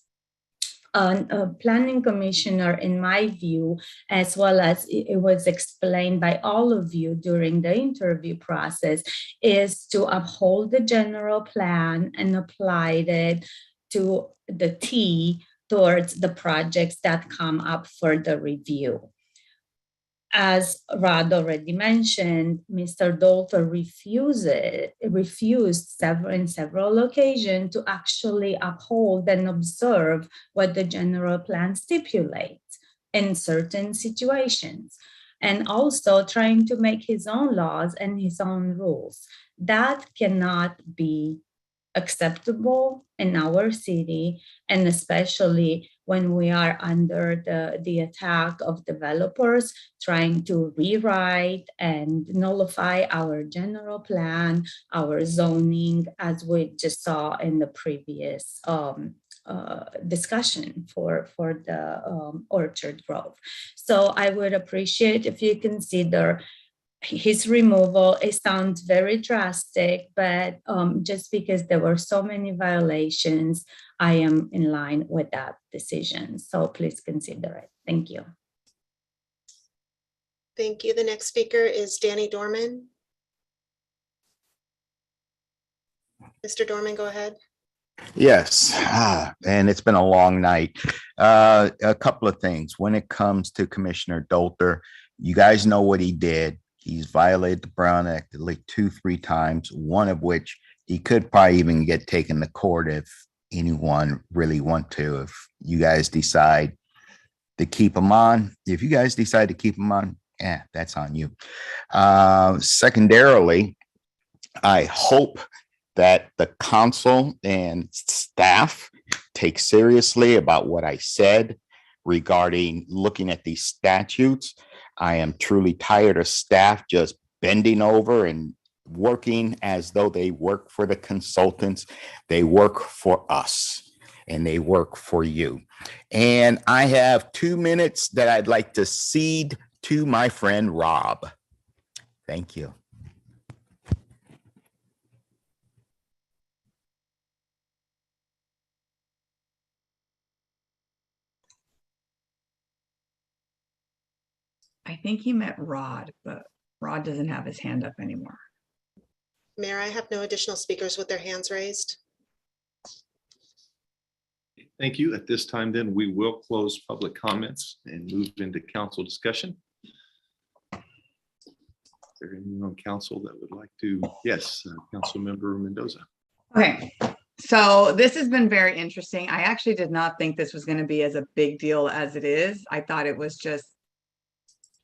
A planning commissioner, in my view, as well as it was explained by all of you during the interview process, is to uphold the general plan and apply it to the T towards the projects that come up for the review. As Rod already mentioned, Mr. Dolter refused in several occasions to actually uphold and observe what the general plan stipulates in certain situations, and also trying to make his own laws and his own rules. That cannot be acceptable in our city, and especially when we are under the attack of developers trying to rewrite and nullify our general plan, our zoning, as we just saw in the previous discussion for the Orchard Grove. So I would appreciate if you consider his removal. It sounds very drastic, but just because there were so many violations, I am in line with that decision. So please consider it. Thank you. Thank you. The next speaker is Danny Dorman. Mr. Dorman, go ahead. Yes, and it's been a long night. A couple of things. When it comes to Commissioner Dolter, you guys know what he did. He's violated the Brown Act at least 2-3 times, one of which he could probably even get taken to court if anyone really want to. If you guys decide to keep him on, if you guys decide to keep him on, that's on you. Secondarily, I hope that the council and staff take seriously about what I said regarding looking at these statutes. I am truly tired of staff just bending over and working as though they work for the consultants. They work for us and they work for you. And I have 2 minutes that I'd like to cede to my friend Rob. Thank you. I think he meant Rod, but Rod doesn't have his hand up anymore. Mayor, I have no additional speakers with their hands raised. Thank you. At this time, then, we will close public comments and move into council discussion. Is there anyone on council that would like to? Yes, Council Member Mendoza. Okay, so this has been very interesting. I actually did not think this was going to be as a big deal as it is. I thought it was just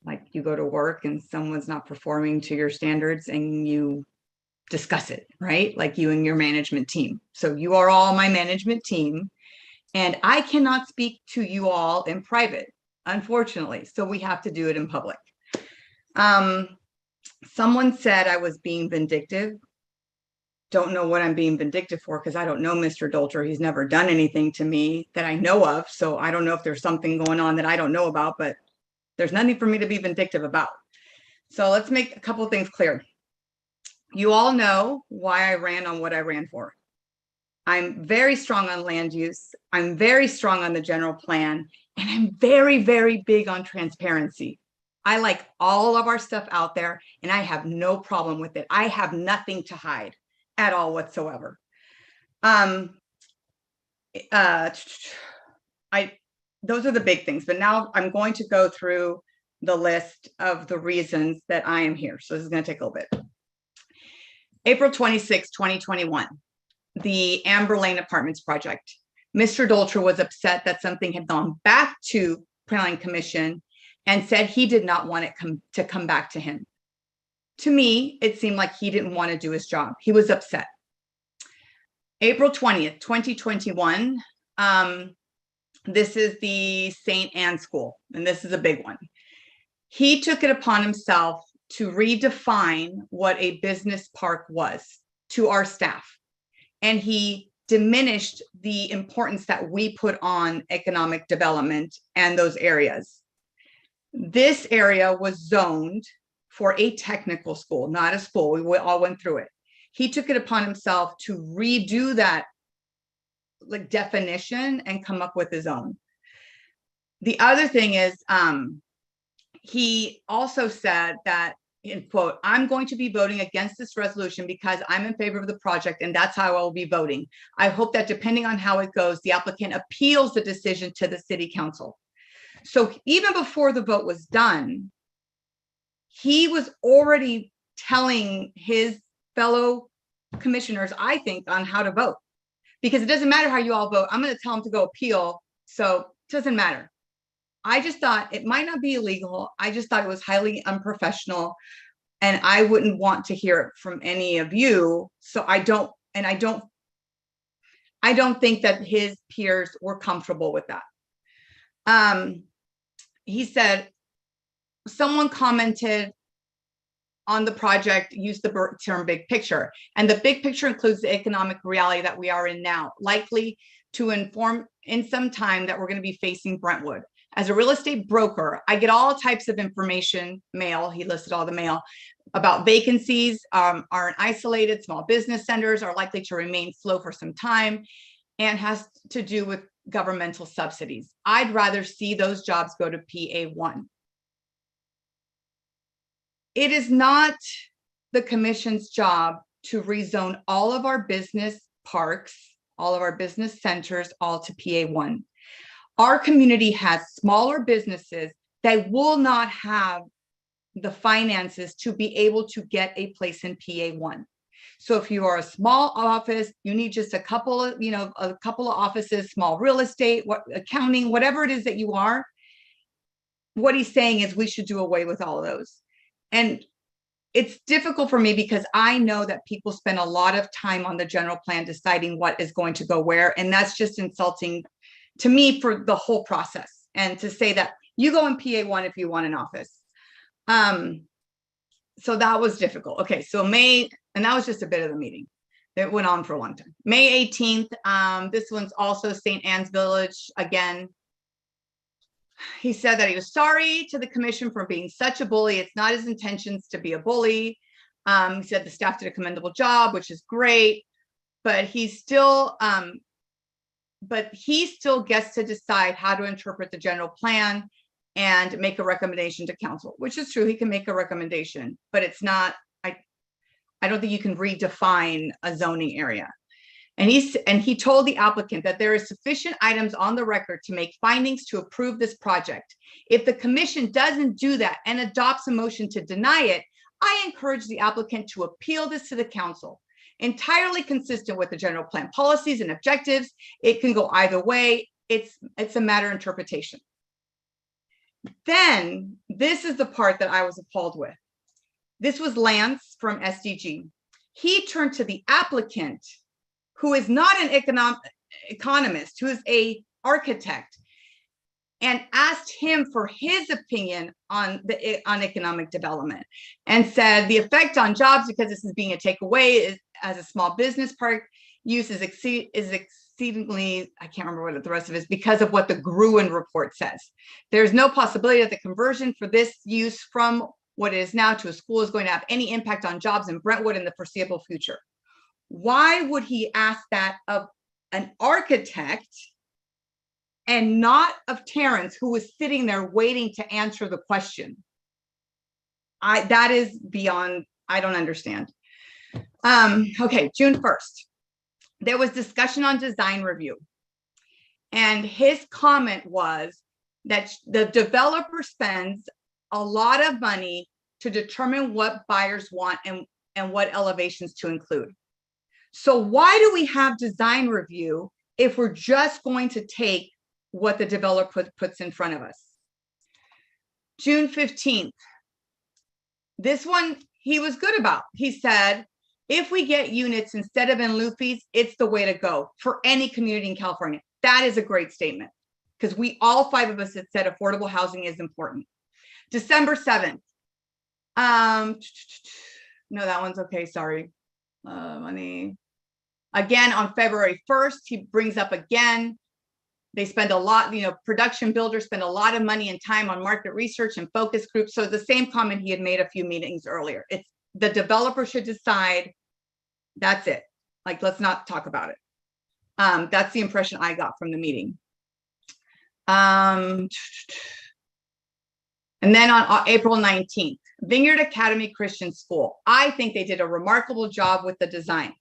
like you go to work and someone's not performing to your standards and you discuss it, right? Like you and your management team. So you are all my management team. And I cannot speak to you all in private, unfortunately. So we have to do it in public. Someone said I was being vindictive. Don't know what I'm being vindictive for because I don't know Mr. Dolter. He's never done anything to me that I know of. So I don't know if there's something going on that I don't know about, but there's nothing for me to be vindictive about. So let's make a couple of things clear. You all know why I ran on what I ran for. I'm very strong on land use. I'm very strong on the general plan, and I'm very, very big on transparency. I like all of our stuff out there, and I have no problem with it. I have nothing to hide at all whatsoever. Those are the big things, but now I'm going to go through the list of the reasons that I am here. So this is going to take a little bit. April 26, 2021, the Amber Lane Apartments project. Mr. Dolter was upset that something had gone back to Planning Commission and said he did not want it to come back to him. To me, it seemed like he didn't want to do his job. He was upset. April 20th, 2021, this is the St. Anne School, and this is a big one. He took it upon himself to redefine what a business park was to our staff. And he diminished the importance that we put on economic development and those areas. This area was zoned for a technical school, not a school. We all went through it. He took it upon himself to redo that like definition and come up with his own. The other thing is, he also said that, in quote, I'm going to be voting against this resolution because I'm in favor of the project and that's how I will be voting. I hope that depending on how it goes, the applicant appeals the decision to the city council. So even before the vote was done, he was already telling his fellow commissioners, I think, on how to vote. Because it doesn't matter how you all vote. I'm going to tell him to go appeal. So it doesn't matter. I just thought it might not be illegal. I just thought it was highly unprofessional. And I wouldn't want to hear it from any of you. So I don't think that his peers were comfortable with that. He said, someone commented on the project, used the term big picture. And the big picture includes the economic reality that we are in now, likely to inform in some time that we're going to be facing Brentwood. As a real estate broker, I get all types of information, mail, he listed all the mail, about vacancies are isolated, small business centers are likely to remain slow for some time, and has to do with governmental subsidies. I'd rather see those jobs go to PA1. It is not the commission's job to rezone all of our business parks, all of our business centers, all to PA1. Our community has smaller businesses that will not have the finances to be able to get a place in PA1. So if you are a small office, you need just a couple of offices, small real estate, accounting, whatever it is that you are. What he's saying is we should do away with all of those. And it's difficult for me because I know that people spend a lot of time on the general plan deciding what is going to go where. And that's just insulting to me for the whole process. And to say that you go in PA1 if you want an office. So that was difficult. Okay, so May, and that was just a bit of the meeting. It went on for a long time. May 18th, this one's also St. Anne's Village again. He said that he was sorry to the commission for being such a bully. It's not his intentions to be a bully. He said the staff did a commendable job, which is great, but he still gets to decide how to interpret the general plan and make a recommendation to council, which is true. He can make a recommendation, but it's not, I don't think you can redefine a zoning area. And he told the applicant that there is sufficient items on the record to make findings to approve this project. If the commission doesn't do that and adopts a motion to deny it, I encourage the applicant to appeal this to the council. Entirely consistent with the general plan policies and objectives. It can go either way. It's a matter of interpretation. Then this is the part that I was appalled with. This was Lance from SDG. He turned to the applicant, who is not an economist, who is a architect, and asked him for his opinion on economic development, and said the effect on jobs, because this is being a takeaway, is as a small business park use is exceedingly, I can't remember what the rest of it is, because of what the Gruen report says. There's no possibility that the conversion for this use from what it is now to a school is going to have any impact on jobs in Brentwood in the foreseeable future. Why would he ask that of an architect and not of Terrence, who was sitting there waiting to answer the question? That is beyond, I don't understand. Okay, June 1st. There was discussion on design review. And his comment was that the developer spends a lot of money to determine what buyers want and what elevations to include. So why do we have design review if we're just going to take what the developer puts in front of us? June 15th. This one he was good about. He said, if we get units instead of in lieu fees, it's the way to go for any community in California. That is a great statement, because we, all 5 of us, have said affordable housing is important. December 7th. No, that one's okay, sorry. Money. Again, on February 1st, he brings up again, they spend a lot, production builders spend a lot of money and time on market research and focus groups. So the same comment he had made a few meetings earlier. It's the developer should decide. That's it. Like, let's not talk about it. That's the impression I got from the meeting. And then on April 19th, Vineyard Academy Christian School. I think they did a remarkable job with the design.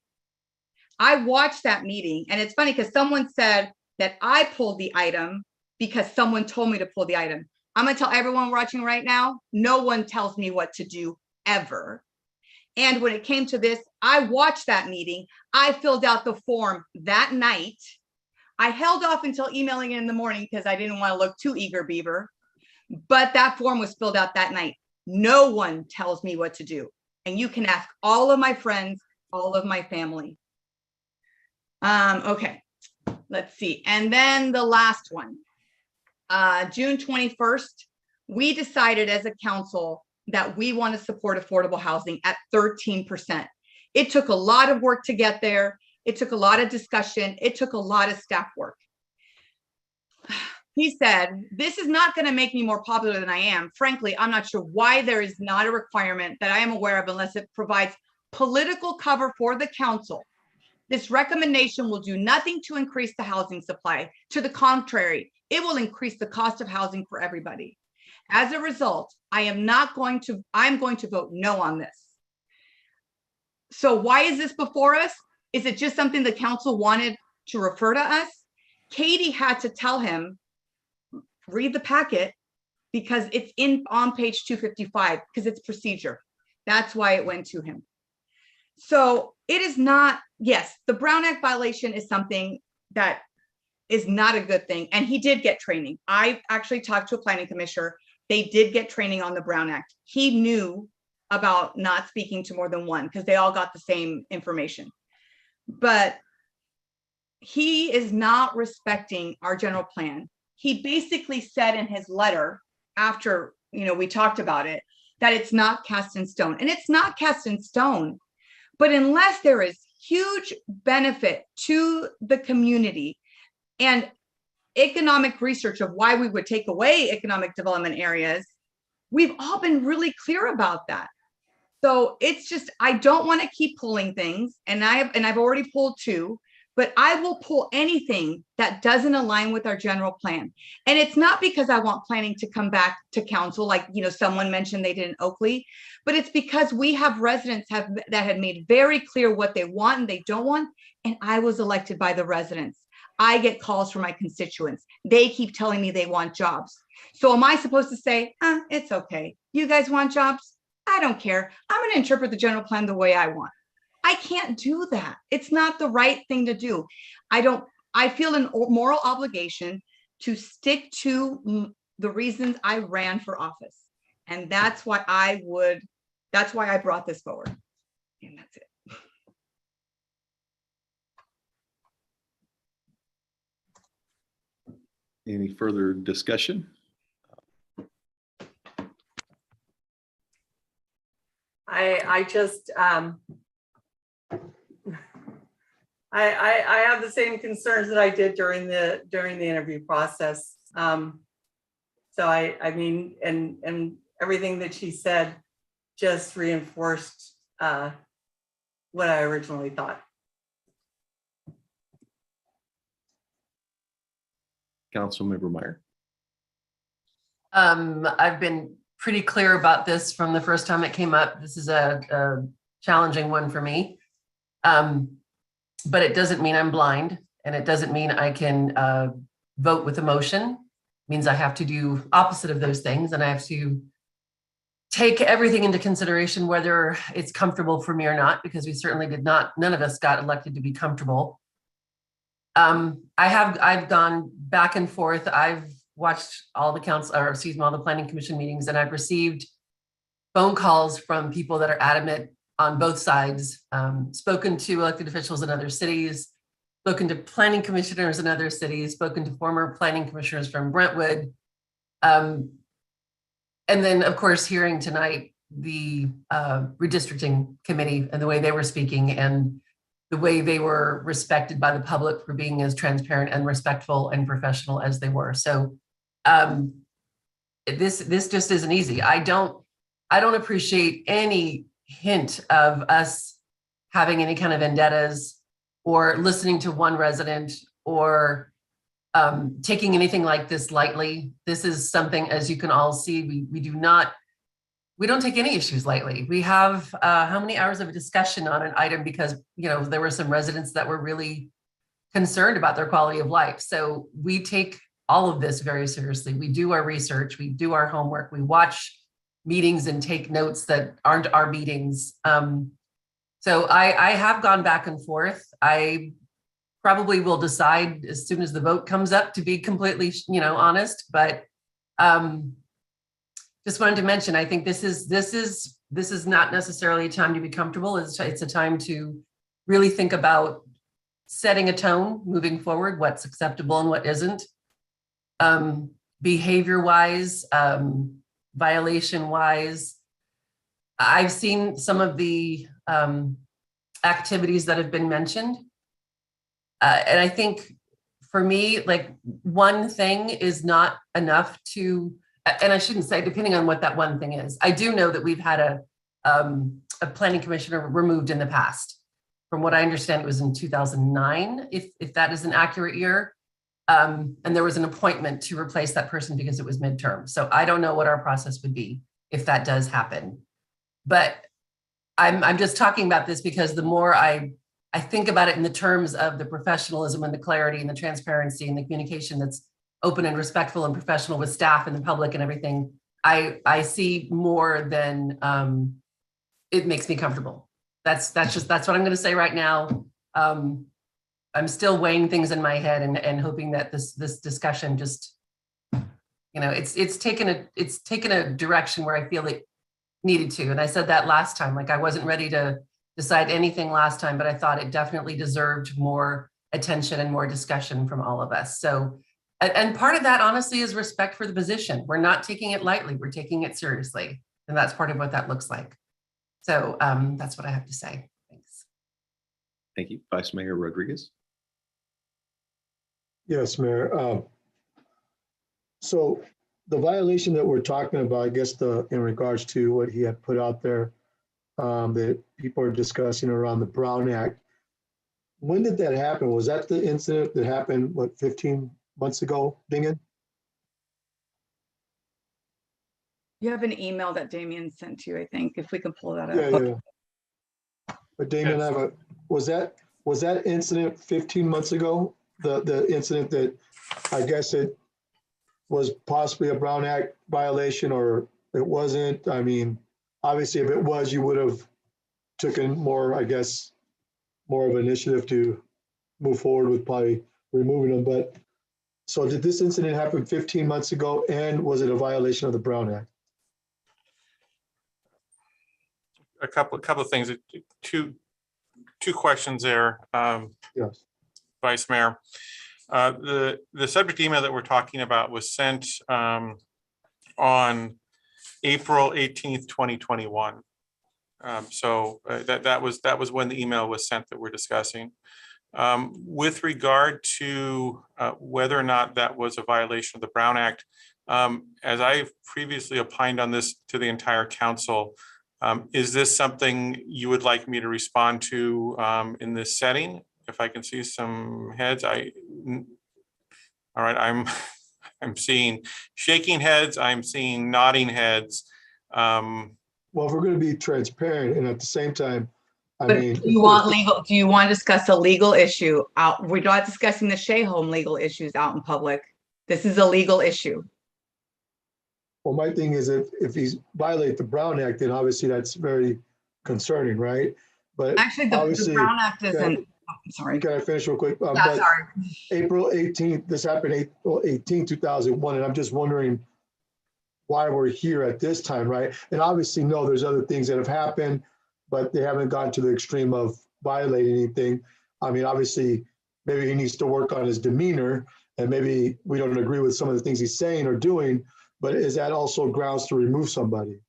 I watched that meeting, and it's funny because someone said that I pulled the item because someone told me to pull the item. I'm going to tell everyone watching right now, no one tells me what to do ever. And when it came to this, I watched that meeting. I filled out the form that night. I held off until emailing in the morning because I didn't want to look too eager beaver, but that form was filled out that night. No one tells me what to do. And you can ask all of my friends, all of my family. Okay, let's see. And then the last one, June 21st, we decided as a council that we want to support affordable housing at 13%. It took a lot of work to get there. It took a lot of discussion. It took a lot of staff work. He said, this is not going to make me more popular than I am. Frankly, I'm not sure why there is not a requirement that I am aware of unless it provides political cover for the council. This recommendation will do nothing to increase the housing supply. To the contrary, it will increase the cost of housing for everybody. As a result, I'm going to vote no on this. So why is this before us? Is it just something the council wanted to refer to us? Katie had to tell him, read the packet, because it's on page 255, because it's procedure. That's why it went to him. So it is not, yes, the Brown Act violation is something that is not a good thing. And he did get training. I actually talked to a planning commissioner. They did get training on the Brown Act. He knew about not speaking to more than one because they all got the same information. But he is not respecting our general plan. He basically said in his letter after, we talked about it, that it's not cast in stone. And it's not cast in stone. But unless there is huge benefit to the community and economic research of why we would take away economic development areas, we've all been really clear about that. So it's just, I don't want to keep pulling things, and I've already pulled 2, but I will pull anything that doesn't align with our general plan. And it's not because I want planning to come back to council, like, someone mentioned they did in Oakley, but it's because we have residents that had made very clear what they want and they don't want. And I was elected by the residents. I get calls from my constituents. They keep telling me they want jobs. So am I supposed to say, it's okay. You guys want jobs? I don't care. I'm going to interpret the general plan the way I want. I can't do that. It's not the right thing to do. I feel a moral obligation to stick to the reasons I ran for office. And that's why I brought this forward. And that's it. Any further discussion? I just, I have the same concerns that I did during the interview process. So I mean, and everything that she said just reinforced what I originally thought. Councilmember Meyer. I've been pretty clear about this from the first time it came up. This is a challenging one for me. But it doesn't mean I'm blind, and it doesn't mean I can vote with emotion. It means I have to do opposite of those things, and I have to take everything into consideration, whether it's comfortable for me or not, because we certainly did not, none of us got elected to be comfortable. I've gone back and forth. I've watched all the all the planning commission meetings, and I've received phone calls from people that are adamant on both sides, spoken to elected officials in other cities, spoken to planning commissioners in other cities, spoken to former planning commissioners from Brentwood. And then, of course, hearing tonight the redistricting committee and the way they were speaking and the way they were respected by the public for being as transparent and respectful and professional as they were. So this just isn't easy. I don't appreciate any hint of us having any kind of vendettas or listening to one resident or taking anything like this lightly. This is something, as you can all see, we don't take any issues lightly. We have how many hours of a discussion on an item because, you know, there were some residents that were really concerned about their quality of life. So we take all of this very seriously. We do our research, we do our homework, we watch meetings and take notes that aren't our meetings. So I have gone back and forth. I probably will decide as soon as the vote comes up, to be completely, honest, but just wanted to mention, I think this is not necessarily a time to be comfortable. It's a time to really think about setting a tone moving forward, what's acceptable and what isn't. Behavior wise, violation wise, I've seen some of the activities that have been mentioned. And I think for me, like, one thing is not enough to, and I shouldn't say, depending on what that one thing is. I do know that we've had a planning commissioner removed in the past. From what I understand, it was in 2009, if that is an accurate year. And there was an appointment to replace that person because it was midterm. So I don't know what our process would be if that does happen. But I'm just talking about this because the more I think about it in the terms of the professionalism and the clarity and the transparency and the communication that's open and respectful and professional with staff and the public and everything, I see more than it makes me comfortable. That's what I'm going to say right now. I'm still weighing things in my head and hoping that this discussion just, it's taken a direction where I feel it needed to. And I said that last time, like I wasn't ready to decide anything last time, but I thought it definitely deserved more attention and more discussion from all of us. So, and part of that honestly is respect for the position. We're not taking it lightly, we're taking it seriously. And that's part of what that looks like. So that's what I have to say. Thanks. Thank you. Vice Mayor Rodriguez. Yes, Mayor. So the violation that we're talking about, I guess in regards to what he had put out there, that people are discussing around the Brown Act. When did that happen? Was that the incident that happened, 15 months ago, Dingen? You have an email that Damien sent to you, I think, if we can pull that up. Yeah. But Damien, was that incident 15 months ago? The incident that I guess it was possibly a Brown Act violation, or it wasn't? I mean, obviously, if it was, you would have taken more, I guess, more of an initiative to move forward with probably removing them. But so did this incident happen 15 months ago, and was it a violation of the Brown Act? A couple of things. Two questions there. Yes. Vice Mayor. The subject email that we're talking about was sent on April 18th, 2021. That was when the email was sent that we're discussing. With regard to whether or not that was a violation of the Brown Act, as I've previously opined on this to the entire council, is this something you would like me to respond to in this setting? If I can see some heads, all right, I'm seeing shaking heads, I'm seeing nodding heads. Well, if we're going to be transparent and at the same time, Do you want to discuss a legal issue out? We're not discussing the Shea Home legal issues out in public. This is a legal issue. Well, my thing is if he's violate the Brown Act, then obviously that's very concerning, right? But actually, the Brown Act isn't. Sorry. Can I finish real quick? Sorry. April 18th, this happened April 18, 2001, and I'm just wondering why we're here at this time, right? And obviously, no, there's other things that have happened, but they haven't gotten to the extreme of violating anything. I mean, obviously, maybe he needs to work on his demeanor, and maybe we don't agree with some of the things he's saying or doing, but is that also grounds to remove somebody?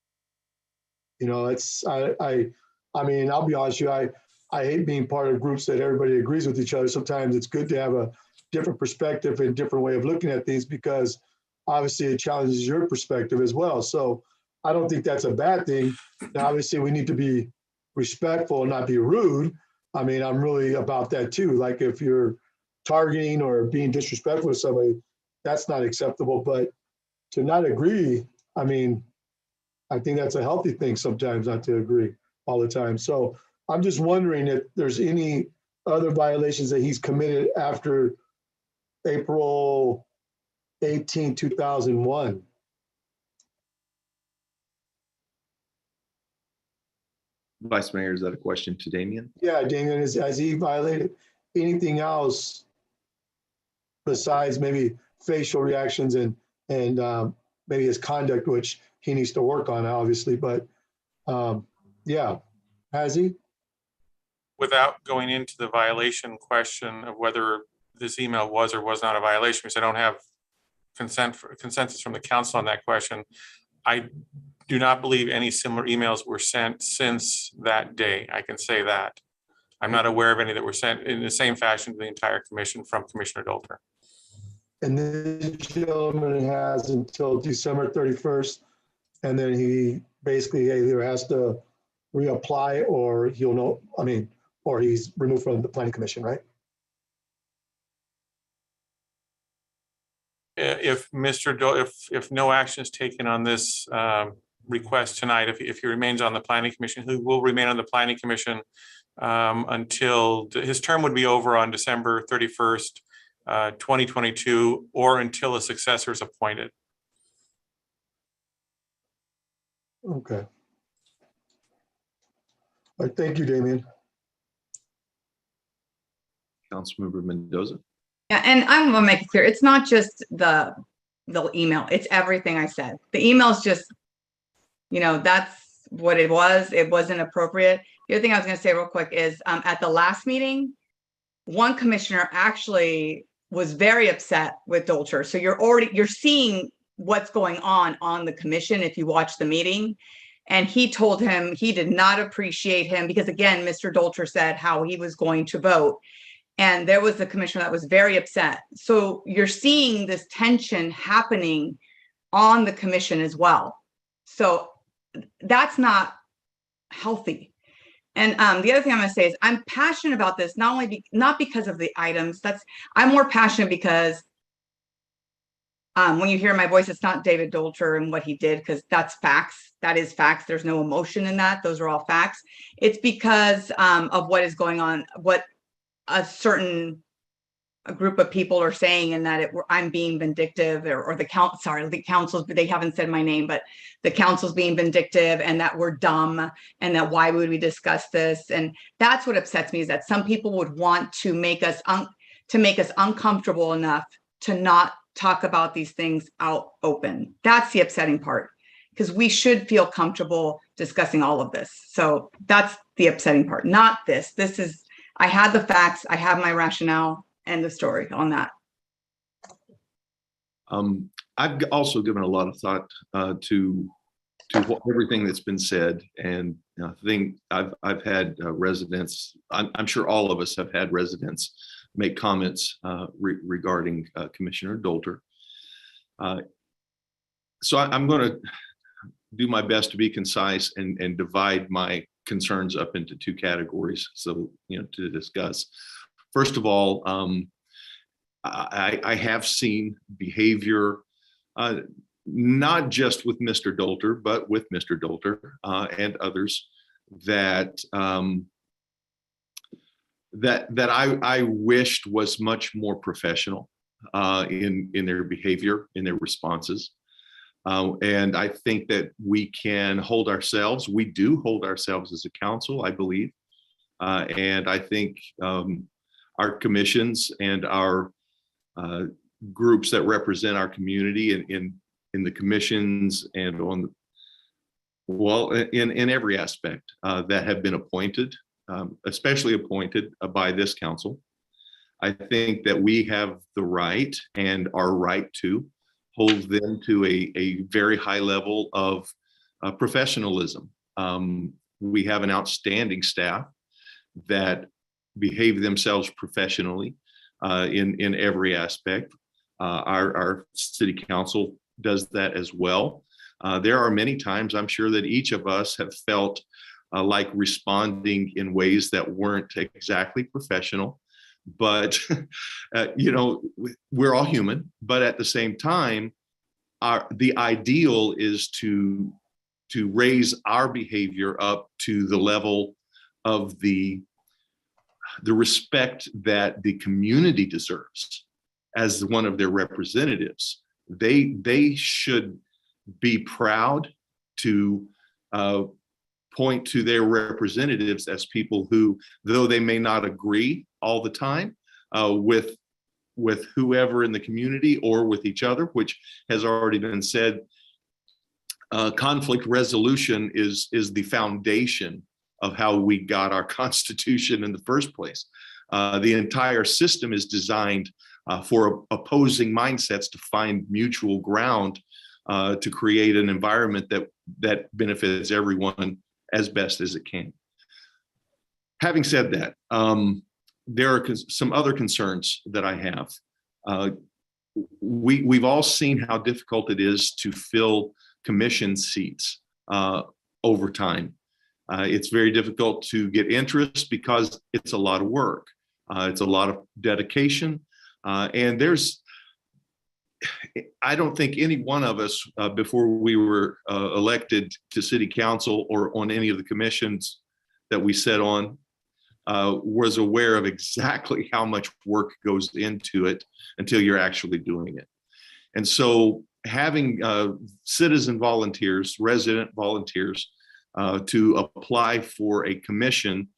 You know, I mean, I'll be honest with you, I hate being part of groups that everybody agrees with each other. Sometimes it's good to have a different perspective and different way of looking at things because obviously it challenges your perspective as well. So I don't think that's a bad thing. Now, obviously we need to be respectful and not be rude. I mean, I'm really about that too. Like if you're targeting or being disrespectful to somebody, that's not acceptable. But to not agree, I mean, I think that's a healthy thing sometimes not to agree all the time. So I'm just wondering if there's any other violations that he's committed after April 18, 2001. Vice Mayor, is that a question to Damian? Yeah, Damian, has he violated anything else besides maybe facial reactions and maybe his conduct, which he needs to work on, obviously, but yeah, has he? Without going into the violation question of whether this email was or was not a violation, because I don't have consensus from the council on that question, I do not believe any similar emails were sent since that day. I can say that. I'm not aware of any that were sent in the same fashion to the entire commission from Commissioner Dolter. And this gentleman has until December 31st, and then he basically either has to reapply or he'll know, I mean, or he's removed from the planning commission, right? If if no action is taken on this request tonight, if he remains on the planning commission, he will remain on the planning commission until his term would be over on December 31st, 2022, or until a successor is appointed. Okay. All right, thank you, Damian. Councilmember Mendoza. Yeah, and I'm gonna make it clear, it's not just the email, it's everything I said. The email is just, you know, that's what it was. It wasn't appropriate. The other thing I was gonna say real quick is at the last meeting, one commissioner actually was very upset with Dolter. So you're seeing what's going on the commission if you watch the meeting. And he told him he did not appreciate him because again, Mr. Dolter said how he was going to vote. And there was a commissioner that was very upset. So you're seeing this tension happening on the commission as well. So that's not healthy. And the other thing I'm going to say is I'm passionate about this, not because of the items. I'm more passionate because when you hear my voice, it's not David Dolter and what he did, because that's facts. That is facts. There's no emotion in that. Those are all facts. It's because of what is going on, what a certain group of people are saying, and that I'm being vindictive, or the councils, they haven't said my name, but the council's being vindictive, and that we're dumb, and that why would we discuss this? And that's what upsets me, is that some people would want to make us uncomfortable enough to not talk about these things out open. That's the upsetting part, because we should feel comfortable discussing all of this. So that's the upsetting part, not this. This is, I had the facts, I have my rationale and the story on that. I've also given a lot of thought to everything that's been said, and I think I've had residents. I'm sure all of us have had residents make comments regarding Commissioner Dolter. So I'm going to do my best to be concise and divide my concerns up into two categories. So, to discuss. First of all, I have seen behavior, not just with Mr. Dolter, but with Mr. Dolter and others that I wished was much more professional in their behavior, in their responses. And I think that we can hold ourselves. We do hold ourselves as a council, I believe. And I think our commissions and our groups that represent our community in the commissions and in every aspect that have been appointed, especially appointed by this council. I think that we have the right and our right to hold them to a very high level of professionalism. We have an outstanding staff that behave themselves professionally in every aspect. Our city council does that as well. There are many times I'm sure that each of us have felt like responding in ways that weren't exactly professional, but we're all human. But at the same time, the ideal is to raise our behavior up to the level of the respect that the community deserves as one of their representatives. They should be proud to point to their representatives as people who, though they may not agree all the time with whoever in the community or with each other, which has already been said, conflict resolution is the foundation of how we got our Constitution in the first place. The entire system is designed for opposing mindsets to find mutual ground to create an environment that benefits everyone as best as it can. Having said that, there are some other concerns that I have. We've all seen how difficult it is to fill commission seats over time. It's very difficult to get interest because it's a lot of work. It's a lot of dedication. And I don't think any one of us before we were elected to city council or on any of the commissions that we sat on was aware of exactly how much work goes into it until you're actually doing it. And so having citizen volunteers, resident volunteers to apply for a commission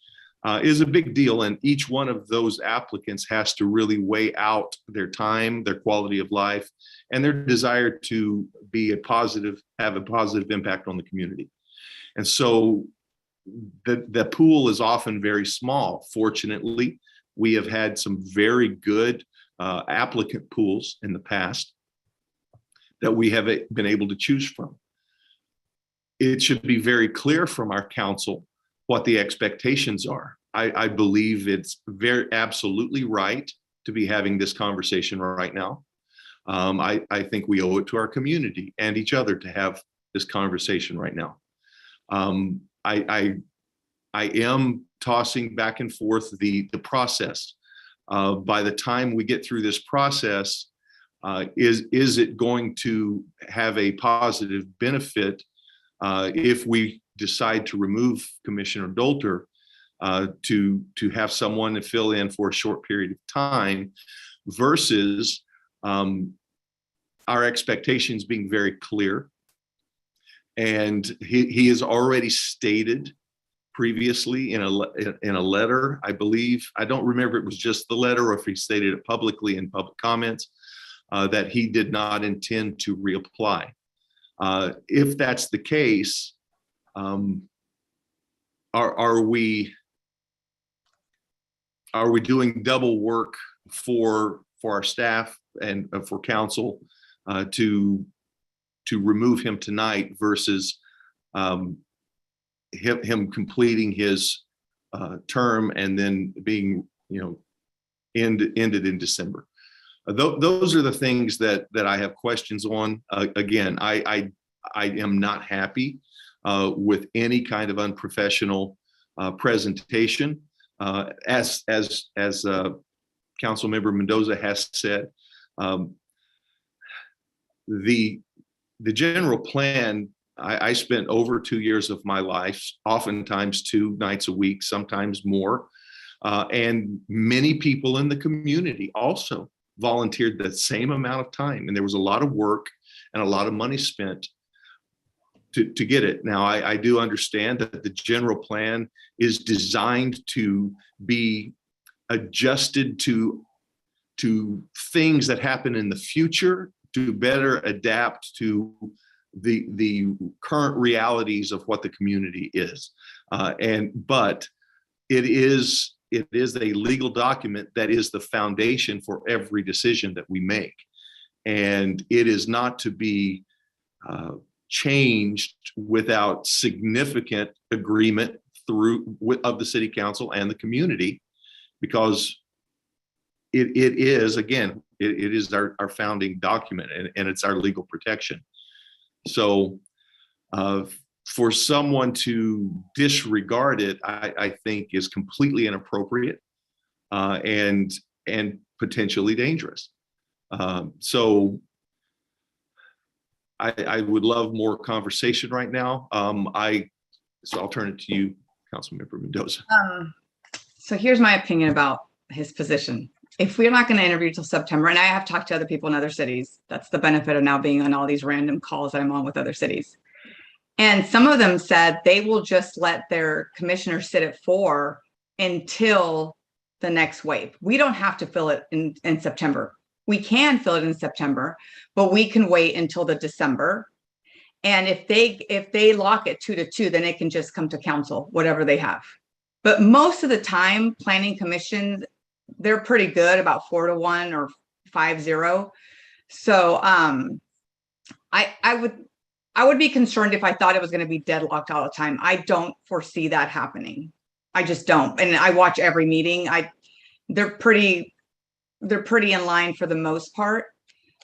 is a big deal. And each one of those applicants has to really weigh out their time, their quality of life, and their desire to have a positive impact on the community. And so the pool is often very small. Fortunately, we have had some very good applicant pools in the past that we have been able to choose from. It should be very clear from our council what the expectations are. I believe it's very absolutely right to be having this conversation right now. I think we owe it to our community and each other to have this conversation right now. I am tossing back and forth the process. By the time we get through this process, is it going to have a positive benefit if we decide to remove Commissioner Dolter to have someone to fill in for a short period of time versus our expectations being very clear. And he has already stated previously in a letter, I believe, I don't remember if it was just the letter or if he stated it publicly in public comments, that he did not intend to reapply. If that's the case, are we doing double work for our staff and for council to remove him tonight versus him completing his term and then being, ended in December. Those are the things that I have questions on. Again, I am not happy with any kind of unprofessional presentation. As Council Member Mendoza has said, the general plan, I spent over 2 years of my life, oftentimes 2 nights a week, sometimes more. And many people in the community also volunteered the same amount of time. And there was a lot of work and a lot of money spent to get it. Now, I do understand that the general plan is designed to be adjusted to things that happen in the future, to better adapt to the current realities of what the community is. But it is a legal document that is the foundation for every decision that we make. And it is not to be changed without significant agreement of the city council and the community, because it is, again, it is our founding document, and it's our legal protection. So for someone to disregard it, I think is completely inappropriate and potentially dangerous. So I would love more conversation right now. So I'll turn it to you, Councilmember Mendoza. So here's my opinion about his position. If we're not going to interview till September, and I have talked to other people in other cities, that's the benefit of now being on all these random calls that I'm on with other cities. And some of them said they will just let their commissioner sit at 4 until the next wave. We don't have to fill it in September. We can fill it in September, but we can wait until the December. And if they lock it 2 to 2, then it can just come to council, whatever they have. But most of the time, planning commissions, they're pretty good about 4 to 1 or 5-0. So I would be concerned if I thought it was going to be deadlocked all the time. I don't foresee that happening. I just don't. And I watch every meeting. They're pretty in line for the most part.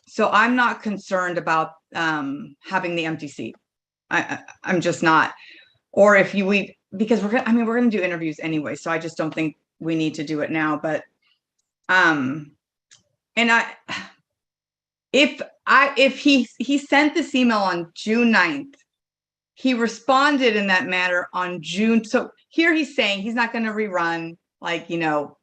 So I'm not concerned about having the empty seat. I'm just not. Or if because we're going to do interviews anyway. So I just don't think we need to do it now. But if he sent this email on June 9th, he responded in that manner on June. So here he's saying he's not going to rerun,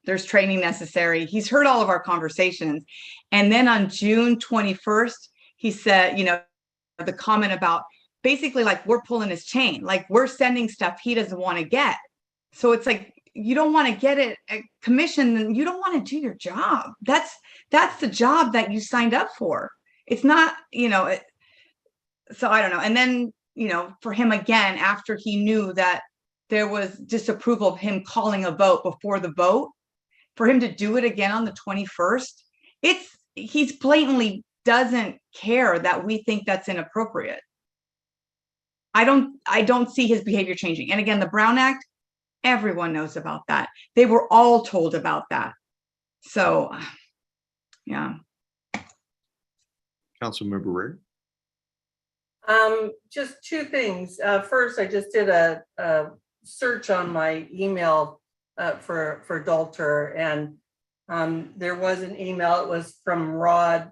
there's training necessary. He's heard all of our conversations. And then on June 21st, he said, the comment about basically we're pulling his chain, we're sending stuff he doesn't want to get. So it's you don't want to get it a commission, and you don't want to do your job. That's the job that you signed up for. It's not, so I don't know. And then, for him again, after he knew that there was disapproval of him calling a vote before the vote, for him to do it again on the 21st, he's blatantly doesn't care that we think that's inappropriate. I don't see his behavior changing. And again, the Brown Act, everyone knows about that. They were all told about that. So, yeah. Councilmember Rarey. Just 2 things. First, I just did a search on my email for Dolter, and there was an email. It was from Rod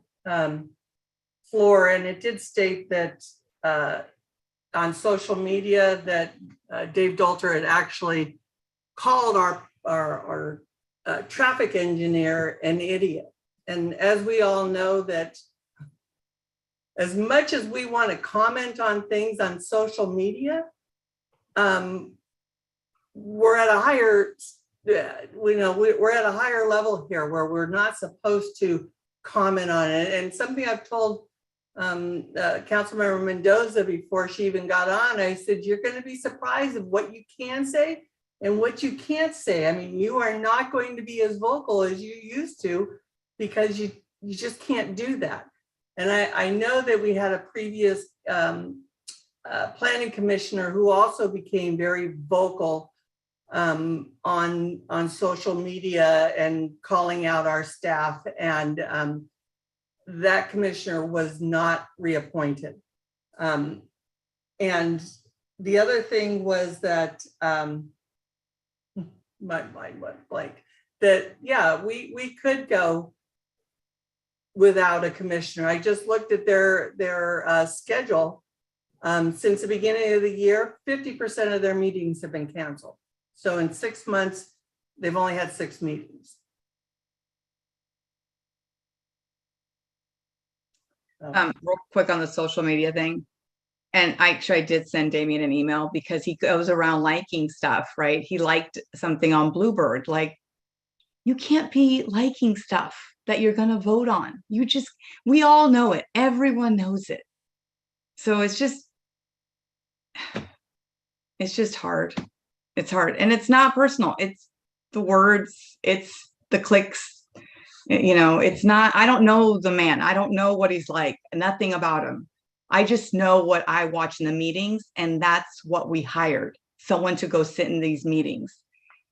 Floor, and it did state that on social media that Dave Dolter had actually called our traffic engineer an idiot. And as we all know, that as much as we want to comment on things on social media, we're at a higher, we're at a higher level here where we're not supposed to comment on it. And something I've told Councilmember Mendoza before she even got on, I said, you're going to be surprised of what you can say and what you can't say. I mean, you are not going to be as vocal as you used to, because you just can't do that. And I know that we had a previous planning commissioner who also became very vocal on social media and calling out our staff, and that commissioner was not reappointed. And the other thing was that my mind went blank. That yeah, we could go without a commissioner. I just looked at their schedule. Since the beginning of the year, 50% of their meetings have been canceled. So in 6 months, they've only had 6 meetings. Real quick on the social media thing. And I did send Damien an email because he goes around liking stuff, right? He liked something on Bluebird. Like, you can't be liking stuff that you're going to vote on. We all know it. Everyone knows it. So it's just hard. It's hard. And it's not personal. It's the words, it's the clicks. You know, it's not, I don't know the man. I don't know what he's like, nothing about him. I just know what I watch in the meetings, and that's what we hired, someone to go sit in these meetings.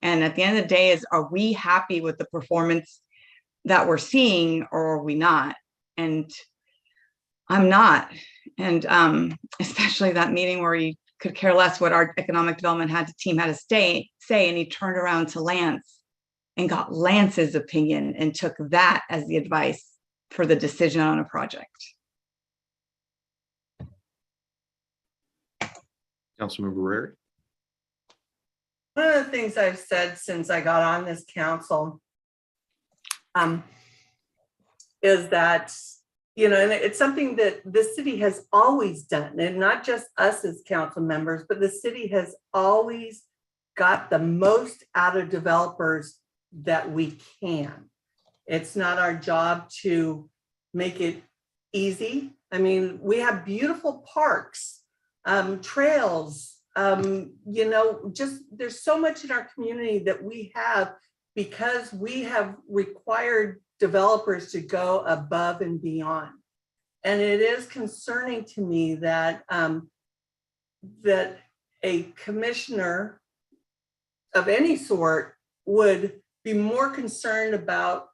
And at the end of the day is, are we happy with the performance that we're seeing, or are we not? And I'm not. And especially that meeting where he could care less what our economic development team had to say, and he turned around to Lance and got Lance's opinion and took that as the advice for the decision on a project. Council Member Rarey. One of the things I've said since I got on this council is that, you know, and it's something that the city has always done, and not just us as council members, but the city has always got the most out of developers that we can. It's not our job to make it easy. I mean, we have beautiful parks, trails, you know, just there's so much in our community that we have because we have required developers to go above and beyond. And it is concerning to me that that a commissioner of any sort would be more concerned about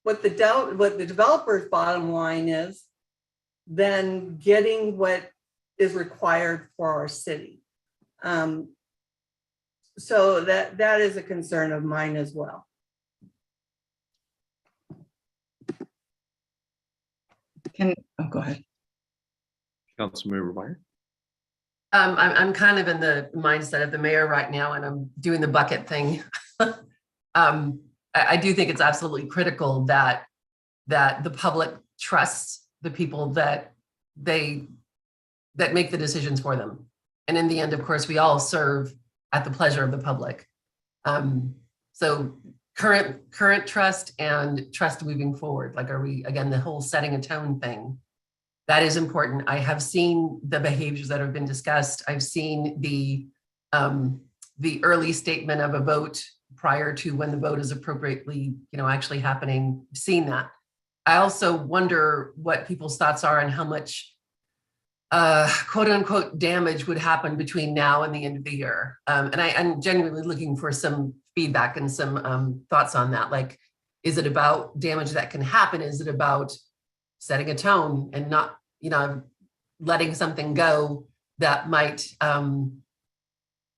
what the developer's bottom line is than getting what is required for our city. So that is a concern of mine as well. Go ahead. Councilmember Meyer. I'm kind of in the mindset of the mayor right now, and I'm doing the bucket thing. I do think it's absolutely critical that the public trusts the people that make the decisions for them. And in the end, of course, we all serve at the pleasure of the public. So current trust and trust moving forward. Like, are we, again, the whole setting a tone thing? That is important. I have seen the behaviors that have been discussed. I've seen the early statement of a vote prior to when the vote is appropriately, you know, actually happening. I've seen that. I also wonder what people's thoughts are on how much quote unquote damage would happen between now and the end of the year. And I'm genuinely looking for some feedback and some thoughts on that. Like, is it about damage that can happen? Is it about setting a tone and not, you know, letting something go that might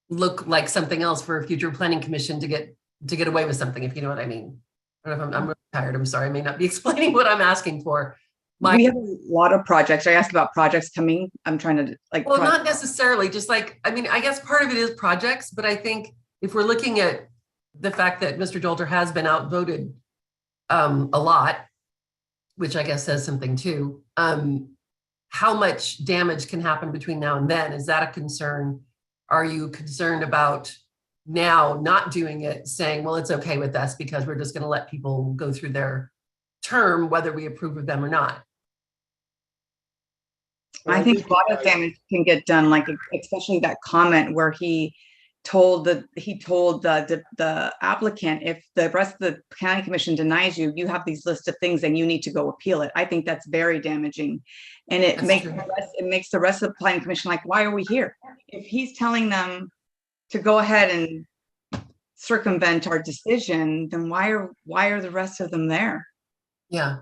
look like something else for a future planning commission to get away with something, if you know what I mean. I don't know if I'm really tired. I'm sorry. I may not be explaining what I'm asking for. We have a lot of projects. I asked about projects coming. I'm trying to like. Well, not necessarily. Just like, I mean, I guess part of it is projects, but I think if we're looking at the fact that Mr. Dolter has been outvoted a lot, which I guess says something too. How much damage can happen between now and then? Is that a concern? Are you concerned about now not doing it, saying, well, it's okay with us because we're just going to let people go through their term, whether we approve of them or not? I think a lot of damage can get done, like especially that comment where he told the applicant, if the rest of the county commission denies you, you have these list of things and you need to go appeal it. I think that's very damaging. And it makes the rest of the planning commission like, why are we here? If he's telling them to go ahead and circumvent our decision, then why are the rest of them there? Yeah.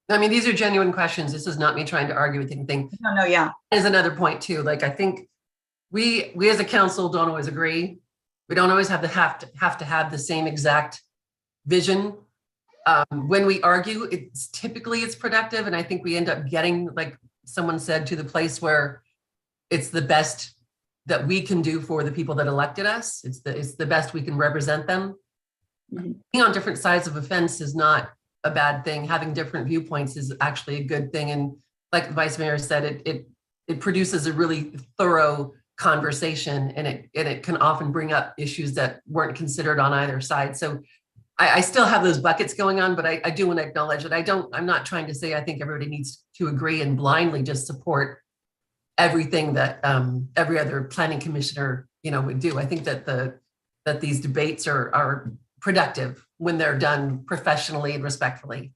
I mean, these are genuine questions. This is not me trying to argue with anything. No, yeah. There's another point too. Like, I think we as a council don't always agree. We don't always have to have the same exact vision. When we argue, it's typically productive. And I think we end up getting, like someone said, to the place where it's the best that we can do for the people that elected us. It's the best we can represent them. Mm-hmm. Being on different sides of a fence is not a bad thing. Having different viewpoints is actually a good thing. And like the Vice Mayor said, it produces a really thorough conversation, and it can often bring up issues that weren't considered on either side. So I still have those buckets going on, but I do want to acknowledge that I'm not trying to say I think everybody needs to agree and blindly just support everything that every other planning commissioner, would do. I think that these debates are productive when they're done professionally and respectfully.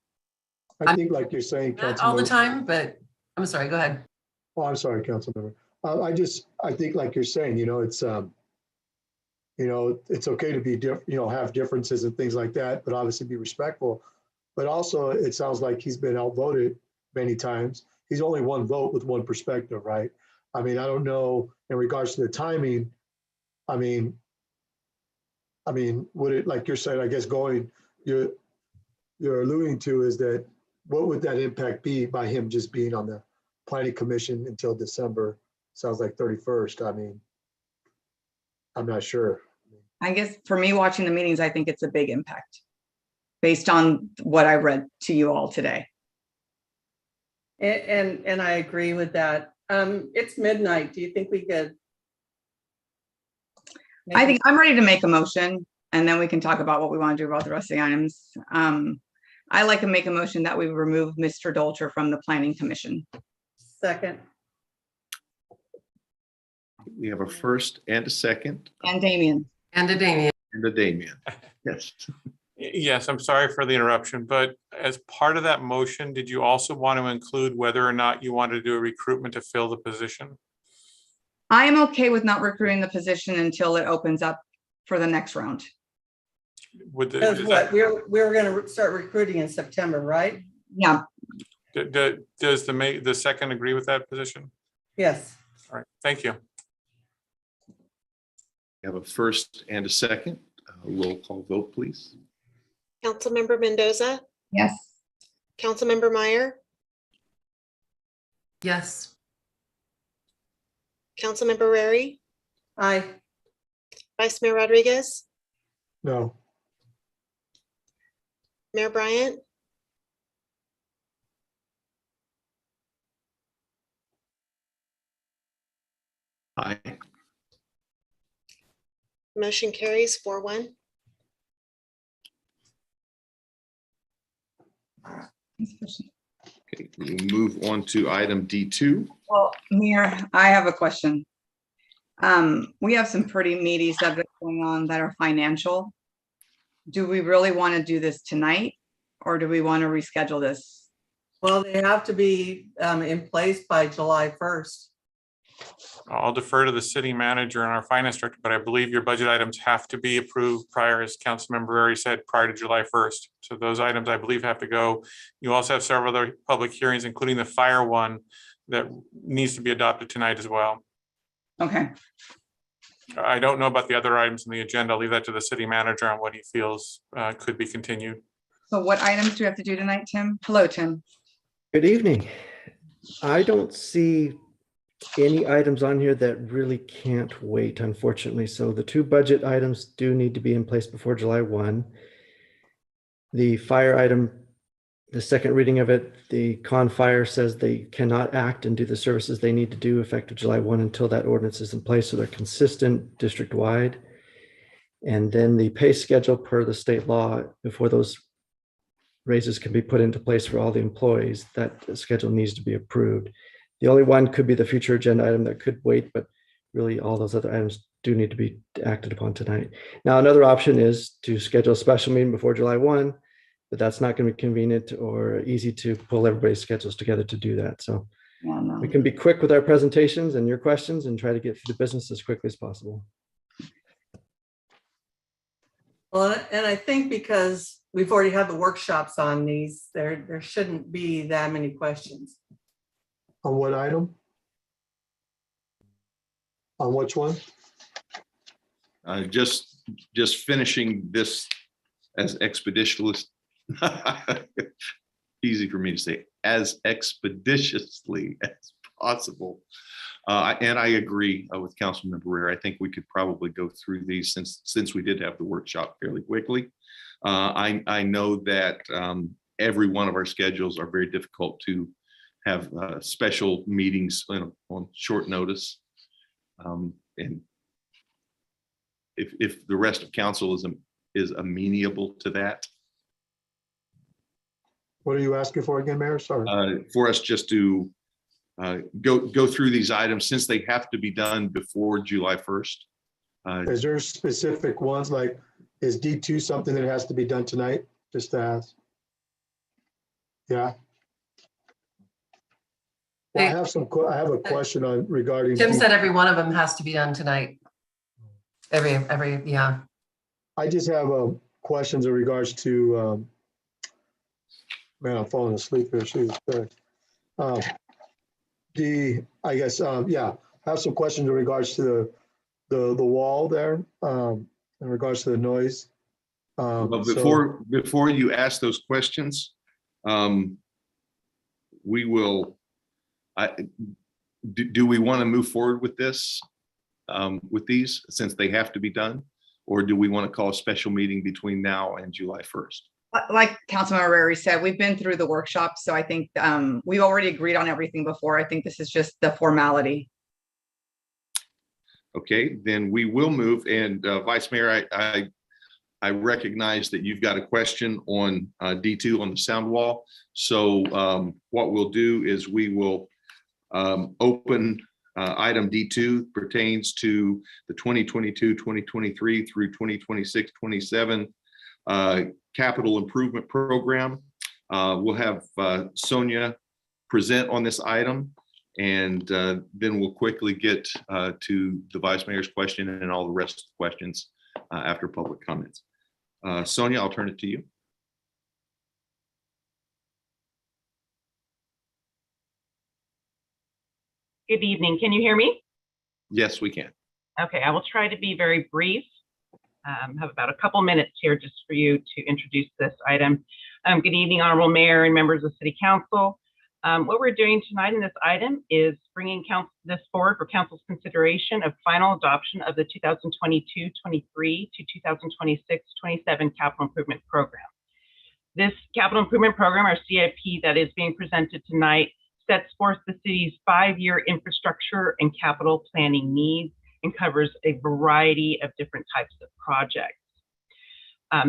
I think, like you're saying, not all the time, but I'm sorry, go ahead. Oh, I'm sorry, Councilmember. I think, like you're saying, it's okay to be have differences and things like that, but obviously be respectful. But also, it sounds like he's been outvoted many times. He's only one vote with one perspective, right? I mean, I don't know in regards to the timing. I mean, would it, like you're saying, I guess you're alluding to is that what would that impact be by him just being on the planning commission until December? Sounds like 31st. I mean, I'm not sure. I guess for me, watching the meetings, I think it's a big impact based on what I read to you all today. And I agree with that. It's midnight. Do you think we could? I think I'm ready to make a motion, and then we can talk about what we want to do about the rest of the items. I like to make a motion that we remove Mr. Dolter from the planning commission. Second. We have a first and a second. And Damien. And a Damien. And a Damien. Yes. Yes, I'm sorry for the interruption, but as part of that motion, did you also want to include whether or not you wanted to do a recruitment to fill the position? I am okay with not recruiting the position until it opens up for the next round. Because we're going to start recruiting in September, right? Yeah. Does the second agree with that position? Yes. All right, thank you. We have a first and a second. Roll call vote, please. Councilmember Mendoza? Yes. Councilmember Meyer? Yes. Councilmember Rarey? Aye. Vice Mayor Rodriguez? No. Mayor Bryant? Aye. Motion carries 4-1. Okay, we move on to item D2. Well, Mayor, I have a question. We have some pretty meaty subjects going on that are financial. Do we really want to do this tonight, or do we want to reschedule this? Well, they have to be in place by July 1st. I'll defer to the city manager and our finance director, but I believe your budget items have to be approved prior, as Councilmember Rarey said, prior to July 1st. So those items, I believe, have to go. You also have several other public hearings, including the fire one, that needs to be adopted tonight as well. Okay. I don't know about the other items in the agenda. I'll leave that to the city manager on what he feels could be continued. So what items do we have to do tonight, Tim? Hello, Tim. Good evening. I don't see any items on here that really can't wait, unfortunately. So the two budget items do need to be in place before July 1. The fire item, the second reading of it, the fire says they cannot act and do the services they need to do effective July 1 until that ordinance is in place, so they're consistent district-wide. And then the pay schedule per the state law, before those raises can be put into place for all the employees, that schedule needs to be approved. The only one could be the future agenda item that could wait, but really all those other items do need to be acted upon tonight. Now, another option is to schedule a special meeting before July 1, but that's not going to be convenient or easy to pull everybody's schedules together to do that. So we can be quick with our presentations and your questions and try to get through the business as quickly as possible. Well, and I think because we've already had the workshops on these, there shouldn't be that many questions. On what item? On which one? Just finishing this as expeditiously, easy for me to say, as expeditiously as possible. And I agree with Council Member Rarey. I think we could probably go through these since we did have the workshop fairly quickly. I know that every one of our schedules are very difficult to have special meetings on short notice. And if the rest of council is amenable to that. What are you asking for again, Mayor? Sorry. For us just to go through these items since they have to be done before July 1st. Is there specific ones, like is D2 something that has to be done tonight? Just to ask. Yeah. Well, I have a question on regarding. Tim said every one of them has to be done tonight. Yeah. I just have questions in regards to, man, I'm falling asleep here. I guess, yeah, I have some questions in regards to the wall there, in regards to the noise. But before you ask those questions, we will, do we want to move forward with this, with these, since they have to be done? Or do we want to call a special meeting between now and July 1st? Like Councilmember Rarey said, we've been through the workshop, so I think we've already agreed on everything before. I think this is just the formality. Okay, then we will move. And Vice Mayor, I recognize that you've got a question on D2 on the sound wall. So what we'll do is we will open item D2 pertains to the 2022, 2023 through 2026, 27 capital improvement program. We'll have Sonia present on this item, and then we'll quickly get to the Vice Mayor's question and all the rest of the questions after public comments. Sonia, I'll turn it to you. Good evening. Can you hear me? Yes, we can. Okay, I will try to be very brief. Have about a couple minutes here just for you to introduce this item. Good evening, Honorable Mayor and members of City Council. What we're doing tonight in this item is bringing this forward for Council's consideration of final adoption of the 2022-23 to 2026-27 Capital Improvement Program. This Capital Improvement Program, our CIP that is being presented tonight, sets forth the city's 5-year infrastructure and capital planning needs and covers a variety of different types of projects.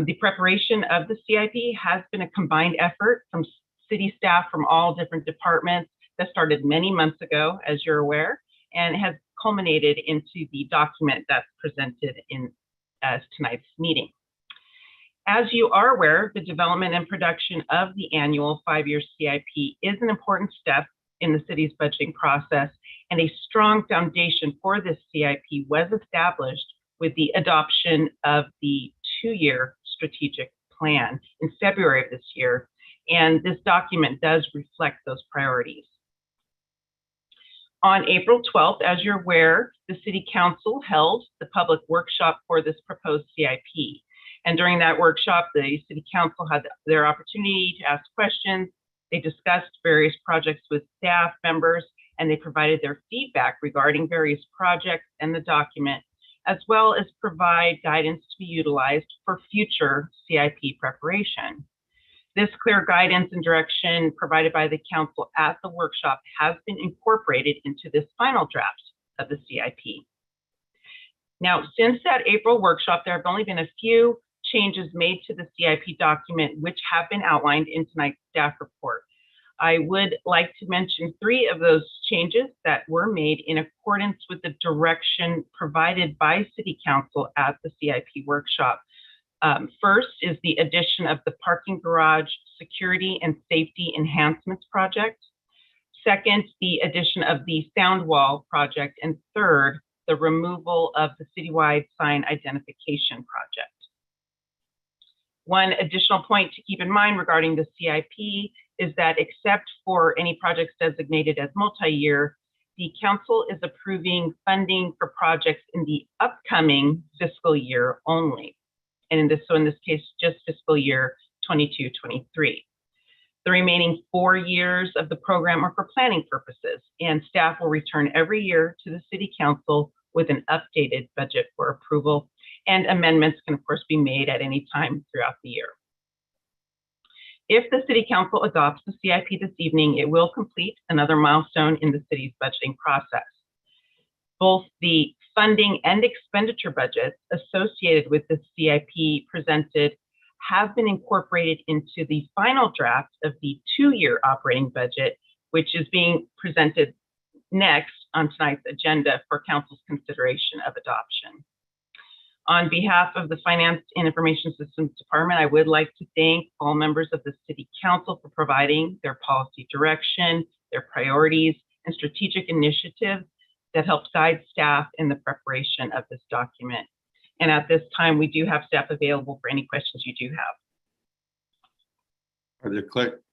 The preparation of the CIP has been a combined effort from city staff from all different departments that started many months ago, as you're aware, and has culminated into the document that's presented in tonight's meeting. As you are aware, the development and production of the annual 5-year CIP is an important step in the city's budgeting process, and a strong foundation for this CIP was established with the adoption of the 2-year strategic plan in February of this year, and this document does reflect those priorities. On April 12th, as you're aware, the City Council held the public workshop for this proposed CIP. And during that workshop, the City Council had their opportunity to ask questions. They discussed various projects with staff members, and they provided their feedback regarding various projects and the document, as well as provide guidance to be utilized for future CIP preparation. This clear guidance and direction provided by the Council at the workshop has been incorporated into this final draft of the CIP. Now, since that April workshop, there have only been a few changes made to the CIP document, which have been outlined in tonight's staff report. I would like to mention 3 of those changes that were made in accordance with the direction provided by City Council at the CIP workshop. First is the addition of the parking garage security and safety enhancements project. Second, the addition of the sound wall project. And third, the removal of the citywide sign identification project. One additional point to keep in mind regarding the CIP is that except for any projects designated as multi-year, the council is approving funding for projects in the upcoming fiscal year only. And in this case, just fiscal year 22-23. The remaining 4 years of the program are for planning purposes, and staff will return every year to the City Council with an updated budget for approval, and amendments can of course be made at any time throughout the year. If the City Council adopts the CIP this evening, it will complete another milestone in the city's budgeting process. Both the funding and expenditure budgets associated with the CIP presented have been incorporated into the final draft of the 2-year operating budget, which is being presented next on tonight's agenda for Council's consideration of adoption. On behalf of the Finance and Information Systems Department, I would like to thank all members of the City Council for providing their policy direction, their priorities, and strategic initiatives that help guide staff in the preparation of this document. And at this time, we do have staff available for any questions you do have. Are there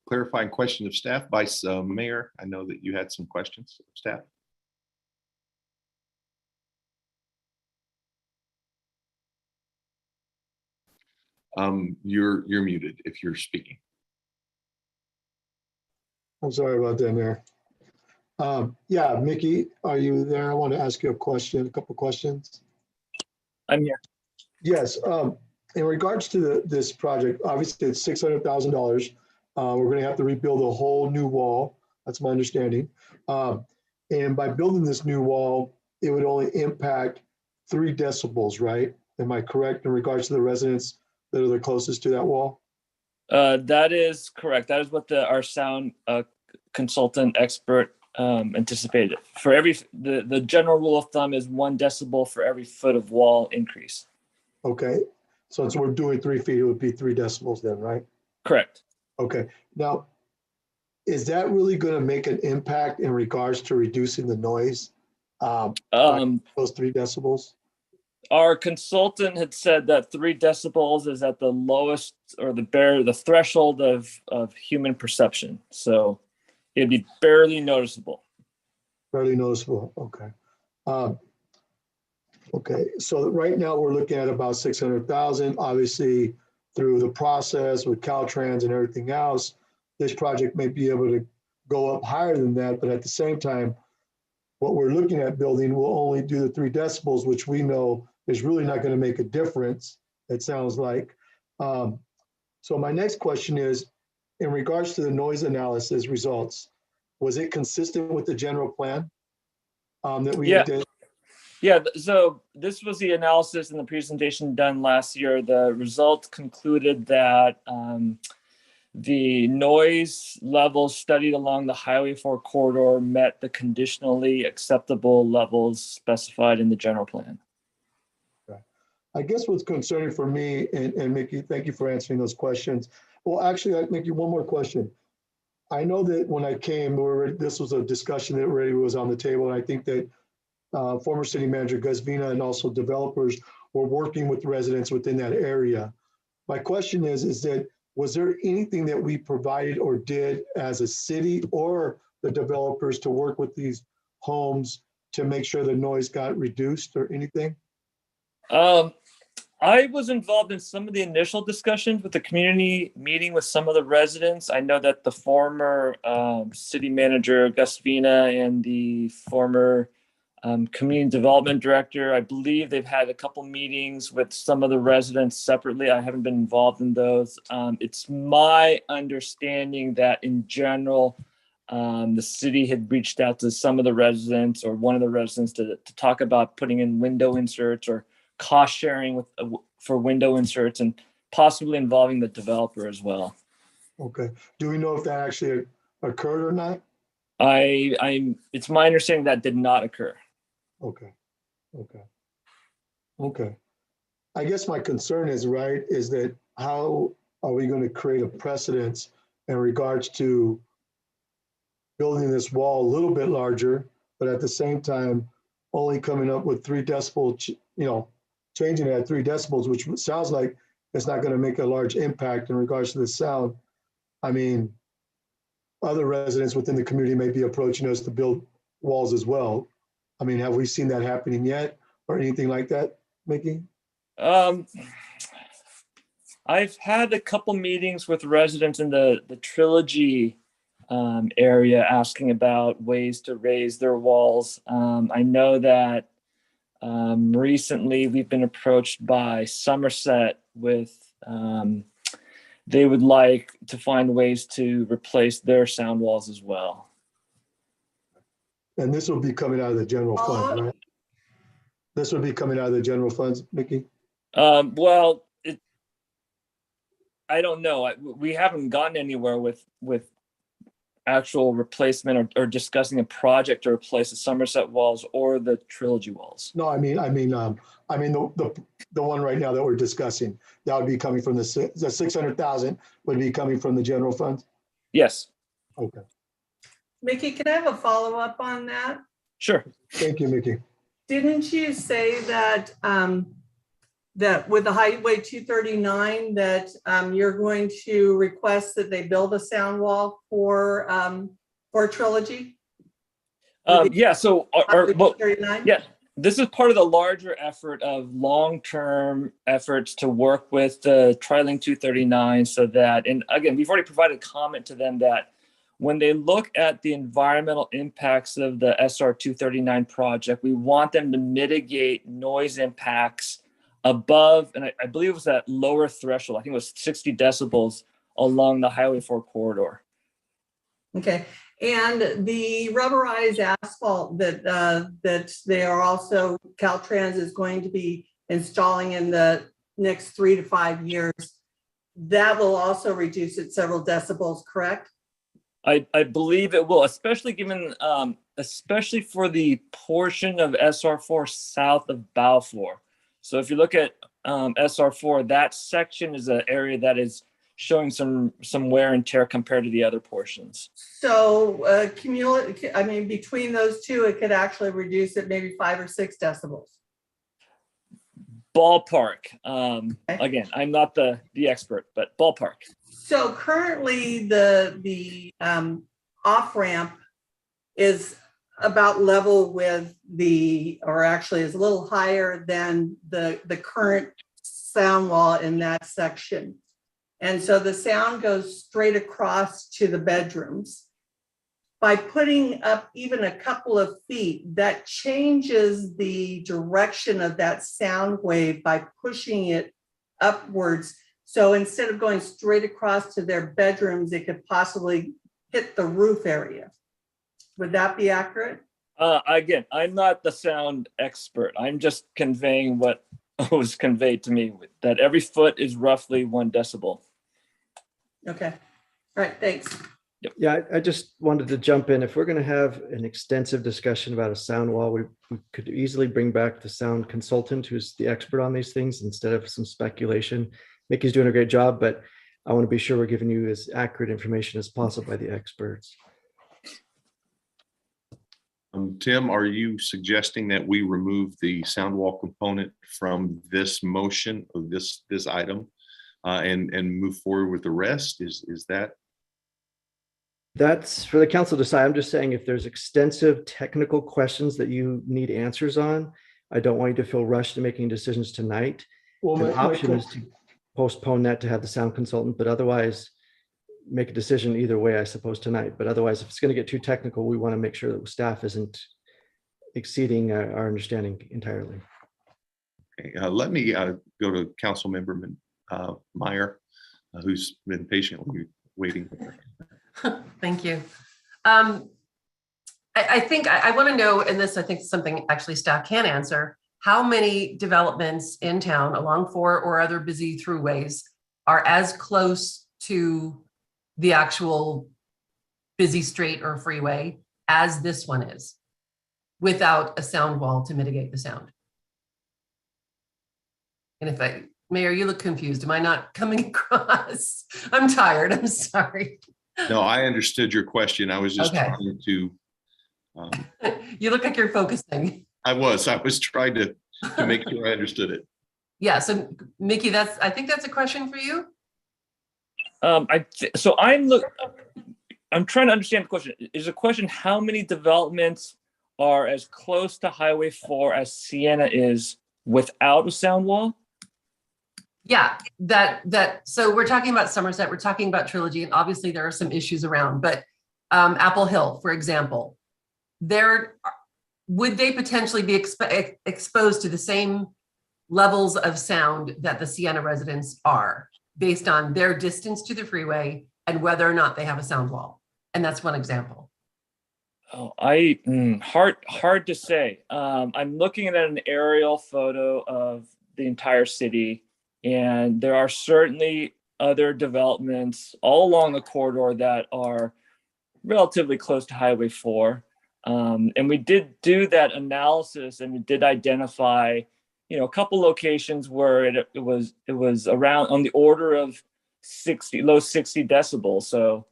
clarifying questions of staff? Vice Mayor, I know that you had some questions of staff. You're muted if you're speaking. I'm sorry about that, Mayor. Yeah, Mickey, are you there? I want to ask you a question, a couple questions. I'm here. Yes, in regards to this project, obviously it's $600,000. We're going to have to rebuild a whole new wall. That's my understanding. And by building this new wall, it would only impact 3 decibels, right? Am I correct in regards to the residents that are the closest to that wall? That is correct. That is what our sound consultant expert anticipated. For the general rule of thumb is 1 decibel for every foot of wall increase. Okay, so we're doing 3 feet, it would be 3 decibels then, right? Correct. Okay, now, is that really going to make an impact in regards to reducing the noise? Those 3 decibels? Our consultant had said that 3 decibels is at the lowest or the threshold of human perception. So it'd be barely noticeable. Barely noticeable, okay. Okay, so right now we're looking at about 600,000. Obviously, through the process with Caltrans and everything else, this project may be able to go up higher than that, but at the same time, what we're looking at building will only do the 3 decibels, which we know is really not going to make a difference, it sounds like. So my next question is, in regards to the noise analysis results, was it consistent with the general plan that we did? Yeah, so this was the analysis and the presentation done last year. The result concluded that the noise levels studied along the Highway 4 corridor met the conditionally acceptable levels specified in the general plan. I guess what's concerning for me, and Mickey, thank you for answering those questions. Well, actually, I'd make you one more question. I know that when I came, this was a discussion that already was on the table, and I think that former city manager Gus Vina and also developers were working with residents within that area. My question is that, was there anything that we provided or did as a city or the developers to work with these homes to make sure the noise got reduced or anything? I was involved in some of the initial discussions with the community, meeting with some of the residents. I know that the former city manager, Gus Vina, and the former community development director, I believe they've had a couple meetings with some of the residents separately. I haven't been involved in those. It's my understanding that in general, the city had reached out to some of the residents or one of the residents to talk about putting in window inserts or cost sharing for window inserts and possibly involving the developer as well. Okay. Do we know if that actually occurred or not? It's my understanding that did not occur. Okay. I guess my concern is, right, is that how are we going to create a precedence in regards to building this wall a little bit larger, but at the same time, only coming up with 3 decibel, changing it at 3 decibels, which sounds like it's not going to make a large impact in regards to the sound. I mean, other residents within the community may be approaching us to build walls as well. I mean, have we seen that happening yet or anything like that, Mickey? I've had a couple meetings with residents in the Trilogy area asking about ways to raise their walls. I know that recently we've been approached by Somerset with they would like to find ways to replace their sound walls as well. And this will be coming out of the general fund, right? This will be coming out of the general funds, Mickey? Well, I don't know. We haven't gotten anywhere with actual replacement or discussing a project to replace the Somerset walls or the Trilogy walls. No, I mean the one right now that we're discussing, that would be coming from the 600,000 would be coming from the general fund? Yes. Okay. Mickey, can I have a follow-up on that? Sure. Thank you, Mickey. Didn't you say that that with the Highway 239 that you're going to request that they build a sound wall for Trilogy? Yeah. So, yeah, this is part of the larger effort of long-term efforts to work with the Tri-Link 239, so that, and again, we've already provided comment to them that when they look at the environmental impacts of the SR 239 project, we want them to mitigate noise impacts above, and I believe it was that lower threshold, I think it was 60 decibels along the Highway 4 corridor. Okay, and the rubberized asphalt that they are also, Caltrans is going to be installing in the next 3 to 5 years, that will also reduce it several decibels, correct? I believe it will, especially given, especially for the portion of SR4 south of Balfour. So if you look at SR4, that section is an area that is showing some wear and tear compared to the other portions. So I mean, between those two, it could actually reduce it maybe 5 or 6 decibels. Ballpark. Again, I'm not the expert, but ballpark. So currently the off-ramp is about level with or actually is a little higher than the current sound wall in that section. And so the sound goes straight across to the bedrooms. By putting up even a couple of feet, that changes the direction of that sound wave by pushing it upwards. So instead of going straight across to their bedrooms, it could possibly hit the roof area. Would that be accurate? Again, I'm not the sound expert. I'm just conveying what was conveyed to me, that every foot is roughly 1 decibel. Okay. All right. Thanks. Yep. Yeah, I just wanted to jump in. If we're going to have an extensive discussion about a sound wall, we could easily bring back the sound consultant who's the expert on these things instead of some speculation. Mickey's doing a great job, but I want to be sure we're giving you as accurate information as possible by the experts. Tim, are you suggesting that we remove the sound wall component from this motion of this item and move forward with the rest? Is that? That's for the council to decide. I'm just saying if there's extensive technical questions that you need answers on, I don't want you to feel rushed to making decisions tonight. Well, the option is to postpone that to have the sound consultant, but otherwise make a decision either way, I suppose, tonight. But otherwise, if it's going to get too technical, we want to make sure that staff isn't exceeding our understanding entirely. Okay, let me go to Council Member Meyer, who's been patiently waiting. Thank you. I think I want to know, and this I think is something actually staff can answer, how many developments in town along 4 or other busy throughways are as close to the actual busy street or freeway as this one is, without a sound wall to mitigate the sound. And if Mayor, you look confused. Am I not coming across? I'm tired. I'm sorry. No, I understood your question. I was just trying to. You look like you're focusing. I was trying to make sure I understood it. Yeah. So Mickey, I think that's a question for you. I'm trying to understand the question. Is the question how many developments are as close to Highway 4 as Sienna is without a sound wall? Yeah, so we're talking about Somerset, we're talking about Trilogy, and obviously there are some issues around, but Apple Hill, for example, would they potentially be exposed to the same levels of sound that the Sienna residents are based on their distance to the freeway and whether or not they have a sound wall? And that's one example. Oh, hard to say. I'm looking at an aerial photo of the entire city, and there are certainly other developments all along the corridor that are relatively close to Highway 4. And we did do that analysis, and we did identify, a couple locations where it was around on the order of low 60 decibels. So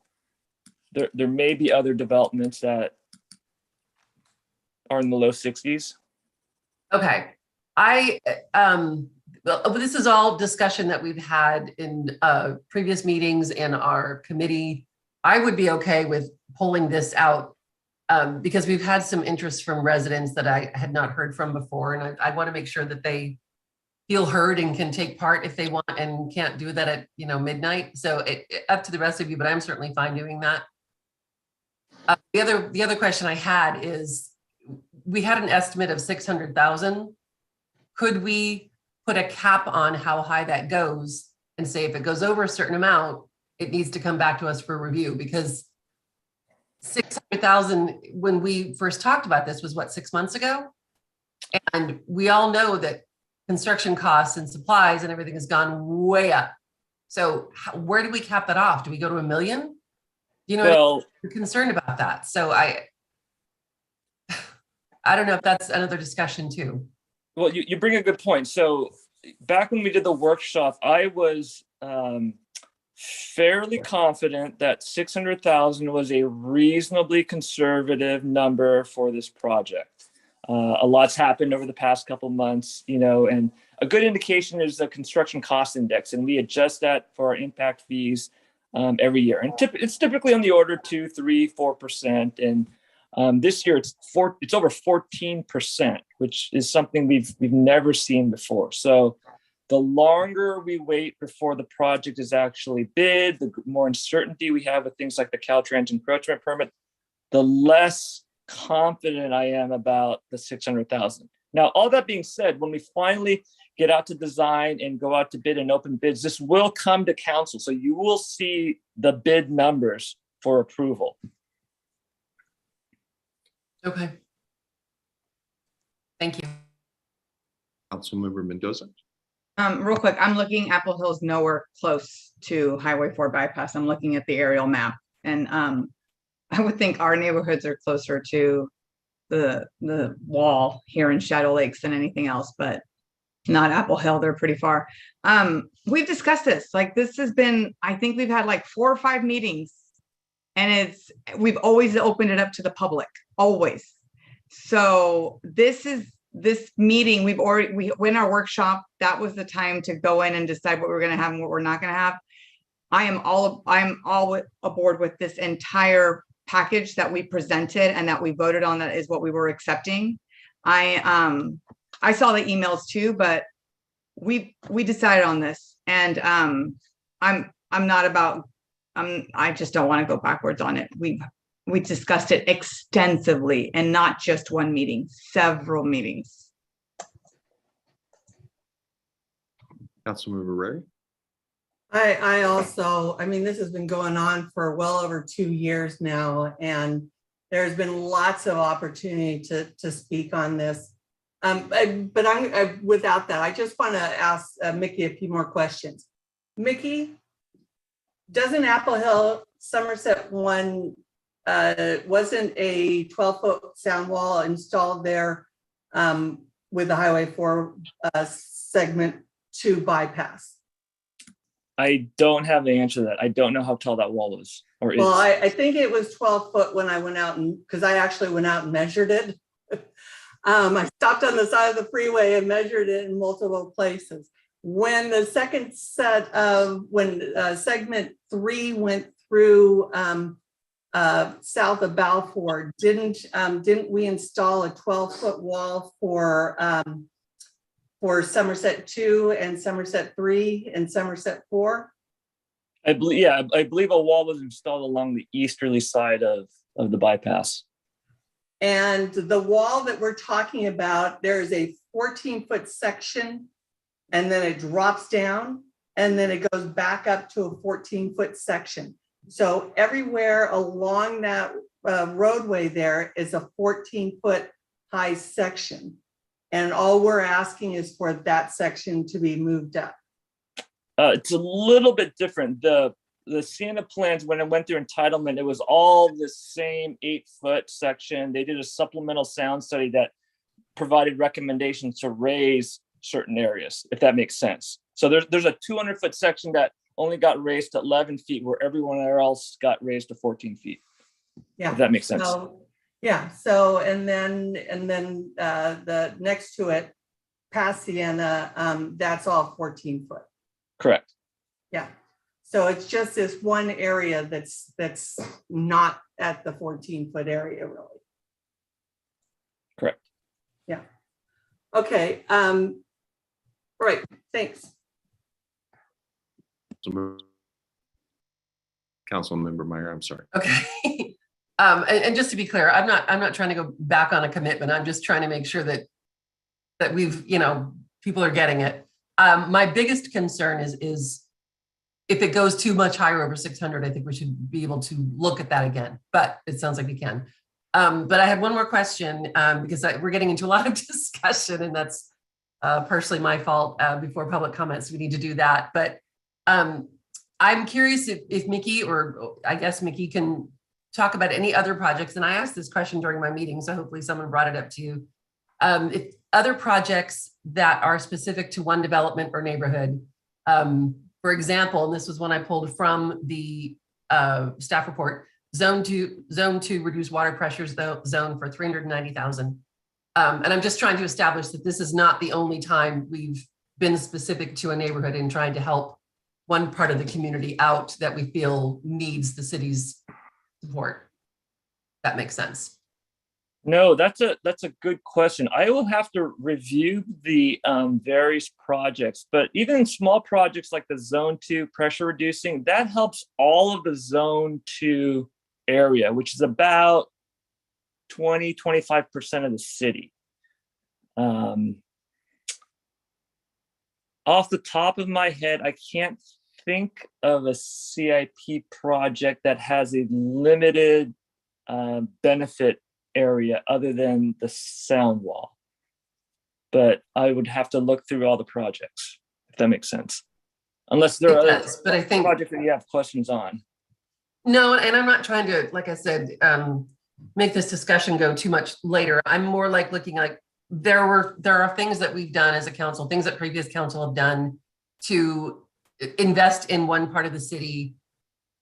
there may be other developments that are in the low 60s. Okay. This is all discussion that we've had in previous meetings in our committee. I would be okay with pulling this out because we've had some interest from residents that I had not heard from before. And I want to make sure that they feel heard and can take part if they want and can't do that at midnight. So up to the rest of you, but I'm certainly fine doing that. The other question I had is, we had an estimate of 600,000. Could we put a cap on how high that goes and say if it goes over a certain amount, it needs to come back to us for review? Because 600,000, when we first talked about this, was what, 6 months ago? And we all know that construction costs and supplies and everything has gone way up. So where do we cap that off? Do we go to $1 million? I'm concerned about that. So I don't know if that's another discussion too. Well, you bring a good point. So back when we did the workshop, I was fairly confident that 600,000 was a reasonably conservative number for this project. A lot's happened over the past couple months, and a good indication is the construction cost index, and we adjust that for our impact fees every year. And it's typically on the order 2, 3, 4%. And this year it's over 14%, which is something we've never seen before. So the longer we wait before the project is actually bid, the more uncertainty we have with things like the Caltrans encroachment permit, the less confident I am about the 600,000. Now, all that being said, when we finally get out to design and go out to bid and open bids, this will come to council. So you will see the bid numbers for approval. Okay. Thank you. Councilmember Mendoza. Real quick, I'm looking, Apple Hill's nowhere close to Highway 4 bypass. I'm looking at the aerial map, and I would think our neighborhoods are closer to the wall here in Shadow Lakes than anything else, but not Apple Hill. They're pretty far. We've discussed this. This has been, I think we've had 4 or 5 meetings, and we've always opened it up to the public, always. So this meeting, we went our workshop. That was the time to go in and decide what we're going to have and what we're not going to have. I am all aboard with this entire package that we presented and that we voted on. That is what we were accepting. I saw the emails too, but we decided on this, and I just don't want to go backwards on it. We discussed it extensively, and not just one meeting, several meetings. Councilmember Rarey. I also, this has been going on for well over 2 years now, and there's been lots of opportunity to speak on this. But without that, I just want to ask Mickey a few more questions. Mickey, doesn't Apple Hill Somerset 1 wasn't a 12-foot sound wall installed there with the Highway 4 segment to bypass? I don't have the answer to that. I don't know how tall that wall is or is. Well, I think it was 12 foot when I went out and, because I actually went out and measured it. I stopped on the side of the freeway and measured it in multiple places. When the second set of, when segment 3 went through south of Balfour, didn't we install a 12-foot wall for Somerset 2 and Somerset 3 and Somerset 4? I believe a wall was installed along the easterly side of the bypass. And the wall that we're talking about, there's a 14-foot section, and then it drops down, and then it goes back up to a 14-foot section. So everywhere along that roadway there is a 14-foot high section. And all we're asking is for that section to be moved up. It's a little bit different. The Sienna plans, when it went through entitlement, it was all the same 8-foot section. They did a supplemental sound study that provided recommendations to raise certain areas, if that makes sense. So there's a 200-foot section that only got raised to 11 feet, where everyone else got raised to 14 feet. Yeah, if that makes sense. So, yeah. So and then the next to it, past Sienna, that's all 14 foot. Correct. Yeah. So it's just this one area that's not at the 14-foot area, really. Correct. Yeah. Okay. All right. Thanks. Council Member Meyer, I'm sorry. Okay. And just to be clear, I'm not trying to go back on a commitment. I'm just trying to make sure that we've, people are getting it. My biggest concern is if it goes too much higher over 600, I think we should be able to look at that again, but it sounds like we can. But I had one more question because we're getting into a lot of discussion, and that's partially my fault. Before public comments, we need to do that. But I'm curious if Mickey, or I guess Mickey, can talk about any other projects. And I asked this question during my meeting, so hopefully someone brought it up to you. If other projects that are specific to one development or neighborhood, for example, and this was one I pulled from the staff report, zone two reduced water pressure zone for 390,000. And I'm just trying to establish that this is not the only time we've been specific to a neighborhood in trying to help one part of the community out that we feel needs the city's support. That makes sense. No, that's a good question. I will have to review the various projects, but even small projects like the Zone 2 pressure reducing, that helps all of the Zone 2 area, which is about 20-25% of the city. Off the top of my head, I can't think of a CIP project that has a limited benefit area other than the sound wall. But I would have to look through all the projects, if that makes sense. Unless there are other but I think projects that you have questions on. No, and I'm not trying to, like I said, make this discussion go too much later. I'm more like looking like there are things that we've done as a council, things that previous council have done to invest in one part of the city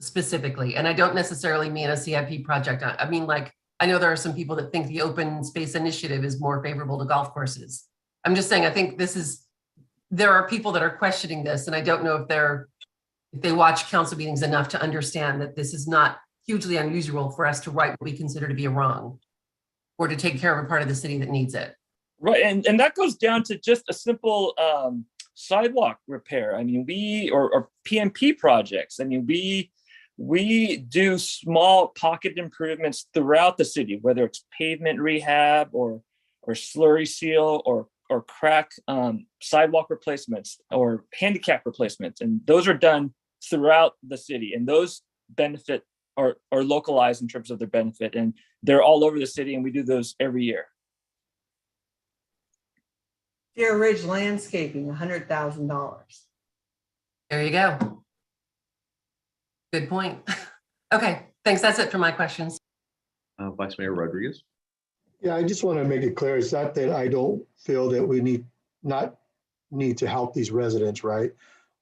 specifically. And I don't necessarily mean a CIP project. I mean, like, I know there are some people that think the open space initiative is more favorable to golf courses. I'm just saying, I think there are people that are questioning this, and I don't know if they watch council meetings enough to understand that this is not hugely unusual for us to write what we consider to be a wrong or to take care of a part of the city that needs it. Right, and that goes down to just a simple sidewalk repair. I mean, or PMP projects. I mean, we do small pocket improvements throughout the city, whether it's pavement rehab or slurry seal or crack sidewalk replacements or handicap replacements. And those are done throughout the city, and those benefit are localized in terms of their benefit. And they're all over the city, and we do those every year. Deer Ridge Landscaping, $100,000. There you go. Good point. Okay, thanks. That's it for my questions. Vice Mayor Rodriguez. Yeah, I just want to make it clear. It's not that I don't feel that we need to help these residents, right?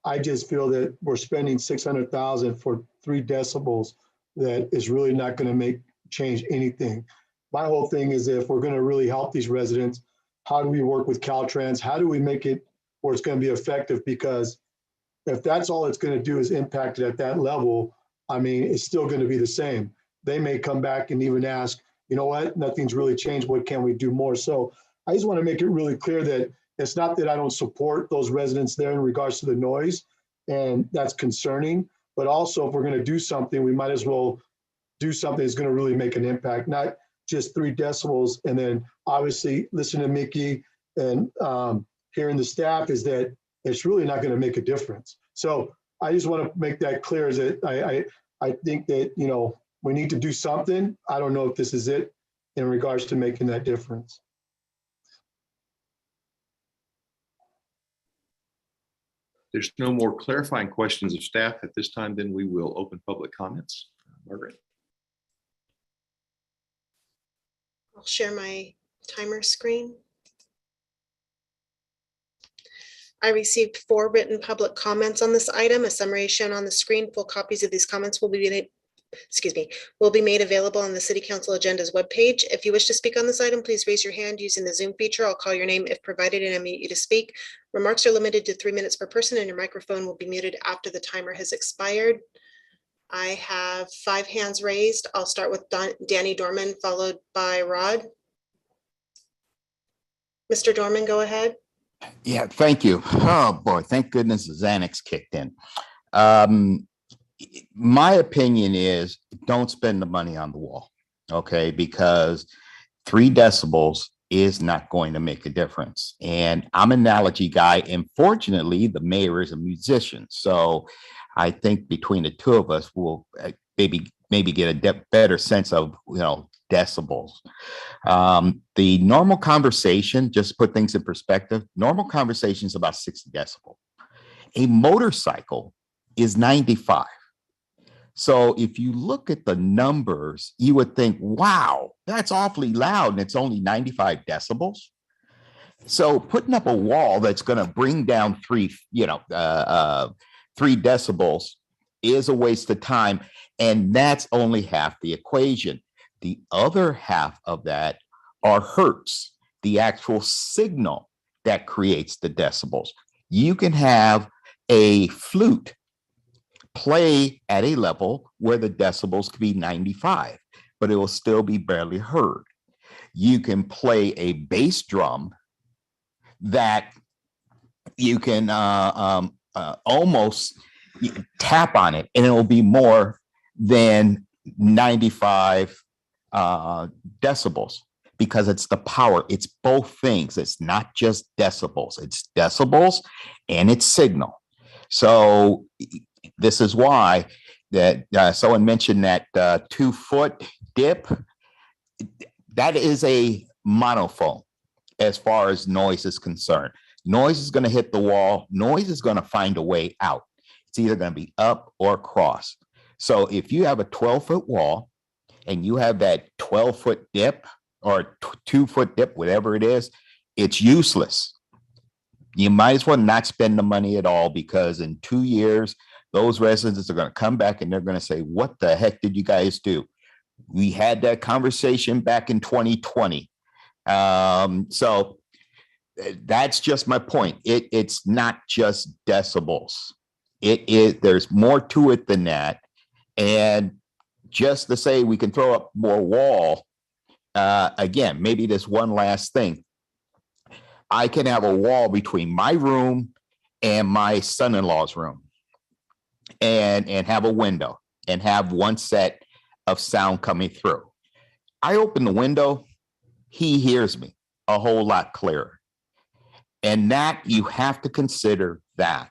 I just feel that we're spending 600,000 for 3 decibels that is really not going to change anything. My whole thing is, if we're going to really help these residents, how do we work with Caltrans? How do we make it where it's going to be effective? Because if that's all it's going to do is impact it at that level, I mean, it's still going to be the same. They may come back and even ask, you know what, nothing's really changed. What can we do more? So I just want to make it really clear that it's not that I don't support those residents there in regards to the noise, and that's concerning. But also, if we're going to do something, we might as well do something that's going to really make an impact, not just 3 decibels. And then obviously listen to Mickey and hearing the staff is that it's really not going to make a difference. So I just want to make that clear, is that I think that, you know, we need to do something. I don't know if this is it in regards to making that difference. There's no more clarifying questions of staff at this time, then we will open public comments. Margaret. I'll share my timer screen. I received 4 written public comments on this item. A summary is shown on the screen. Full copies of these comments will be made available on the City Council Agenda's webpage. If you wish to speak on this item, please raise your hand using the Zoom feature. I'll call your name if provided and unmute you to speak. Remarks are limited to 3 minutes per person, and your microphone will be muted after the timer has expired. I have 5 hands raised. I'll start with Danny Dorman, followed by Rod. Mr. Dorman, go ahead. Yeah, thank you. Oh boy, thank goodness the Xanax kicked in. My opinion is, don't spend the money on the wall, okay? Because 3 decibels is not going to make a difference. And I'm an analogy guy, and fortunately, the mayor is a musician. So I think between the 2 of us, we'll maybe get a better sense of, you know, decibels. The normal conversation, just put things in perspective, normal conversation is about 60 decibels. A motorcycle is 95. So if you look at the numbers, you would think, wow, that's awfully loud, and it's only 95 decibels. So putting up a wall that's going to bring down 3 decibels is a waste of time. And that's only half the equation. The other half of that are hertz, the actual signal that creates the decibels. You can have a flute play at a level where the decibels could be 95, but it will still be barely heard. You can play a bass drum that you can almost tap on it, and it will be more than 95 decibels, because it's the power. It's both things. It's not just decibels. It's decibels and it's signal. So this is why that someone mentioned that 2-foot dip. That is a monophone as far as noise is concerned. Noise is going to hit the wall. Noise is going to find a way out. It's either going to be up or across. So if you have a 12-foot wall and you have that 12-foot dip or 2-foot dip, whatever it is, it's useless. You might as well not spend the money at all, because in 2 years, those residents are going to come back and they're going to say, what the heck did you guys do? We had that conversation back in 2020. So that's just my point. It's not just decibels. There's more to it than that. And just to say we can throw up more wall, again, maybe this one last thing. I can have a wall between my room and my son-in-law's room, and have a window and have one set of sound coming through. I open the window, he hears me a whole lot clearer. And that, you have to consider that.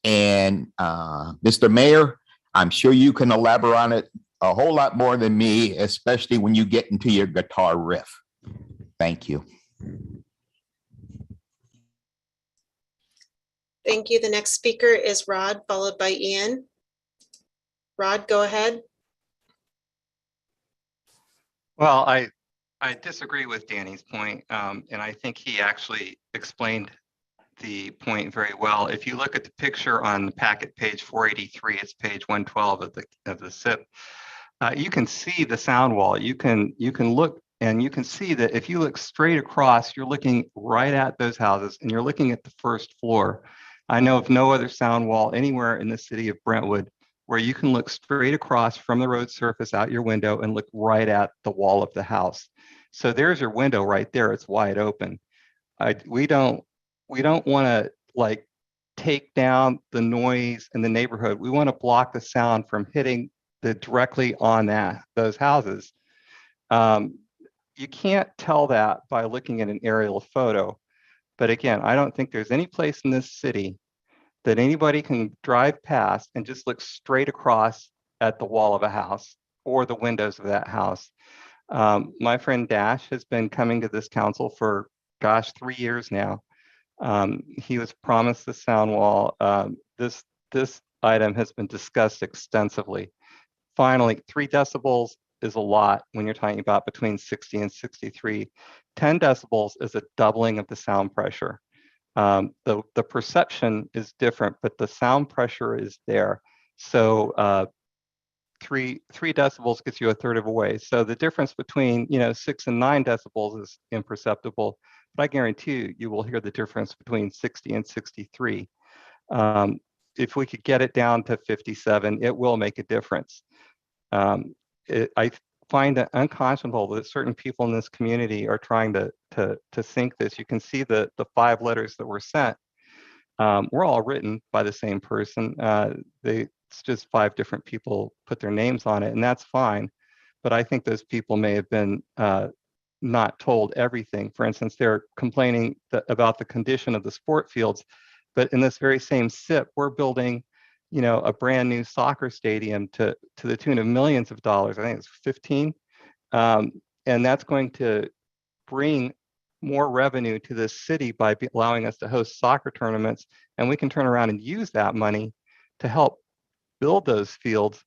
And Mr. Mayor, I'm sure you can elaborate on it a whole lot more than me, especially when you get into your guitar riff. Thank you. Thank you. The next speaker is Rod, followed by Ian. Rod, go ahead. Well, I disagree with Danny's point, and I think he actually explained the point very well. If you look at the picture on the packet page 483, it's page 112 of the SIP. You can see the sound wall. You can look and you can see that if you look straight across, you're looking right at those houses and you're looking at the first floor. I know of no other sound wall anywhere in the city of Brentwood where you can look straight across from the road surface out your window and look right at the wall of the house. So there's your window right there. It's wide open. We don't want to like take down the noise in the neighborhood. We want to block the sound from hitting directly on those houses. You can't tell that by looking at an aerial photo. But again, I don't think there's any place in this city that anybody can drive past and just look straight across at the wall of a house or the windows of that house. My friend Dash has been coming to this council for, gosh, 3 years now. He was promised the sound wall. This item has been discussed extensively. Finally, 3 decibels is a lot when you're talking about between 60 and 63. 10 decibels is a doubling of the sound pressure. The perception is different, but the sound pressure is there. So 3 decibels gets you a third of a way. So the difference between 6 and 9 decibels is imperceptible, but I guarantee you will hear the difference between 60 and 63. If we could get it down to 57, it will make a difference. I find it unconscionable that certain people in this community are trying to think this. You can see the 5 letters that were sent. We're all written by the same person. It's just 5 different people put their names on it, and that's fine. But I think those people may have been not told everything. For instance, they're complaining about the condition of the sport fields, but in this very same SIP, we're building a brand new soccer stadium to the tune of millions of dollars. I think it's 15. And that's going to bring more revenue to this city by allowing us to host soccer tournaments. And we can turn around and use that money to help build those fields,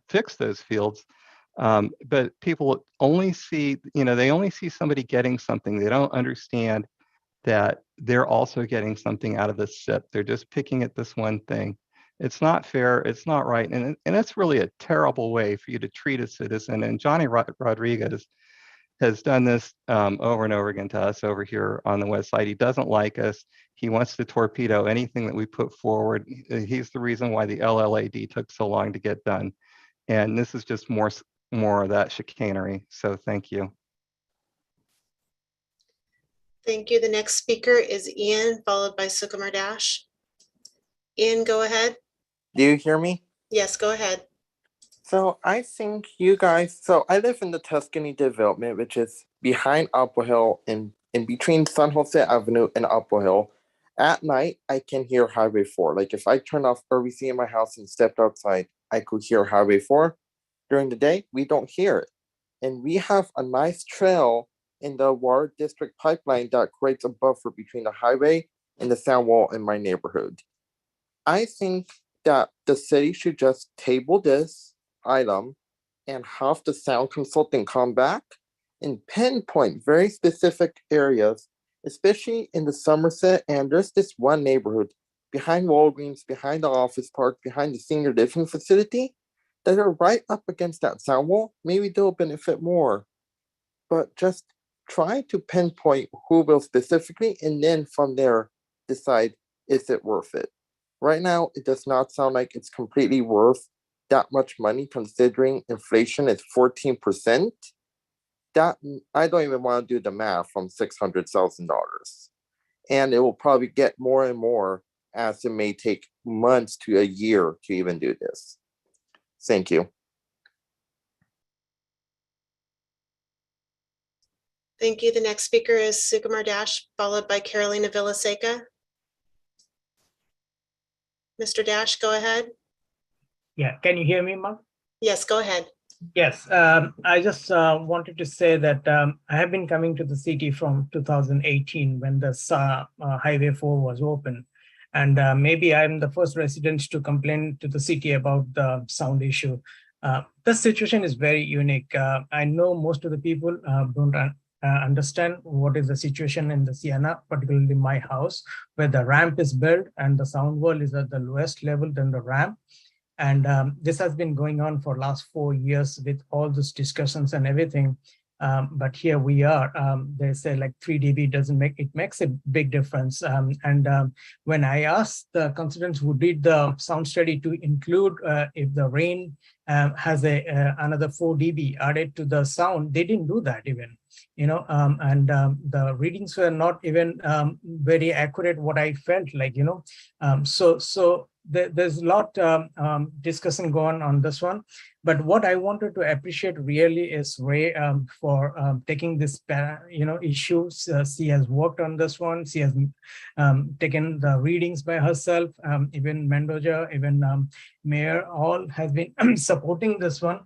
fix those fields. But people only see, they only see somebody getting something. They don't understand that they're also getting something out of this SIP. They're just picking at this one thing. It's not fair. It's not right. And it's really a terrible way for you to treat a citizen. And Johnny Rodriguez has done this over and over again to us over here on the west side. He doesn't like us. He wants to torpedo anything that we put forward. He's the reason why the LLAD took so long to get done. And this is just more of that chicanery. So thank you. Thank you. The next speaker is Ian, followed by Sukumar Dash. Ian, go ahead. Do you hear me? Yes, go ahead. So I think you guys, so I live in the Tuscany development, which is behind Upper Hill in between San Jose Avenue and Upper Hill. At night, I can hear Highway 4. Like if I turn off everything in my house and stepped outside, I could hear Highway 4. During the day, we don't hear it. And we have a nice trail in the water district pipeline that creates a buffer between the highway and the sound wall in my neighborhood. I think that the city should just table this item and have the sound consultant come back and pinpoint very specific areas, especially in the Somerset. And there's this one neighborhood behind Walgreens, behind the office park, behind the senior living facility that are right up against that sound wall. Maybe they'll benefit more, but just try to pinpoint who will specifically, and then from there decide, is it worth it? Right now, it does not sound like it's completely worth that much money, considering inflation is 14%. That I don't even want to do the math from $600,000. And it will probably get more and more as it may take months to a year to even do this. Thank you. Thank you. The next speaker is Sukumar Dash, followed by Carolina Villaseca. Mr. Dash, go ahead. Yeah, can you hear me, Mark? Yes, go ahead. Yes, I just wanted to say that I have been coming to the city from 2018 when the Highway 4 was open. And maybe I'm the first resident to complain to the city about the sound issue. The situation is very unique. I know most of the people don't understand what is the situation in the Sienna, particularly my house, where the ramp is built and the sound wall is at the lowest level than the ramp. And this has been going on for last 4 years with all these discussions and everything. But here we are. They say like 3 dB doesn't make, it makes a big difference. When I asked the consultants who did the sound study to include if the rain has another 4 dB added to the sound, they didn't do that even. The readings were not even very accurate, what I felt like, so there's a lot discussion going on this one. But what I wanted to appreciate really is Ray for taking this issue. She has worked on this one. She has taken the readings by herself. Even Mendoza, even Mayor, all has been supporting this one.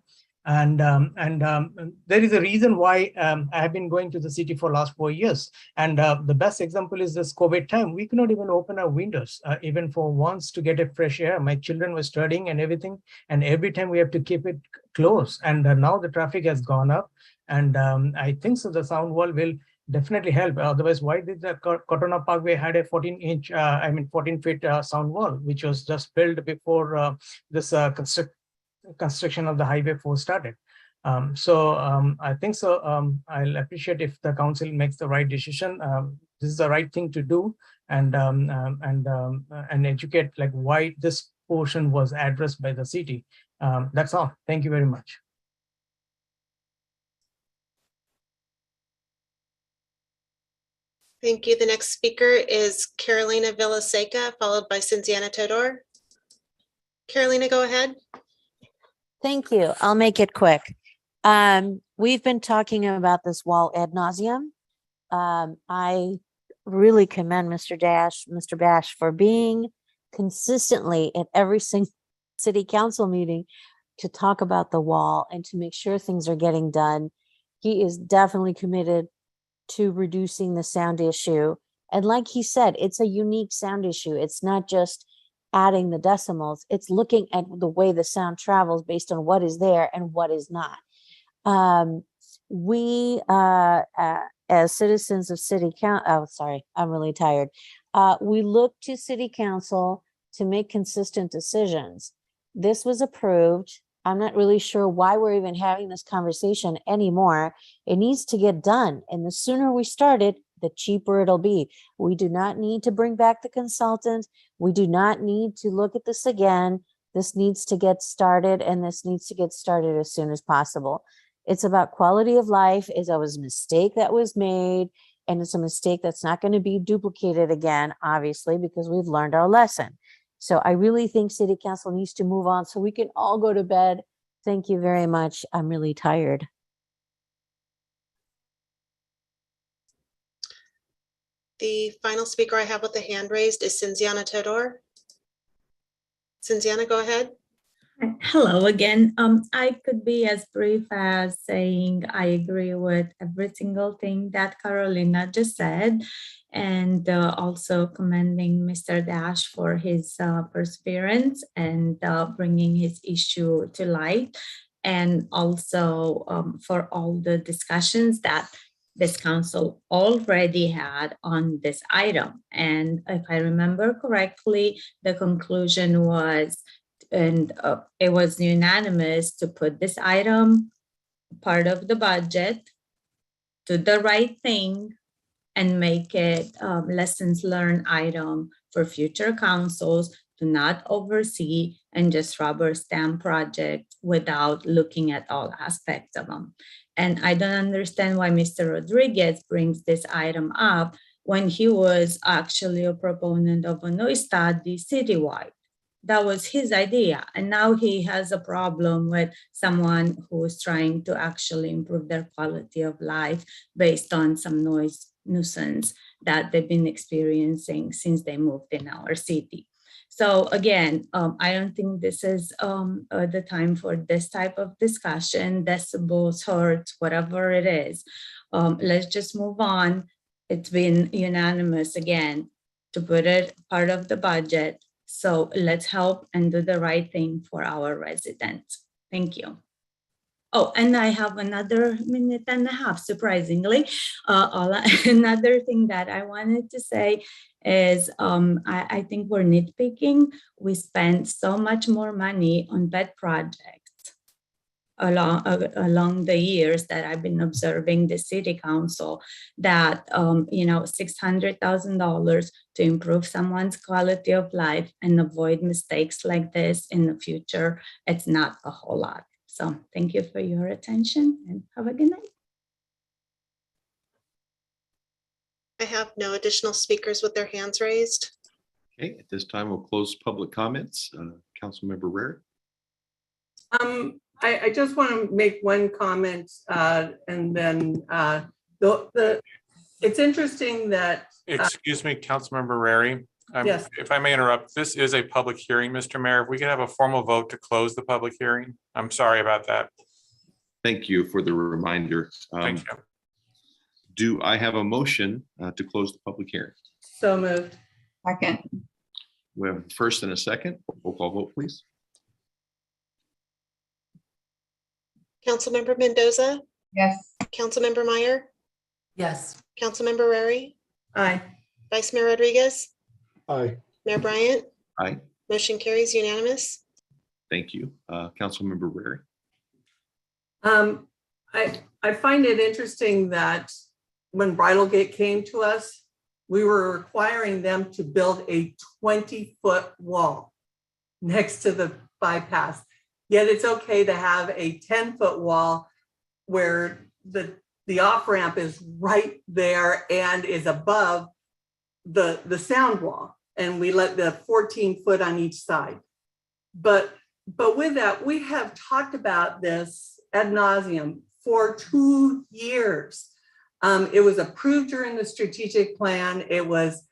And there is a reason why I have been going to the city for last 4 years. And the best example is this COVID time. We could not even open our windows, even for once to get a fresh air. My children were studying and everything. And every time we have to keep it closed. And now the traffic has gone up. And I think so the sound wall will definitely help. Otherwise, why did the Cortona Parkway had a 14 feet sound wall, which was just built before this construction of the Highway 4 started. I think so. I'll appreciate if the council makes the right decision. This is the right thing to do, and educate like why this portion was addressed by the city. That's all. Thank you very much. Thank you. The next speaker is Carolina Villaseca, followed by Cinziana Todor. Carolina, go ahead. Thank you. I'll make it quick. We've been talking about this wall ad nauseum. I really commend Mr. Bash for being consistently at every single city council meeting to talk about the wall and to make sure things are getting done. He is definitely committed to reducing the sound issue. And like he said, it's a unique sound issue. It's not just adding the decimals, it's looking at the way the sound travels based on what is there and what is not. We, as citizens of city council, I'm really tired. We look to city council to make consistent decisions. This was approved. I'm not really sure why we're even having this conversation anymore. It needs to get done. And the sooner we start it, the cheaper it'll be. We do not need to bring back the consultant. We do not need to look at this again. This needs to get started, and this needs to get started as soon as possible. It's about quality of life. It was a mistake that was made, and it's a mistake that's not going to be duplicated again, obviously, because we've learned our lesson. So I really think city council needs to move on so we can all go to bed. Thank you very much. I'm really tired. The final speaker I have with the hand raised is Cinziana Todor. Cinziana, go ahead. Hello again. I could be as brief as saying I agree with every single thing that Carolina just said, and also commending Mr. Dash for his perseverance and bringing his issue to light, and also for all the discussions that this council already had on this item. And if I remember correctly, the conclusion was, and it was unanimous to put this item part of the budget, do the right thing, and make it lessons learned item for future councils to not oversee and just rubber stamp projects without looking at all aspects of them. And I don't understand why Mr. Rodriguez brings this item up when he was actually a proponent of a noise study citywide. That was his idea. And now he has a problem with someone who is trying to actually improve their quality of life based on some noise nuisance that they've been experiencing since they moved in our city. So again, I don't think this is the time for this type of discussion, decibels, hertz, whatever it is. Let's just move on. It's been unanimous again to put it part of the budget. So let's help and do the right thing for our residents. Thank you. Oh, and I have another minute and a half, surprisingly. Another thing that I wanted to say is I think we're nitpicking. We spend so much more money on pet projects along the years that I've been observing the city council that, $600,000 to improve someone's quality of life and avoid mistakes like this in the future. It's not a whole lot. So thank you for your attention and have a good night. I have no additional speakers with their hands raised. Okay, at this time, we'll close public comments. Council Member Rarey. I just want to make one comment and then it's interesting that. Excuse me, Councilmember Rarey. Yes. If I may interrupt, this is a public hearing, Mr. Mayor. If we could have a formal vote to close the public hearing. I'm sorry about that. Thank you for the reminder. Thank you. Do I have a motion to close the public hearing? So moved. Second. We have a first and a second. Roll call vote, please. Councilmember Mendoza, Yes. Councilmember Meyer, Yes. Councilmember Rarey, Aye. Vice Mayor Rodriguez, Aye. Mayor Bryant. Aye. Motion carries unanimous. Thank you. Council Member Rarey. I find it interesting that when Bridlegate came to us, we were requiring them to build a 20-foot wall next to the bypass. Yet it's okay to have a 10-foot wall where the off-ramp is right there and is above the sound wall. And we let the 14-foot on each side. But with that, we have talked about this ad nauseum for 2 years. It was approved during the strategic plan. It was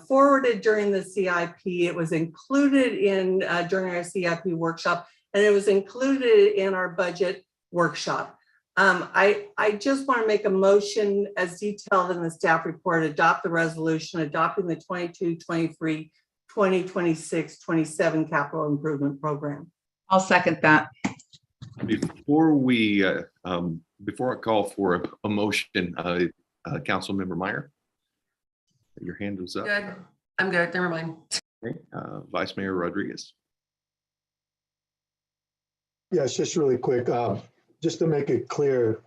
forwarded during the CIP. It was included in during our CIP workshop, and it was included in our budget workshop. I just want to make a motion as detailed in the staff report, adopt the resolution adopting the 22-23, 2026-27 capital improvement program. I'll second that. Before I call for a motion, Council Member Meyer, your hand was up. Good. I'm good. Never mind. Okay. Vice Mayor Rodriguez. Yes, just really quick, just to make it clear,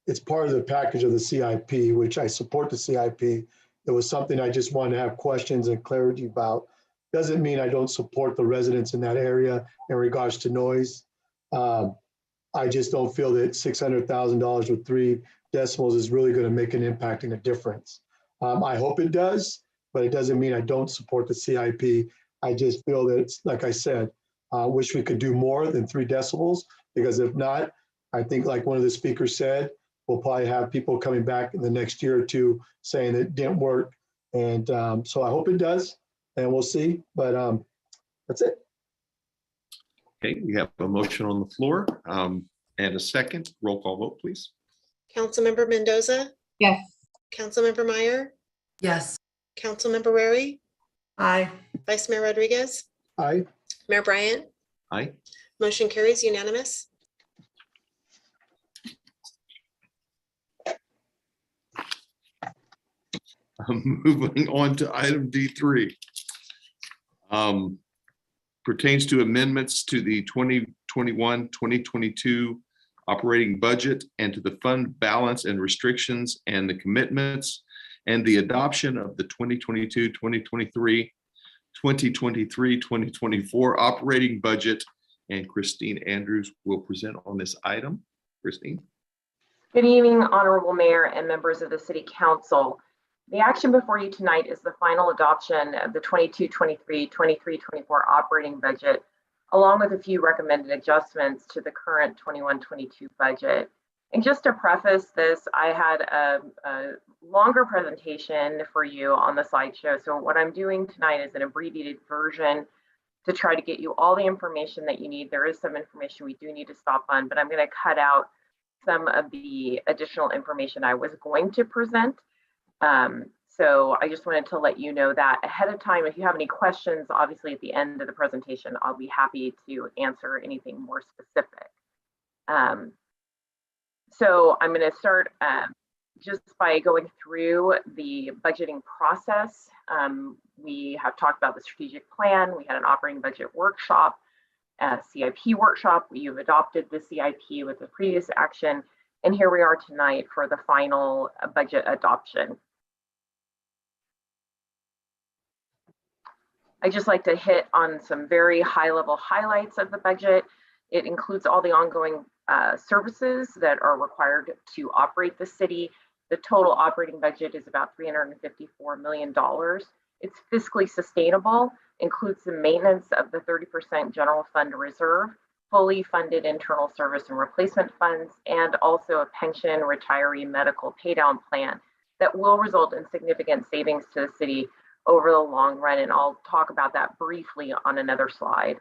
it's part of the package of the CIP, which I support the CIP. It was something I just wanted to have questions and clarity about. Doesn't mean I don't support the residents in that area in regards to noise. I just don't feel that $600,000 with 3 decibels is really going to make an impact and a difference. I hope it does, but it doesn't mean I don't support the CIP. I just feel that it's, like I said, wish we could do more than 3 decibels, because if not, I think like one of the speakers said, we'll probably have people coming back in the next year or 2 saying it didn't work. And so I hope it does, and we'll see, but that's it. Okay, we have a motion on the floor and a second. Roll call vote, please. Councilmember Mendoza, Yes. Councilmember Meyer, Yes. Councilmember Rarey, Aye. Vice Mayor Rodriguez, Aye. Mayor Bryant. Aye. Motion carries unanimous. Moving on to item D3. Pertains to amendments to the 2021-2022 operating budget and to the fund balance and restrictions and the commitments, and the adoption of the 2022-2023, 2023-2024 operating budget. And Christine Andrews will present on this item. Christine. Good evening, Honorable Mayor and members of the City Council. The action before you tonight is the final adoption of the 22-23, 23-24 operating budget, along with a few recommended adjustments to the current 21-22 budget. And just to preface this, I had a longer presentation for you on the slideshow. So what I'm doing tonight is an abbreviated version to try to get you all the information that you need. There is some information we do need to stop on, but I'm going to cut out some of the additional information I was going to present. So I just wanted to let you know that ahead of time. If you have any questions, obviously at the end of the presentation, I'll be happy to answer anything more specific. So I'm going to start just by going through the budgeting process. We have talked about the strategic plan. We had an operating budget workshop, a CIP workshop. You've adopted the CIP with the previous action. And here we are tonight for the final budget adoption. I just like to hit on some very high-level highlights of the budget. It includes all the ongoing services that are required to operate the city. The total operating budget is about $354 million. It's fiscally sustainable, includes the maintenance of the 30% general fund reserve, fully funded internal service and replacement funds, and also a pension retiree medical paydown plan that will result in significant savings to the city over the long run. And I'll talk about that briefly on another slide.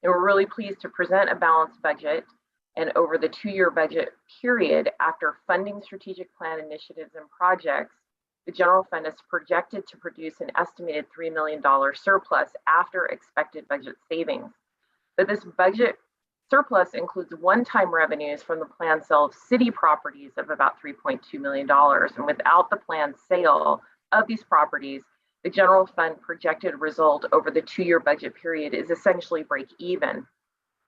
And we're really pleased to present a balanced budget. And over the 2-year budget period, after funding strategic plan initiatives and projects, the general fund is projected to produce an estimated $3 million surplus after expected budget savings. But this budget surplus includes one-time revenues from the planned sale of city properties of about $3.2 million. And without the planned sale of these properties, the general fund projected result over the 2-year budget period is essentially break even.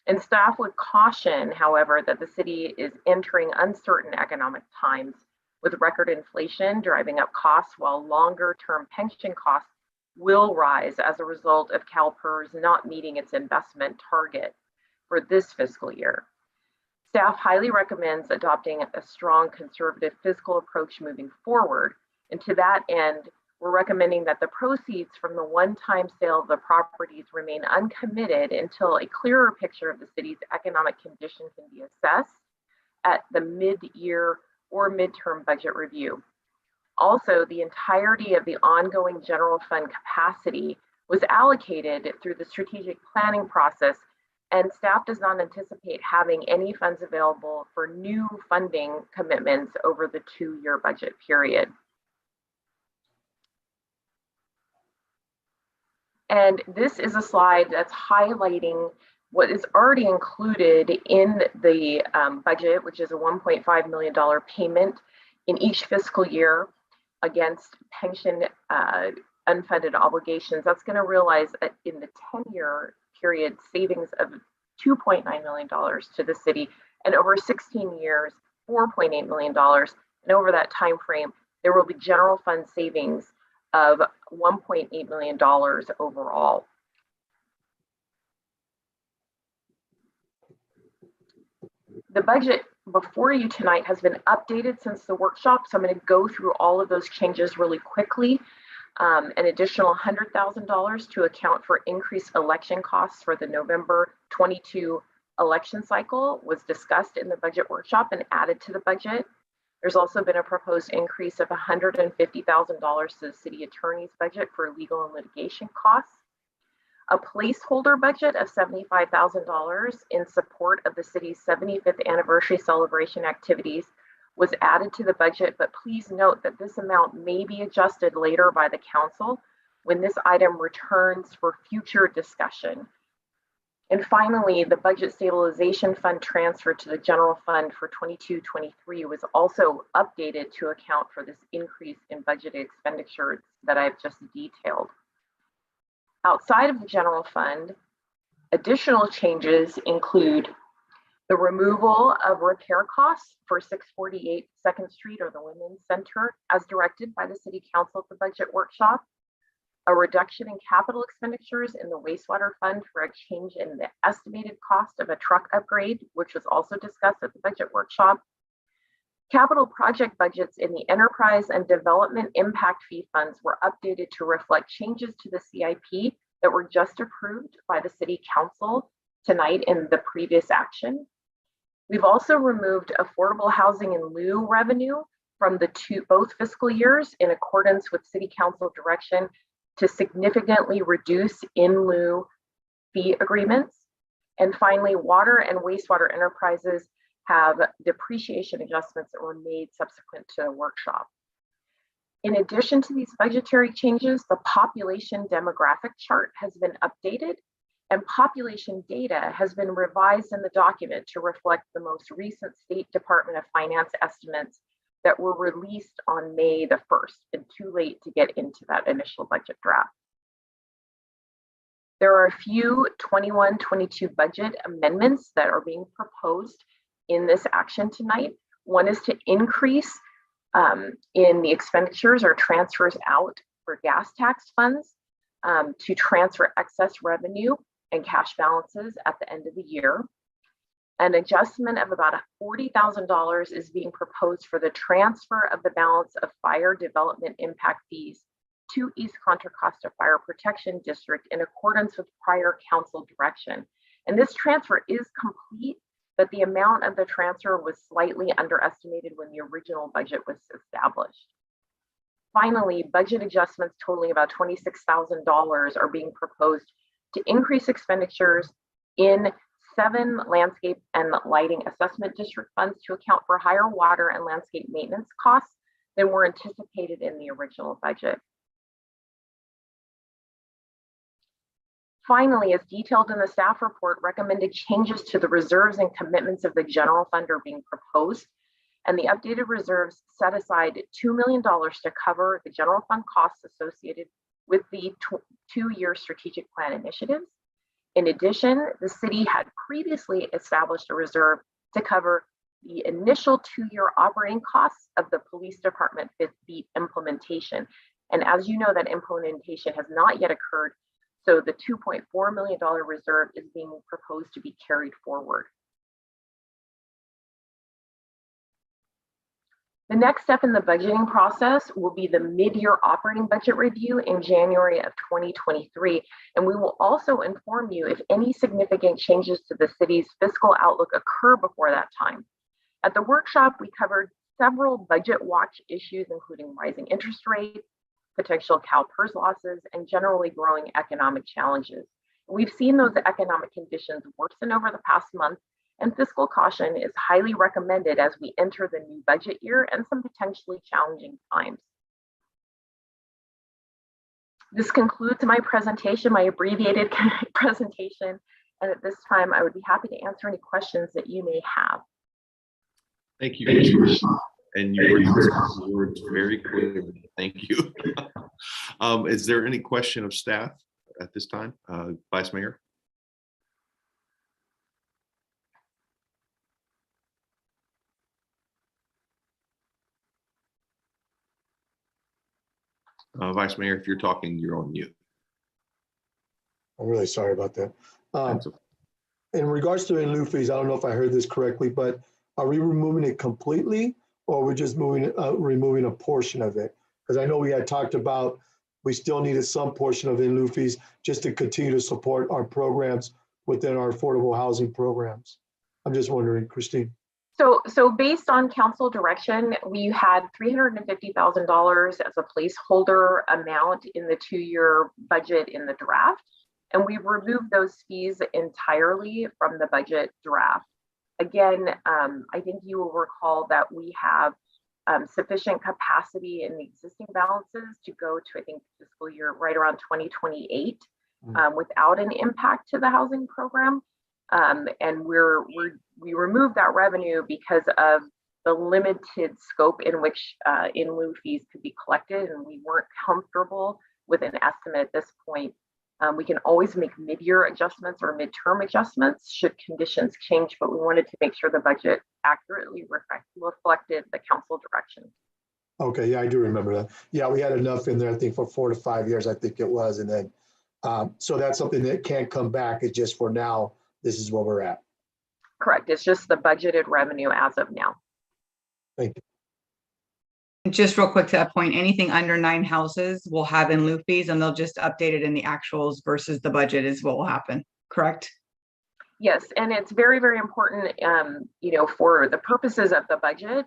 And staff would caution, however, that the city is entering uncertain economic times with record inflation driving up costs, while longer-term pension costs will rise as a result of CalPERS not meeting its investment target for this fiscal year. Staff highly recommends adopting a strong conservative fiscal approach moving forward. And to that end, we're recommending that the proceeds from the one-time sale of the properties remain uncommitted until a clearer picture of the city's economic condition can be assessed at the mid-year or midterm budget review. Also, the entirety of the ongoing general fund capacity was allocated through the strategic planning process, and staff does not anticipate having any funds available for new funding commitments over the 2-year budget period. And this is a slide that's highlighting what is already included in the budget, which is a $1.5 million payment in each fiscal year against pension unfunded obligations. That's going to realize in the 10-year period savings of $2.9 million to the city, and over 16 years, $4.8 million. And over that time frame, there will be general fund savings of $1.8 million overall. The budget before you tonight has been updated since the workshop, so I'm going to go through all of those changes really quickly. An additional $100,000 to account for increased election costs for the November 22 election cycle was discussed in the budget workshop and added to the budget. There's also been a proposed increase of $150,000 to the city attorney's budget for legal and litigation costs. A placeholder budget of $75,000 in support of the city's 75th anniversary celebration activities was added to the budget, but please note that this amount may be adjusted later by the council when this item returns for future discussion. And finally, the budget stabilization fund transfer to the general fund for 22-23 was also updated to account for this increase in budgeted expenditures that I've just detailed. Outside of the general fund, additional changes include the removal of repair costs for 648 2nd Street or the Women's Center as directed by the City Council at the budget workshop, a reduction in capital expenditures in the wastewater fund for a change in the estimated cost of a truck upgrade, which was also discussed at the budget workshop. Capital project budgets in the enterprise and development impact fee funds were updated to reflect changes to the CIP that were just approved by the City Council tonight in the previous action. We've also removed affordable housing in lieu revenue from the both fiscal years in accordance with City Council direction to significantly reduce in lieu fee agreements. And finally, water and wastewater enterprises have depreciation adjustments that were made subsequent to the workshop. In addition to these budgetary changes, the population demographic chart has been updated, and population data has been revised in the document to reflect the most recent State Department of Finance estimates that were released on May the 1st, and too late to get into that initial budget draft. There are a few 21-22 budget amendments that are being proposed in this action tonight. One is to increase in the expenditures or transfers out for gas tax funds to transfer excess revenue and cash balances at the end of the year. An adjustment of about $40,000 is being proposed for the transfer of the balance of fire development impact fees to East Contra Costa Fire Protection District in accordance with prior council direction. And this transfer is complete, but the amount of the transfer was slightly underestimated when the original budget was established. Finally, budget adjustments totaling about $26,000 are being proposed to increase expenditures in 7 landscape and lighting assessment district funds to account for higher water and landscape maintenance costs than were anticipated in the original budget. Finally, as detailed in the staff report, recommended changes to the reserves and commitments of the general fund are being proposed, and the updated reserves set aside $2 million to cover the general fund costs associated with the 2-year strategic plan initiatives. In addition, the city had previously established a reserve to cover the initial 2-year operating costs of the police department 5th beat implementation. And as you know, that implementation has not yet occurred, so the $2.4 million reserve is being proposed to be carried forward. The next step in the budgeting process will be the mid-year operating budget review in January of 2023. And we will also inform you if any significant changes to the city's fiscal outlook occur before that time. At the workshop, we covered several budget watch issues, including rising interest rates, potential CalPERS losses, and generally growing economic challenges. We've seen those economic conditions worsen over the past month, and fiscal caution is highly recommended as we enter the new budget year and some potentially challenging times. This concludes my presentation, my abbreviated presentation, and at this time I would be happy to answer any questions that you may have. Thank you. And you used the words very clearly. Thank you. Is there any question of staff at this time? Vice Mayor? Vice Mayor, if you're talking, you're on mute. I'm really sorry about that. In regards to in lieu fees, I don't know if I heard this correctly, but are we removing it completely, or we're just removing a portion of it? Because I know we had talked about we still needed some portion of in lieu fees just to continue to support our programs within our affordable housing programs. I'm just wondering, Christine. So based on council direction, we had $350,000 as a placeholder amount in the 2-year budget in the draft, and we've removed those fees entirely from the budget draft. Again, I think you will recall that we have sufficient capacity in the existing balances to go to, I think, fiscal year right around 2028 without an impact to the housing program. And we removed that revenue because of the limited scope in which in lieu fees could be collected, and we weren't comfortable with an estimate at this point. We can always make mid-year adjustments or midterm adjustments should conditions change, but we wanted to make sure the budget accurately reflected the council direction. Okay, yeah, I do remember that. Yeah, we had enough in there, I think, for 4 to 5 years, I think it was. And then, so that's something that can't come back. It's just for now, this is where we're at. Correct. It's just the budgeted revenue as of now. Thank you. Just real quick to that point, anything under 9 houses will have in lieu fees, and they'll just update it in the actuals versus the budget is what will happen, correct? Yes, and it's very, very important, you know, for the purposes of the budget,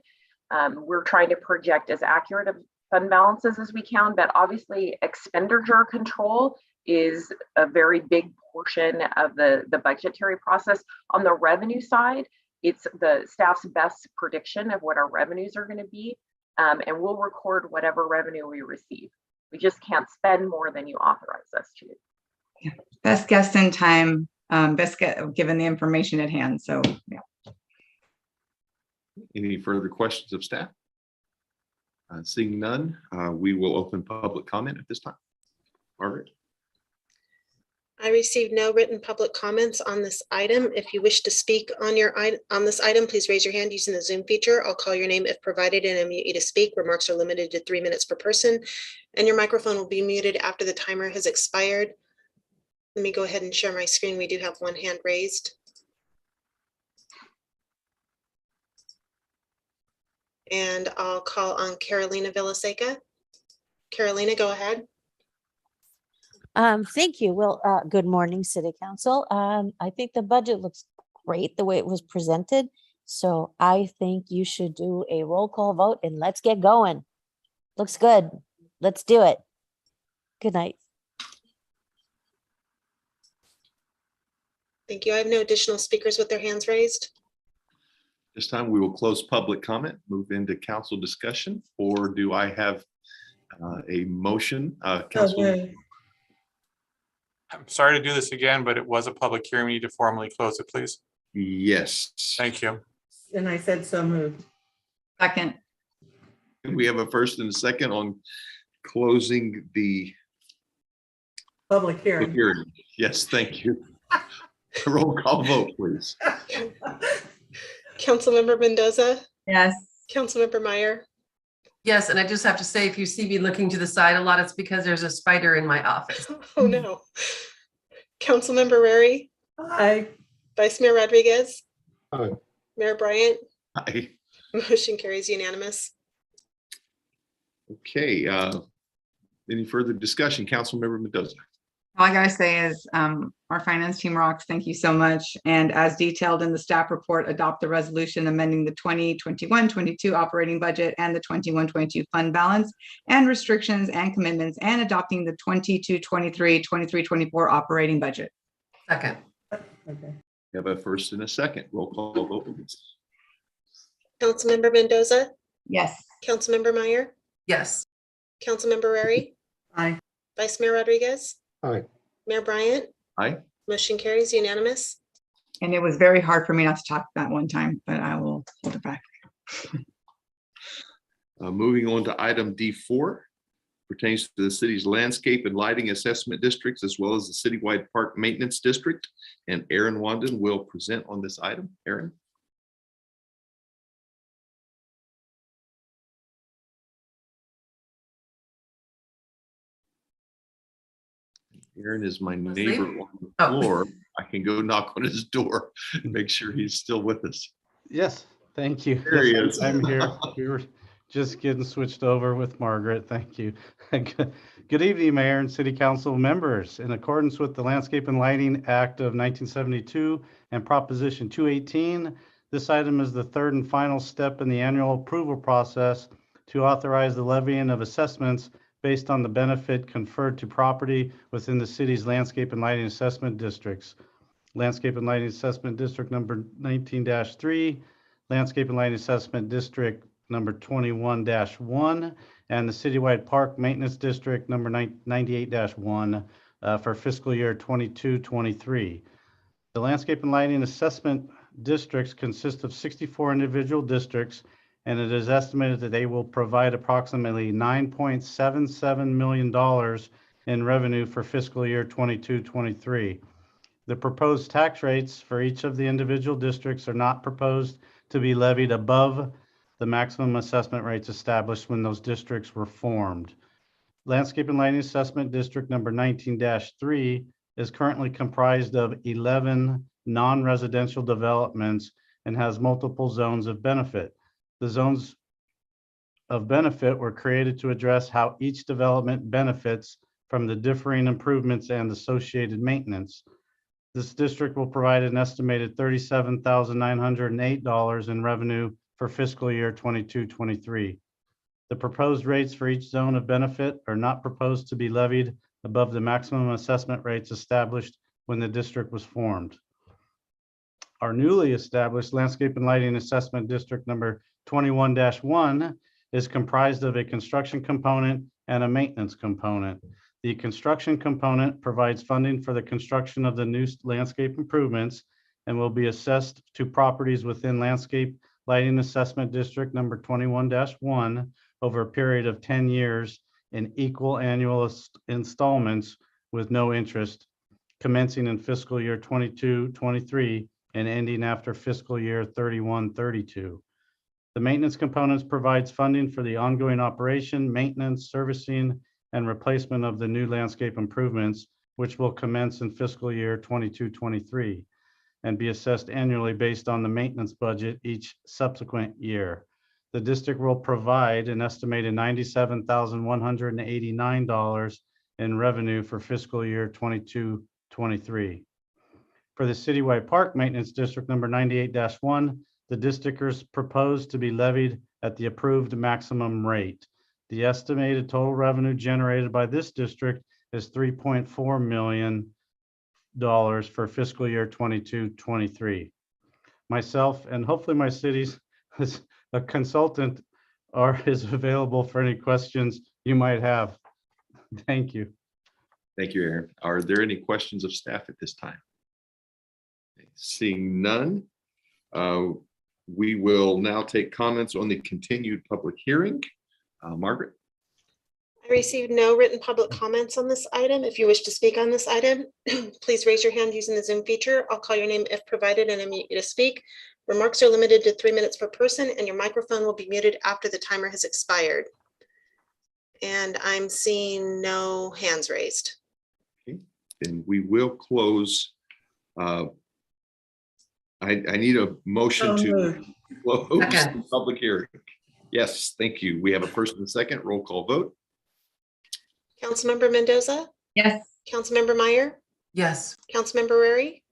we're trying to project as accurate of fund balances as we can, but obviously expenditure control is a very big portion of the budgetary process. On the revenue side, it's the staff's best prediction of what our revenues are going to be. and we'll record whatever revenue we receive. We just can't spend more than you authorize us to. Yeah. Best guess in time, given the information at hand. So, yeah. Any further questions of staff? Seeing none, we will open public comment at this time. Margaret? I received no written public comments on this item. If you wish to speak on this item, please raise your hand using the Zoom feature. I'll call your name if provided and unmute you to speak. Remarks are limited to 3 minutes per person, and your microphone will be muted after the timer has expired. Let me go ahead and share my screen. We do have one hand raised. And I'll call on Carolina Villaseca. Carolina, go ahead. Thank you. Well, good morning, City Council. I think the budget looks great the way it was presented. So I think you should do a roll call vote and let's get going. Looks good. Let's do it. Good night. Thank you. I have no additional speakers with their hands raised. This time we will close public comment, move into council discussion, or do I have a motion? Council. I'm sorry to do this again, but it was a public hearing. We need to formally close it, please. Yes. Thank you. And I said so moved. Second. We have a first and a second on closing the Public hearing. Yes, thank you. Roll call vote, please. Councilmember Mendoza. Yes. Councilmember Meyer. Yes, and I just have to say, if you see me looking to the side a lot, it's because there's a spider in my office. Oh no. Councilmember Rarey. Aye. Vice Mayor Rodriguez. Aye. Mayor Bryant. Aye. Motion carries unanimous. Okay. Any further discussion? Councilmember Mendoza. All I gotta say is our finance team rocks. Thank you so much. And as detailed in the staff report, adopt the resolution amending the 2021-22 operating budget and the 21-22 fund balance and restrictions and commitments, and adopting the 22-23, 23-24 operating budget. Second. Okay. We have a first and a second. Roll call vote, please. Councilmember Mendoza. Yes. Councilmember Meyer. Yes. Councilmember Rarey. Aye. Vice Mayor Rodriguez. Aye. Mayor Bryant. Aye. Motion carries unanimous. And it was very hard for me not to talk that one time, but I will hold it back. Moving on to item D4, pertains to the city's landscape and lighting assessment districts, as well as the citywide park maintenance district. And Aaron Wandon will present on this item. Aaron. Aaron is my neighbor on the floor. I can go knock on his door and make sure he's still with us. Yes, thank you. There he is. I'm here. We were just getting switched over with Margaret. Thank you. Good evening, Mayor and City Council members. In accordance with the Landscape and Lighting Act of 1972 and Proposition 218, this item is the third and final step in the annual approval process to authorize the levying of assessments based on the benefit conferred to property within the city's landscape and lighting assessment districts. Landscape and Lighting Assessment District number 19-3, Landscape and Lighting Assessment District number 21-1, and the Citywide Park Maintenance District number 98-1 for fiscal year 22-23. The Landscape and Lighting Assessment Districts consist of 64 individual districts, and it is estimated that they will provide approximately $9.77 million in revenue for fiscal year 22-23. The proposed tax rates for each of the individual districts are not proposed to be levied above the maximum assessment rates established when those districts were formed. Landscape and Lighting Assessment District number 19-3 is currently comprised of 11 non-residential developments and has multiple zones of benefit. The zones of benefit were created to address how each development benefits from the differing improvements and associated maintenance. This district will provide an estimated $37,908 in revenue for fiscal year 22-23. The proposed rates for each zone of benefit are not proposed to be levied above the maximum assessment rates established when the district was formed. Our newly established Landscape and Lighting Assessment District number 21-1 is comprised of a construction component and a maintenance component. The construction component provides funding for the construction of the new landscape improvements and will be assessed to properties within Landscape Lighting Assessment District number 21-1 over a period of 10 years in equal annual installments with no interest, commencing in fiscal year 22-23 and ending after fiscal year 31-32. The maintenance components provides funding for the ongoing operation, maintenance, servicing, and replacement of the new landscape improvements, which will commence in fiscal year 22-23 and be assessed annually based on the maintenance budget each subsequent year. The district will provide an estimated $97,189 in revenue for fiscal year 22-23. For the citywide park maintenance district number 98-1, the districtors proposed to be levied at the approved maximum rate. The estimated total revenue generated by this district is $3.4 million for fiscal year 22-23. Myself and hopefully my city's a consultant is available for any questions you might have. Thank you. Thank you, Aaron. Are there any questions of staff at this time? Seeing none, we will now take comments on the continued public hearing. Margaret? I received no written public comments on this item. If you wish to speak on this item, please raise your hand using the Zoom feature. I'll call your name if provided and unmute you to speak. Remarks are limited to 3 minutes per person, and your microphone will be muted after the timer has expired. And I'm seeing no hands raised. Okay. Then we will close. I need a motion to close the public hearing. Yes, thank you. We have a first and a second. Roll call vote. Councilmember Mendoza? Yes. Councilmember Meyer? Yes. Councilmember Rarey?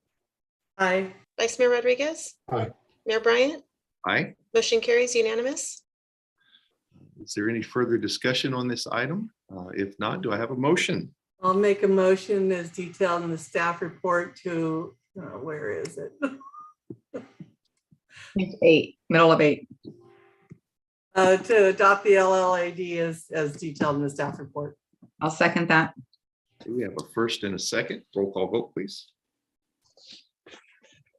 Aye. Vice Mayor Rodriguez? Aye. Mayor Bryant? Aye. Motion carries unanimous. Is there any further discussion on this item? If not, do I have a motion? I'll make a motion as detailed in the staff report to, where is it? It's 8, middle of 8. To adopt the LLAD as detailed in the staff report. I'll second that. We have a first and a second. Roll call vote, please.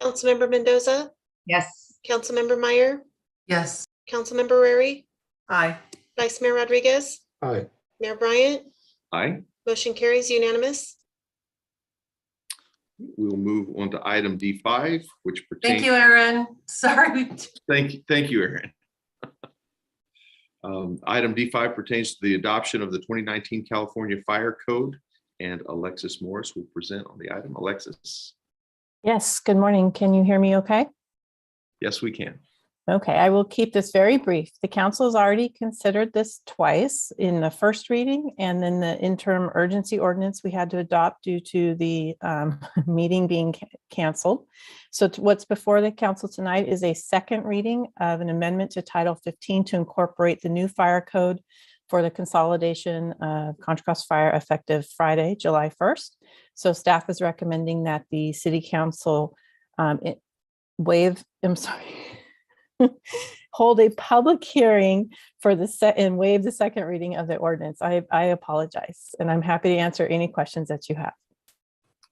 Councilmember Mendoza? Yes. Councilmember Meyer? Yes. Councilmember Rarey? Aye. Vice Mayor Rodriguez? Aye. Mayor Bryant? Aye. Motion carries unanimous. We'll move on to item D5, which pertains. Thank you, Aaron. Sorry. Thank you, Aaron. Item D5 pertains to the adoption of the 2019 California Fire Code, and Alexis Morris will present on the item. Alexis. Yes, good morning. Can you hear me okay? Yes, we can. Okay, I will keep this very brief. The council has already considered this twice in the first reading and then the interim urgency ordinance we had to adopt due to the meeting being canceled. So what's before the council tonight is a second reading of an amendment to Title 15 to incorporate the new fire code for the consolidation of Contra Costa Fire effective Friday, July 1st. So staff is recommending that the city council hold a public hearing for and waive the second reading of the ordinance. I apologize, and I'm happy to answer any questions that you have.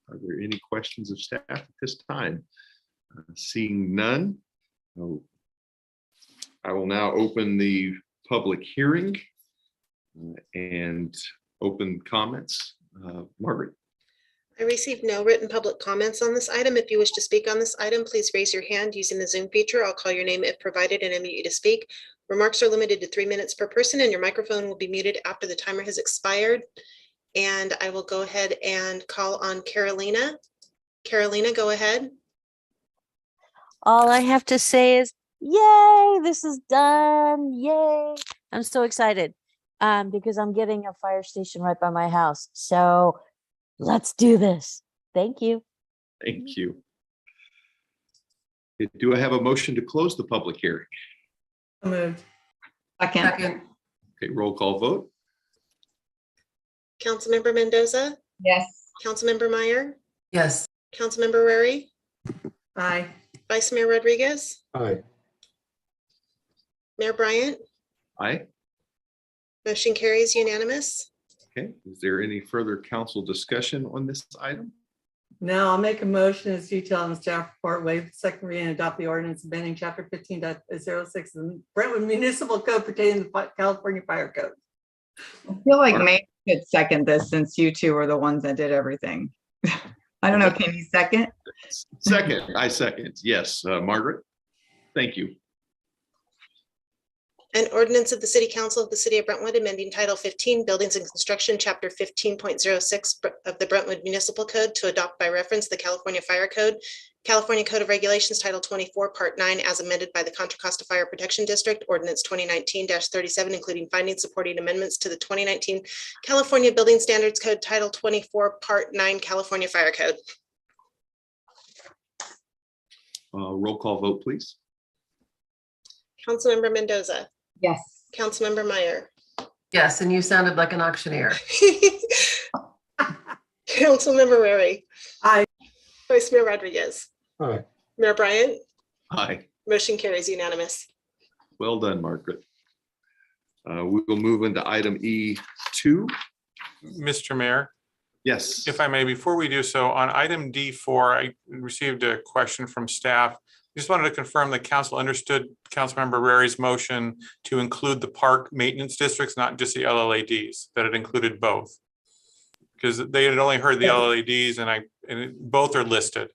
Are there any questions of staff at this time? Seeing none, I will now open the public hearing and open comments. Margaret. I received no written public comments on this item. If you wish to speak on this item, please raise your hand using the Zoom feature. I'll call your name if provided and unmute you to speak. Remarks are limited to 3 minutes per person, and your microphone will be muted after the timer has expired. And I will go ahead and call on Carolina. Carolina, go ahead. All I have to say is, yay, this is done. Yay. I'm so excited because I'm getting a fire station right by my house. So let's do this. Thank you. Thank you. Do I have a motion to close the public hearing? Moved. Second. Okay, roll call vote. Councilmember Mendoza? Yes. Councilmember Meyer? Yes. Councilmember Rarey? Aye. Vice Mayor Rodriguez? Aye. Mayor Bryant? Aye. Motion carries unanimous. Okay, is there any further council discussion on this item? Now I'll make a motion as detailed in the staff report, waive the second reading and adopt the ordinance amending chapter 15.06 of the Brentwood Municipal Code pertaining to the California Fire Code. I feel like May could second this since you two are the ones that did everything. I don't know, can you second? Second, I second. Yes, Margaret. Thank you. An ordinance of the City Council of the City of Brentwood amending Title 15 Buildings and Construction, Chapter 15.06 of the Brentwood Municipal Code to adopt by reference the California Fire Code, California Code of Regulations, Title 24, Part 9, as amended by the Contra Costa Fire Protection District, Ordinance 2019-37, including findings supporting amendments to the 2019 California Building Standards Code, Title 24, Part 9, California Fire Code. Roll call vote, please. Councilmember Mendoza. Yes. Councilmember Meyer. Yes, and you sounded like an auctioneer. Councilmember Rarey. Aye. Vice Mayor Rodriguez. Aye. Mayor Bryant. Aye. Motion carries unanimous. Well done, Margaret. We will move into item E2. Mr. Mayor, Yes. if I may, before we do so, on item D4, I received a question from staff. Just wanted to confirm that council understood Councilmember Rarey's motion to include the park maintenance districts, not just the LLADs, that it included both. Because they had only heard the LLADs and both are listed.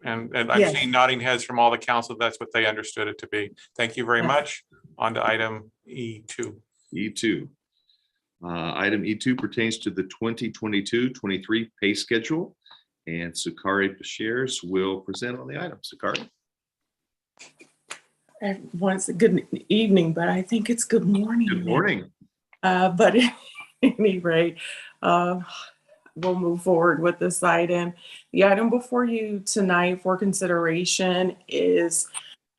And I'm Yes. seeing nodding heads from all the council. That's what they understood it to be. Thank you very much. On to item E2. E2. Item E2 pertains to the 2022-23 pay schedule, and Sakari Bashirs will present on the item. Sakari. Once good evening, but I think it's good morning. Good morning. But at any rate, we'll move forward with this item. The item before you tonight for consideration is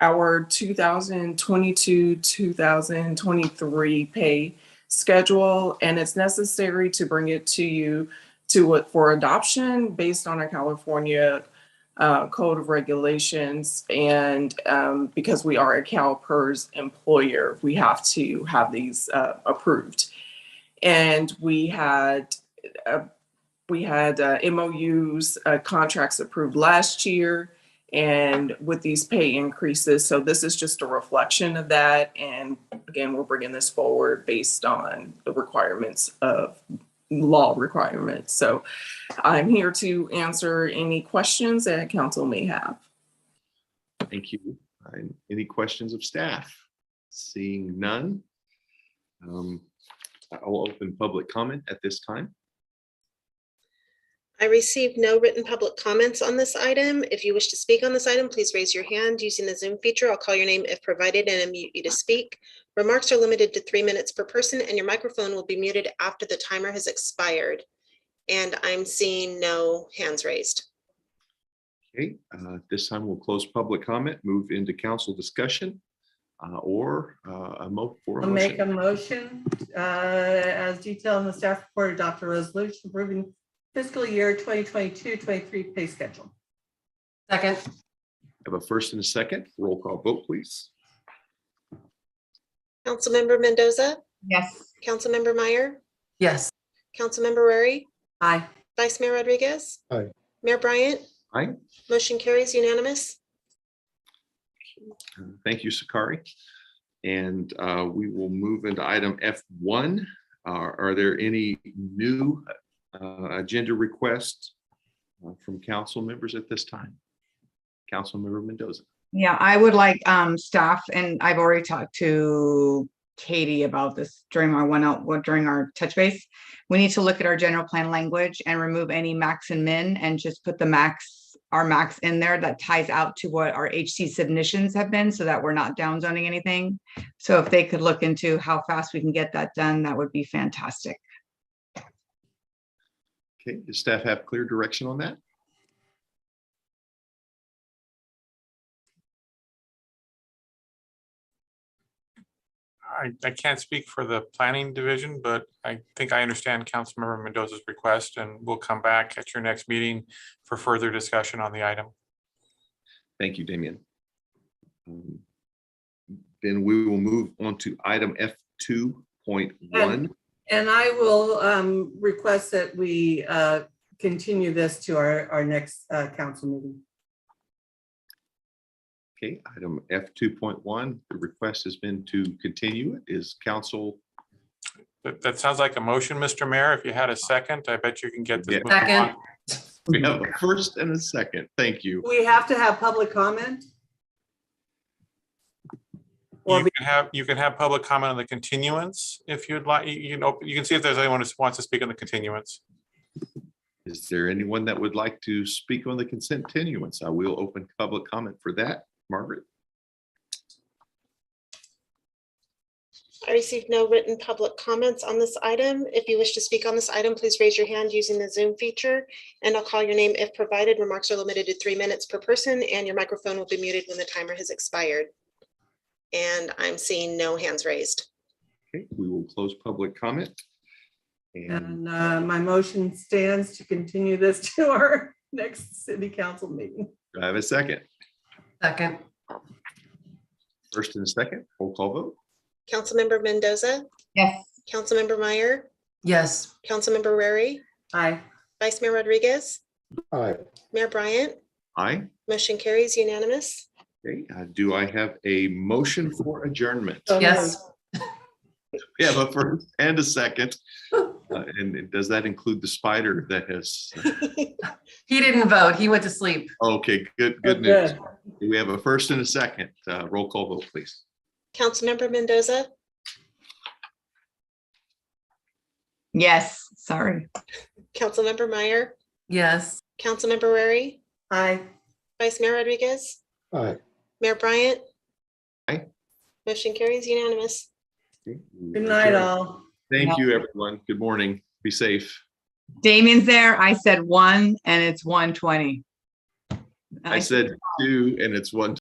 our 2022-2023 pay schedule, and it's necessary to bring it to you for adoption based on a California Code of Regulations, and because we are a CalPERS employer, we have to have these approved. And we had MOUs, contracts approved last year, and with these pay increases. So this is just a reflection of that. And again, we're bringing this forward based on the requirements of law requirements. So I'm here to answer any questions that council may have. Thank you. Any questions of staff? Seeing none. I'll open public comment at this time. I received no written public comments on this item. If you wish to speak on this item, please raise your hand using the Zoom feature. I'll call your name if provided and unmute you to speak. Remarks are limited to 3 minutes per person, and your microphone will be muted after the timer has expired. And I'm seeing no hands raised. Okay, this time we'll close public comment, move into council discussion, or a motion. I'll make a motion as detailed in the staff report, adopt a resolution approving fiscal year 2022-23 pay schedule. Second. Have a first and a second. Roll call vote, please. Councilmember Mendoza. Yes. Councilmember Meyer. Yes. Councilmember Rarey. Aye. Vice Mayor Rodriguez. Aye. Mayor Bryant. Aye. Motion carries unanimous. Thank you, Sakari. And we will move into item F1. Are there any new agenda requests from council members at this time? Councilmember Mendoza. Yeah, I would like staff, and I've already talked to Katie about this during our touch base. We need to look at our general plan language and remove any max and min and just put our max in there that ties out to what our HC submissions have been, so that we're not down zoning anything. So if they could look into how fast we can get that done, that would be fantastic. Okay, does staff have clear direction on that? I can't speak for the planning division, but I think I understand Councilmember Mendoza's request, and we'll come back at your next meeting for further discussion on the item. Thank you, Damian. Then we will move on to item F2.1. And I will request that we continue this to our next council meeting. Okay, item F 2.1, the request has been to continue it. Is council? That sounds like a motion, Mr. Mayor. If you had a second, I bet you can get this. moving Second. along. We have a first and a second. Thank you. We have to have public comment. You can have public comment on the continuance if you'd like. You can see if there's anyone who wants to speak on the continuance. Is there anyone that would like to speak on the continuance? I will open public comment for that. Margaret? I received no written public comments on this item. If you wish to speak on this item, please raise your hand using the Zoom feature, and I'll call your name if provided. Remarks are limited to 3 minutes per person, and your microphone will be muted when the timer has expired. And I'm seeing no hands raised. Okay, we will close public comment. And my motion stands to continue this to our next city council meeting. Do I have a second? Second. First and a second, roll call vote. Councilmember Mendoza? Yes. Councilmember Meyer? Yes. Councilmember Rarey? Aye. Vice Mayor Rodriguez? Aye. Mayor Bryant? Aye. Motion carries unanimous. Okay, do I have a motion for adjournment? Yes. We have a first and a second. And does that include the spider that has? He didn't vote. He went to sleep. Okay, good news. We have a first and a second. Roll call vote, please. Councilmember Mendoza? Yes, sorry. Councilmember Meyer? Yes. Councilmember Rarey? Aye. Vice Mayor Rodriguez? Aye. Mayor Bryant? Aye. Motion carries unanimous. Okay, Good night, all. Thank you, everyone. Good morning. Be safe. Damien's there. I said 1 and it's 1:20. I said 2 and it's 1.